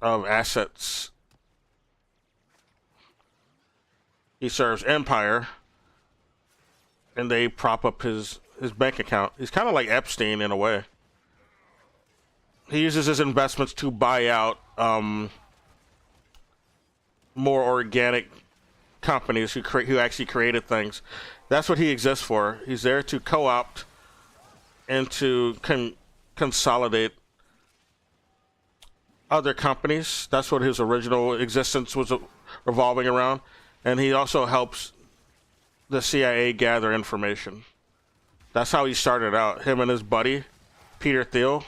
of assets. He serves Empire, and they prop up his bank account. He's kind of like Epstein in a way. He uses his investments to buy out more organic companies who actually created things. That's what he exists for. He's there to co-opt and to consolidate other companies. That's what his original existence was revolving around. And he also helps the CIA gather information. That's how he started out. Him and his buddy, Peter Thiel,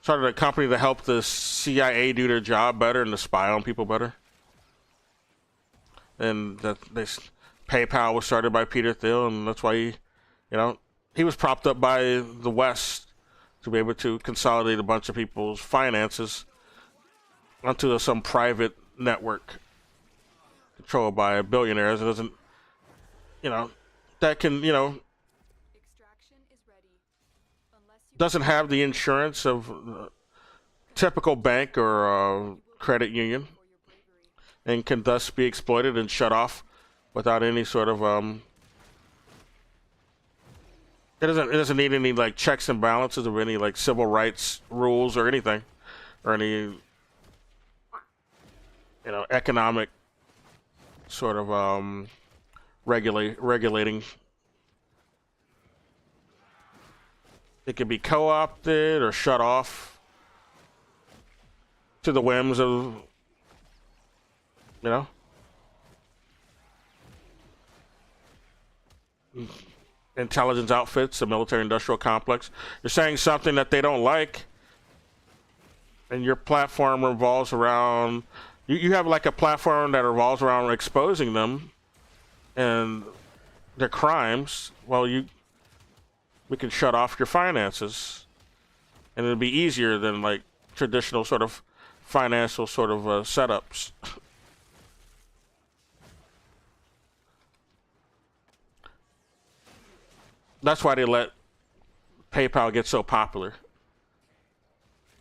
started a company to help the CIA do their job better and to spy on people better. And PayPal was started by Peter Thiel, and that's why he was propped up by the West to be able to consolidate a bunch of people's finances onto some private network controlled by billionaires. It doesn't, that can, doesn't have the insurance of a typical bank or credit union, and can thus be exploited and shut off without any sort of it doesn't need any like checks and balances of any like civil rights rules or anything, or any economic sort of regulating. It can be co-opted or shut off to the whims of intelligence outfits, the military-industrial complex. You're saying something that they don't like, and your platform revolves around. You have like a platform that revolves around exposing them and their crimes. Well, we can shut off your finances, and it'll be easier than like traditional sort of financial sort of setups. That's why they let PayPal get so popular.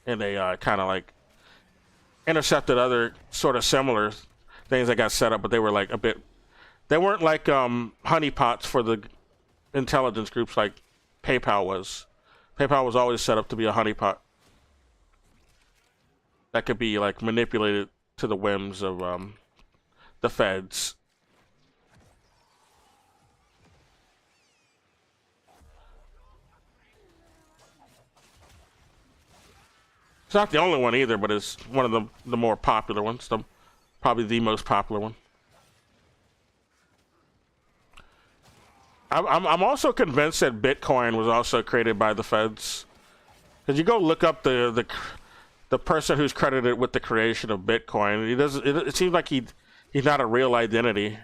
And they kind of like intercepted other sort of similar things that got set up, but they were like They weren't like honeypots for the intelligence groups like PayPal was. PayPal was always set up to be a honeypot that could be like manipulated to the whims of the feds. It's not the only one either, but it's one of the more popular ones. Probably the most popular one. I'm also convinced that Bitcoin was also created by the feds. Because you go look up the person who's credited with the creation of Bitcoin, he doesn't. It seems like he's not a real identity.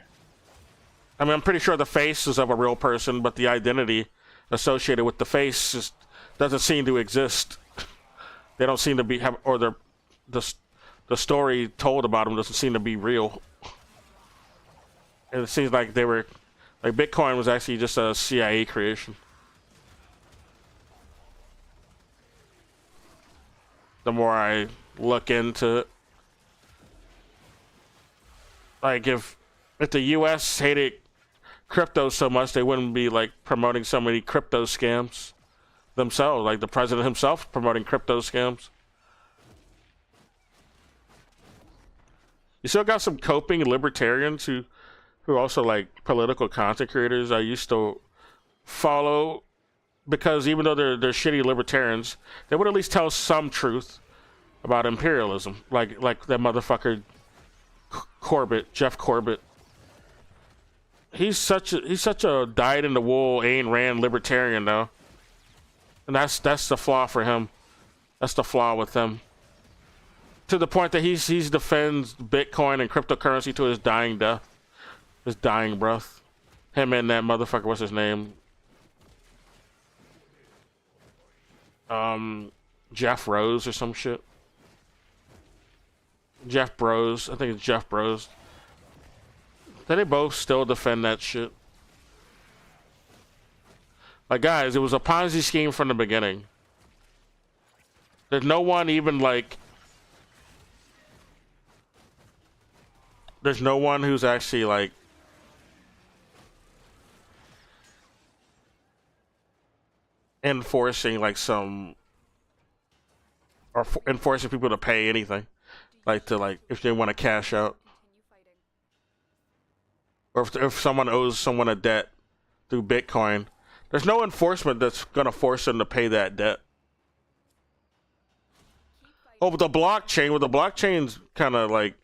I mean, I'm pretty sure the face is of a real person, but the identity associated with the face just doesn't seem to exist. They don't seem to be or the story told about them doesn't seem to be real. And it seems like they were. Like, Bitcoin was actually just a CIA creation. The more I look into it. Like, if the US hated crypto so much, they wouldn't be, like, promoting so many crypto scams themselves. Like, the president himself promoting crypto scams. You still got some coping libertarians who are also like political content creators I used to follow, because even though they're shitty libertarians, they would at least tell some truth about imperialism. Like that motherfucker Corbett, Jeff Corbett. He's such a dyed in the wool Ayn Rand libertarian though. And that's the flaw for him. That's the flaw with him. To the point that he defends Bitcoin and cryptocurrency to his dying death. His dying breath. Him and that motherfucker, what's his name? Jeff Rose or some shit. Jeff Bros. I think it's Jeff Bros. They both still defend that shit. Like, guys, it was a Ponzi scheme from the beginning. There's no one even like... There's no one who's actually like... enforcing like some... or enforcing people to pay anything. Like to like, if they want to cash out. Or if someone owes someone a debt through Bitcoin. There's no enforcement that's gonna force them to pay that debt. Oh, but the blockchain's kind of like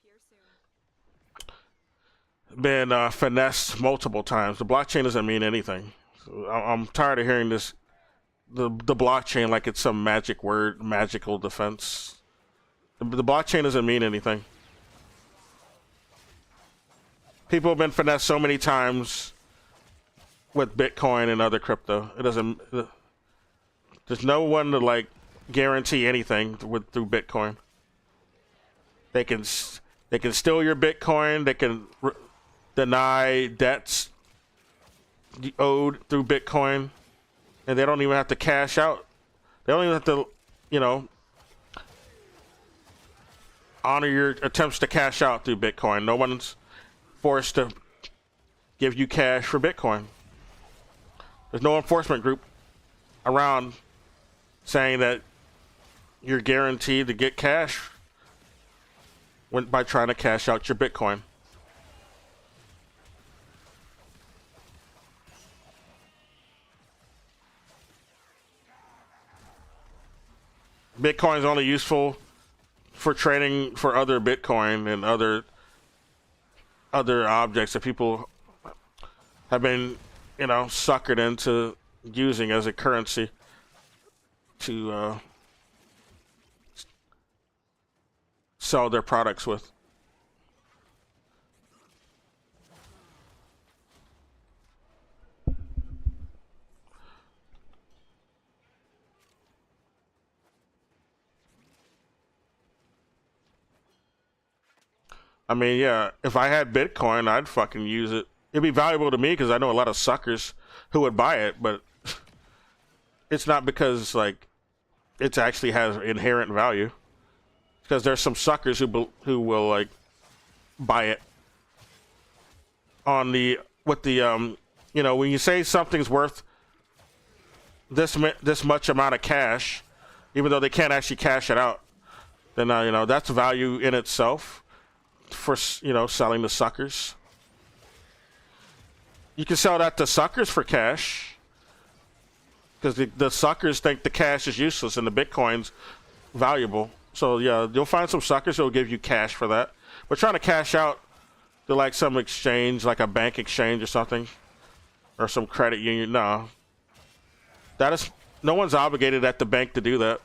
been finessed multiple times. The blockchain doesn't mean anything. So I'm tired of hearing this, the blockchain like it's some magic word, magical defense. The blockchain doesn't mean anything. People have been finessed so many times with Bitcoin and other crypto. It doesn't. There's no one to like guarantee anything through Bitcoin. They can steal your Bitcoin. They can deny debts owed through Bitcoin, and they don't even have to cash out. They don't even have to, honor your attempts to cash out through Bitcoin. No one's forced to give you cash for Bitcoin. There's no enforcement group around saying that you're guaranteed to get cash by trying to cash out your Bitcoin. Bitcoin is only useful for trading for other Bitcoin and other objects that people have been, suckered into using as a currency to sell their products with. I mean, yeah, if I had Bitcoin, I'd fucking use it. It'd be valuable to me because I know a lot of suckers who would buy it, but it's not because, like, it actually has inherent value. Because there's some suckers who will, like, buy it. on the with the you know, when you say something's worth this much amount of cash, even though they can't actually cash it out, then you know, that's value in itself for, you know, selling to suckers. You can sell that to suckers for cash because the suckers think the cash is useless and the Bitcoin's valuable. So yeah, you'll find some suckers who will give you cash for that. But trying to cash out to like some exchange, like a bank exchange or something, or some credit union, no. That is, no one's obligated at the bank to do that.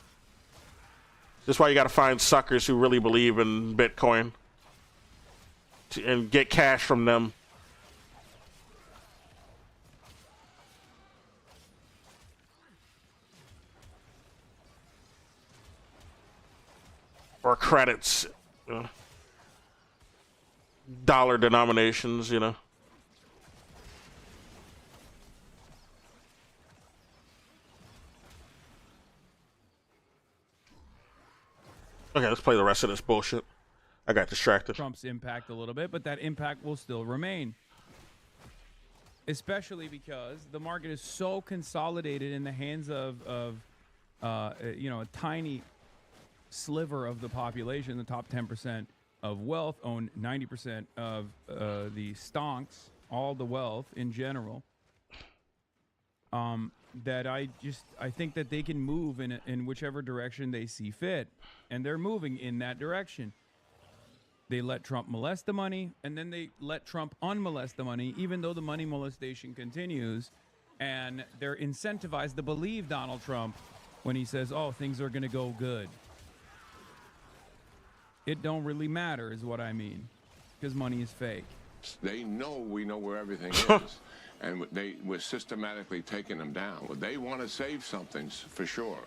That's why you got to find suckers who really believe in Bitcoin and get cash from them. Or credits, you know. Dollar denominations, you know. Okay, let's play the rest of this bullshit. I got distracted. Trump's impact a little bit, but that impact will still remain. Especially because the market is so consolidated in the hands of you know, a tiny sliver of the population. The top 10% of wealth own 90% of the stonks, all the wealth in general. That I think that they can move in whichever direction they see fit, and they're moving in that direction. They let Trump molest the money, and then they let Trump unmolest the money, even though the money molestation continues, and they're incentivized to believe Donald Trump when he says, "Oh, things are going to go good." It don't really matter, is what I mean, because money is fake. They know we know where everything is, and we're systematically taking them down. They want to save something for sure,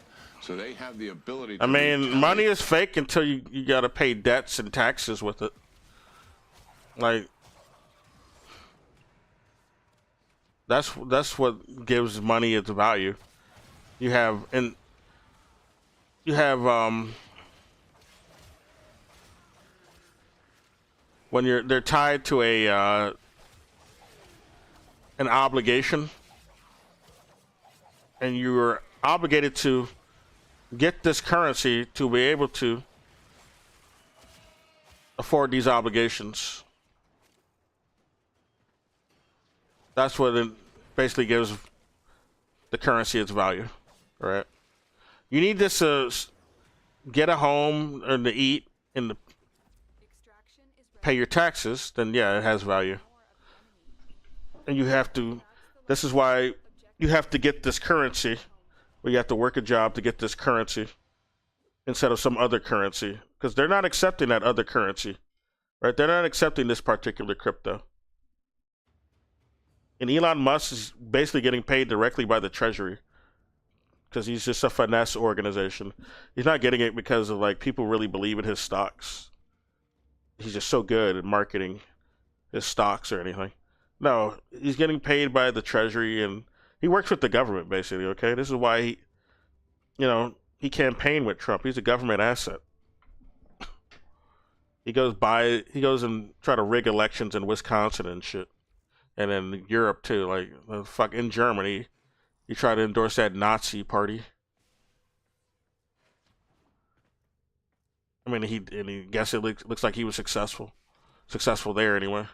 so they have the ability to... I mean, money is fake until you got to pay debts and taxes with it. Like, that's what gives money its value. You have when they're tied to an obligation, and you're obligated to get this currency to be able to afford these obligations. That's what it basically gives the currency its value, right? You need this to get a home and to eat and to pay your taxes, then yeah, it has value. And you have to, this is why you have to get this currency, where you have to work a job to get this currency instead of some other currency, because they're not accepting that other currency, right? They're not accepting this particular crypto. And Elon Musk is basically getting paid directly by the Treasury because he's just a finesse organization. He's not getting it because of like people really believe in his stocks. He's just so good at marketing his stocks or anything. No, he's getting paid by the Treasury, and he works with the government, basically, okay? This is why he, you know, he campaigned with Trump. He's a government asset. He goes and try to rig elections in Wisconsin and shit. And in Europe, too. Like, fuck, in Germany, he tried to endorse that Nazi party. I mean, he guess it looks like he was successful there anyway.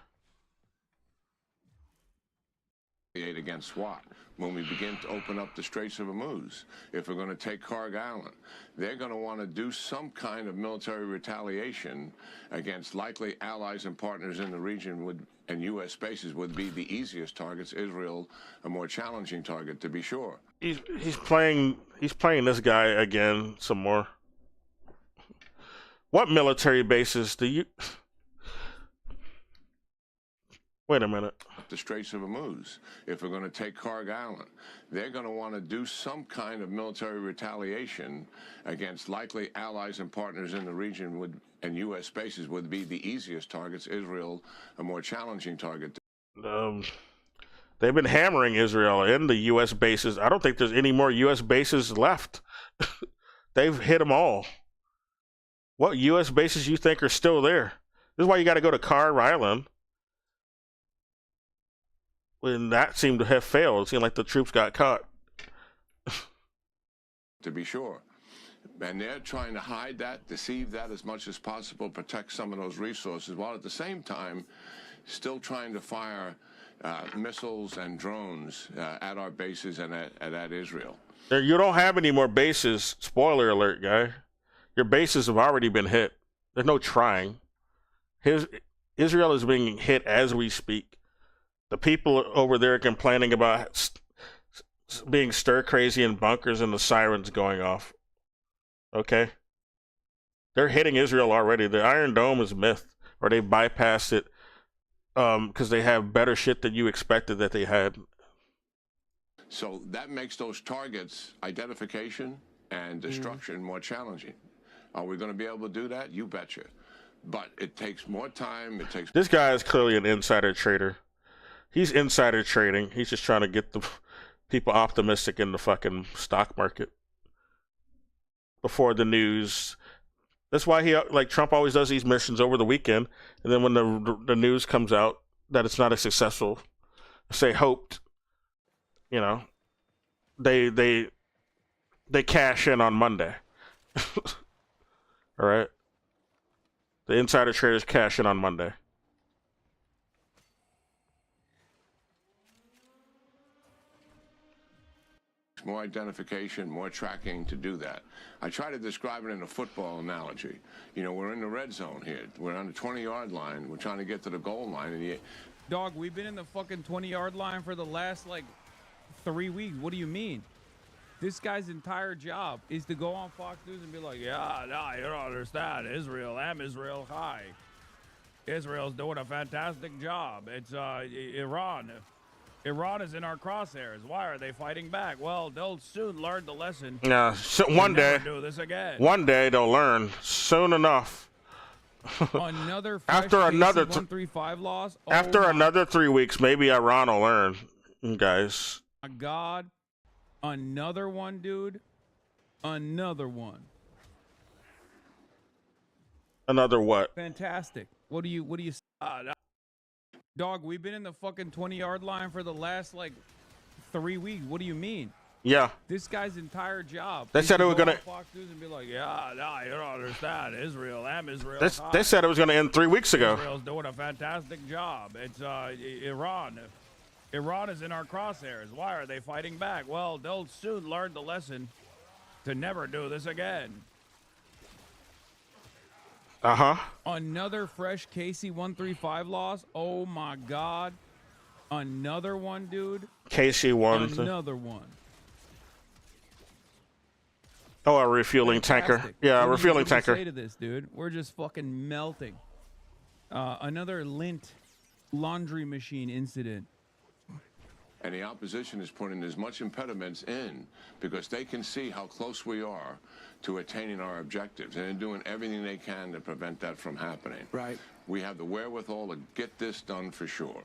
Against what? When we begin to open up the Straits of Hormuz, if we're going to take Kharg Island, they're going to want to do some kind of military retaliation against likely allies and partners in the region, and U.S. bases would be the easiest targets. Israel, a more challenging target, to be sure. He's playing this guy again some more. What military bases do you... Wait a minute. The Straits of Hormuz, if we're going to take Kharg Island, they're going to want to do some kind of military retaliation against likely allies and partners in the region, and U.S. bases would be the easiest targets. Israel, a more challenging target. They've been hammering Israel in the U.S. bases. I don't think there's any more U.S. bases left. They've hit them all. What U.S. bases you think are still there? This is why you got to go to Kharg Island. when that seemed to have failed. It seemed like the troops got caught. To be sure. And they're trying to hide that, deceive that as much as possible, protect some of those resources, while at the same time still trying to fire missiles and drones at our bases and at Israel. You don't have any more bases. Spoiler alert, guy. Your bases have already been hit. There's no trying. Israel is being hit as we speak. The people over there complaining about being stir crazy in bunkers and the sirens going off. Okay? They're hitting Israel already. The Iron Dome is myth, or they bypassed it because they have better shit than you expected that they had. So that makes those targets identification and destruction more challenging. Are we going to be able to do that? You betcha. But it takes more time. It takes. This guy is clearly an insider trader. He's insider trading. He's just trying to get the people optimistic in the fucking stock market before the news. That's why Trump always does these missions over the weekend, and then when the news comes out that it's not as successful, say hoped, you know, they cash in on Monday. All right, the insider traders cash in on Monday. More identification, more tracking to do that. I try to describe it in a football analogy. You know, we're in the red zone here. We're on the 20-yard line. We're trying to get to the goal line. And Dog, we've been in the fucking 20-yard line for the last, 3 weeks. What do you mean? This guy's entire job is to go on Fox News and be like, yeah, no, you don't understand. Israel, hi. Israel's doing a fantastic job. It's Iran. Iran is in our crosshairs. Why are they fighting back? Well, they'll soon learn the lesson. Yeah, one day. Do this again. One day they'll learn. Soon enough. Another after another 135 loss. After another 3 weeks, maybe Iran will learn, guys. My God, another one, dude. Another one. Another what? Fantastic. What do you? Dog, we've been in the fucking 20-yard line for the last 3 weeks. What do you mean? Yeah. This guy's entire job. They said it was gonna. Fox News and be like, yeah, no, you don't understand. Israel. They said it was gonna end 3 weeks ago. Israel's doing a fantastic job. It's Iran. Iran is in our crosshairs. Why are they fighting back? Well, they'll soon learn the lesson to never do this again. Another fresh KC-135 loss. Oh my God. Another one, dude. KC-1. Another one. Oh, a refueling tanker. Yeah, a refueling tanker. Say to this, dude, we're just fucking melting. Another Lint laundry machine incident. And the opposition is putting as much impediments in because they can see how close we are to attaining our objectives, and they're doing everything they can to prevent that from happening. Right. We have the wherewithal to get this done for sure.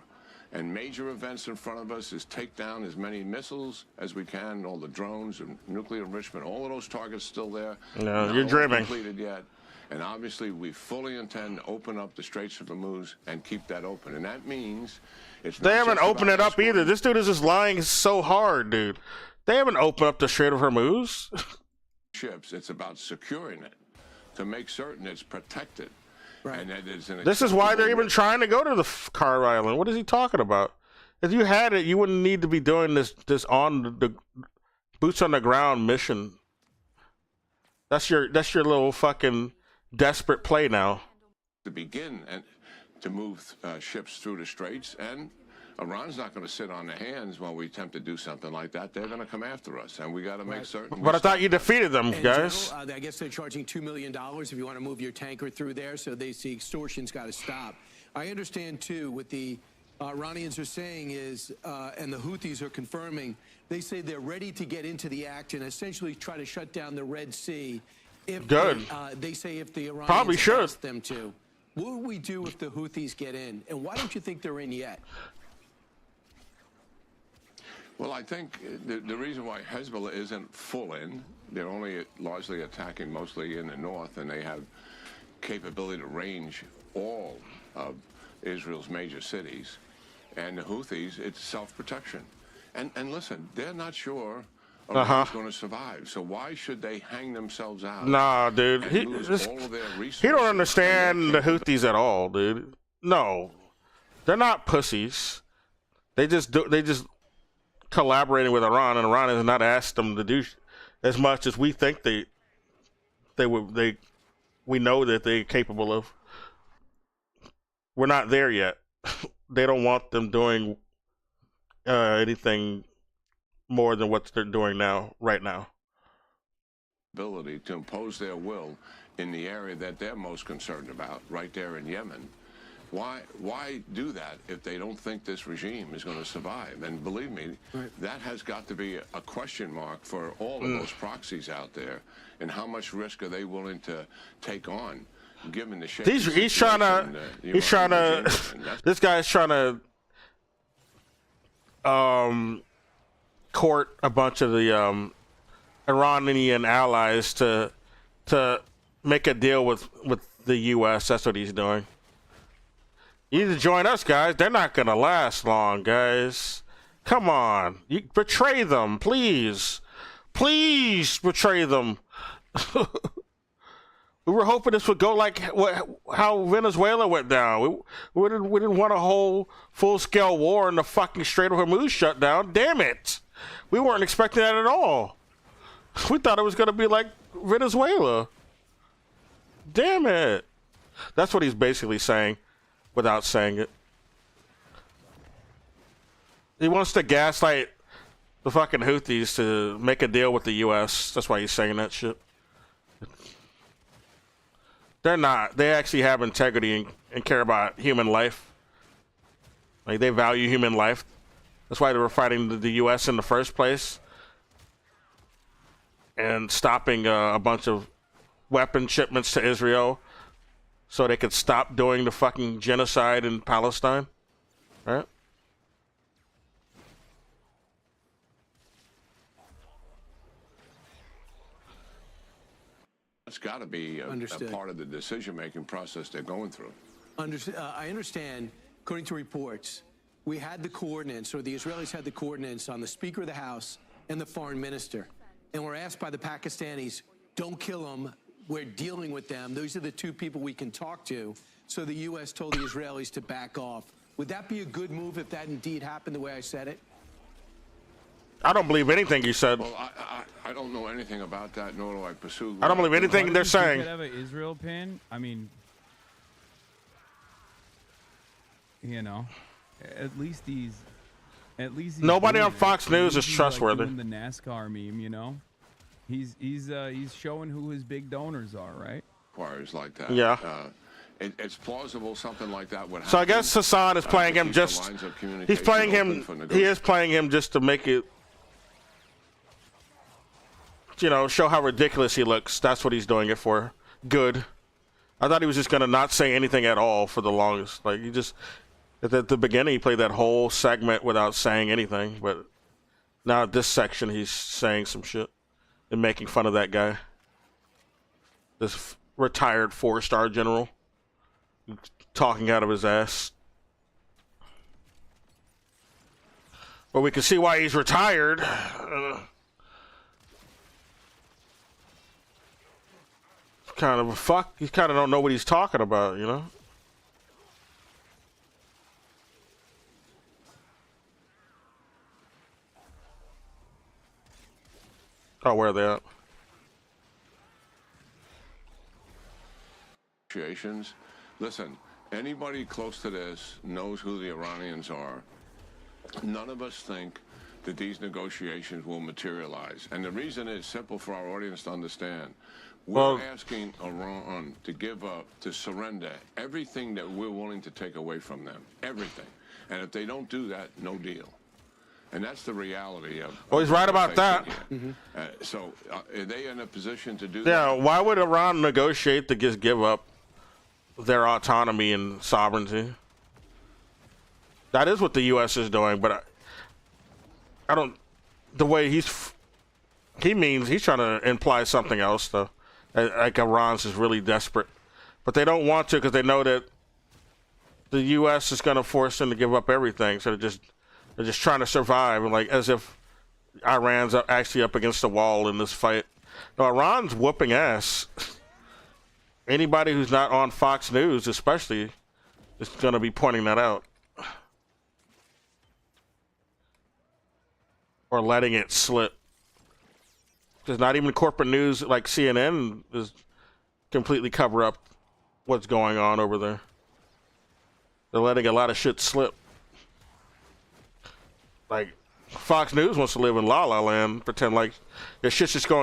And major events in front of us is take down as many missiles as we can, all the drones and nuclear enrichment, all of those targets still there. No, you're dreaming. Not completed yet. And obviously, we fully intend to open up the Straits of Hormuz and keep that open. And that means it's they haven't opened it up either. This dude is just lying so hard, dude. They haven't opened up the Strait of Hormuz. Ships. It's about securing it to make certain it's protected. Right. And that it's an this is why they're even trying to go to the Carr Island. What is he talking about? If you had it, you wouldn't need to be doing this on the boots on the ground mission. That's your little fucking desperate play now. To begin and to move ships through the straits, and Iran's not going to sit on their hands while we attempt to do something like that. They're going to come after us, and we got to make certain. But I thought you defeated them, and guys. General, I guess they're charging $2 million if you want to move your tanker through there, so they see extortion's got to stop. I understand, too, what the Iranians are saying is, and the Houthis are confirming, they say they're ready to get into the act and essentially try to shut down the Red Sea. If Good. They say if the Iranians probably should ask them to. What would we do if the Houthis get in? And why don't you think they're in yet? Well, I think the reason why Hezbollah isn't full in, they're only largely attacking mostly in the north, and they have capability to range all of Israel's major cities. And the Houthis, it's self-protection. And listen, they're not sure Iran's going to survive. So why should they hang themselves out? Nah, dude. He don't understand the Houthis at all, dude. No, they're not pussies. They just collaborating with Iran, and Iran has not asked them to do as much as we think we know that they're capable of. We're not there yet. They don't want them doing anything more than what they're doing right now. Ability to impose their will in the area that they're most concerned about, right there in Yemen. Why do that if they don't think this regime is going to survive? And believe me, that has got to be a question mark for all of those proxies out there. And how much risk are they willing to take on, given the shape? This guy's trying to court a bunch of the Iranian allies to make a deal with the U.S. That's what he's doing. You need to join us, guys. They're not going to last long, guys. Come on. You betray them, please. Please betray them. We were hoping this would go like how Venezuela went down. We didn't want a whole full-scale war and the fucking Strait of Hormuz shut down. Damn it. We weren't expecting that at all. We thought it was going to be like Venezuela. Damn it. That's what he's basically saying without saying it. He wants to gaslight the fucking Houthis to make a deal with the U.S. That's why he's saying that shit. They're not. They actually have integrity and care about human life. Like, they value human life. That's why they were fighting the U.S. in the first place. And stopping a bunch of weapon shipments to Israel so they could stop doing the fucking genocide in Palestine. Right? It's got to be a part of the decision-making process they're going through. I understand, according to reports, we had the coordinates, or the Israelis had the coordinates on the Speaker of the House and the Foreign Minister. And we're asked by the Pakistanis, don't kill them. We're dealing with them. Those are the two people we can talk to. So the U.S. told the Israelis to back off. Would that be a good move if that indeed happened the way I said it? I don't believe anything you said. Well, I don't know anything about that, nor do I pursue. I don't believe anything they're saying. You could have an Israel pin. I mean, you know, at least he's nobody on Fox News is trustworthy. Like the NASCAR meme, you know, he's showing who his big donors are, right? Inquiries like that. Yeah. It's plausible something like that would happen. So I guess Hassan is playing him just. He's playing him. He is playing him just to make it, you know, show how ridiculous he looks. That's what he's doing it for. Good. I thought he was just gonna not say anything at all for the longest. Like, he just at the beginning he played that whole segment without saying anything, but now at this section he's saying some shit and making fun of that guy. This retired 4-star general talking out of his ass. But we can see why he's retired. Kind of a fuck. He kind of don't know what he's talking about, you know? Oh, where are they at? Negotiations. Listen, anybody close to this knows who the Iranians are. None of us think that these negotiations will materialize. And the reason is simple for our audience to understand. We're asking Iran to give up, to surrender everything that we're willing to take away from them. Everything. And if they don't do that, no deal. And that's the reality of. Well, he's right about that. So are they in a position to do that? Yeah, why would Iran negotiate to just give up their autonomy and sovereignty? That is what the U.S. is doing, but I don't. The way he means he's trying to imply something else, though. Like Iran's is really desperate, but they don't want to because they know that the U.S. is going to force them to give up everything. So they're just trying to survive, and like as if Iran's actually up against the wall in this fight. No, Iran's whooping ass. Anybody who's not on Fox News, especially, is going to be pointing that out. Or letting it slip. Because not even corporate news like CNN is completely cover up what's going on over there. They're letting a lot of shit slip. Like, Fox News wants to live in La La Land, pretend like this shit's just going